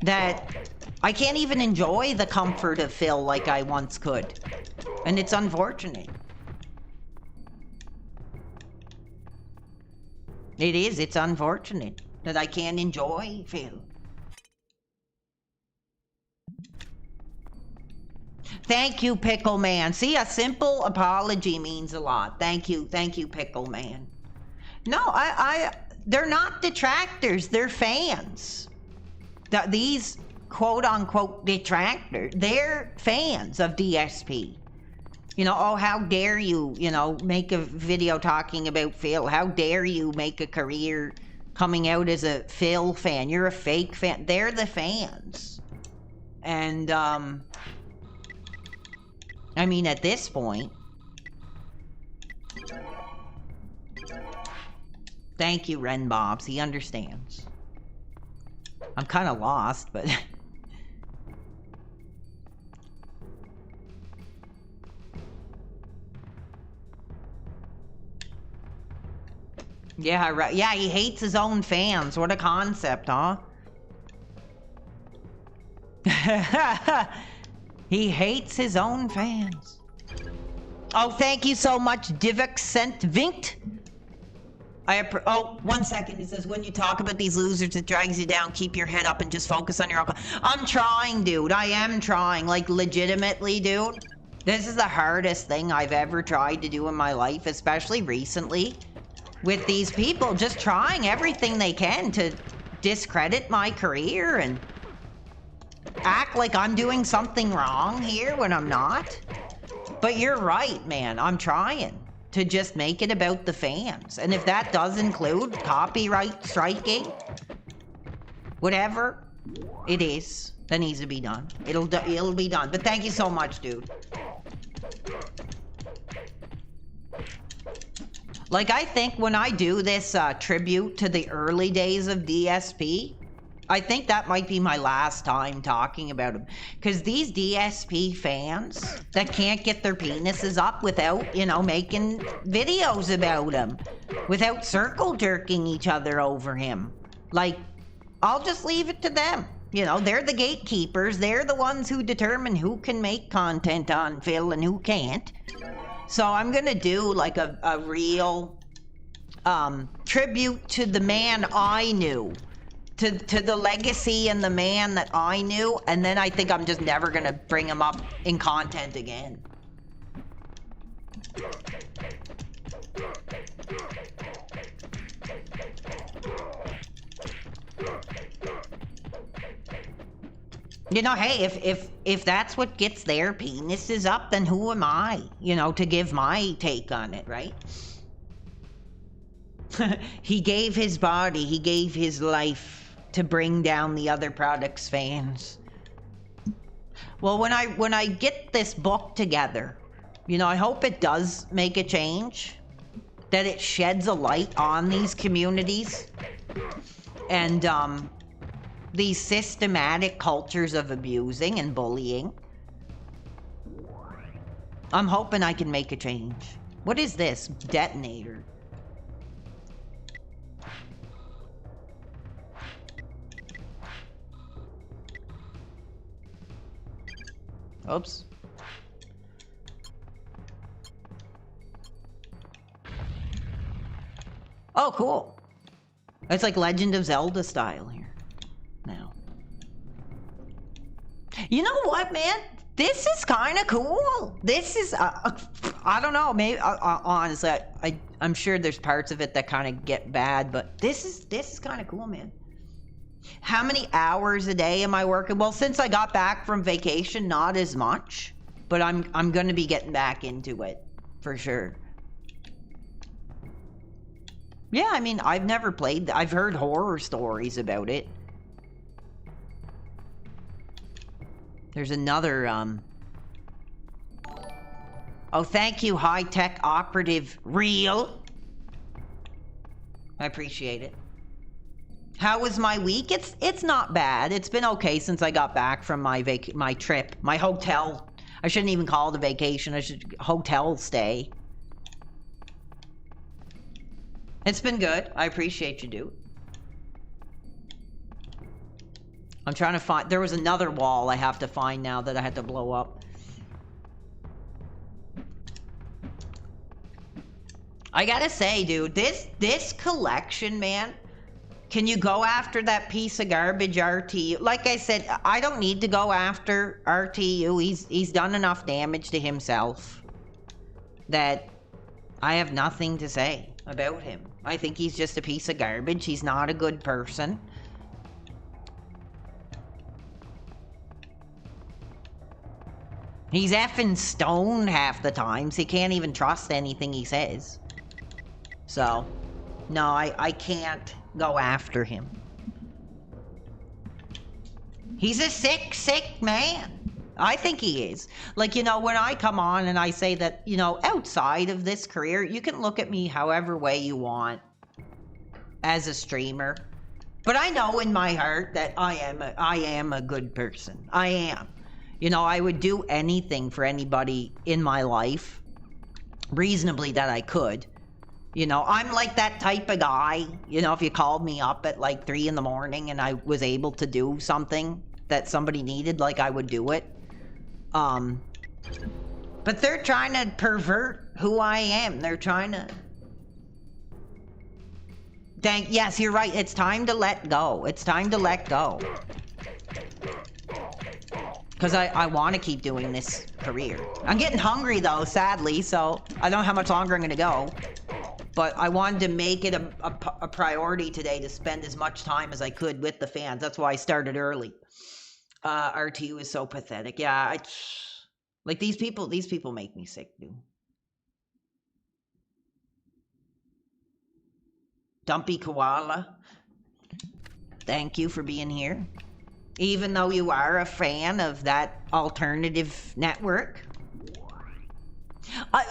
that I can't even enjoy the comfort of Phil like I once could. And it's unfortunate. It's unfortunate that I can't enjoy Phil. Thank you, Pickle Man. See, a simple apology means a lot. Thank you, Pickle Man. No, they're not detractors, they're fans. These quote-unquote detractors, they're fans of DSP. You know, oh, how dare you, make a video talking about Phil. How dare you make a career coming out as a Phil fan. You're a fake fan. They're the fans. And, I mean, at this point... Thank you, Ren Bobs. He understands. I'm kind of lost, but... Yeah, right. Yeah, he hates his own fans. What a concept, huh? He hates his own fans. Oh, thank you so much, Divik sent Vinkt. Oh, 1 second. It says, when you talk about these losers, it drags you down. Keep your head up and just focus on your own. I'm trying, dude. I am trying. Like, legitimately, dude. This is the hardest thing I've ever tried to do in my life, especially recently. With these people just trying everything they can to discredit my career and act like I'm doing something wrong here when I'm not. But you're right, man. I'm trying to just make it about the fans. And if that does include copyright striking, whatever it is that needs to be done, it'll be done. But thank you so much, dude. Like, I think when I do this tribute to the early days of DSP, I think that might be my last time talking about him. Because these DSP fans that can't get their penises up without, you know, making videos about him, without circle jerking each other over him, like, I'll just leave it to them. You know, they're the gatekeepers. They're the ones who determine who can make content on Phil and who can't. So I'm gonna do like a real tribute to the man I knew. To the legacy and the man that I knew, and then I think I'm just never gonna bring him up in content again. You know, hey, if that's what gets their penises up, then who am I, you know, to give my take on it, right? He gave his body, he gave his life to bring down the other product's fans. Well, when I get this book together, you know, I hope it does make a change, that it sheds a light on these communities and these systematic cultures of abusing and bullying. I'm hoping I can make a change. What is this? Detonator. Oops. Oh, cool. It's like Legend of Zelda style here. Now. You know what, man? This is kind of cool. This is, I don't know, maybe, honestly, I'm sure there's parts of it that kind of get bad, but this is kind of cool, man. How many hours a day am I working? Well, since I got back from vacation, not as much, but I'm going to be getting back into it for sure. Yeah, I mean, I've never played. I've heard horror stories about it. There's another oh, thank you, high-tech operative real. I appreciate it. How was my week? It's not bad. It's been okay since I got back from my trip, my hotel. I shouldn't even call it a vacation. I should hotel stay. It's been good. I appreciate you, dude. I'm trying to find. There was another wall I have to find now that I had to blow up. I gotta say, dude, this collection, man. Can you go after that piece of garbage RTU? Like I said, I don't need to go after RTU. He's done enough damage to himself that I have nothing to say about him. I think he's just a piece of garbage. He's not a good person. He's effing stoned half the time, so he can't even trust anything he says. So, no, I can't go after him. He's a sick man. I think he is. Like, you know, when I come on and I say that, you know, outside of this career, you can look at me however way you want as a streamer. But I know in my heart that I am a good person. I am. You know, I would do anything for anybody in my life, reasonably that I could. You know, I'm like that type of guy. You know, if you called me up at like 3 in the morning and I was able to do something that somebody needed, like I would do it. But they're trying to pervert who I am. They're trying to... Yes, you're right. It's time to let go. It's time to let go. Because I want to keep doing this career. I'm getting hungry though, sadly, so I don't know how much longer I'm going to go. But I wanted to make it a priority today to spend as much time as I could with the fans. That's why I started early. RTU is so pathetic. Yeah, like these people make me sick, dude. Dumpy Koala, thank you for being here. Even though you are a fan of that alternative network.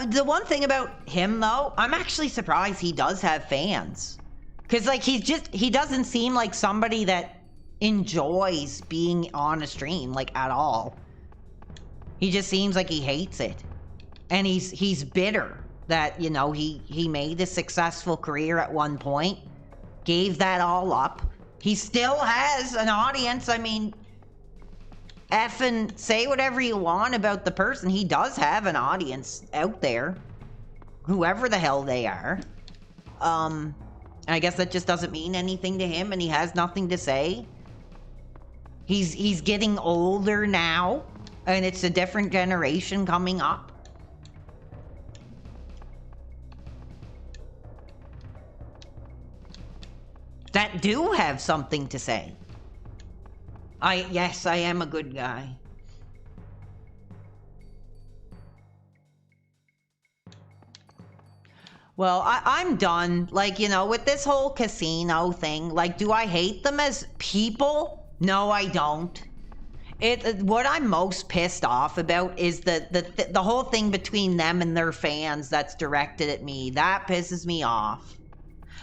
The one thing about him, though, I'm actually surprised he does have fans. Because, like, he doesn't seem like somebody that enjoys being on a stream, like, at all. He just seems like he hates it. And he's bitter that, you know, he made a successful career at one point, gave that all up. He still has an audience. I mean, effing say whatever you want about the person. He does have an audience out there, whoever the hell they are. I guess that just doesn't mean anything to him, and he has nothing to say. He's getting older now, and it's a different generation coming up. That do have something to say. Yes, I am a good guy. Well, I'm done. Like, you know, with this whole casino thing, like, do I hate them as people? No, I don't. What I'm most pissed off about is the whole thing between them and their fans that's directed at me. That pisses me off.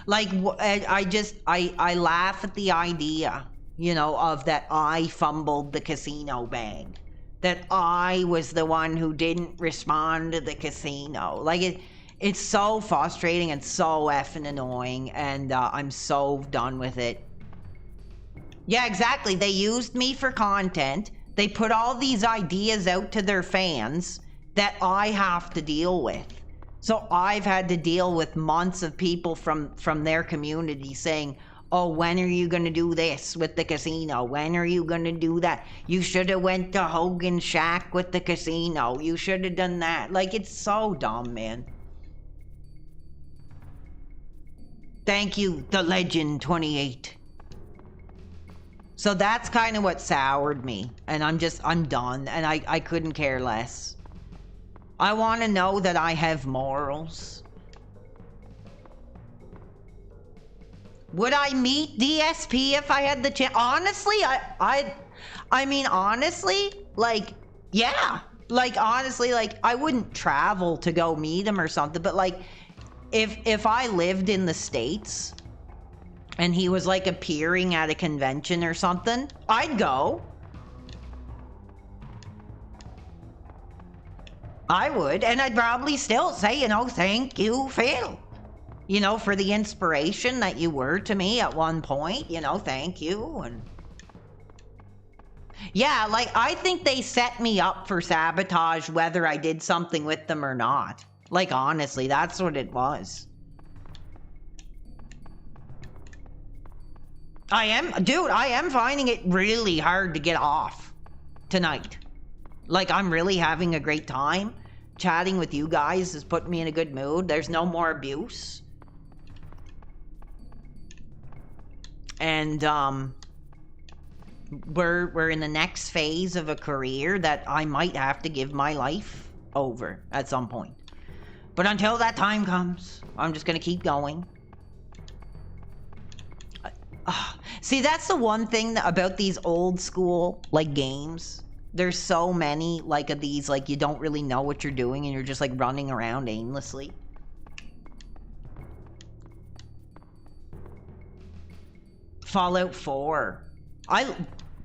Like, I laugh at the idea, you know, of that I fumbled the casino bag. That I was the one who didn't respond to the casino. Like, it's so frustrating and so effing annoying, and I'm so done with it. Yeah, exactly. They used me for content. They put all these ideas out to their fans that I have to deal with. So I've had to deal with months of people from their community saying, oh, when are you going to do this with the casino? When are you going to do that? You should have went to Hogan Shack with the casino. You should have done that. Like, it's so dumb, man. Thank you, the Legend 28. So that's kind of what soured me. And I'm done. And I couldn't care less. I want to know that I have morals. Would I meet DSP if I had the chance? Honestly, I mean, honestly, like, yeah. Like, honestly, like, I wouldn't travel to go meet him or something. But, like, if I lived in the States and he was, like, appearing at a convention or something, I'd go. I would, and I'd probably still say, you know, thank you, Phil. You know, for the inspiration that you were to me at one point, you know, thank you. And yeah, like, I think they set me up for sabotage whether I did something with them or not. Like, honestly, that's what it was. I am finding it really hard to get off tonight. Like, I'm really having a great time. Chatting with you guys is putting me in a good mood. There's no more abuse. And, we're in the next phase of a career that I might have to give my life over at some point. But until that time comes, I'm just gonna keep going. See, that's the one thing about these old school, like, games. There's so many, like, of these, like, you don't really know what you're doing and you're just, like, running around aimlessly. Fallout 4.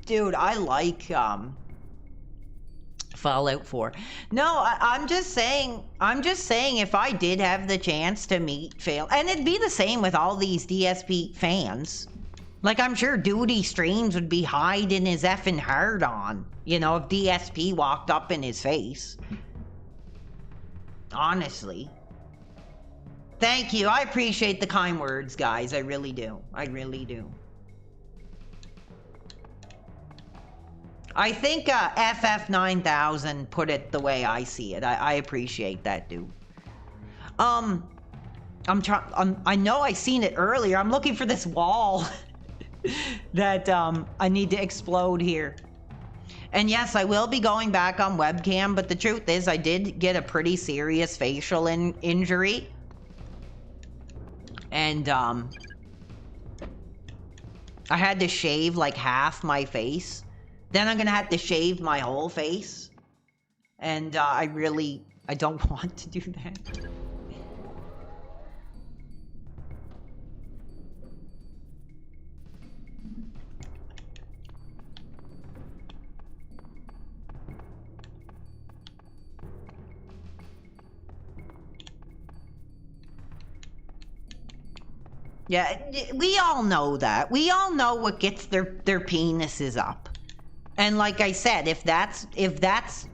Dude, I like, Fallout 4. No, I'm just saying if I did have the chance to meet Phil, and it'd be the same with all these DSP fans. Like, I'm sure Duty Streams would be hiding his effing heart on, you know, if DSP walked up in his face. Honestly. Thank you. I appreciate the kind words, guys. I really do. I really do. I think FF9000 put it the way I see it. I appreciate that, dude. I know I seen it earlier. I'm looking for this wall that I need to explode here. And yes, I will be going back on webcam, but the truth is I did get a pretty serious facial injury. And I had to shave like half my face. Then I'm gonna have to shave my whole face. And I don't want to do that. Yeah, we all know that. We all know what gets their penises up. And like I said, if that's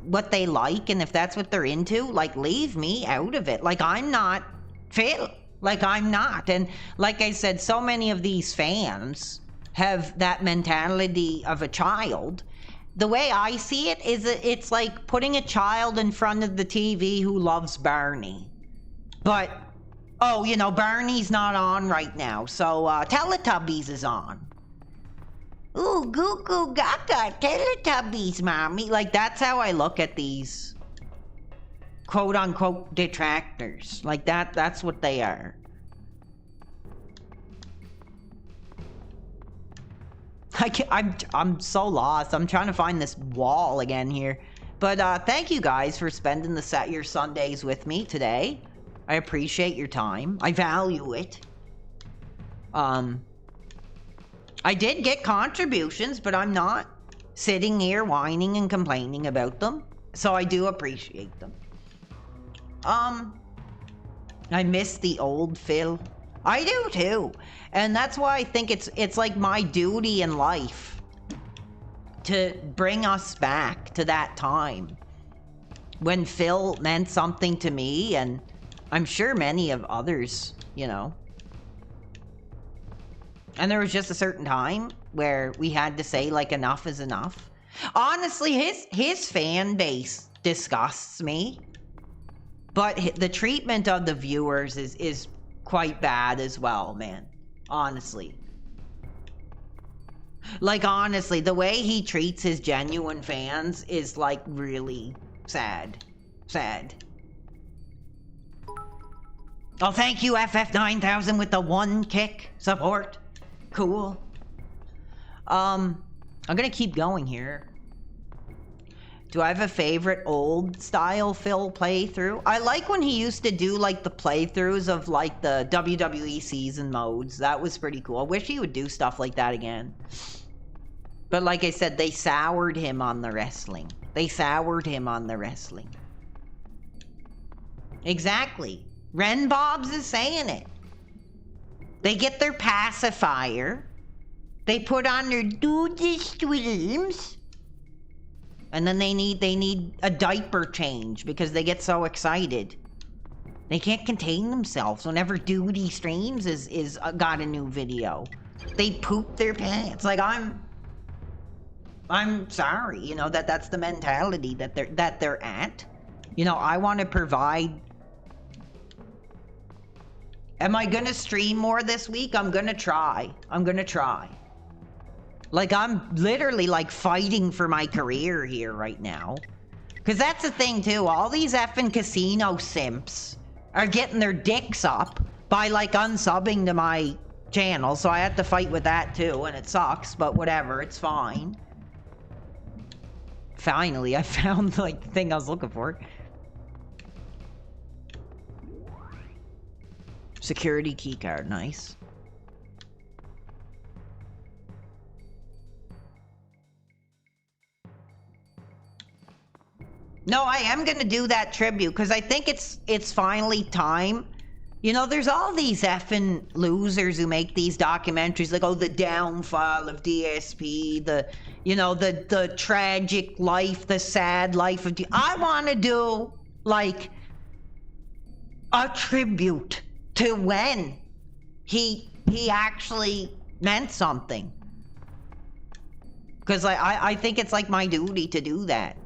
what they like and if that's what they're into, like, leave me out of it. Like, I'm not Phil. Like, I'm not. And like I said, so many of these fans have that mentality of a child. The way I see it is it's like putting a child in front of the TV who loves Barney. But, oh, you know, Barney's not on right now, so Teletubbies is on. Ooh, goo goo gaga, Teletubbies, mommy. Like, that's how I look at these quote-unquote detractors. Like, that's what they are. I'm so lost. I'm trying to find this wall again here. But thank you guys for spending your Sundays with me today. I appreciate your time. I value it. I did get contributions, but I'm not sitting here whining and complaining about them. So I do appreciate them. I miss the old Phil. I do too. And that's why I think it's like my duty in life to bring us back to that time when Phil meant something to me, and I'm sure many of others, you know. And there was just a certain time where we had to say, like, enough is enough. Honestly, his fan base disgusts me. But the treatment of the viewers is quite bad as well, man. Honestly. Like, honestly, the way he treats his genuine fans is, like, really sad. Sad. Oh, thank you, FF9000, with the 1 kick support. Cool. I'm gonna keep going here. Do I have a favorite old style Phil playthrough? I like when he used to do like the playthroughs of like the WWE season modes. That was pretty cool. I wish he would do stuff like that again. But like I said, they soured him on the wrestling. They soured him on the wrestling. Exactly. Ren Bobs is saying it. They get their pacifier. They put on their duty streams. And then they need a diaper change because they get so excited. They can't contain themselves whenever Duty Streams is got a new video. They poop their pants. Like, I'm sorry, you know, that's the mentality that they're at. You know, I want to provide. Am I gonna stream more this week? I'm gonna try. Like, I'm literally, like, fighting for my career here right now. Because that's the thing, too. All these effing casino simps are getting their dicks up by, like, unsubbing to my channel. So I have to fight with that, too. And it sucks, but whatever. It's fine. Finally, I found, like, the thing I was looking for. Security keycard. Nice. No, I am gonna do that tribute because I think it's finally time. You know, there's all these effing losers who make these documentaries like, oh, the downfall of DSP, the tragic life, the sad life of I want to do like a tribute to when he actually meant something. Because I think it's like my duty to do that.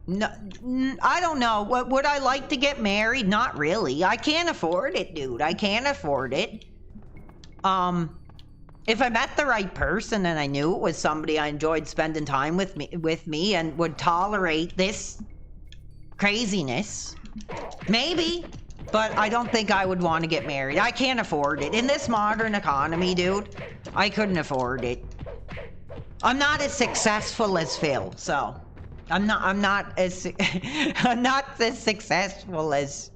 No, I don't know. Would I like to get married? Not really. I can't afford it, dude. I can't afford it. If I met the right person and I knew it was somebody I enjoyed spending time with me and would tolerate this craziness, maybe. But I don't think I would want to get married. I can't afford it. In this modern economy, dude, I couldn't afford it. I'm not as successful as Phil, so I'm not as successful as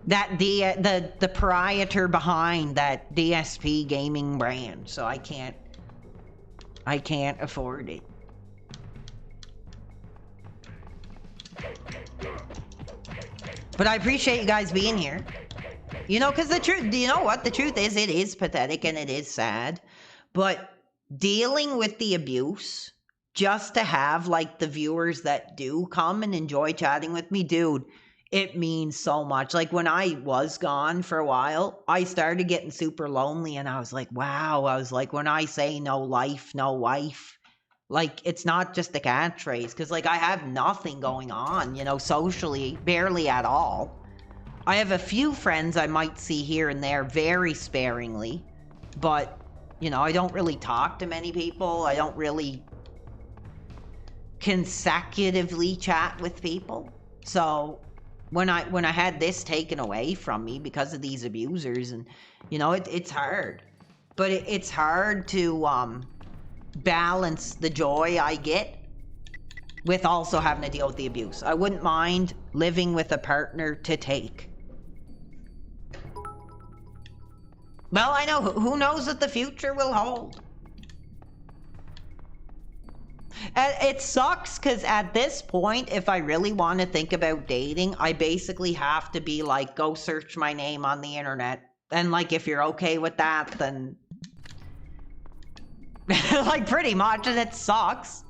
that the proprietor behind that DSP gaming brand, so I can't afford it. But I appreciate you guys being here. You know, because the truth, you know what? The truth is, it is pathetic and it is sad. But dealing with the abuse, just to have, like, the viewers that do come and enjoy chatting with me, dude, it means so much. Like, when I was gone for a while, I started getting super lonely, and I was like, wow. I was like, when I say no life, no wife, like, it's not just a catchphrase, because, like, I have nothing going on, you know, socially, barely at all. I have a few friends I might see here and there, very sparingly, but, you know, I don't really talk to many people. I don't really consecutively chat with people. So when I had this taken away from me because of these abusers, and, you know, it's hard. But it's hard to balance the joy I get with also having to deal with the abuse. I wouldn't mind living with a partner to take. Well, I know, who knows what the future will hold. It sucks because at this point, if I really want to think about dating, I basically have to be like, go search my name on the internet. And, like, if you're okay with that, then like, pretty much, and it sucks,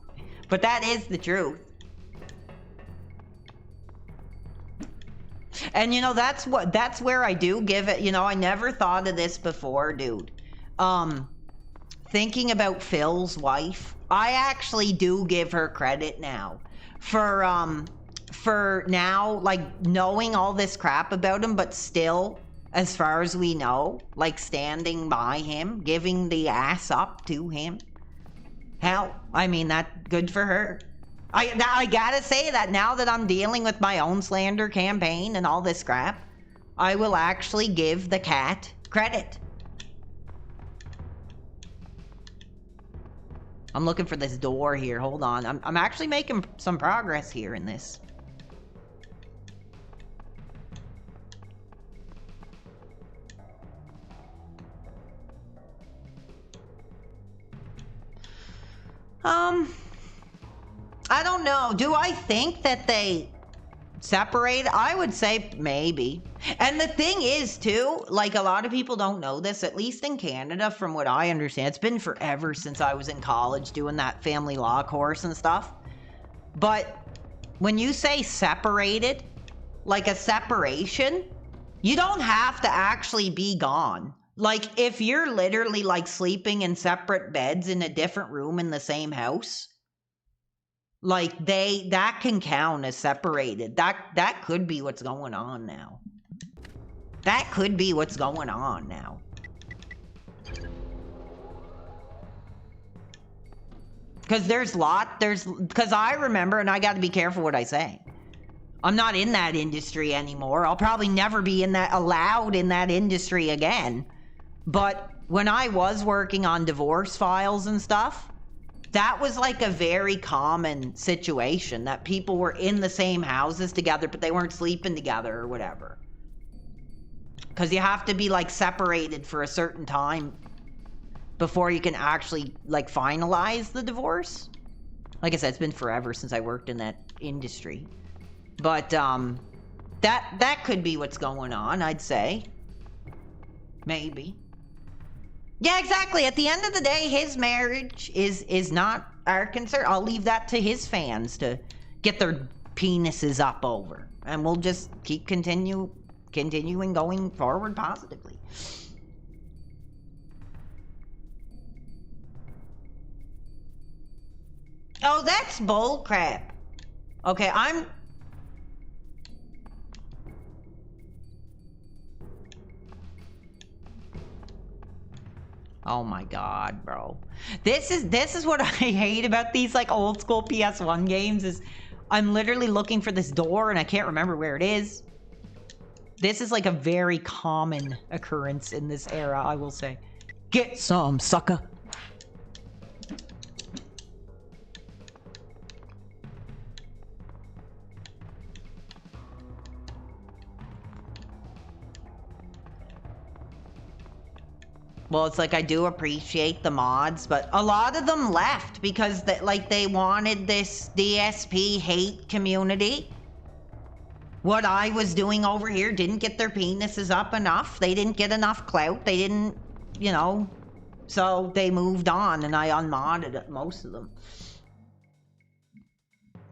but that is the truth. And, you know, that's where I do give it, you know, I never thought of this before, dude. Thinking about Phil's wife, I actually do give her credit now for now, like, knowing all this crap about him, but still, as far as we know, like, standing by him, giving the ass up to him. Hell, I mean, that good for her. I gotta say that now that I'm dealing with my own slander campaign and all this crap, I will actually give the cat credit. I'm looking for this door here. Hold on. I'm actually making some progress here in this. I don't know. Do I think that they separate? I would say maybe. And the thing is, too, like, a lot of people don't know this, at least in Canada, from what I understand. It's been forever since I was in college doing that family law course and stuff. But when you say separated, like a separation, you don't have to actually be gone. Like, if you're literally, like, sleeping in separate beds in a different room in the same house, like, that can count as separated. That could be what's going on now. That could be what's going on now. Because because I remember, and I got to be careful what I say. I'm not in that industry anymore. I'll probably never be allowed in that industry again. But when I was working on divorce files and stuff, That was like a very common situation, that people were in the same houses together, but they weren't sleeping together or whatever. Because you have to be like separated for a certain time before you can actually like finalize the divorce. Like I said, it's been forever since I worked in that industry. But that could be what's going on, I'd say. Maybe. Yeah, exactly. At the end of the day, his marriage is not our concern. I'll leave that to his fans to get their penises up over. And we'll just keep continuing going forward positively. Oh, that's bull crap. Okay, oh my god, bro. This is what I hate about these like old school PS1 games is I'm literally looking for this door and I can't remember where it is. This is like a very common occurrence in this era, I will say. Get some, sucker. Well, it's like I do appreciate the mods, but a lot of them left because they wanted this DSP hate community. What I was doing over here didn't get their penises up enough. They didn't get enough clout. They didn't, you know, so they moved on and I unmodded most of them.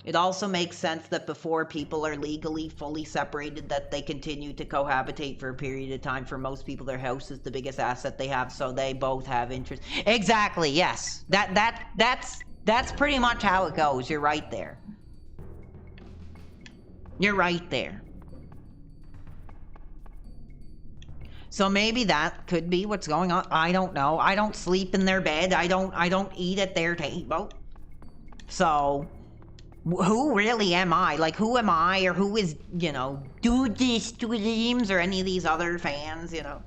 It also makes sense that before people are legally fully separated that they continue to cohabitate for a period of time. For most people, their house is the biggest asset they have, so they both have interest. Exactly, yes. That's pretty much how it goes. You're right there. You're right there. So maybe that could be what's going on. I don't know. I don't sleep in their bed. I don't eat at their table. So who really am I? Like, who am I, or who is, you know, do this streams or any of these other fans, you know?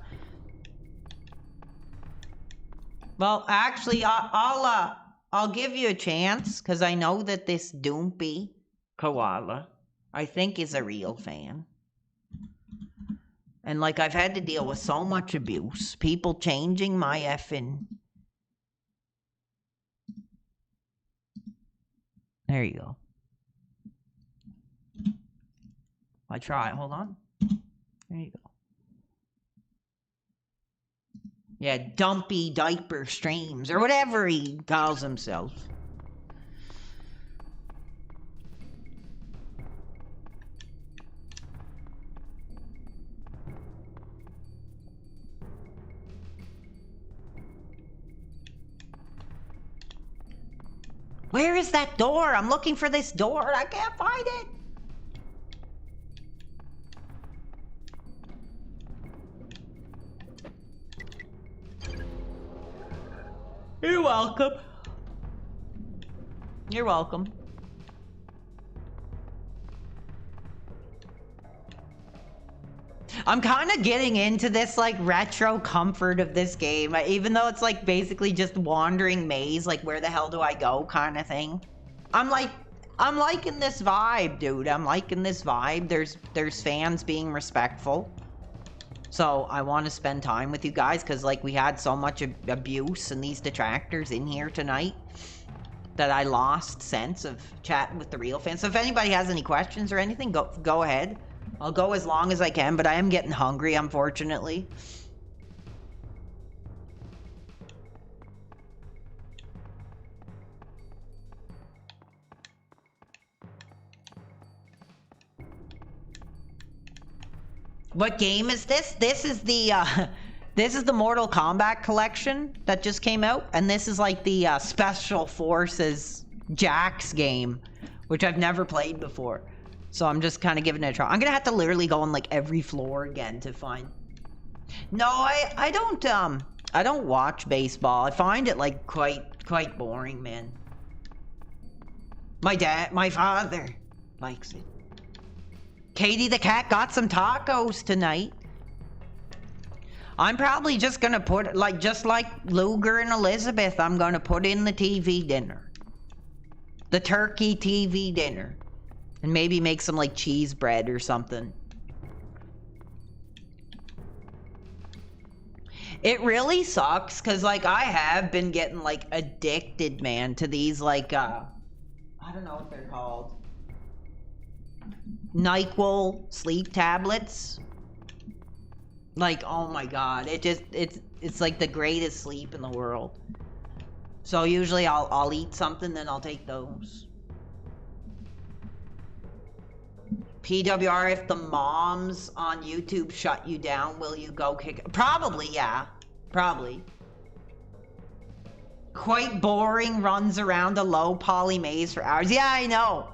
Well, actually, I'll give you a chance, because I know that this Doompy Koala, I think, is a real fan. And, like, I've had to deal with so much abuse. People changing my effing... There you go. I try. Hold on. There you go. Yeah, dumpy diaper streams, or whatever he calls himself. Where is that door? I'm looking for this door. I can't find it. You're welcome. You're welcome. I'm kind of getting into this like retro comfort of this game, even though it's like basically just wandering maze, like where the hell do I go kind of thing. I'm liking this vibe, dude. I'm liking this vibe. There's fans being respectful. So I want to spend time with you guys because like we had so much abuse and these detractors in here tonight that I lost sense of chatting with the real fans. So if anybody has any questions or anything, go ahead. I'll go as long as I can, but I am getting hungry, unfortunately. What game is this? This is the Mortal Kombat collection that just came out, and this is like the Special Forces Jax game, which I've never played before. So I'm just kind of giving it a try. I'm gonna have to literally go on like every floor again to find. No, I don't watch baseball. I find it like quite boring, man. My father likes it. Katie the cat got some tacos tonight. I'm probably just gonna put, like, just like Luger and Elizabeth, I'm gonna put in the TV dinner. The turkey TV dinner. And maybe make some, like, cheese bread or something. It really sucks, because, like, I have been getting, like, addicted, man, to these, like, I don't know what they're called. NyQuil sleep tablets. Like, oh my god, it's like the greatest sleep in the world. So usually I'll eat something, then I'll take those. PWR, if the moms on YouTube shut you down, will you go kick? Probably, yeah. Probably. Quite boring, runs around a low poly maze for hours. Yeah, I know.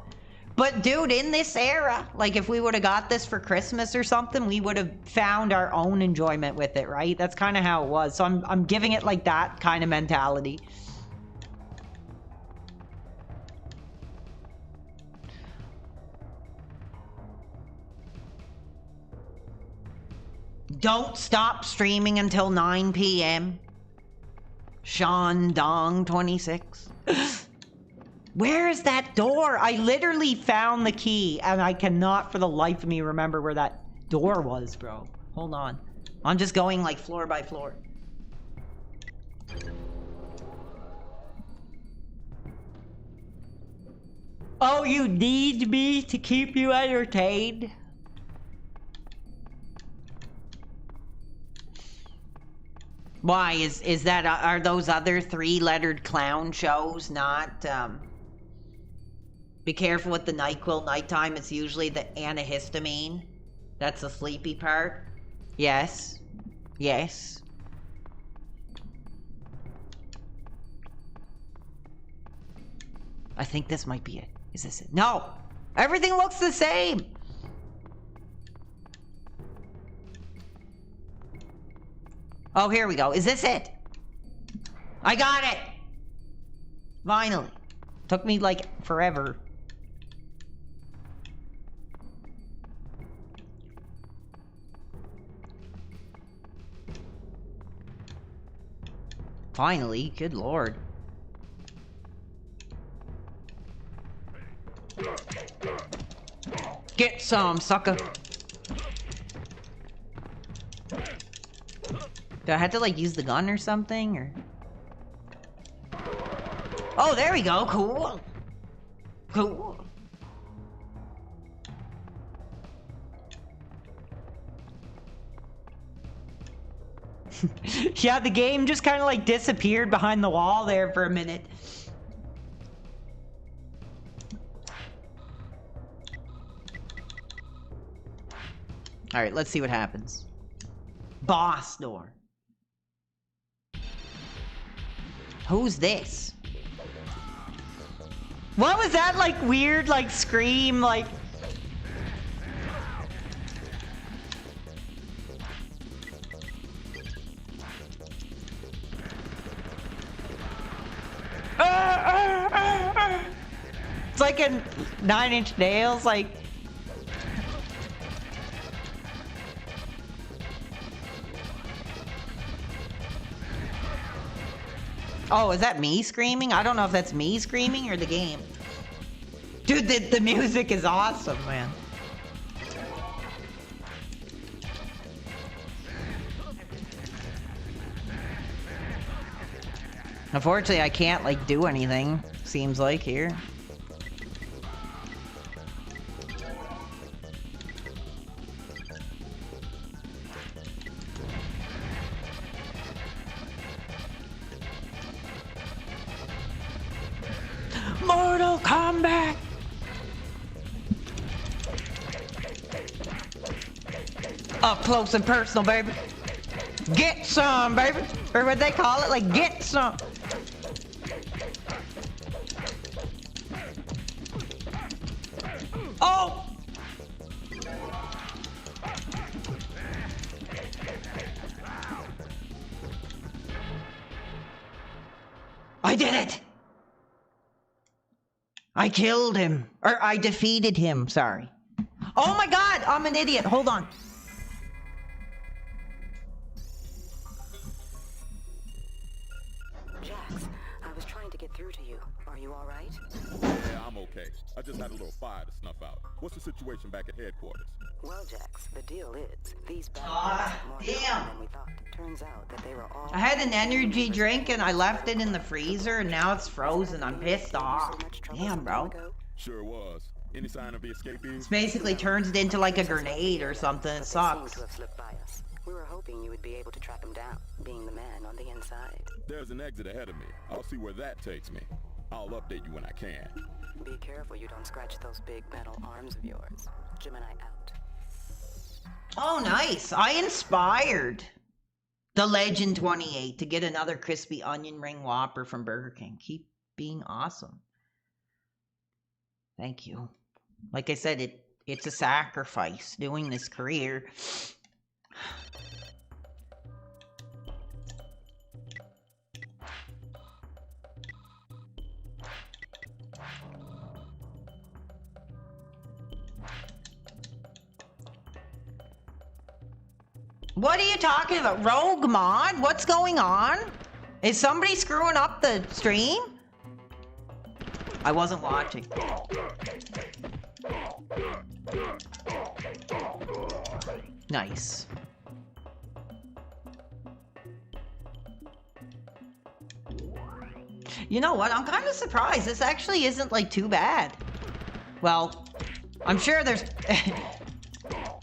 But dude, in this era, like if we would have got this for Christmas or something, we would have found our own enjoyment with it, right? That's kind of how it was. So I'm giving it like that kind of mentality. Don't stop streaming until 9 p.m. Sean Dong 26. Where is that door? I literally found the key and I cannot for the life of me remember where that door was, bro. Hold on. I'm just going like floor by floor. Oh, you need me to keep you entertained? Why is that, are those other 3-lettered clown shows not, be careful with the NyQuil nighttime, it's usually the antihistamine. That's the sleepy part. Yes. Yes. I think this might be it. Is this it? No! Everything looks the same! Oh, here we go. Is this it? I got it! Finally. Took me, like, forever. Finally, good lord. Get some, sucker. Do I have to like use the gun or something, or? Oh, there we go, cool. Cool. Yeah, the game just kind of like disappeared behind the wall there for a minute. All right, let's see what happens. Boss door. Who's this? What was that like weird like scream like? It's like a 9 Inch Nails, like. Oh, is that me screaming? I don't know if that's me screaming or the game. Dude, the music is awesome, man. Unfortunately, I can't, like, do anything, seems like, here. Mortal Kombat! Up close and personal, baby. Get some, baby. Or what they call it, like, get some. Oh! I did it! I killed him. Or I defeated him, sorry. Oh my god, I'm an idiot. Hold on. okay. I just had a little fire to snuff out. What's the situation back at headquarters? Well, Jax, the deal is, these bad guys Ah, are more damn. common than we thought. Turns out that they were all... I had an energy drink and I left it in the freezer and now it's frozen. I'm pissed off. Damn, bro. Sure was. Any sign of the escapees? It's basically turns it into like a grenade or something. It But they seem sucks. to have slipped by us. We were hoping you would be able to track them down, being the man on the inside. There's an exit ahead of me. I'll see where that takes me. I'll update you when I can. Be careful you don't scratch those big metal arms of yours. Gemini out. Oh, nice. I inspired the Legend 28 to get another crispy onion ring Whopper from Burger King. Keep being awesome. Thank you. Like I said, it's a sacrifice doing this career. What are you talking about? Rogue mod? What's going on? Is somebody screwing up the stream? I wasn't watching. Nice. You know what? I'm kind of surprised. This actually isn't like too bad. Well, I'm sure there's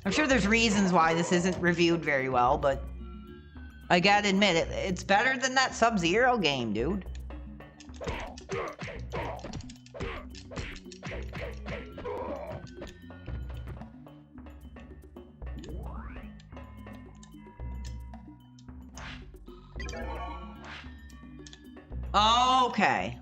I'm sure there's reasons why this isn't reviewed very well, but I gotta admit it's better than that Sub-Zero game, dude. Okay.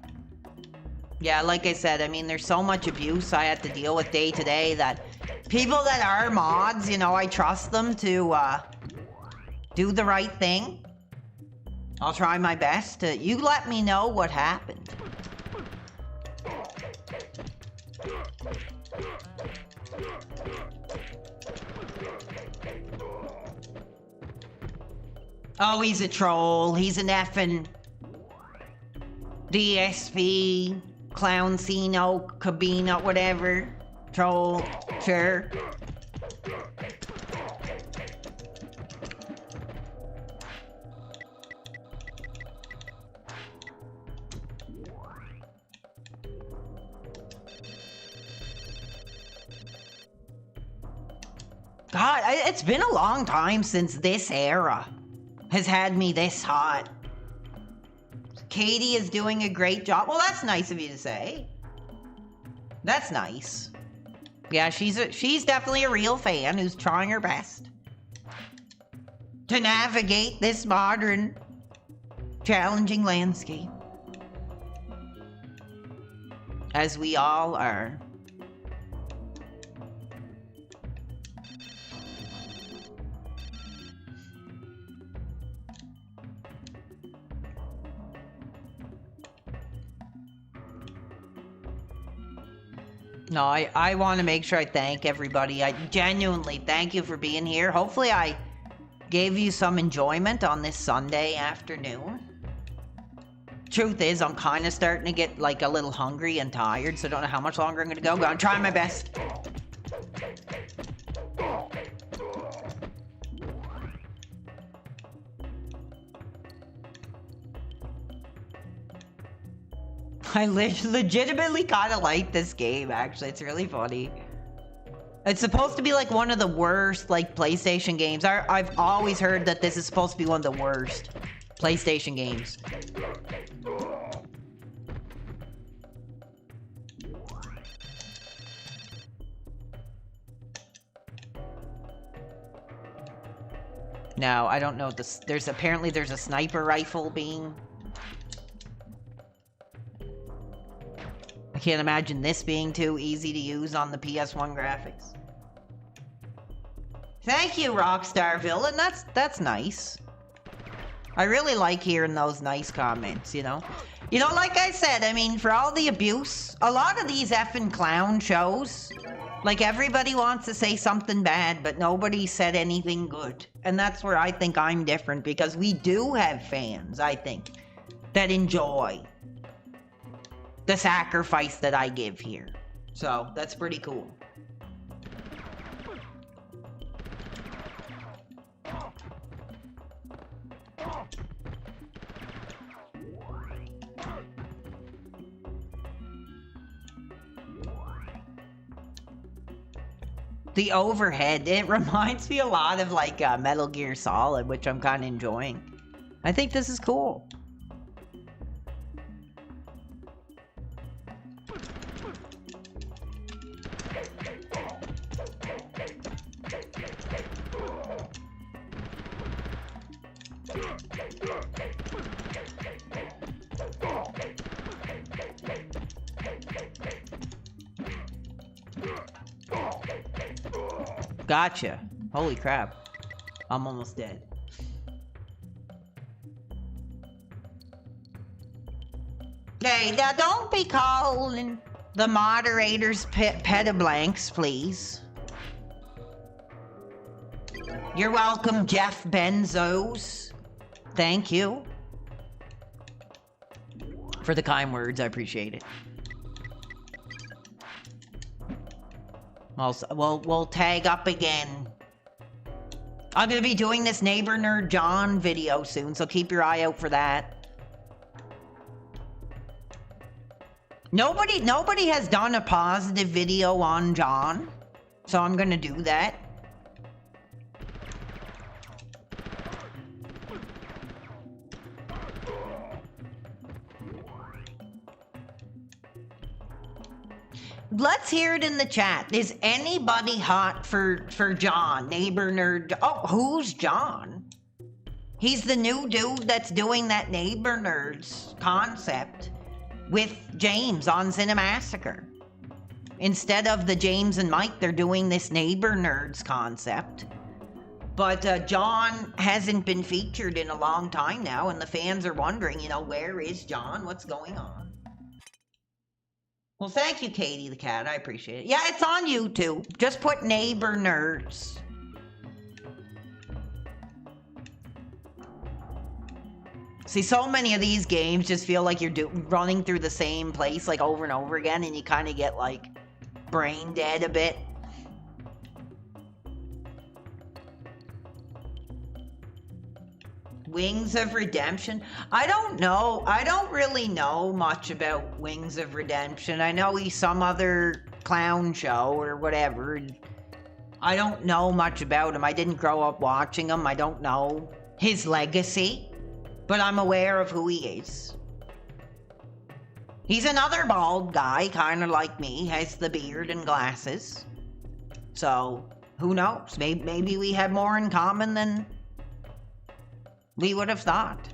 Yeah, like I said, I mean, there's so much abuse I have to deal with day to day that people that are mods, you know, I trust them to do the right thing. I'll try my best to... You let me know what happened. Oh, he's a troll. He's an effing DSP, Clowncino, Cabina, whatever. Troll, sure. God, it's been a long time since this era has had me this hot. Katie is doing a great job. Well, that's nice of you to say. That's nice. Yeah, she's definitely a real fan who's trying her best to navigate this modern, challenging landscape. As we all are. No, I want to make sure I thank everybody. I genuinely thank you for being here. Hopefully I gave you some enjoyment on this Sunday afternoon. Truth is, I'm kind of starting to get like a little hungry and tired, so I don't know how much longer I'm going to go, but I'm trying my best. I legitimately kind of like this game, actually. It's really funny. It's supposed to be like one of the worst, like, PlayStation games. I've always heard that this is supposed to be one of the worst PlayStation games. No, I don't know. There's apparently a sniper rifle being... I can't imagine this being too easy to use on the PS1 graphics. Thank you, Rockstar Villain. That's nice. I really like hearing those nice comments, you know? You know, like I said, I mean, for all the abuse, a lot of these effing clown shows, like everybody wants to say something bad, but nobody said anything good. And that's where I think I'm different, because we do have fans, I think, that enjoy the sacrifice that I give here. So, that's pretty cool. The overhead, it reminds me a lot of like Metal Gear Solid, which I'm kind of enjoying. I think this is cool. Gotcha. Holy crap. I'm almost dead. Hey, now don't be calling the moderators pediblanks, please. You're welcome, Jeff Benzos. Thank you for the kind words. I appreciate it. We'll tag up again. I'm gonna be doing this Neighbor Nerd John video soon, so keep your eye out for that. Nobody has done a positive video on John, so I'm gonna do that. Let's hear it in the chat. Is anybody hot for John? Neighbor Nerd. Oh, who's John? He's the new dude that's doing that Neighbor Nerds concept with James on Cinemassacre. Instead of the James and Mike, they're doing this Neighbor Nerds concept. But John hasn't been featured in a long time now, and the fans are wondering, you know, where is John? What's going on? Well, thank you, Katie the cat. I appreciate it. Yeah, it's on YouTube. Just put Neighbor Nerds. See, so many of these games just feel like you're running through the same place like over and over again, and you kind of get like brain dead a bit. Wings of Redemption? I don't know. I don't really know much about Wings of Redemption. I know he's some other clown show or whatever. I don't know much about him. I didn't grow up watching him. I don't know his legacy, but I'm aware of who he is. He's another bald guy, kind of like me, has the beard and glasses. So, who knows? Maybe we have more in common than we would have thought.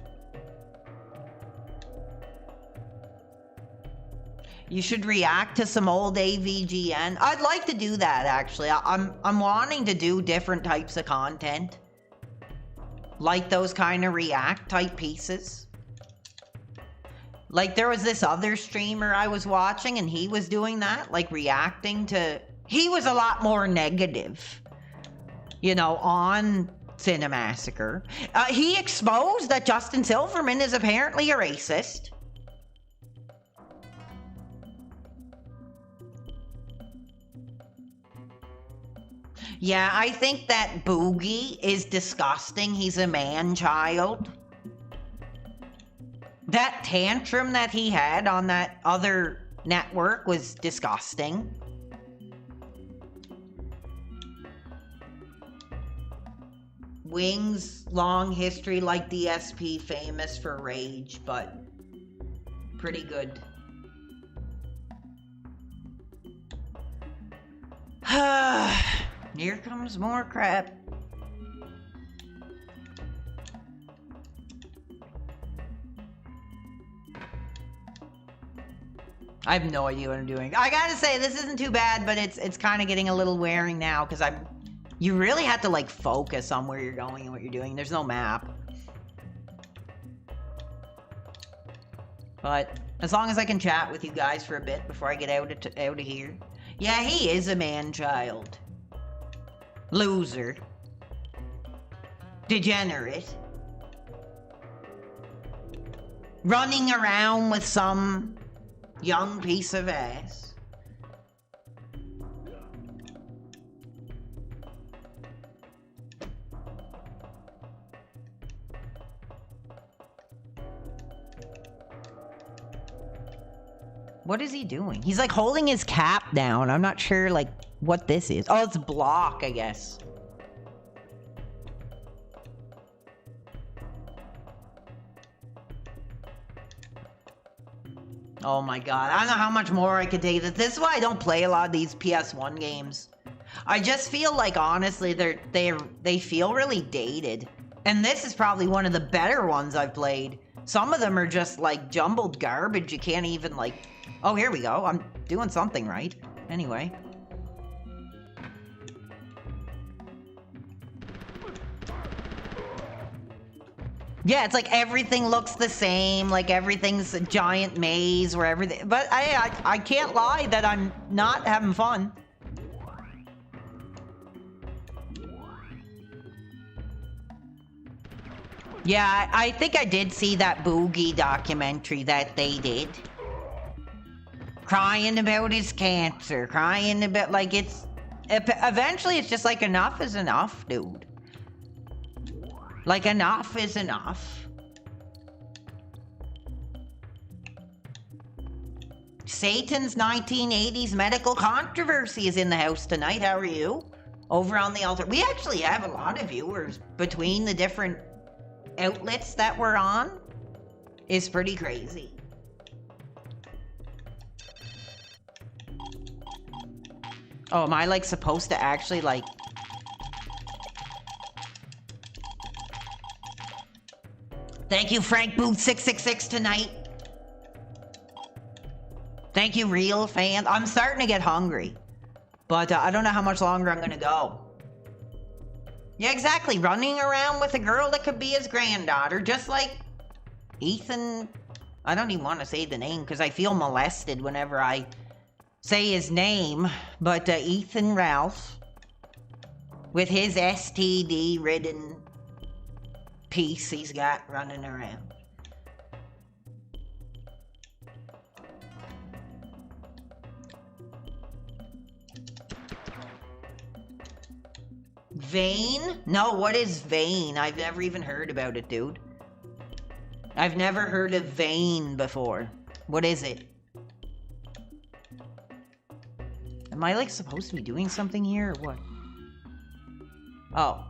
You should react to some old AVGN. I'd like to do that, actually. I'm wanting to do different types of content. Like those kind of react type pieces. Like there was this other streamer I was watching and he was doing that, like reacting to... He was a lot more negative, you know, on Cinemassacre. He exposed that Justin Silverman is apparently a racist. Yeah, I think that Boogie is disgusting. He's a man-child. That tantrum that he had on that other network was disgusting. Wings, long history like DSP, famous for rage, but pretty good. Here comes more crap. I have no idea what I'm doing. I gotta say, this isn't too bad, but it's kind of getting a little wearing now, because you really have to like focus on where you're going and what you're doing. There's no map. But as long as I can chat with you guys for a bit before I get out of here. Yeah, he is a man-child. Loser. Degenerate. Running around with some Young piece of ass. What is he doing? He's like holding his cap down. I'm not sure like what this is. Oh, it's block, I guess. Oh my god, I don't know how much more I could take this. This is why I don't play a lot of these PS1 games. I just feel like honestly they feel really dated. And this is probably one of the better ones I've played. Some of them are just like jumbled garbage. You can't even like... Oh, here we go. I'm doing something right. Anyway. Yeah, it's like everything looks the same, like everything's a giant maze where everything... But I can't lie that I'm not having fun. Yeah, I think I did see that Boogie documentary that they did. Crying about his cancer, crying about, like, it's... Eventually it's just like, enough is enough, dude. Like, enough is enough. Satan's 1980s medical controversy is in the house tonight. How are you? Over on the altar. We actually have a lot of viewers between the different outlets that we're on. It's pretty crazy. Oh, am I, like, supposed to actually, like... Thank you, Frank Booth 666 tonight. Thank you, real fan. I'm starting to get hungry. But I don't know how much longer I'm gonna go. Yeah, exactly. Running around with a girl that could be his granddaughter. Just like Ethan... I don't even want to say the name because I feel molested whenever I say his name. But Ethan Ralph. With his STD-ridden... piece he's got running around. Vane? No, what is Vane? I've never even heard about it, dude. I've never heard of Vane before. What is it? Am I, like, supposed to be doing something here, or what? Oh.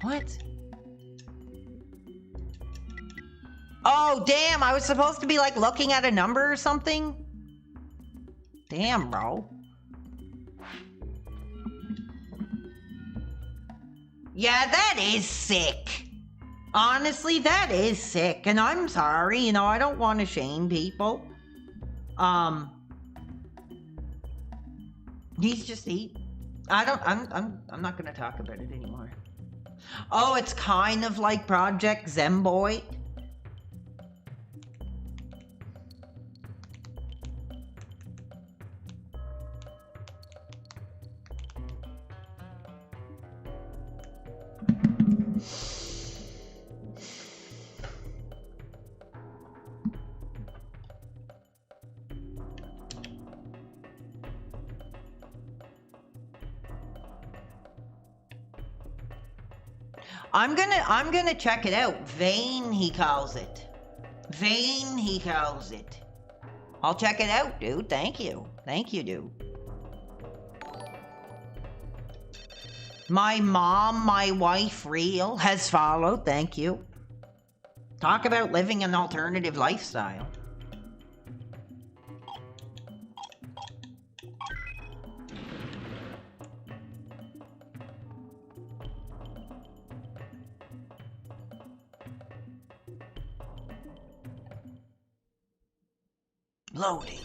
What? Oh, damn, I was supposed to be, like, looking at a number or something? Damn, bro. Yeah, that is sick. Honestly, that is sick. And I'm sorry, you know, I don't want to shame people. He's just, I'm not gonna talk about it anymore. Oh, it's kind of like Project Zomboid. I'm gonna check it out. Vane, he calls it. Vane, he calls it. I'll check it out, dude. Thank you. Thank you, dude. My mom, my wife, real, has followed. Thank you. Talk about living an alternative lifestyle. Loading.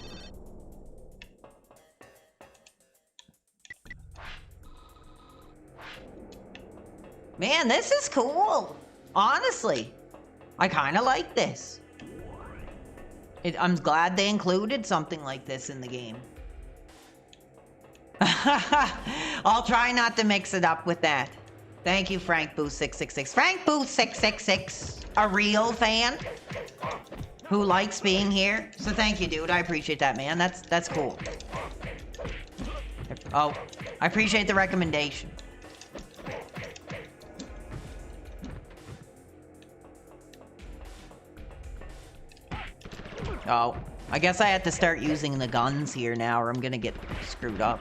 Man, this is cool. Honestly, I kind of like this. I'm glad they included something like this in the game. I'll try not to mix it up with that. Thank you, Frank Booth 666. Frank Booth 666. a real fan who likes being here. So thank you, dude. I appreciate that, man. That's cool. Oh, I appreciate the recommendation. Oh, I guess I have to start using the guns here now or I'm gonna get screwed up.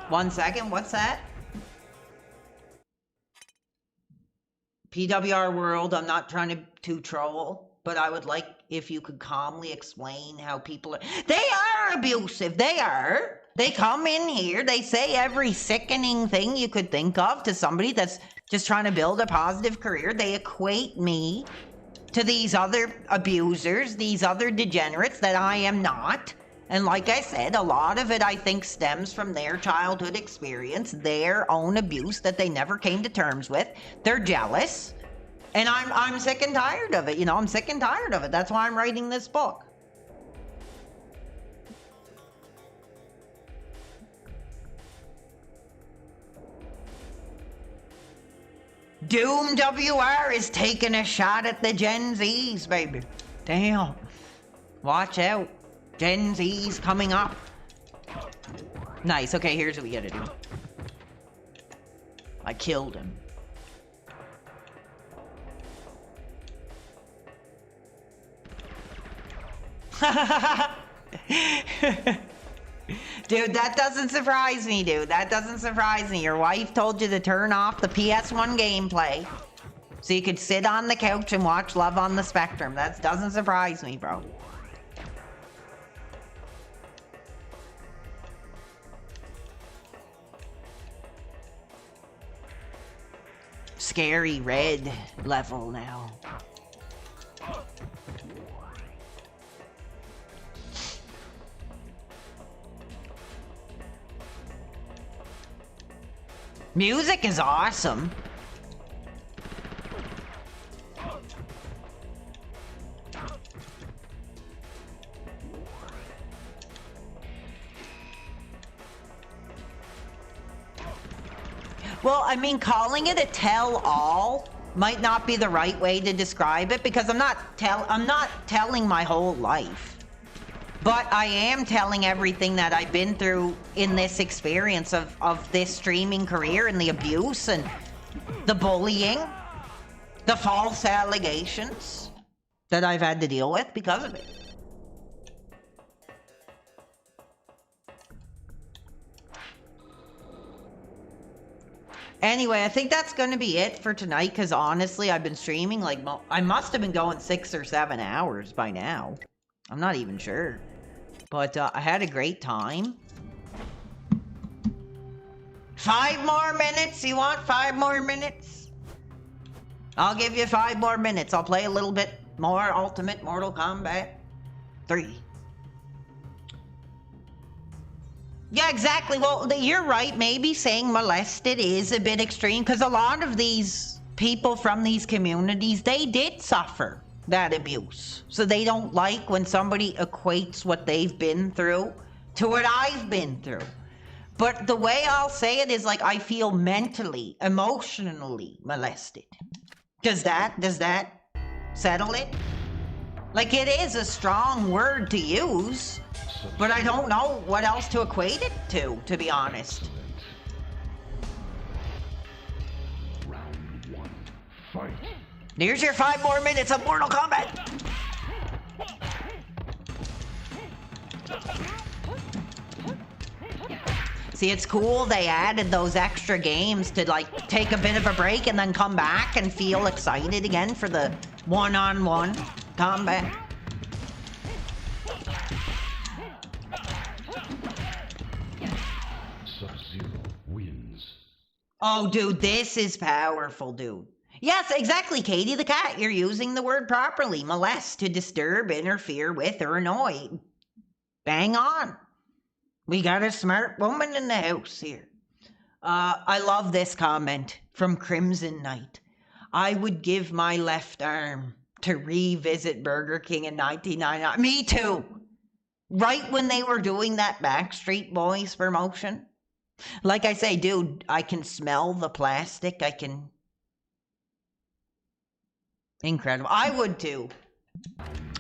One second, what's that? PWR world, I'm not trying to troll, but I would like if you could calmly explain how people are... They are abusive, they are. They come in here, they say every sickening thing you could think of to somebody that's just trying to build a positive career. They equate me to these other abusers, these other degenerates that I am not. And like I said, a lot of it I think stems from their childhood experience, their own abuse that they never came to terms with. They're jealous. And I'm sick and tired of it, you know, I'm sick and tired of it. That's why I'm writing this book. Doom WR is taking a shot at the Gen Zs, baby. Damn. Watch out. Gen Z's coming up. Nice. Okay, here's what we gotta do. I killed him. Dude, that doesn't surprise me, dude. That doesn't surprise me. Your wife told you to turn off the PS1 gameplay so you could sit on the couch and watch Love on the Spectrum. That doesn't surprise me, bro. Scary red level now. Music is awesome. Well, I mean, calling it a tell-all might not be the right way to describe it because I'm not telling my whole life. But I am telling everything that I've been through in this experience of this streaming career and the abuse and the bullying, the false allegations that I've had to deal with because of it. Anyway, I think that's going to be it for tonight because honestly, I've been streaming like, I must have been going 6 or 7 hours by now. I'm not even sure. But I had a great time. 5 more minutes? You want 5 more minutes? I'll give you 5 more minutes. I'll play a little bit more Ultimate Mortal Kombat 3. Yeah, exactly. Well, you're right. Maybe saying molested is a bit extreme because a lot of these people from these communities, they did suffer that abuse. So they don't like when somebody equates what they've been through to what I've been through. But the way I'll say it is like I feel mentally, emotionally molested. Does that settle it? Like it is a strong word to use, but I don't know what else to equate it to be honest. Round 1. Fight. Here's your 5 more minutes of Mortal Kombat. See, it's cool they added those extra games to like take a bit of a break and then come back and feel excited again for the one-on-one combat. Sub-Zero wins. Oh, dude, this is powerful, dude. Yes, exactly, Katie the cat. You're using the word properly. Molest, to disturb, interfere with, or annoy. Bang on. We got a smart woman in the house here. I love this comment from Crimson Knight. I would give my left arm to revisit Burger King in 1999. Me too. Right when they were doing that Backstreet Boys promotion. Like I say, dude, I can smell the plastic. I can... Incredible. I would too.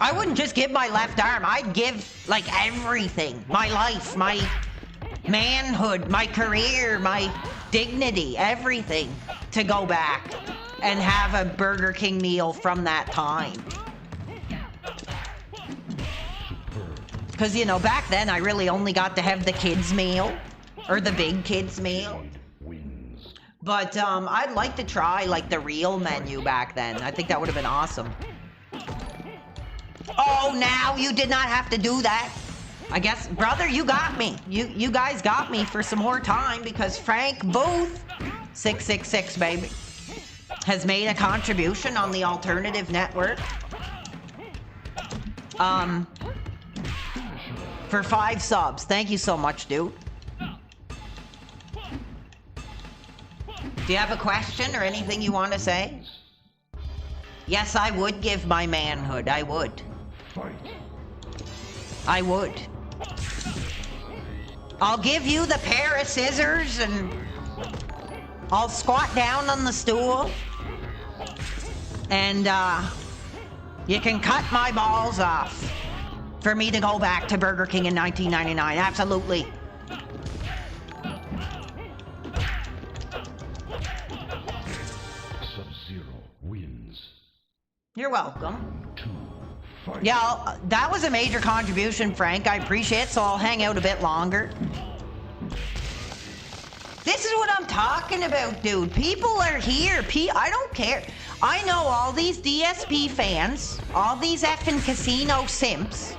I wouldn't just give my left arm. I'd give, like, everything. My life, my manhood, my career, my dignity, everything to go back and have a Burger King meal from that time. Because, you know, back then I really only got to have the kids' meal or the big kids' meal. But I'd like to try, like, the real menu back then. I think that would have been awesome. Oh, now you did not have to do that. I guess, brother, you got me. You guys got me for some more time because Frank Booth, 666, baby, has made a contribution on the alternative network. For 5 subs. Thank you so much, dude. Do you have a question or anything you want to say? Yes, I would give my manhood. I would. I would. I'll give you the pair of scissors and I'll squat down on the stool and you can cut my balls off for me to go back to Burger King in 1999. Absolutely. You're welcome. Yeah, that was a major contribution, Frank. I appreciate it, so I'll hang out a bit longer. This is what I'm talking about, dude. People are here. I don't care. I know all these DSP fans, all these effing casino simps,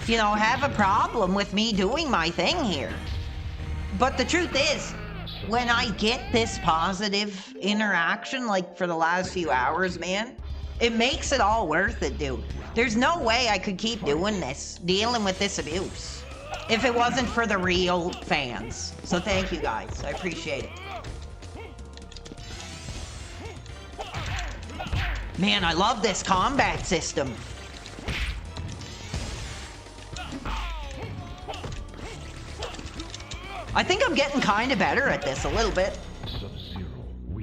you know, have a problem with me doing my thing here. But the truth is, when I get this positive interaction, like for the last few hours, man, it makes it all worth it, dude. There's no way I could keep doing this, dealing with this abuse, if it wasn't for the real fans. So thank you guys. I appreciate it. Man, I love this combat system. I think I'm getting kind of better at this a little bit.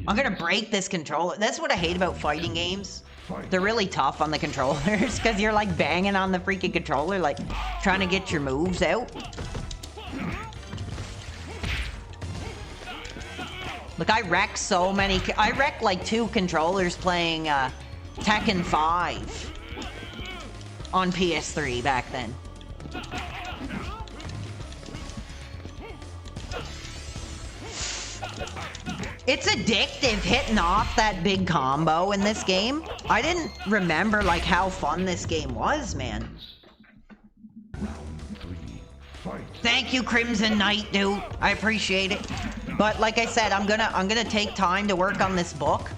I'm gonna break this controller. That's what I hate about fighting games. They're really tough on the controllers because you're like banging on the freaking controller, like trying to get your moves out. Look, I wrecked so many. I wrecked like 2 controllers playing Tekken 5 on PS3 back then. It's addictive hitting off that big combo in this game. I didn't remember like how fun this game was, man. Thank you, Crimson Knight, dude. I appreciate it. But like I said, I'm gonna take time to work on this book.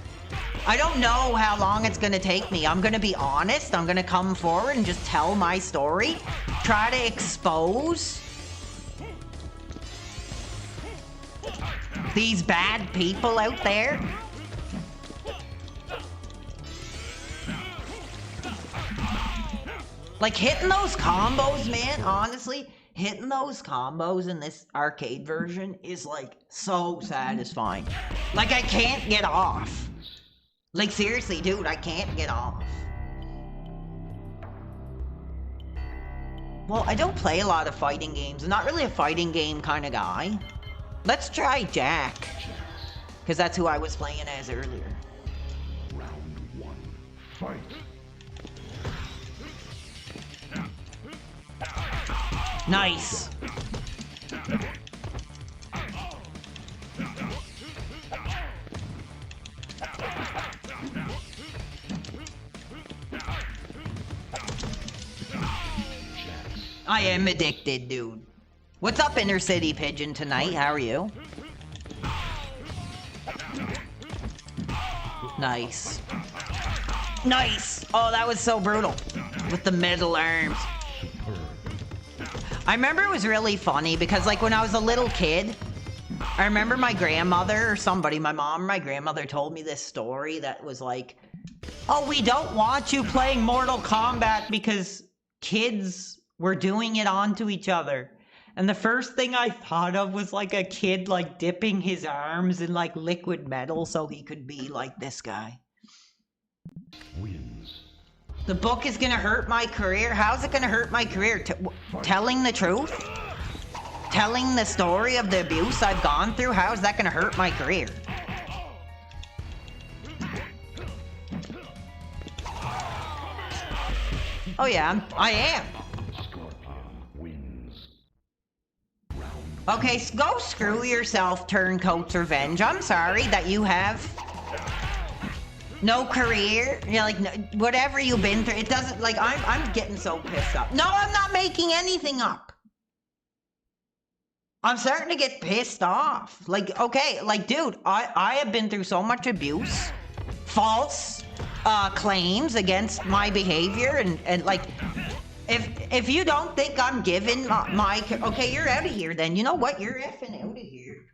I don't know how long it's gonna take me. I'm gonna be honest. I'm gonna come forward and just tell my story. Try to expose these bad people out there. Like hitting those combos, man, honestly, hitting those combos in this arcade version is like so satisfying. Like I can't get off. Like seriously, dude, I can't get off. Well, I don't play a lot of fighting games. I'm not really a fighting game kind of guy. Let's try Jack, because that's who I was playing as earlier. Round 1, fight. Nice. I am addicted, dude. What's up, Inner City Pigeon, tonight? How are you? Nice. Nice! Oh, that was so brutal. With the middle arms. I remember it was really funny because, like, when I was a little kid, I remember my grandmother or somebody, my mom or my grandmother told me this story that was like, oh, we don't want you playing Mortal Kombat because kids We're doing it onto each other. And the first thing I thought of was like a kid like dipping his arms in like liquid metal so he could be like this guy. Wins. The book is gonna hurt my career? How's it gonna hurt my career? Telling the truth? Telling the story of the abuse I've gone through? How is that gonna hurt my career? Oh yeah, I am. Okay, go screw yourself, Turncoat's Revenge. I'm sorry that you have no career. You know, like, whatever you've been through, it doesn't, like, I'm getting so pissed off. No, I'm not making anything up. I'm starting to get pissed off. Like, okay, like, dude, I have been through so much abuse, false claims against my behavior, and like, if you don't think I'm giving my okay, you're out of here then. You know what? You're effing out of here.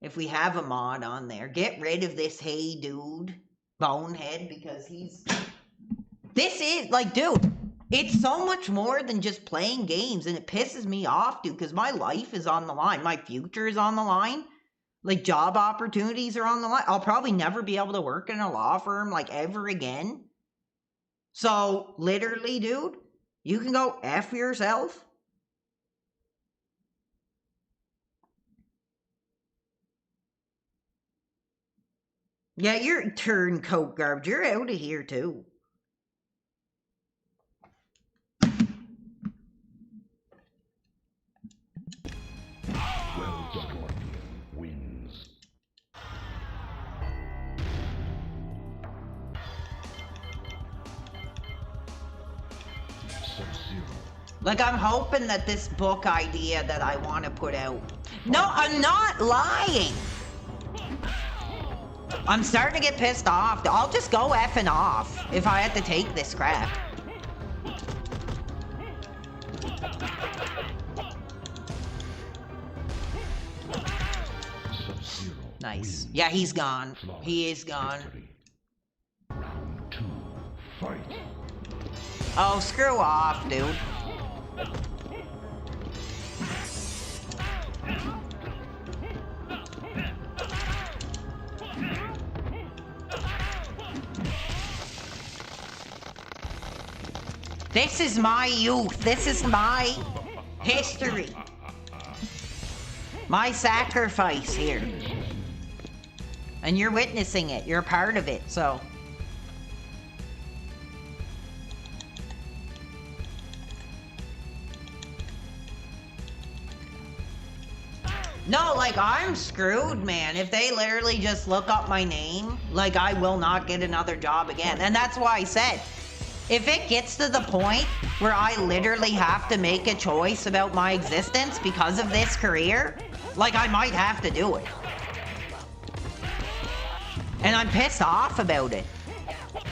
If we have a mod on there, get rid of this hey dude bonehead, because this is like, dude, it's so much more than just playing games, and it pisses me off, dude, because my life is on the line. My future is on the line. Like, job opportunities are on the line. I'll probably never be able to work in a law firm, like, ever again. So, literally, dude, you can go F yourself. Yeah, you're turncoat garbage. You're out of here, too. Well done. Wins. Sub-Zero. Like, I'm hoping that this book idea that I want to put out... No, I'm not lying! I'm starting to get pissed off. I'll just go effing off if I have to take this crap. Sub-Zero. Nice. Wins. Yeah, he's gone. Flawless He is gone. victory. Round 2. Fight. Oh, screw off, dude. This is my youth. This is my history. My sacrifice here. And you're witnessing it. You're a part of it, so... No, like, I'm screwed, man. If they literally just look up my name, like, I will not get another job again. And that's why I said, if it gets to the point where I literally have to make a choice about my existence because of this career, like, I might have to do it. And I'm pissed off about it.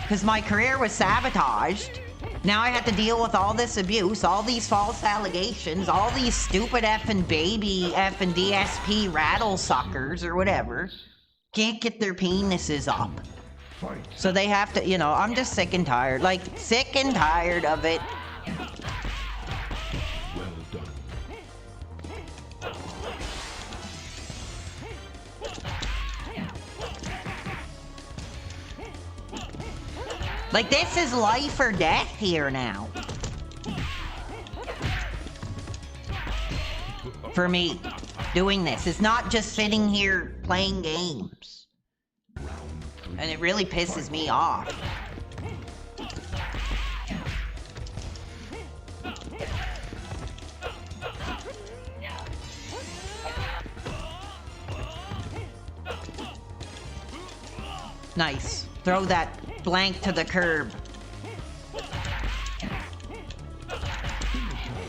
Because my career was sabotaged. Now I have to deal with all this abuse, all these false allegations, all these stupid effing baby effing DSP rattle suckers or whatever. Can't get their penises up. Fight. So they have to, you know, I'm just sick and tired. Like, sick and tired of it. Well done. Like, this is life or death here now. For me, doing this. It's not just sitting here playing games. And it really pisses me off. Nice. Throw that blank to the curb.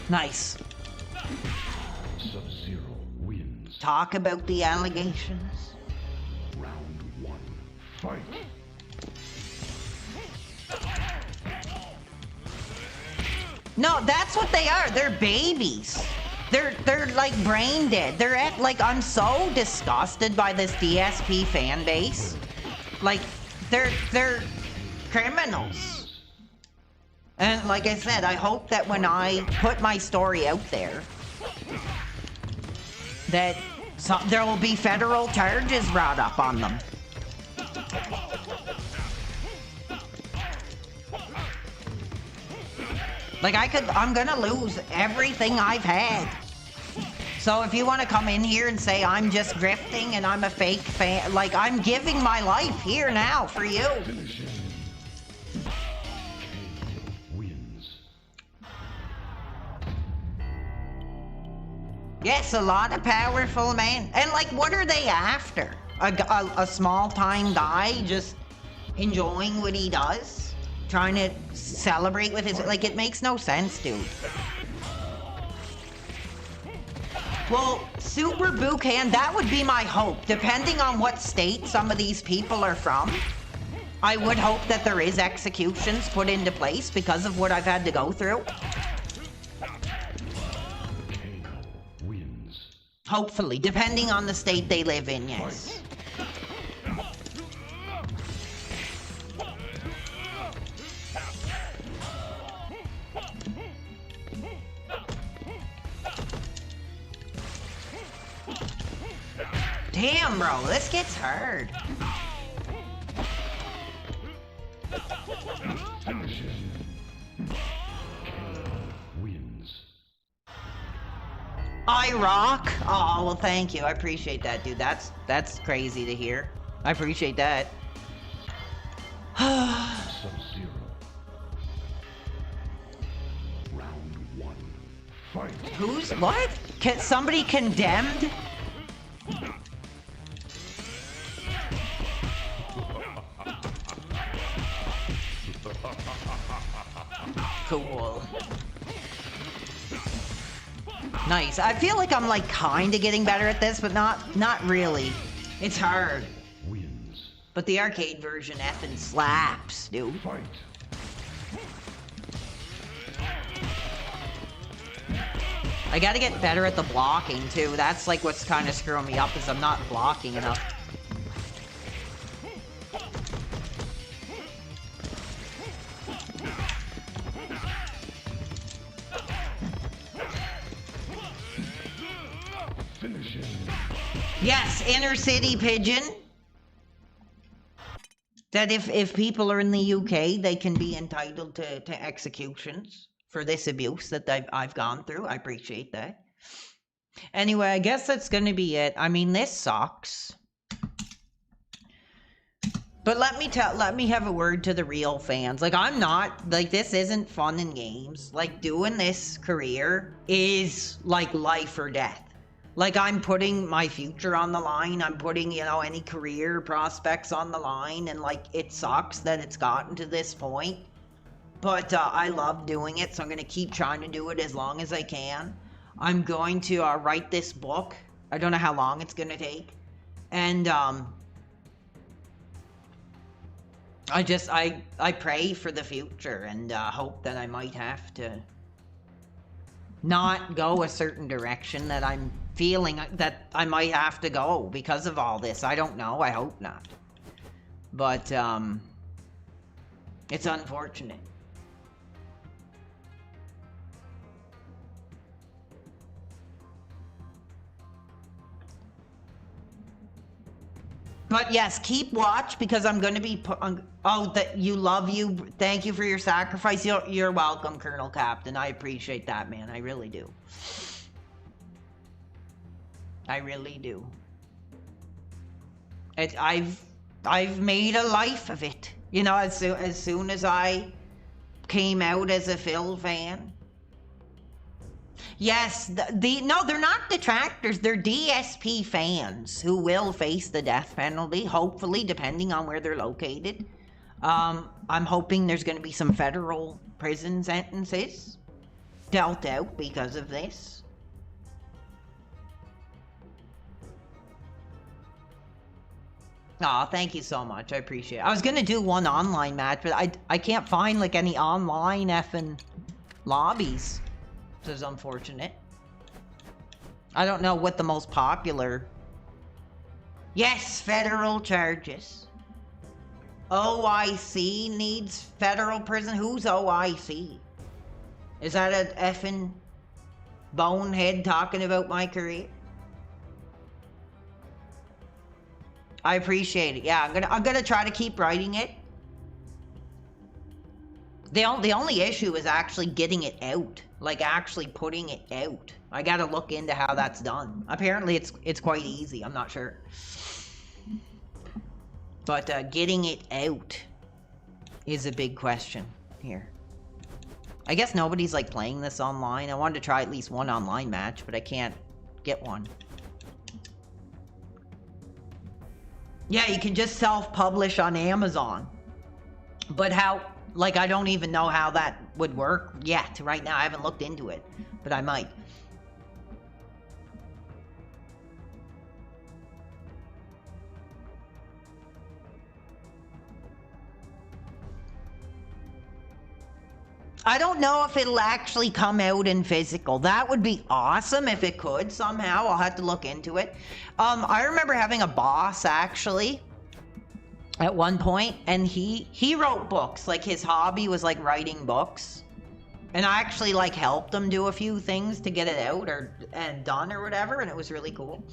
Nice. Sub-Zero wins. Talk about the allegations. Round 1. Fight. No, that's what they are. They're babies. They're like brain dead. Like, I'm so disgusted by this DSP fan base. Like, they're criminals. And like I said, I hope that when I put my story out there, that there will be federal charges brought up on them. Like I'm gonna lose everything I've had. So if you want to come in here and say I'm just grifting and I'm a fake fan, like I'm giving my life here now for you. Yes, a lot of powerful men. And like, what are they after? A small-time guy just enjoying what he does? Trying to celebrate with his... Like, it makes no sense, dude. Well, Super Boucan, that would be my hope. Depending on what state some of these people are from, I would hope that there is executions put into place because of what I've had to go through. Hopefully, depending on the state they live in, yes. Damn, bro, this gets hard. I rock. Oh, well, thank you. I appreciate that, dude. That's crazy to hear. I appreciate that. Sub-Zero. Round 1. Fight. Who's what? Somebody condemned? Cool. Nice. I feel like I'm like kind of getting better at this, but not really. It's hard. Wins. But the arcade version effing slaps, dude. Fight. I gotta get better at the blocking too. That's like what's kind of screwing me up is I'm not blocking enough. Yes, inner city pigeon. That if people are in the UK, they can be entitled to executions for this abuse that I've gone through. I appreciate that. Anyway, I guess that's gonna be it. I mean, this sucks. But let me have a word to the real fans. Like, I'm not, like, this isn't fun and games. Like, doing this career is like life or death. Like, I'm putting my future on the line. I'm putting, you know, any career prospects on the line. And, like, it sucks that it's gotten to this point. But I love doing it, so I'm going to keep trying to do it as long as I can. I'm going to write this book. I don't know how long it's going to take. And I pray for the future and hope that I might have to not go a certain direction that I'm feeling that I might have to go because of all this. I don't know. I hope not. But it's unfortunate. But yes, keep watch because I'm going to be oh, that you love you. Thank you for your sacrifice. You're welcome, Colonel Captain. I appreciate that, man. I really do. I really do. I've made a life of it. You know, as soon as I came out as a Phil fan. Yes, no, they're not detractors. They're DSP fans who will face the death penalty, hopefully, depending on where they're located. I'm hoping there's going to be some federal prison sentences dealt out because of this. Aw, thank you so much. I appreciate it. I was going to do one online match, but I can't find, like, any online effing lobbies. This is unfortunate. I don't know what the most popular... Yes, federal charges. OIC needs federal prison? Who's OIC? Is that a effing bonehead talking about my career? I appreciate it. Yeah, I'm gonna try to keep writing it. The only issue is actually getting it out, like actually putting it out. I gotta look into how that's done. Apparently it's quite easy. I'm not sure, but getting it out is a big question here. I guess nobody's like playing this online. I wanted to try at least one online match, but I can't get one. Yeah, you can just self-publish on Amazon, but how? Like, I don't even know how that would work yet. Right now, I haven't looked into it, but I might. I don't know if it'll actually come out in physical. That would be awesome if it could somehow. I'll have to look into it. I remember having a boss, actually, at one point, and he wrote books. Like, his hobby was like writing books, and I actually like helped him do a few things to get it out and done or whatever, and it was really cool.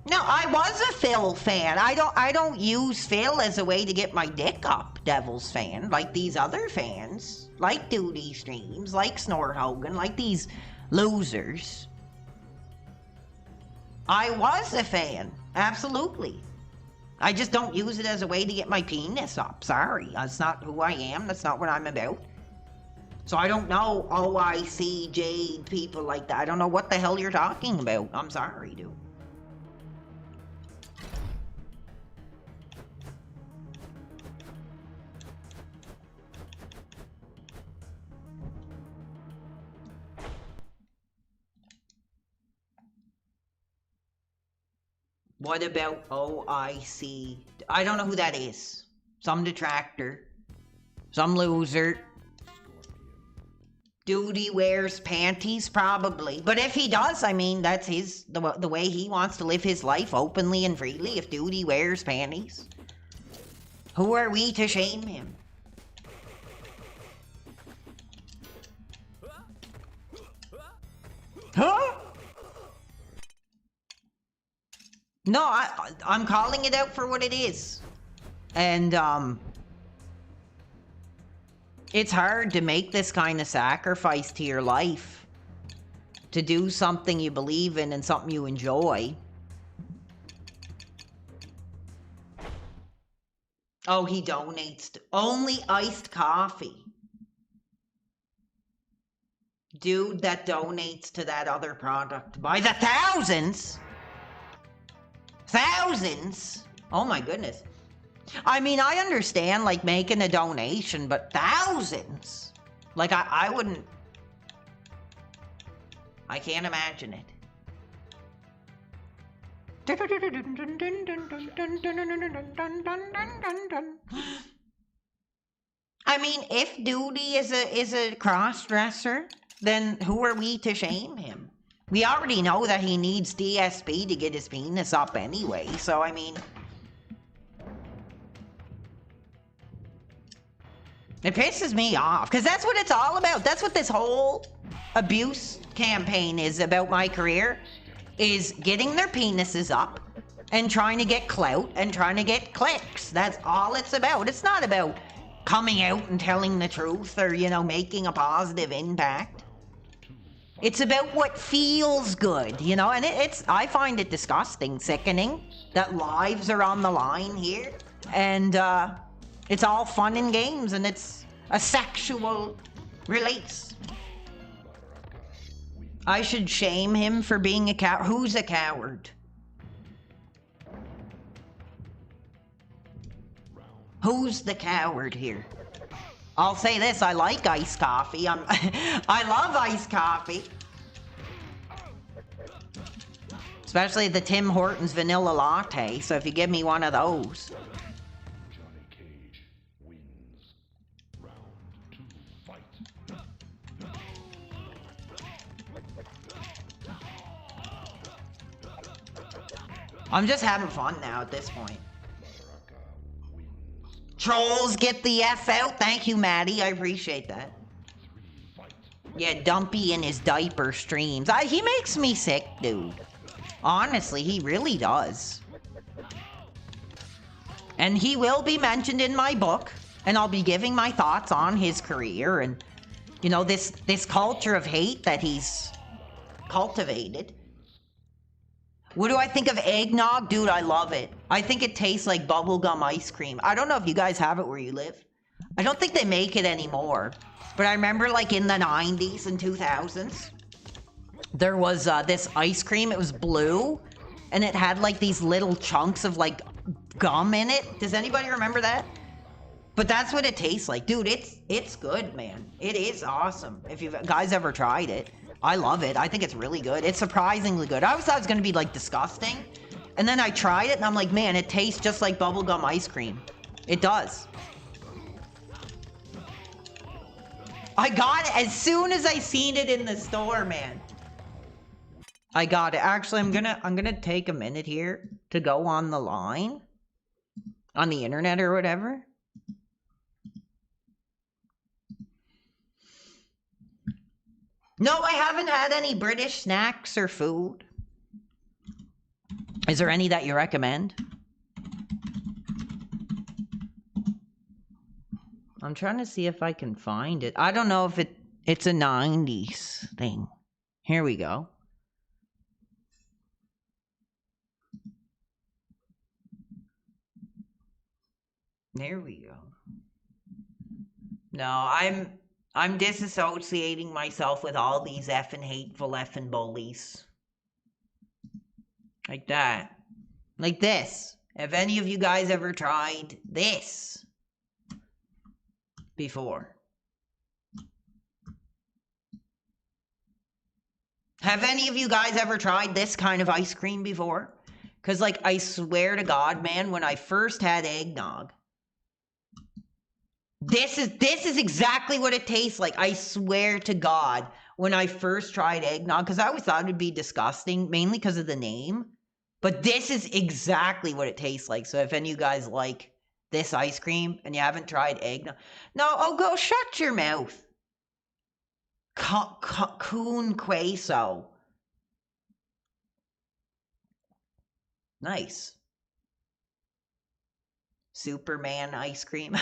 No, I was a Phil fan. I don't use Phil as a way to get my dick up, Devil's fan, like these other fans, like Duty Streams, like Snort Hogan, like these losers. I was a fan, absolutely. I just don't use it as a way to get my penis up. Sorry, that's not who I am. That's not what I'm about. So I don't know OIC, Jade, people like that. I don't know what the hell you're talking about. I'm sorry, dude. What about OIC? I don't know who that is. Some detractor. Some loser. Duty wears panties, probably. But if he does, I mean, that's the way he wants to live his life, openly and freely. If Duty wears panties, who are we to shame him? Huh? No, I'm calling it out for what it is. And, it's hard to make this kind of sacrifice to your life. To do something you believe in and something you enjoy. Oh, he donates to only iced coffee. Dude that donates to that other product by the thousands. Thousands? Oh my goodness. I mean, I understand, like, making a donation, but thousands? Like, I wouldn't... I can't imagine it. I mean, if Duty is a cross-dresser, then who are we to shame him? We already know that he needs DSP to get his penis up anyway, so I mean... It pisses me off, because that's what it's all about. That's what this whole abuse campaign is about my career, is getting their penises up and trying to get clout and trying to get clicks. That's all it's about. It's not about coming out and telling the truth or, you know, making a positive impact. It's about what feels good, you know, and I find it disgusting, sickening, that lives are on the line here, and it's all fun and games, and it's a sexual release. I should shame him for being a coward. Who's a coward? Who's the coward here? I'll say this, I like iced coffee. I love iced coffee. Especially the Tim Hortons vanilla latte, so if you give me one of those. Johnny Cage wins. Round 2, fight. I'm just having fun now at this point. Trolls, get the F out. Thank you, Maddie. I appreciate that. Yeah, Dumpy in his diaper streams. He makes me sick, dude. Honestly, he really does. And he will be mentioned in my book. And I'll be giving my thoughts on his career and, you know, this culture of hate that he's cultivated. What do I think of eggnog? Dude, I love it. I think it tastes like bubblegum ice cream. I don't know if you guys have it where you live. I don't think they make it anymore. But I remember, like, in the 90s and 2000s, there was this ice cream. It was blue, and it had, like, these little chunks of, like, gum in it. Does anybody remember that? But that's what it tastes like. Dude, it's good, man. It is awesome. If you guys ever tried it, I love it. I think it's really good. It's surprisingly good. I always thought it was going to be, like, disgusting. And then I tried it, and I'm like, man, it tastes just like bubblegum ice cream. It does. I got it as soon as I seen it in the store, man. I got it. Actually, I'm gonna take a minute here to go on the line. On the internet or whatever. No, I haven't had any British snacks or food. Is there any that you recommend? I'm trying to see if I can find it. I don't know if it's a 90s thing. Here we go. There we go. No, I'm disassociating myself with all these effing hateful effing bullies. Like that. Like this. Have any of you guys ever tried this before? Have any of you guys ever tried this kind of ice cream before? Because, like, I swear to God, man, when I first had eggnog, this is exactly what it tastes like. I swear to God, when I first tried eggnog, because I always thought it would be disgusting, mainly because of the name. But this is exactly what it tastes like. So if any of you guys like this ice cream and you haven't tried eggnog, no, oh, go shut your mouth. Coon queso. Nice. Superman ice cream.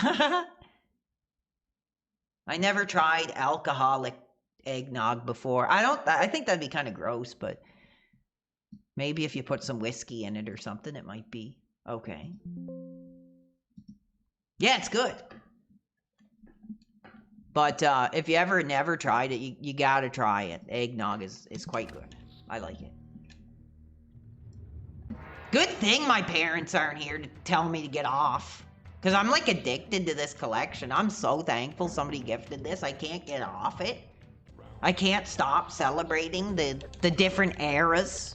I never tried alcoholic eggnog before. I think that'd be kind of gross, but maybe if you put some whiskey in it or something, it might be okay. Yeah, it's good. But if you ever never tried it, you gotta try it. Eggnog is quite good. I like it. Good thing my parents aren't here to tell me to get off. Because I'm, like, addicted to this collection. I'm so thankful somebody gifted this. I can't get off it. I can't stop celebrating the different eras.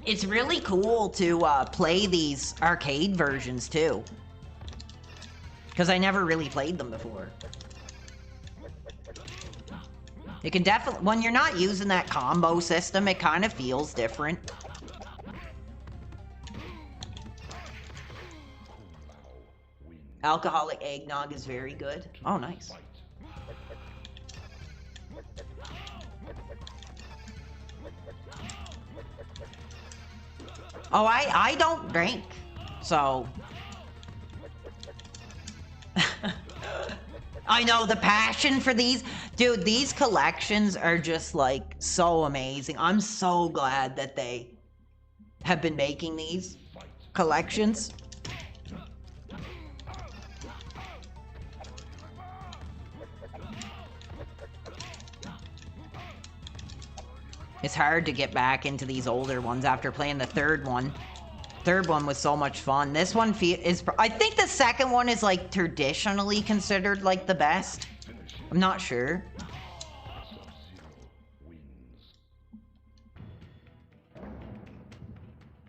It's really cool to play these arcade versions, too. Because I never really played them before. You can definitely... When you're not using that combo system, it kind of feels different. Alcoholic eggnog is very good. Oh, nice. Oh, I don't drink, so... I know, the passion for these... Dude, these collections are just, like, so amazing. I'm so glad that they have been making these collections. It's hard to get back into these older ones after playing the third one. Third one was so much fun. This one is... I think the second one is, like, traditionally considered, like, the best. I'm not sure.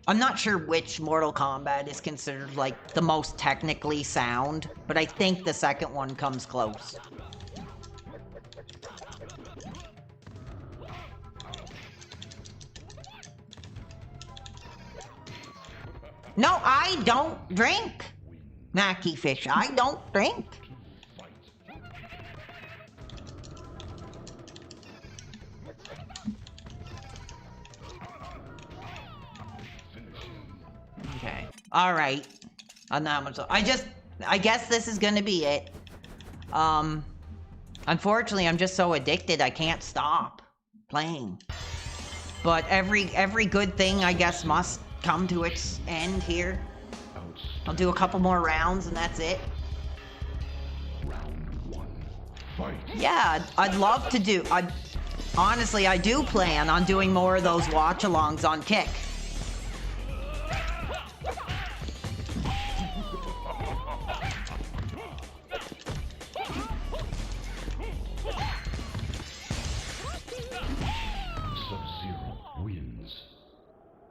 I'm not sure which Mortal Kombat is considered, like, the most technically sound, but I think the second one comes close. No, I don't drink. Mackie Fish, I don't drink. Okay. All right. I guess this is gonna be it. Unfortunately, I'm just so addicted, I can't stop playing. But every good thing, I guess, must come to its end here. I'll do a couple more rounds and that's it. Yeah, I'd love to do. Honestly, I do plan on doing more of those watch-alongs on Kick.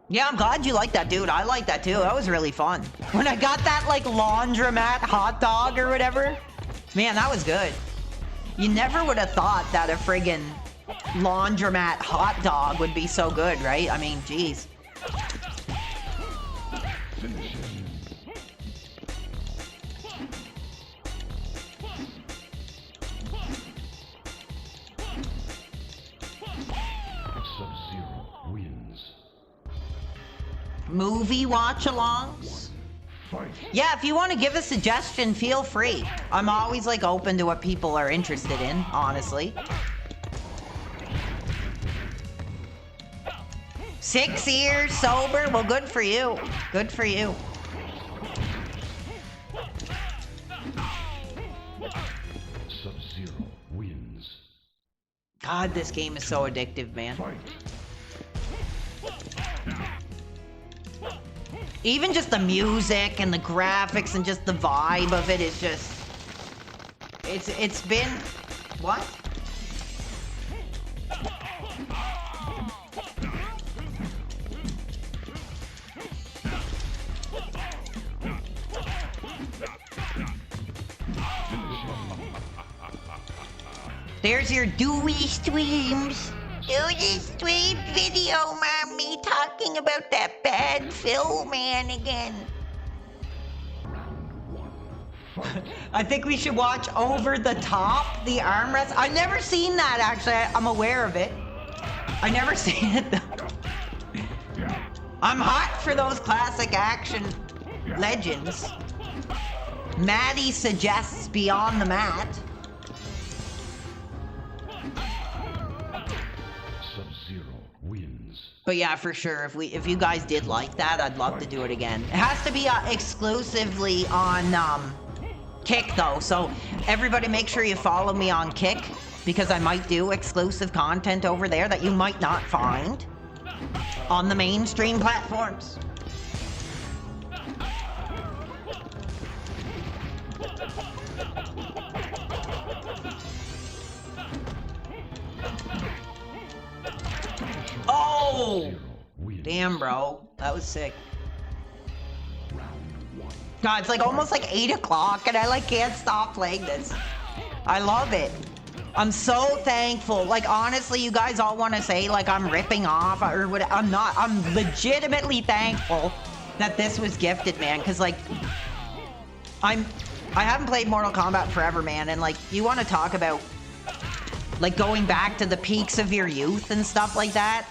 Yeah, I'm glad you like that, dude. I like that too. That was really fun. When I got that, like, laundromat hot dog or whatever, man, that was good. You never would have thought that a friggin' laundromat hot dog would be so good, right? I mean, jeez. Movie watch-alongs? Yeah, if you want to give a suggestion, feel free. I'm always, like, open to what people are interested in, honestly. 6 years sober? Well, good for you. Good for you. Sub-Zero wins. God, this game is so addictive, man. Even just the music and the graphics and just the vibe of it is just... It's been... What? There's your Dewey Streams. Dewey Stream video, mommy, talking about that bad Phil man again. I think we should watch Over the Top, the arm wrestle. I've never seen that, actually. I'm aware of it. I never seen it, though. I'm hot for those classic action legends. Maddie suggests Beyond the Mat. But yeah, for sure, if you guys did like that, I'd love to do it again. It has to be exclusively on Kick, though, so everybody make sure you follow me on Kick, because I might do exclusive content over there that you might not find on the mainstream platforms. Oh! Damn, bro. That was sick. God, it's like almost like 8 o'clock and I like can't stop playing this. I love it. I'm so thankful. Like, honestly, you guys all want to say like I'm ripping off or what. I'm not. I'm legitimately thankful that this was gifted, man. Because like, I haven't played Mortal Kombat forever, man. And like, you want to talk about like going back to the peaks of your youth and stuff like that.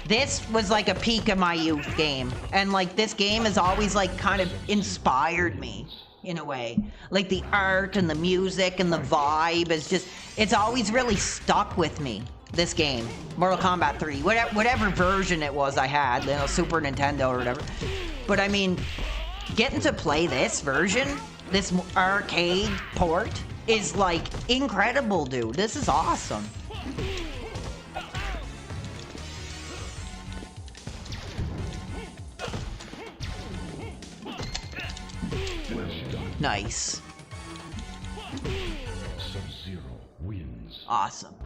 This was like a peak of my youth game. And like this game has always like kind of inspired me in a way. Like the art and the music and the vibe is just, it's always really stuck with me, this game. Mortal Kombat 3, whatever version it was I had, you know, Super Nintendo or whatever. But I mean, getting to play this version, this arcade port, is like incredible, dude. This is awesome. Nice. Sub-Zero wins. Awesome.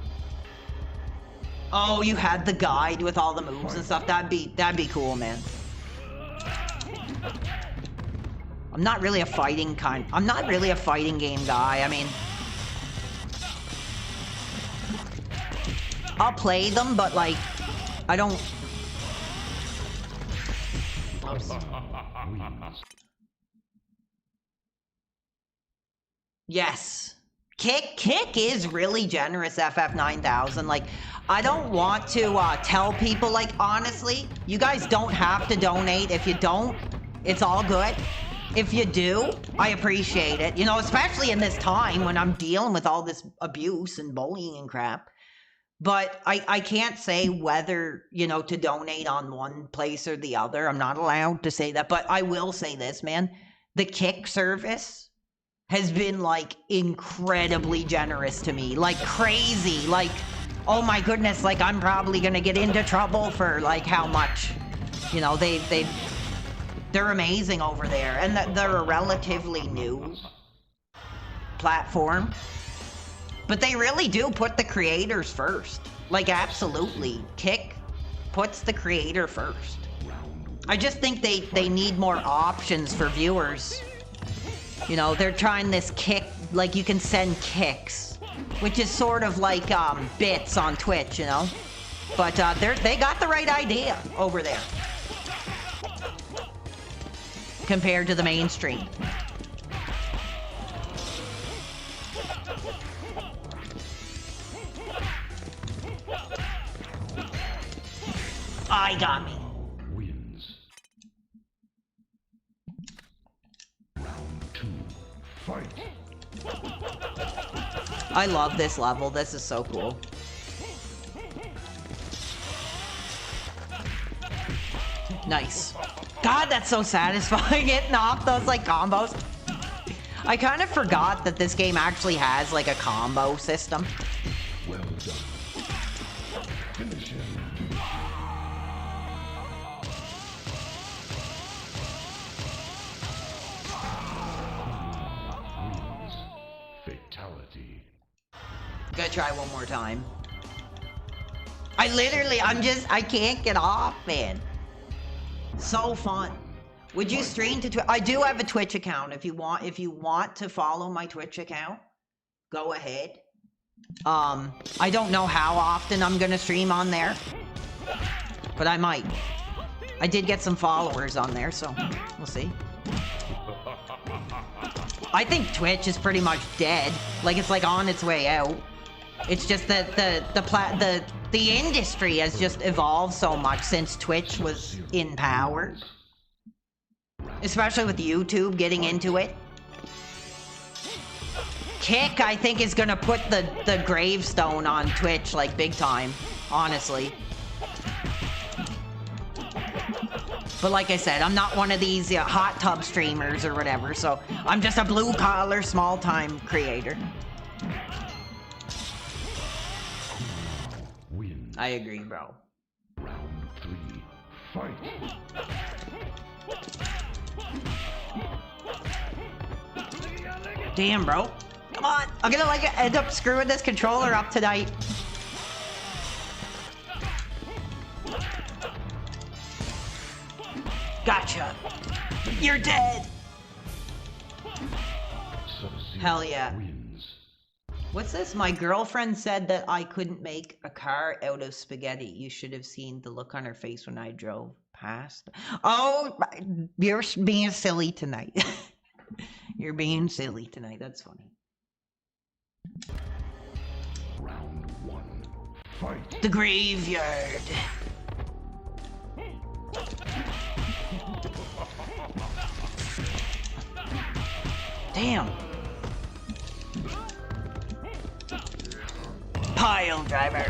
Oh, you had the guide with all the moves and stuff. That'd be cool, man. I'm not really a fighting game guy. I mean, I'll play them, but like, I don't Oops. Wins. Yes. Kick is really generous, FF9000. Like, I don't want to tell people, like, honestly, you guys don't have to donate. If you don't, it's all good. If you do, I appreciate it. You know, especially in this time when I'm dealing with all this abuse and bullying and crap. But I can't say whether, you know, to donate on one place or the other. I'm not allowed to say that. But I will say this, man. The Kick service has been, like, incredibly generous to me. Like, crazy. Like, oh my goodness, like, I'm probably gonna get into trouble for, like, how much. You know, they're amazing over there. And they're a relatively new platform. But they really do put the creators first. Like, absolutely. Kick puts the creator first. I just think they need more options for viewers. You know, they're trying this Kick, like, you can send kicks, which is sort of like bits on Twitch, you know? But they got the right idea over there compared to the mainstream. I got me. Wins. Round 2. Fight. I love this level. This is so cool. Nice. God, that's so satisfying, hitting off those, like, combos. I kind of forgot that this game actually has, like, a combo system. Well done. Finish him. Wins. Fatality. Gonna try one more time. I can't get off, man. So fun. Would you stream to Twitch? I do have a Twitch account. If you want to follow my Twitch account, go ahead. I don't know how often I'm gonna stream on there, but I might. I did get some followers on there, so we'll see. I think Twitch is pretty much dead. Like, it's like on its way out. It's just that the industry has just evolved so much since Twitch was in power. Especially with YouTube getting into it. Kick, I think, is gonna put the gravestone on Twitch, like, big time, honestly. But like I said, I'm not one of these hot tub streamers or whatever, so I'm just a blue-collar, small-time creator. Win. I agree, bro. Round 3. Fight. Damn, bro. Come on. I'm gonna, like, end up screwing this controller up tonight. Gotcha. You're dead. Sub-Zero Hell yeah. wins. What's this? My girlfriend said that I couldn't make a car out of spaghetti. You should have seen the look on her face when I drove past. Oh, you're being silly tonight. You're being silly tonight. That's funny. Round 1. Fight. The graveyard. Damn. Pile driver.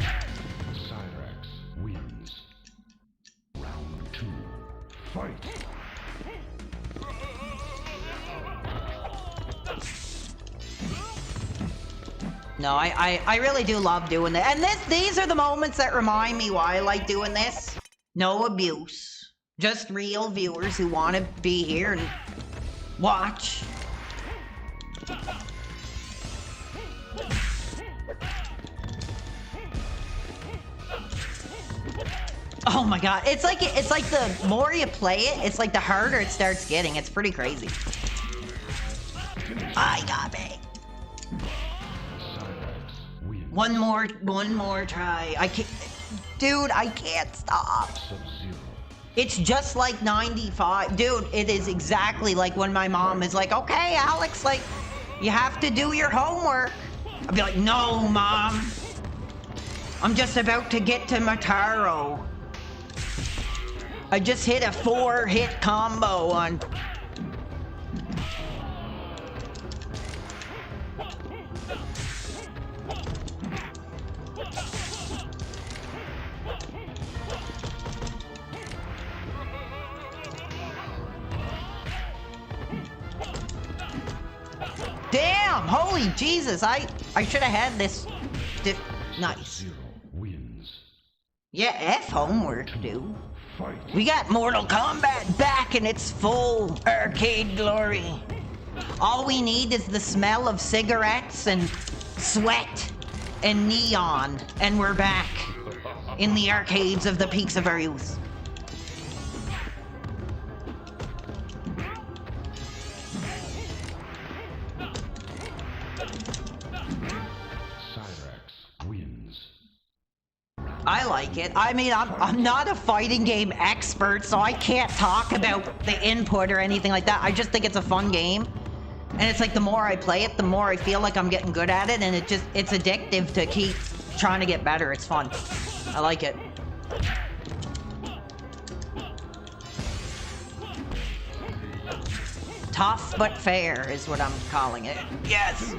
Cyrax wins. Round 2. Fight. No, I really do love doing that. And these are the moments that remind me why I like doing this. No abuse. Just real viewers who want to be here and watch. Oh my god, it's like the more you play it, it's like the harder it starts getting. It's pretty crazy. I got me. One more try. I can't, dude. I can't stop. Sub-Zero It's just like 95. Dude, it is exactly like when my mom is like, okay, Alex, like, you have to do your homework. I'd be like, no, Mom. I'm just about to get to Mataro. I just hit a 4-hit combo on... Damn! Holy Jesus! I should have had this. Nice. Zero wins. Yeah, F homework, dude. Fight. We got Mortal Kombat back in its full arcade glory. All we need is the smell of cigarettes and sweat and neon, and we're back in the arcades of the peaks of our youth. I like it. I mean, I'm not a fighting game expert, so I can't talk about the input or anything like that. I just think it's a fun game. And it's like the more I play it, the more I feel like I'm getting good at it, and it's addictive to keep trying to get better. It's fun. I like it. Tough but fair is what I'm calling it. Yes!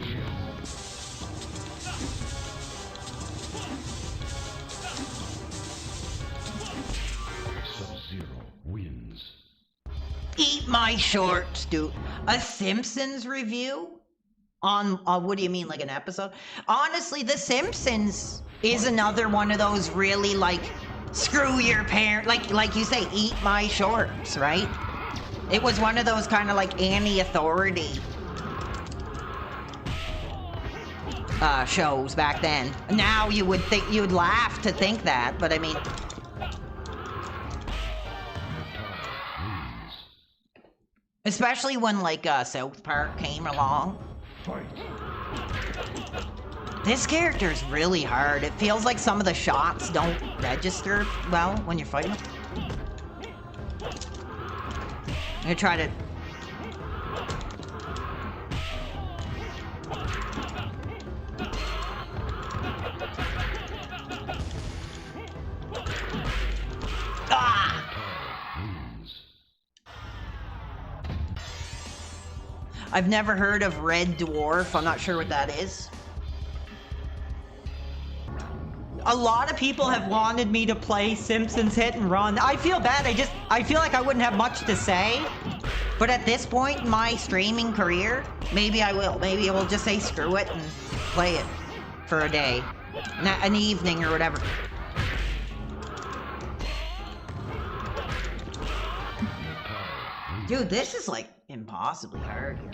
Eat my shorts, dude. A Simpsons review? On, what do you mean, like an episode? Honestly, The Simpsons is another one of those really, like, screw your parent, like you say, eat my shorts, right? It was one of those kind of like anti-authority shows back then. Now you would think, you'd laugh to think that, but I mean... Especially when, like, South Park came along. This character is really hard. It feels like some of the shots don't register well when you're fighting him. I'm gonna try to... Ah! I've never heard of Red Dwarf. I'm not sure what that is. A lot of people have wanted me to play Simpsons Hit and Run. I feel bad. I feel like I wouldn't have much to say. But at this point in my streaming career, maybe I will. Maybe I will just say screw it and play it for a day. An evening or whatever. Dude, this is like impossibly hard here.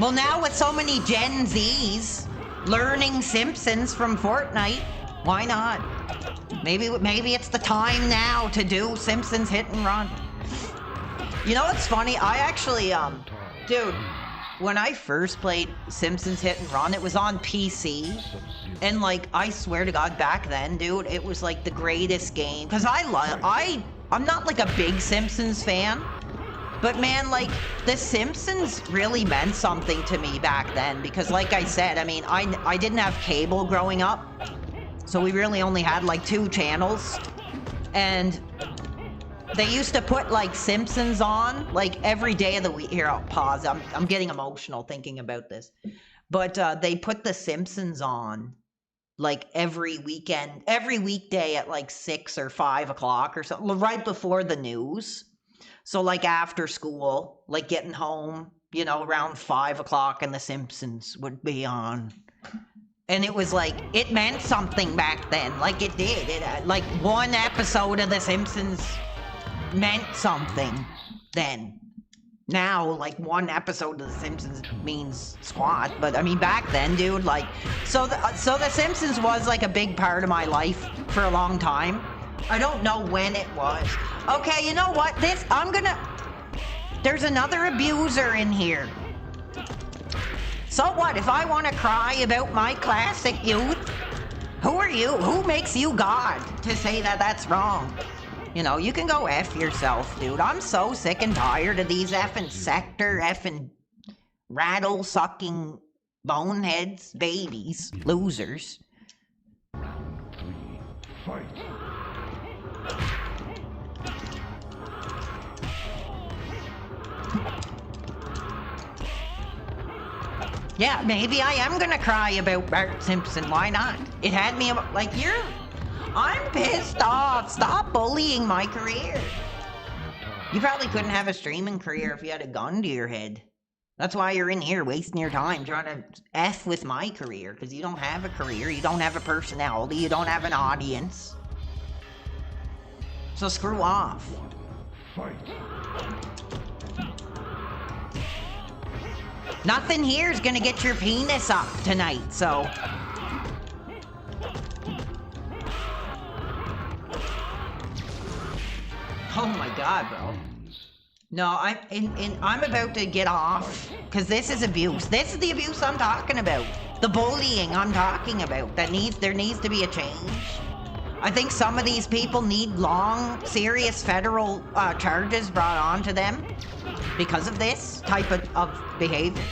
Well, now with so many Gen Zs learning Simpsons from Fortnite, why not? Maybe it's the time now to do Simpsons Hit and Run. You know what's funny? I actually, dude, when I first played Simpsons Hit and Run, it was on PC. And like, I swear to God, back then, dude, it was like the greatest game. Cause I'm not like a big Simpsons fan, but man, like, The Simpsons really meant something to me back then. Because like I said, I mean, I didn't have cable growing up. So we really only had like 2 channels. And they used to put like Simpsons on like every day of the week. Here, I'll pause. I'm getting emotional thinking about this. But they put The Simpsons on like every weekend, every weekday at like 6 or 5 o'clock or something, right before the news. So like after school, like getting home, you know, around 5 o'clock, and The Simpsons would be on. And it was like, it meant something back then. Like it did. Like one episode of The Simpsons meant something then. Now, like, one episode of The Simpsons means squat, but I mean, back then, dude, like, so The Simpsons was like a big part of my life for a long time. I don't know when it was. Okay, you know what? There's another abuser in here. So what? If I want to cry about my classic youth, Who are you? Who makes you God to say that that's wrong? You know, you can go F yourself, dude. I'm so sick and tired of these effing sector, effing rattle-sucking boneheads, babies, losers. Round 3. Fight. Yeah, maybe I am gonna cry about Bart Simpson. Why not? It had me like, I'm pissed off. Stop bullying my career. You probably couldn't have a streaming career if you had a gun to your head. That's why you're in here wasting your time trying to F with my career, because you don't have a career, you don't have a personality, you don't have an audience. So screw off. Fight. Nothing here is gonna get your penis up tonight, so. Oh my god, bro. No, I'm about to get off, because this is abuse. This is the abuse I'm talking about. The bullying I'm talking about. There needs to be a change. I think some of these people need long, serious federal charges brought on to them because of this type of behavior.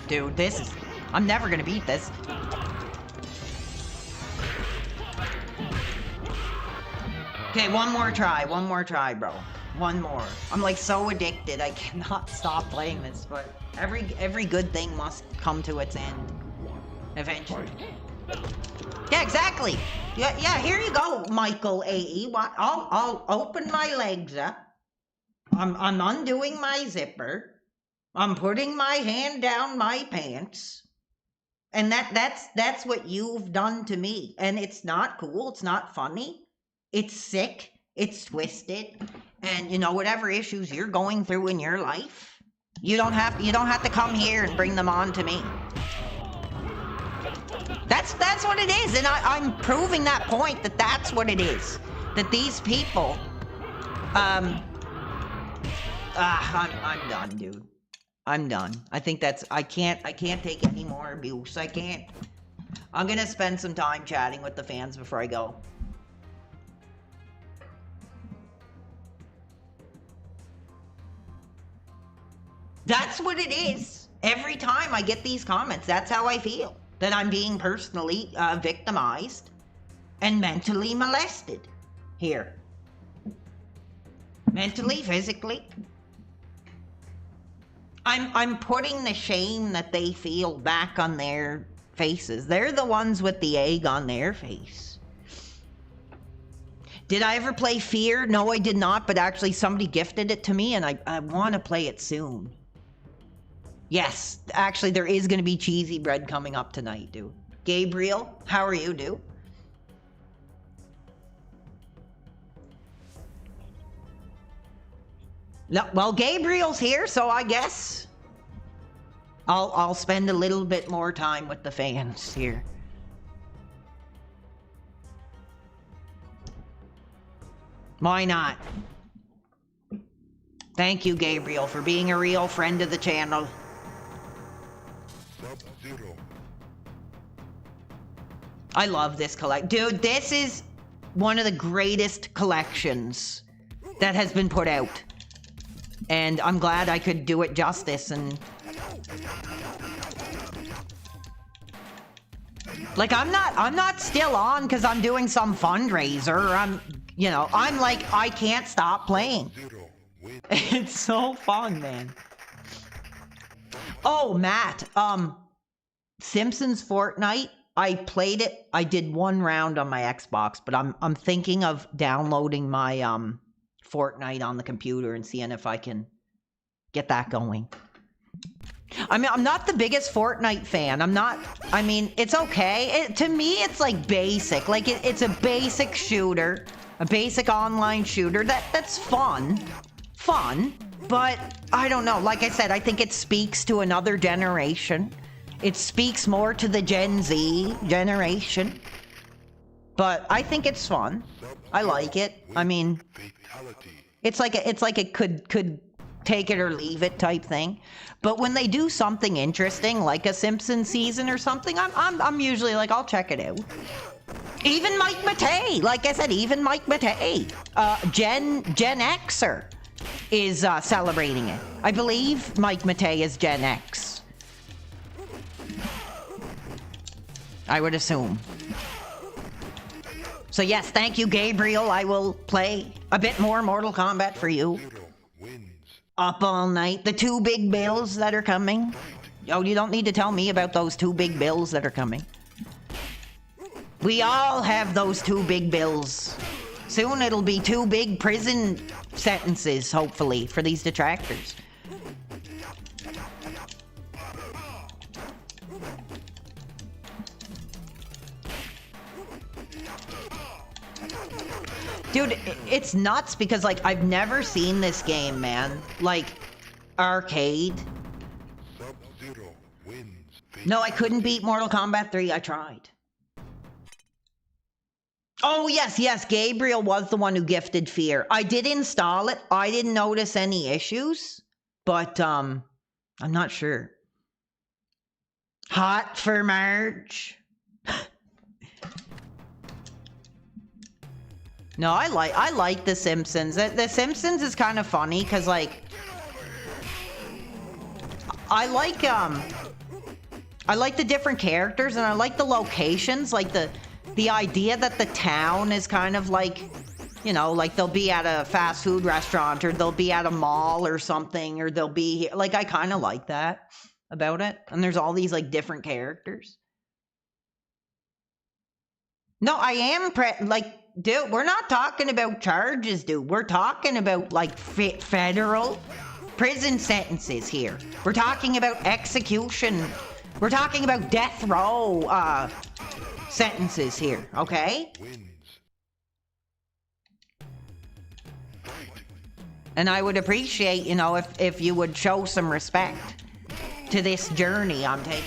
Dude, I'm never gonna beat this. Okay, one more try, bro. One more. I'm like so addicted, I cannot stop playing this, but every good thing must come to its end. Eventually. Yeah, exactly. Yeah, here you go, Michael AE. What? I'll open my legs up. I'm undoing my zipper. I'm putting my hand down my pants. And that's what you've done to me. And it's not cool, it's not funny. It's sick, it's twisted, and you know, whatever issues you're going through in your life, you don't have to come here and bring them on to me. That's what it is, and I'm proving that point that that's what it is. That these people, I'm done, dude. I'm done. I think I can't take any more abuse. I can't. I'm gonna spend some time chatting with the fans before I go. That's what it is. Every time I get these comments, that's how I feel. That I'm being personally victimized and mentally molested here. Mentally, physically. I'm putting the shame that they feel back on their faces. They're the ones with the egg on their face. Did I ever play Fear? No, I did not, but actually somebody gifted it to me and I want to play it soon. Yes, actually there is going to be cheesy bread coming up tonight, dude. Gabriel, how are you, dude? No, well, Gabriel's here, so I guess I'll spend a little bit more time with the fans here. Why not? Thank you, Gabriel, for being a real friend of the channel. I love this collect. Dude, this is one of the greatest collections that has been put out. And I'm glad I could do it justice and... Like, I'm not still on because I'm doing some fundraiser. I'm like, I can't stop playing. It's so fun, man. Oh, Matt, Simpsons Fortnite, I played it. I did one round on my Xbox, but I'm thinking of downloading my Fortnite on the computer and seeing if I can get that going. I mean, I'm not the biggest Fortnite fan. It's okay. To me, it's like basic. Like, it's a basic shooter, a basic online shooter that's fun. But I don't know. Like I said, I think it speaks to another generation. It speaks more to the Gen Z generation. But I think it's fun. I like it. I mean, it's like it could take it or leave it type thing. But when they do something interesting, like a Simpsons season or something, I'm usually like, I'll check it out. Even Mike Matei, like I said, even Mike Matei, Gen Xer is celebrating it. I believe Mike Matei is Gen X. I would assume. So yes, thank you, Gabriel. I will play a bit more Mortal Kombat for you. Up all night. The 2 big bills that are coming. Oh, you don't need to tell me about those 2 big bills that are coming. We all have those 2 big bills. Soon it'll be 2 big prison sentences, hopefully, for these detractors. Dude, it's nuts because, like, I've never seen this game, man. Like, arcade. No, I couldn't beat Mortal Kombat 3. I tried. Oh, yes. Gabriel was the one who gifted Fear. I did install it. I didn't notice any issues. But, I'm not sure. Hot for March. No, I like The Simpsons. The Simpsons is kind of funny because, like, I like the different characters and I like the locations, like the idea that the town is kind of like, you know, like they'll be at a fast food restaurant or they'll be at a mall or something, or they'll be like, I kind of like that about it. And there's all these like different characters. No, I am dude, we're not talking about charges, dude. We're talking about, like, federal prison sentences here. We're talking about execution. We're talking about death row sentences here, okay? And I would appreciate, you know, if you would show some respect to this journey I'm taking.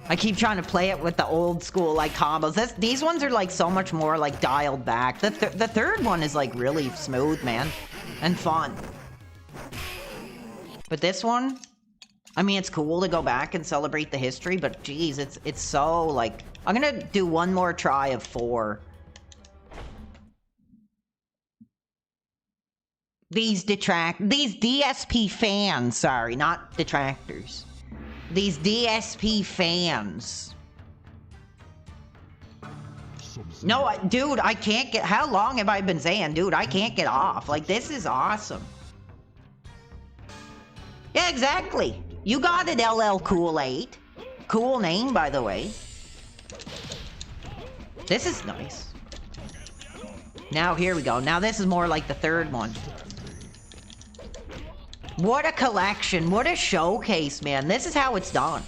I keep trying to play it with the old school like combos. These ones are like so much more like dialed back. The third one is like really smooth, man, and fun. But this one, I mean, it's cool to go back and celebrate the history, but geez, it's so like, I'm gonna do one more try of 4. These DSP fans, sorry, not detractors. These DSP fans. No, dude, I can't get... How long have I been saying, dude, I can't get off. Like, this is awesome. Yeah, exactly. You got it, LL Cool 8. Cool name, by the way. This is nice. Now, here we go. Now, this is more like the third one. What a collection. What a showcase, man. This is how it's done.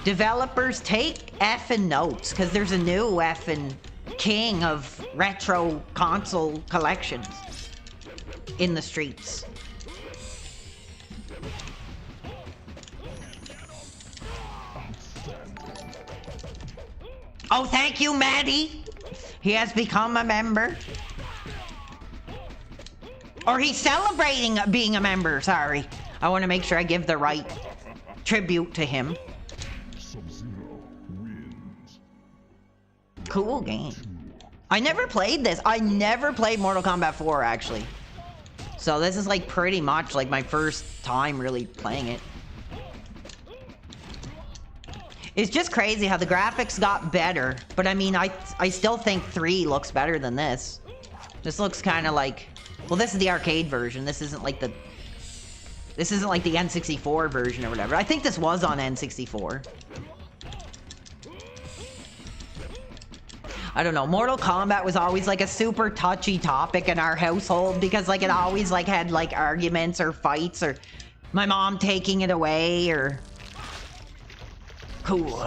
Developers, take effing notes, because there's a new effing king of retro console collections in the streets. Oh, thank you, Maddie. He has become a member. Or he's celebrating being a member, sorry. I want to make sure I give the right tribute to him. Cool game. I never played this. I never played Mortal Kombat 4, actually. So this is like pretty much like my first time really playing it. It's just crazy how the graphics got better. But I mean, I still think 3 looks better than this. This looks kind of like... Well, this is the arcade version. This isn't like the N64 version or whatever. I think this was on N64. I don't know. Mortal Kombat was always like a super touchy topic in our household because like it always like had like arguments or fights or my mom taking it away or... Cool.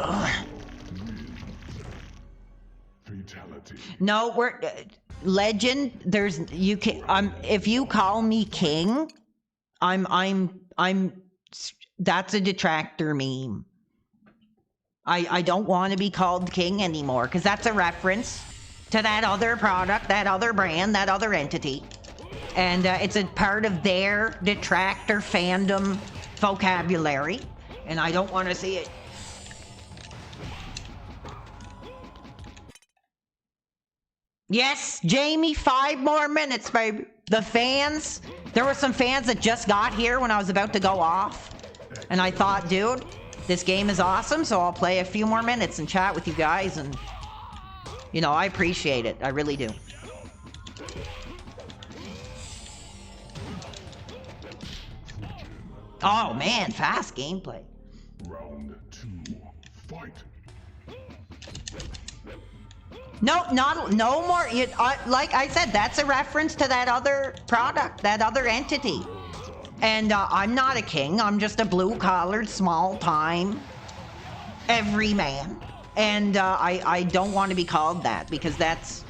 Fatality. No, we're... Legend, there's, you can, if you call me king, I'm, that's a detractor meme. I don't want to be called king anymore, because that's a reference to that other product, that other brand, that other entity. And it's a part of their detractor fandom vocabulary, and I don't want to see it. Yes, Jamie, 5 more minutes, baby. The fans, there were some fans that just got here when I was about to go off. And I thought, dude, this game is awesome, so I'll play a few more minutes and chat with you guys. And, you know, I appreciate it. I really do. Oh, man, fast gameplay. Round 2, fight. No more. Like I said, that's a reference to that other product, that other entity. And I'm not a king. I'm just a blue-collared, small-time everyman. And I don't want to be called that, because that's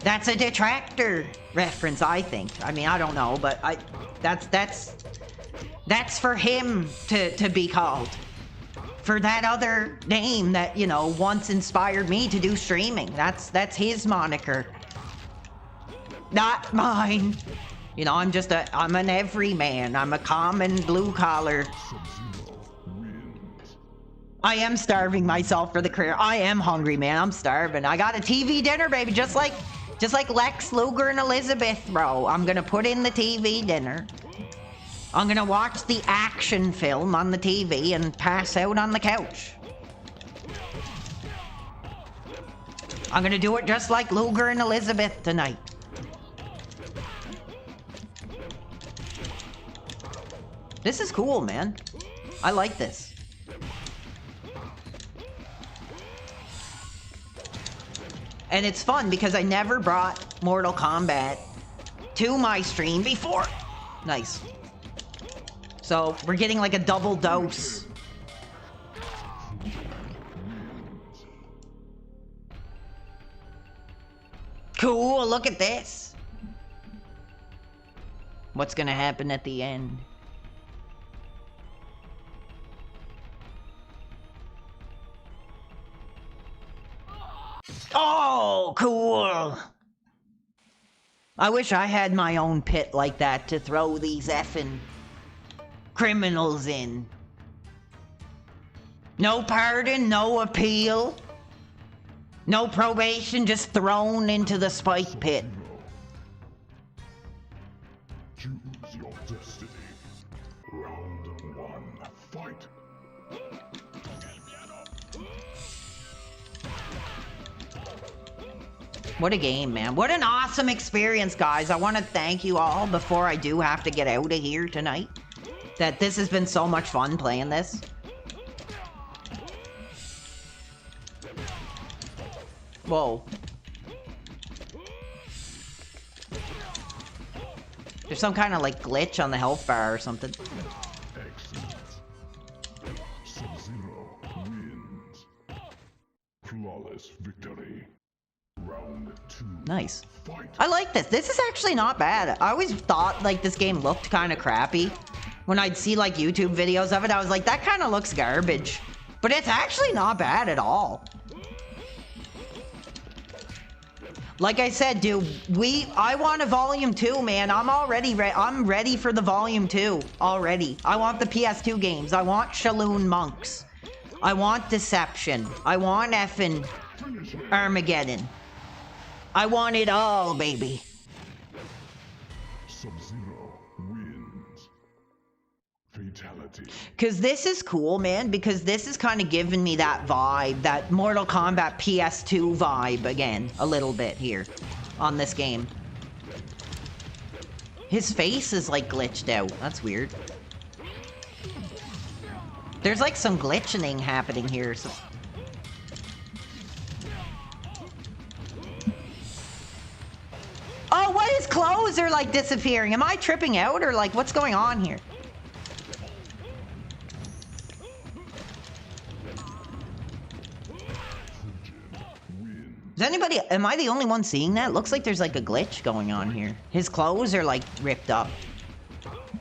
a detractor reference, I think. I mean, I don't know, but that's for him to be called. For that other name that, you know, once inspired me to do streaming. That's his moniker. Not mine. You know, I'm an everyman. I'm a common blue collar. I am starving myself for the career. I am hungry, man. I'm starving. I got a TV dinner, baby, just like Lex Luger and Elizabeth, bro. I'm gonna put in the TV dinner. I'm gonna watch the action film on the TV and pass out on the couch. I'm gonna do it just like Luger and Elizabeth tonight. This is cool, man. I like this. And it's fun because I never brought Mortal Kombat to my stream before. Nice. So we're getting like a double dose. Cool, look at this. What's gonna happen at the end? Oh, cool. I wish I had my own pit like that to throw these effing criminals in. No pardon, no appeal. No probation, just thrown into the spike pit. Choose your destiny. Round 1, fight. What a game, man. What an awesome experience, guys. I want to thank you all before I do have to get out of here tonight. That this has been so much fun playing this. Whoa. There's some kind of like glitch on the health bar or something. Excellent. Sub-Zero wins. Flawless victory. Round 2. Nice. Fight. I like this. This is actually not bad. I always thought like this game looked kind of crappy. When I'd see like YouTube videos of it, I was like, that kind of looks garbage. But it's actually not bad at all. Like I said, dude, I want a volume 2, man. I'm ready for the volume 2 already. I want the PS2 games. I want Shaloon Monks. I want Deception. I want effing Armageddon. I want it all, baby. Sub-Zero wins. Fatality. Because this is cool, man. Because this is kind of giving me that vibe, that Mortal Kombat PS2 vibe again, a little bit here on this game. His face is like glitched out. That's weird. There's like some glitching happening here. So oh, what? His clothes are like disappearing. Am I tripping out or like what's going on here? Is anybody, am I the only one seeing that? Looks like there's like a glitch going on here. His clothes are like ripped up.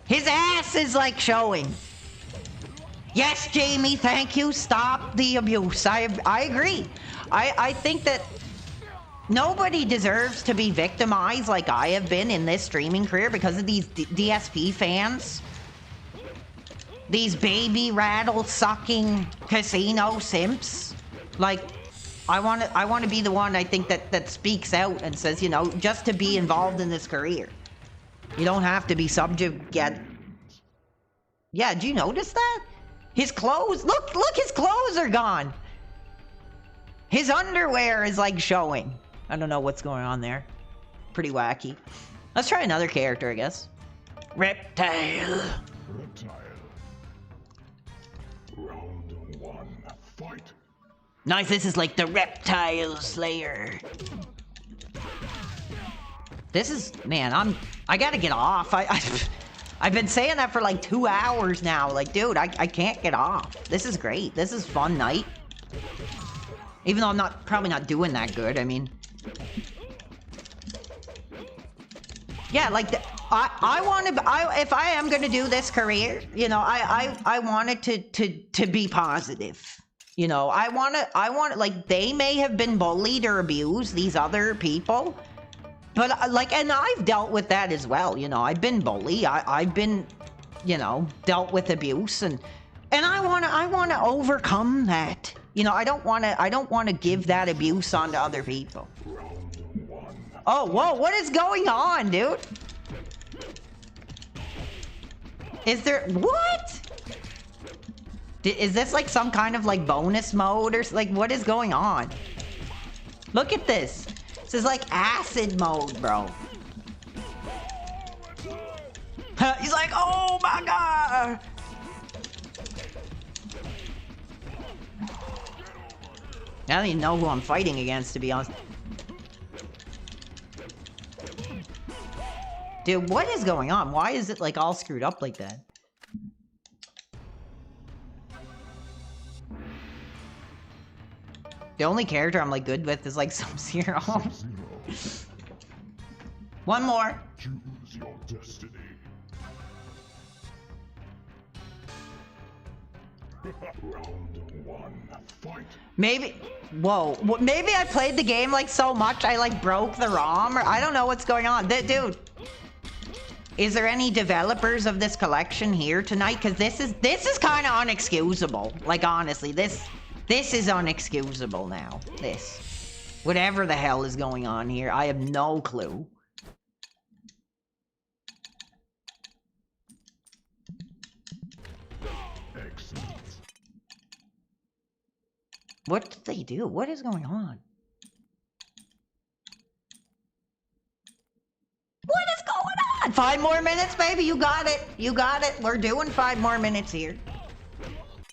His ass is like showing. Yes, Jamie, thank you. Stop the abuse. I agree. I think that nobody deserves to be victimized like I have been in this streaming career because of these DSP fans. These baby rattle sucking casino simps. Like, I want to be the one, I think, that speaks out and says, you know, just to be involved in this career. You don't have to be subject yet. Yeah, did you notice that? His clothes, look, his clothes are gone. His underwear is like showing. I don't know what's going on there. Pretty wacky. Let's try another character, I guess. Reptile. Reptile. Round 1, fight. Nice, this is like the Reptile Slayer. This is, man, I gotta get off. I've been saying that for like 2 hours now. Like, dude, I can't get off. This is great. This is fun night. Even though I'm probably not doing that good. I mean, yeah, like if I am gonna do this career, you know, I want it to be positive. You know, I want like, they may have been bullied or abused, these other people. But, like, and I've dealt with that as well, you know. I've been bullied. I've been, you know, dealt with abuse, and I want to overcome that. You know, I don't want to give that abuse on to other people. Oh, whoa, what is going on, dude? Is there, what? Is this like some kind of like bonus mode or like, what is going on? Look at this. This is like acid mode, bro. He's like, oh my god. I don't even know who I'm fighting against, to be honest. Dude, what is going on? Why is it like all screwed up like that? The only character I'm like good with is like Sub-Zero. One more. Choose your destiny. Round 1, fight. Maybe, whoa, maybe I played the game like so much I like broke the ROM, or I don't know what's going on. Dude, is there any developers of this collection here tonight? Because this is kind of unexcusable. Like, honestly, this is unexcusable now. This. Whatever the hell is going on here, I have no clue. Excellent. What did they do? What is going on? What is going on? 5 more minutes, baby. You got it. You got it. We're doing 5 more minutes here.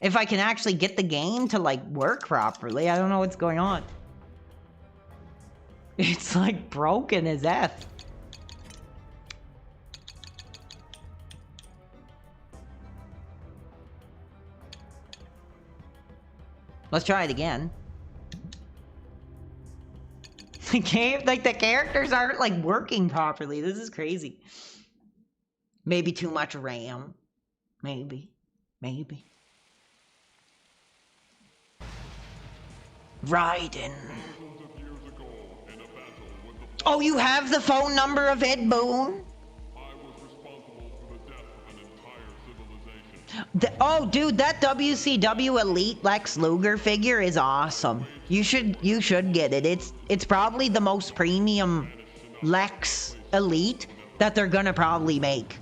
If I can actually get the game to like work properly, I don't know what's going on. It's like broken as F. Let's try it again. The game, like the characters aren't like working properly. This is crazy. Maybe too much RAM. Maybe. Raiden. Oh, you have the phone number of Ed Boon? Oh, dude, that WCW Elite Lex Luger figure is awesome. You should get it. It's probably the most premium Lex Elite that they're gonna probably make.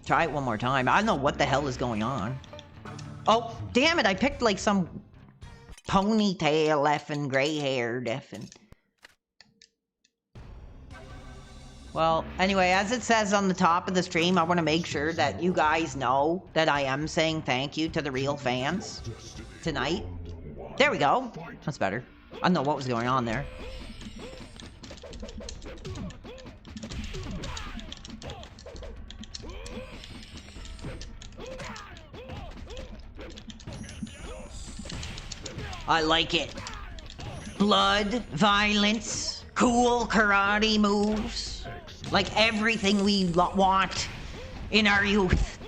Try it one more time. I don't know what the hell is going on. Oh, damn it, I picked like some ponytail effing gray haired effing. Well, anyway, as it says on the top of the stream, I want to make sure that you guys know that I am saying thank you to the real fans tonight. There we go. That's better. I don't know what was going on there. I like it. Blood, violence, cool karate moves. Like everything we want in our youth.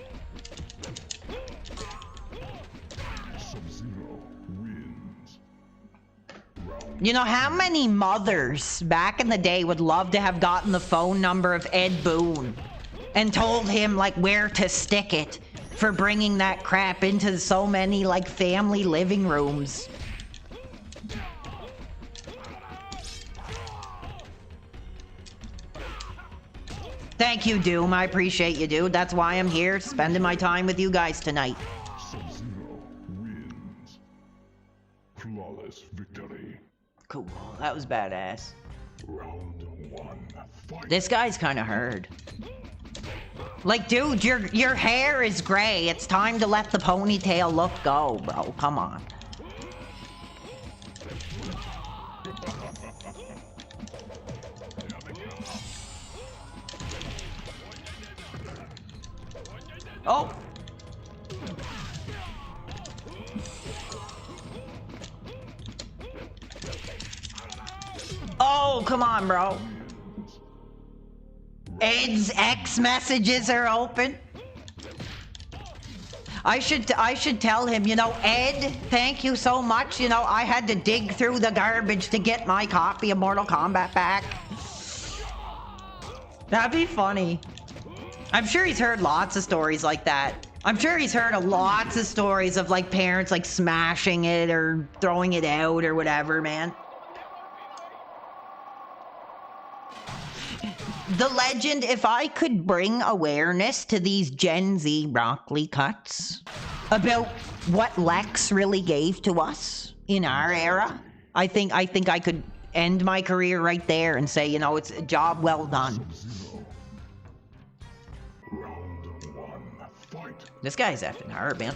Sub-Zero wins. You know, how many mothers back in the day would love to have gotten the phone number of Ed Boon and told him, like, where to stick it for bringing that crap into so many, like, family living rooms? Thank you, Doom. I appreciate you, dude. That's why I'm here, spending my time with you guys tonight. Sub-Zero wins. Flawless victory. Cool. That was badass. Round 1, fight. This guy's kind of hard. Like, dude, your hair is gray. It's time to let the ponytail look go, bro. Come on. Oh. Oh, come on, bro. Ed's X messages are open. I should tell him, you know, Ed, thank you so much. You know, I had to dig through the garbage to get my copy of Mortal Kombat back. That'd be funny. I'm sure he's heard lots of stories like that. I'm sure he's heard lots of stories of, like, parents, like, smashing it or throwing it out or whatever, man. The legend, if I could bring awareness to these Gen Z broccoli cuts about what Lex really gave to us in our era, I think I could end my career right there and say, you know, it's a job well done. Round 1, fight. This guy's effing hard, man.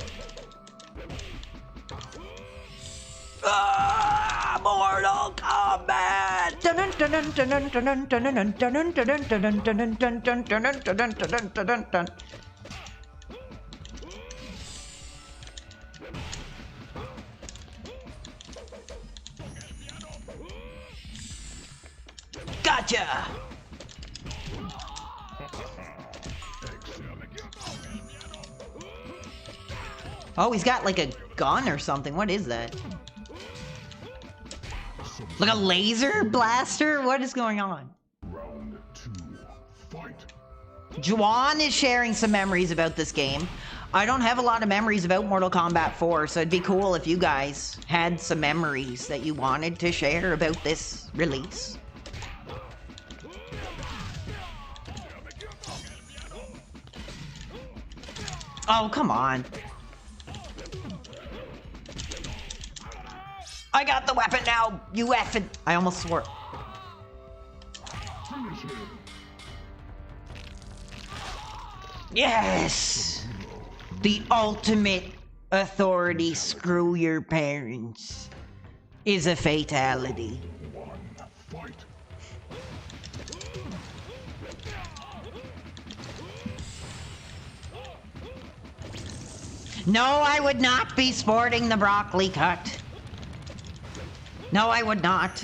Ah, Mortal Kombat! Gotcha! Oh, he's got like a gun or something. What is that? Like a laser blaster? What is going on? Round 2, fight. Juan is sharing some memories about this game. I don't have a lot of memories about Mortal Kombat 4, so it'd be cool if you guys had some memories that you wanted to share about this release. Oh, come on. I got the weapon now, you effing... I almost swore. Yes! The ultimate authority, screw your parents, is a fatality. Fight. No, I would not be sporting the broccoli cut. No, I would not.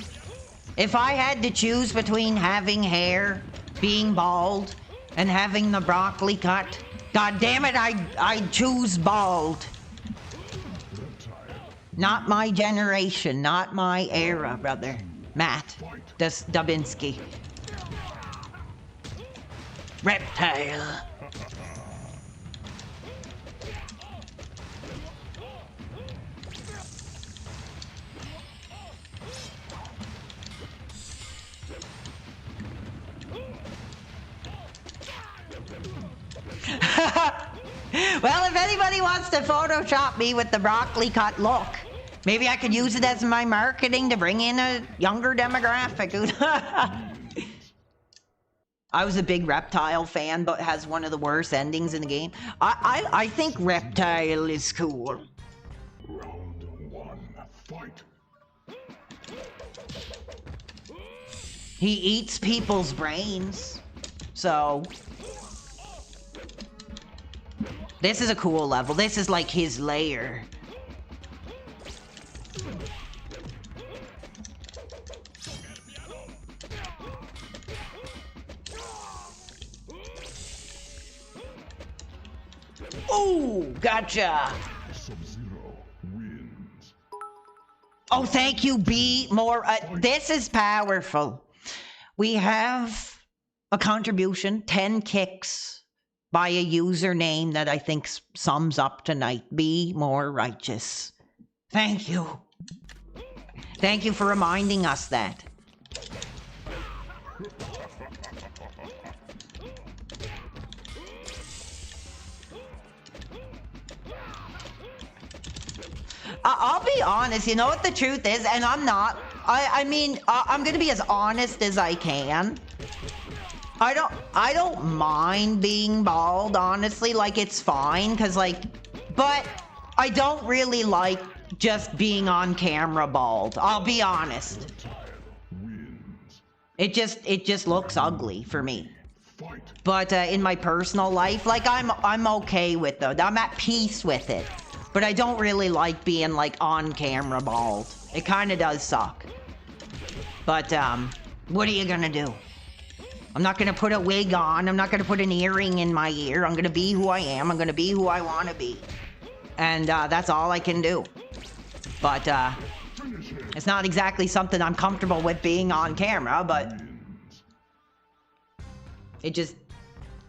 If I had to choose between having hair, being bald, and having the broccoli cut, god damn it, I'd choose bald. Not my generation, not my era, brother. Matt Dubinsky. Reptile. Well, if anybody wants to Photoshop me with the broccoli cut look, maybe I could use it as my marketing to bring in a younger demographic. I was a big Reptile fan, but has one of the worst endings in the game. I think Reptile is cool. Round 1, fight. He eats people's brains, so... This is a cool level. This is like his lair. Ooh, gotcha. Sub-Zero wins. Oh, thank you, B. More. This is powerful. We have a contribution, 10 kicks by a username that I think sums up tonight. Be more righteous. Thank you. Thank you for reminding us that. I'll be honest, you know what the truth is, and I'm not. I mean, I'm gonna be as honest as I can. I don't mind being bald, honestly. Like, it's fine, cause like, but I don't really like just being on camera bald. I'll be honest. It just looks ugly for me. But in my personal life, like I'm okay with it. I'm at peace with it. But I don't really like being like on camera bald. It kind of does suck. But what are you gonna do? I'm not gonna put a wig on. I'm not gonna put an earring in my ear. I'm gonna be who I am. I'm gonna be who I want to be. And that's all I can do. But it's not exactly something I'm comfortable with being on camera, but it just...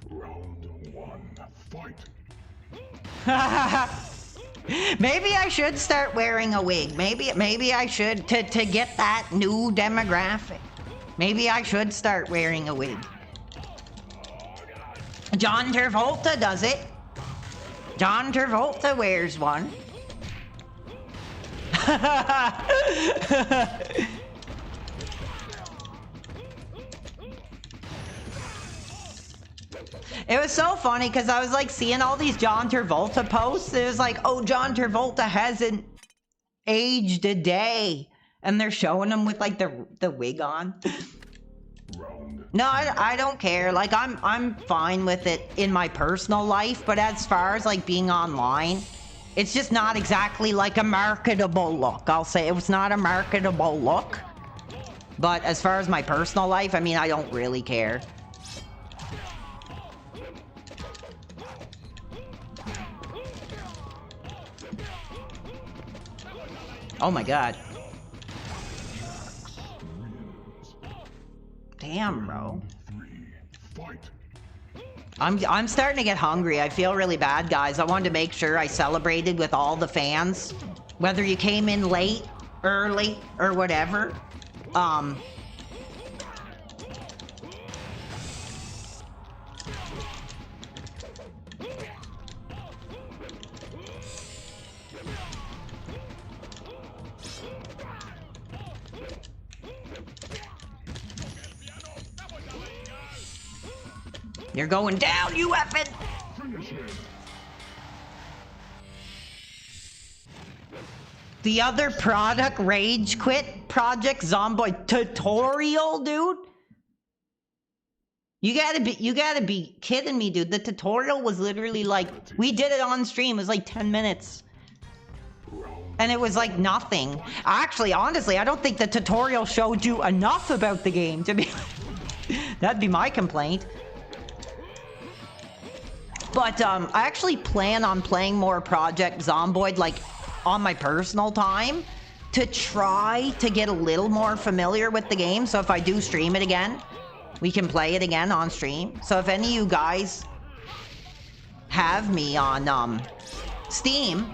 Round 1, fight. Maybe I should start wearing a wig. Maybe I should to get that new demographic. Maybe I should start wearing a wig. John Travolta does it. John Travolta wears one. It was so funny because I was like seeing all these John Travolta posts. It was like, oh, John Travolta hasn't aged a day. And they're showing him with like the wig on. No, I don't care. Like I'm fine with it in my personal life. But as far as like being online, it's just not exactly like a marketable look. I'll say it was not a marketable look. But as far as my personal life, I mean, I don't really care. Oh my god. Damn, bro. I'm starting to get hungry. I feel really bad, guys. I wanted to make sure I celebrated with all the fans. Whether you came in late, early, or whatever. You're going down, you effing! The other product, Rage Quit Project Zomboid tutorial, dude? You gotta be kidding me, dude. The tutorial was literally like, we did it on stream. It was like 10 minutes. And it was like nothing. Actually, honestly, I don't think the tutorial showed you enough about the game to be... That'd be my complaint. But I actually plan on playing more Project Zomboid, like, on my personal time to try to get a little more familiar with the game. So if I do stream it again, we can play it again on stream. So if any of you guys have me on Steam,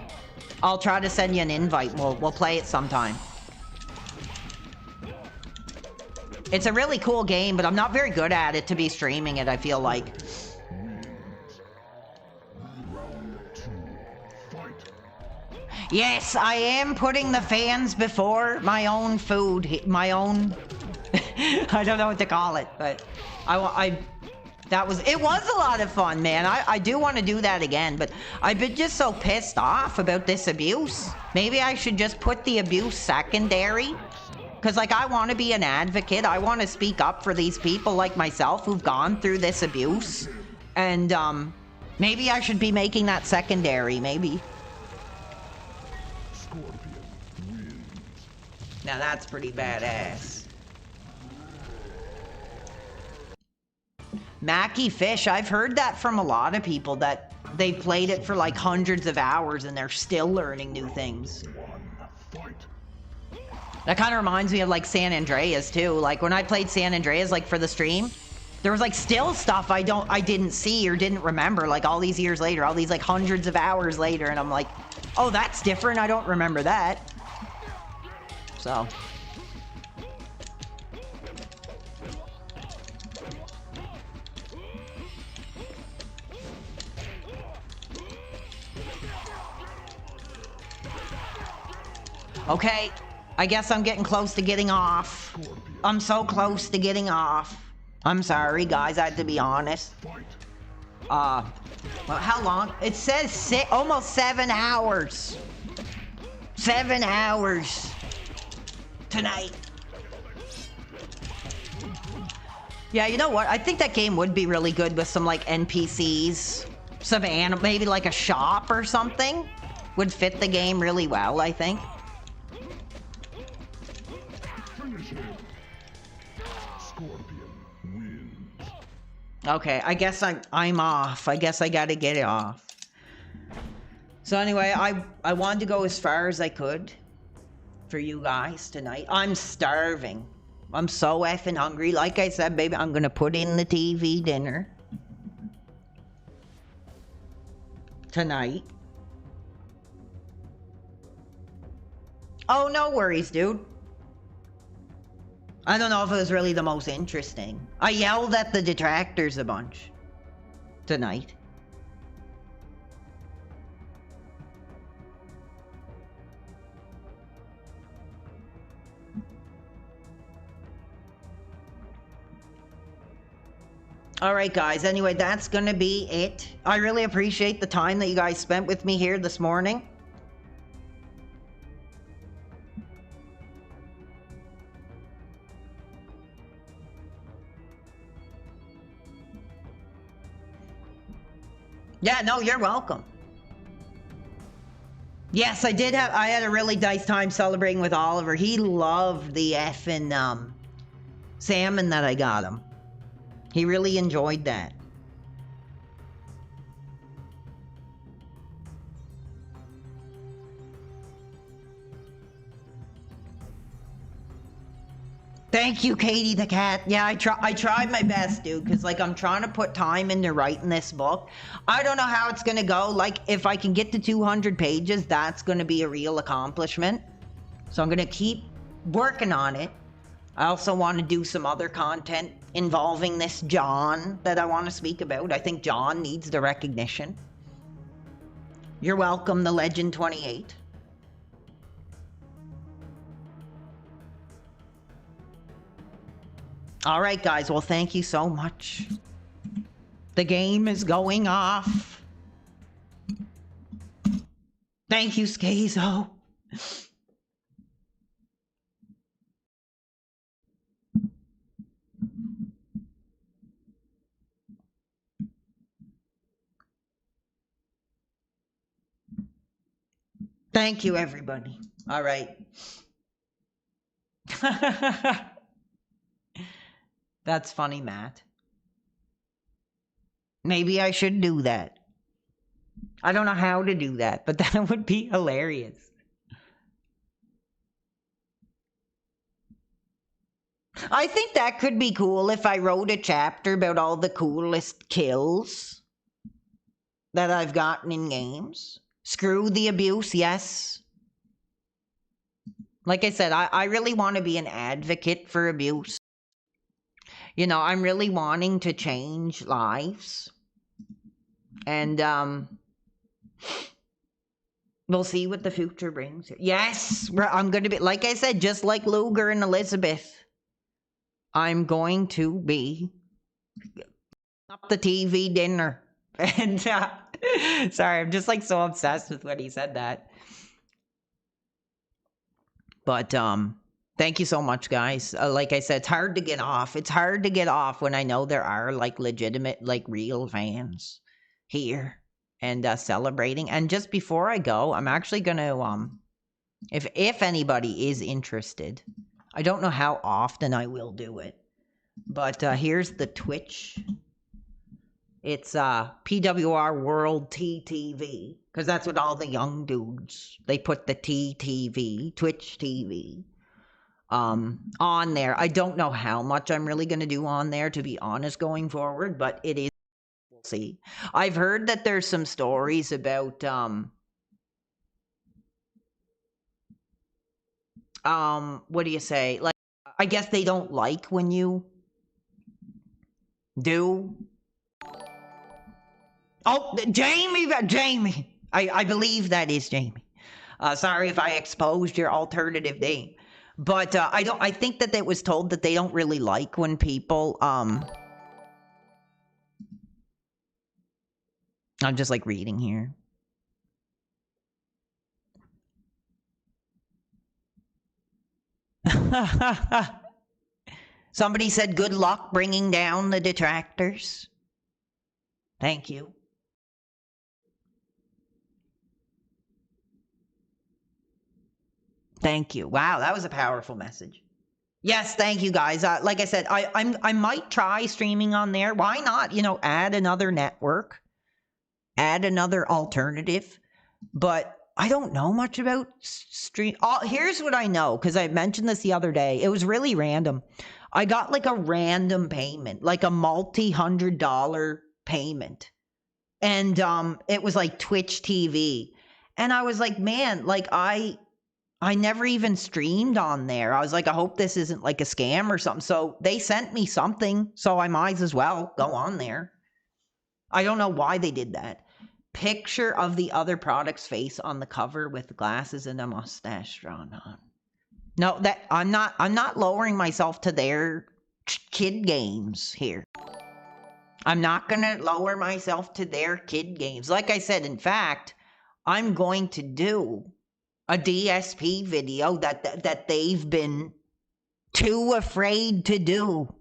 I'll try to send you an invite. We'll play it sometime. It's a really cool game, but I'm not very good at it to be streaming it, I feel like. Yes, I am putting the fans before my own food, my own, I don't know what to call it, but it was a lot of fun, man. I do want to do that again, but I've been just so pissed off about this abuse. Maybe I should just put the abuse secondary, because like I want to be an advocate. I want to speak up for these people like myself who've gone through this abuse, and maybe I should be making that secondary, maybe. Now that's pretty badass. Mackie Fish, I've heard that from a lot of people, that they played it for like hundreds of hours and they're still learning new things. That kind of reminds me of like San Andreas too. Like when I played San Andreas like for the stream, there was like still stuff I didn't see or didn't remember like all these years later, all these like hundreds of hours later, and I'm like, oh, that's different. I don't remember that. So. Okay, I guess I'm getting close to getting off. I'm so close to getting off. I'm sorry, guys, I had to be honest. Well, how long? It says almost 7 hours. 7 hours. Tonight. Yeah, you know what? I think that game would be really good with some, like, NPCs. Some maybe like a shop or something. Would fit the game really well, I think. Okay, I guess I'm off. I guess I gotta get it off. So anyway, I wanted to go as far as I could for you guys tonight. I'm starving. I'm so effing hungry. Like I said, baby, I'm gonna put in the TV dinner tonight. Oh, no worries, dude. I don't know if it was really the most interesting. I yelled at the Detractors a bunch tonight. All right, guys. Anyway, that's gonna be it. I really appreciate the time that you guys spent with me here this morning. Yeah, no, you're welcome. Yes, I had a really nice time celebrating with Oliver. He loved the effing salmon that I got him. He really enjoyed that. Thank you, Katie the cat. Yeah, I tried my best, dude, because, like, I'm trying to put time into writing this book. I don't know how it's going to go. Like, if I can get to 200 pages, that's going to be a real accomplishment. So I'm going to keep working on it. I also want to do some other content involving this John that I want to speak about. I think John needs the recognition. You're welcome, the Legend 28. All right, guys. Well, thank you so much. The game is going off. Thank you, Skazo. Thank you, everybody. All right. That's funny, Matt. Maybe I should do that. I don't know how to do that, but that would be hilarious. I think that could be cool if I wrote a chapter about all the coolest kills that I've gotten in games. Screw the abuse, yes. Like I said, I really want to be an advocate for abuse. You know, I'm really wanting to change lives. And, we'll see what the future brings. Yes, I'm going to be, like I said, just like Luger and Elizabeth. I'm going to be up the TV dinner. And, sorry, I'm just like so obsessed with when he said that. But, thank you so much, guys. Like I said, it's hard to get off. It's hard to get off when I know there are, like, legitimate, like, real fans here and celebrating. And just before I go, I'm actually going to, if anybody is interested, I don't know how often I will do it, but here's the Twitch It's PWR World TTV, because that's what all the young dudes, they put the TTV, Twitch TV, on there. I don't know how much I'm really going to do on there, to be honest, going forward, but it is, we'll see. I've heard that there's some stories about, what do you say? Like, I guess they don't like when you do. Oh, Jamie. I believe that is Jamie. Sorry if I exposed your alternative name. But I think that it was told that they don't really like when people, I'm just like reading here. Somebody said good luck bringing down the detractors. Thank you. Thank you. Wow, that was a powerful message. Yes, thank you guys. Like I said, I might try streaming on there. Why not? You know, add another network, add another alternative. But I don't know much about stream. Here's what I know, because I mentioned this the other day. It was really random. I got like a random payment, like a multi-$100 payment. And it was like Twitch TV. And I was like, man, like I never even streamed on there. I was like, I hope this isn't like a scam or something. So they sent me something, so I might as well go on there. I don't know why they did that. Picture of the other product's face on the cover with glasses and a mustache drawn on. No, that I'm not lowering myself to their kid games here. I'm not going to lower myself to their kid games. Like I said, in fact, I'm going to do a DSP video that they've been too afraid to do,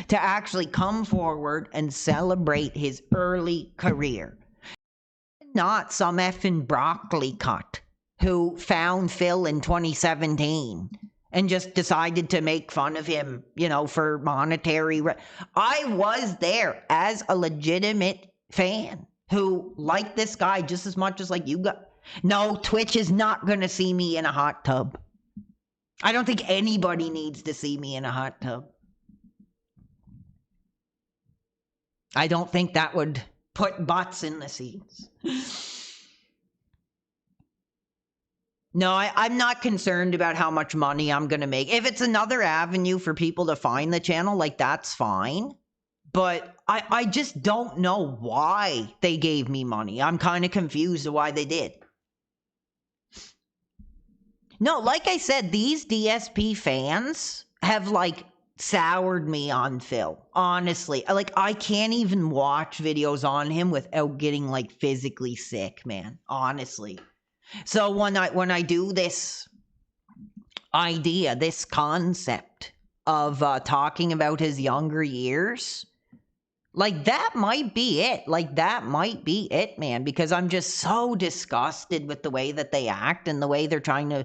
to actually come forward and celebrate his early career. Not some effing broccoli cut who found Phil in 2017 and just decided to make fun of him, you know, for monetary. I was there as a legitimate fan who liked this guy just as much as like you got. No, Twitch is not going to see me in a hot tub. I don't think anybody needs to see me in a hot tub. I don't think that would put butts in the seats. No, I'm not concerned about how much money I'm going to make. If it's another avenue for people to find the channel, like, that's fine. But I just don't know why they gave me money. I'm kind of confused of why they did. No, like I said, these DSP fans have, like, soured me on Phil. Honestly. Like, I can't even watch videos on him without getting, like, physically sick, man. Honestly. So when I do this idea, this concept of talking about his younger years, like, that might be it. Like, that might be it, man, because I'm just so disgusted with the way that they act and the way they're trying to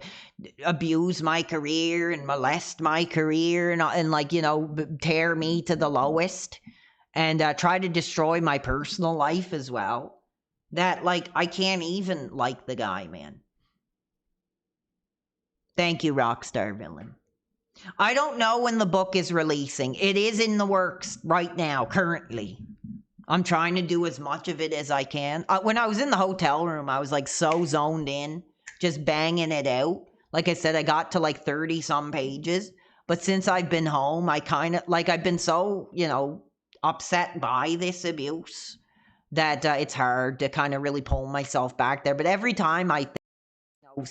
abuse my career and molest my career and like, you know, tear me to the lowest and try to destroy my personal life as well. That, like, I can't even like the guy, man. Thank you, Rockstar Villain. I don't know when the book is releasing. It is in the works right now, currently. I'm trying to do as much of it as I can. When I was in the hotel room, I was, like, so zoned in, just banging it out. Like I said, I got to, like, 30-some pages. But since I've been home, I kind of, like, I've been so, you know, upset by this abuse that it's hard to kind of really pull myself back there. But every time I think, you know,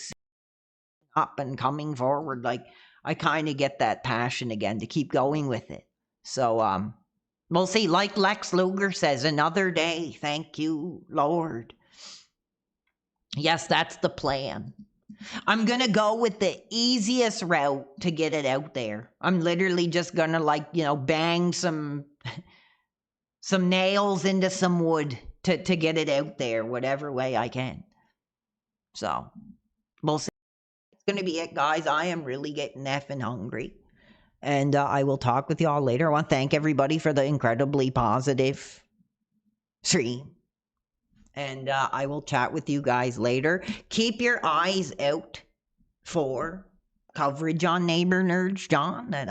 up and coming forward, like, I kind of get that passion again to keep going with it. So, we'll see. Like Lex Luger says, another day. Thank you, Lord. Yes, that's the plan. I'm going to go with the easiest route to get it out there. I'm literally just going to, like, you know, bang some nails into some wood to get it out there, whatever way I can. So, we'll see. It's going to be it, guys. I am really getting effing hungry. And I will talk with y'all later. I want to thank everybody for the incredibly positive stream. And I will chat with you guys later. Keep your eyes out for coverage on Neighbor Nerds John that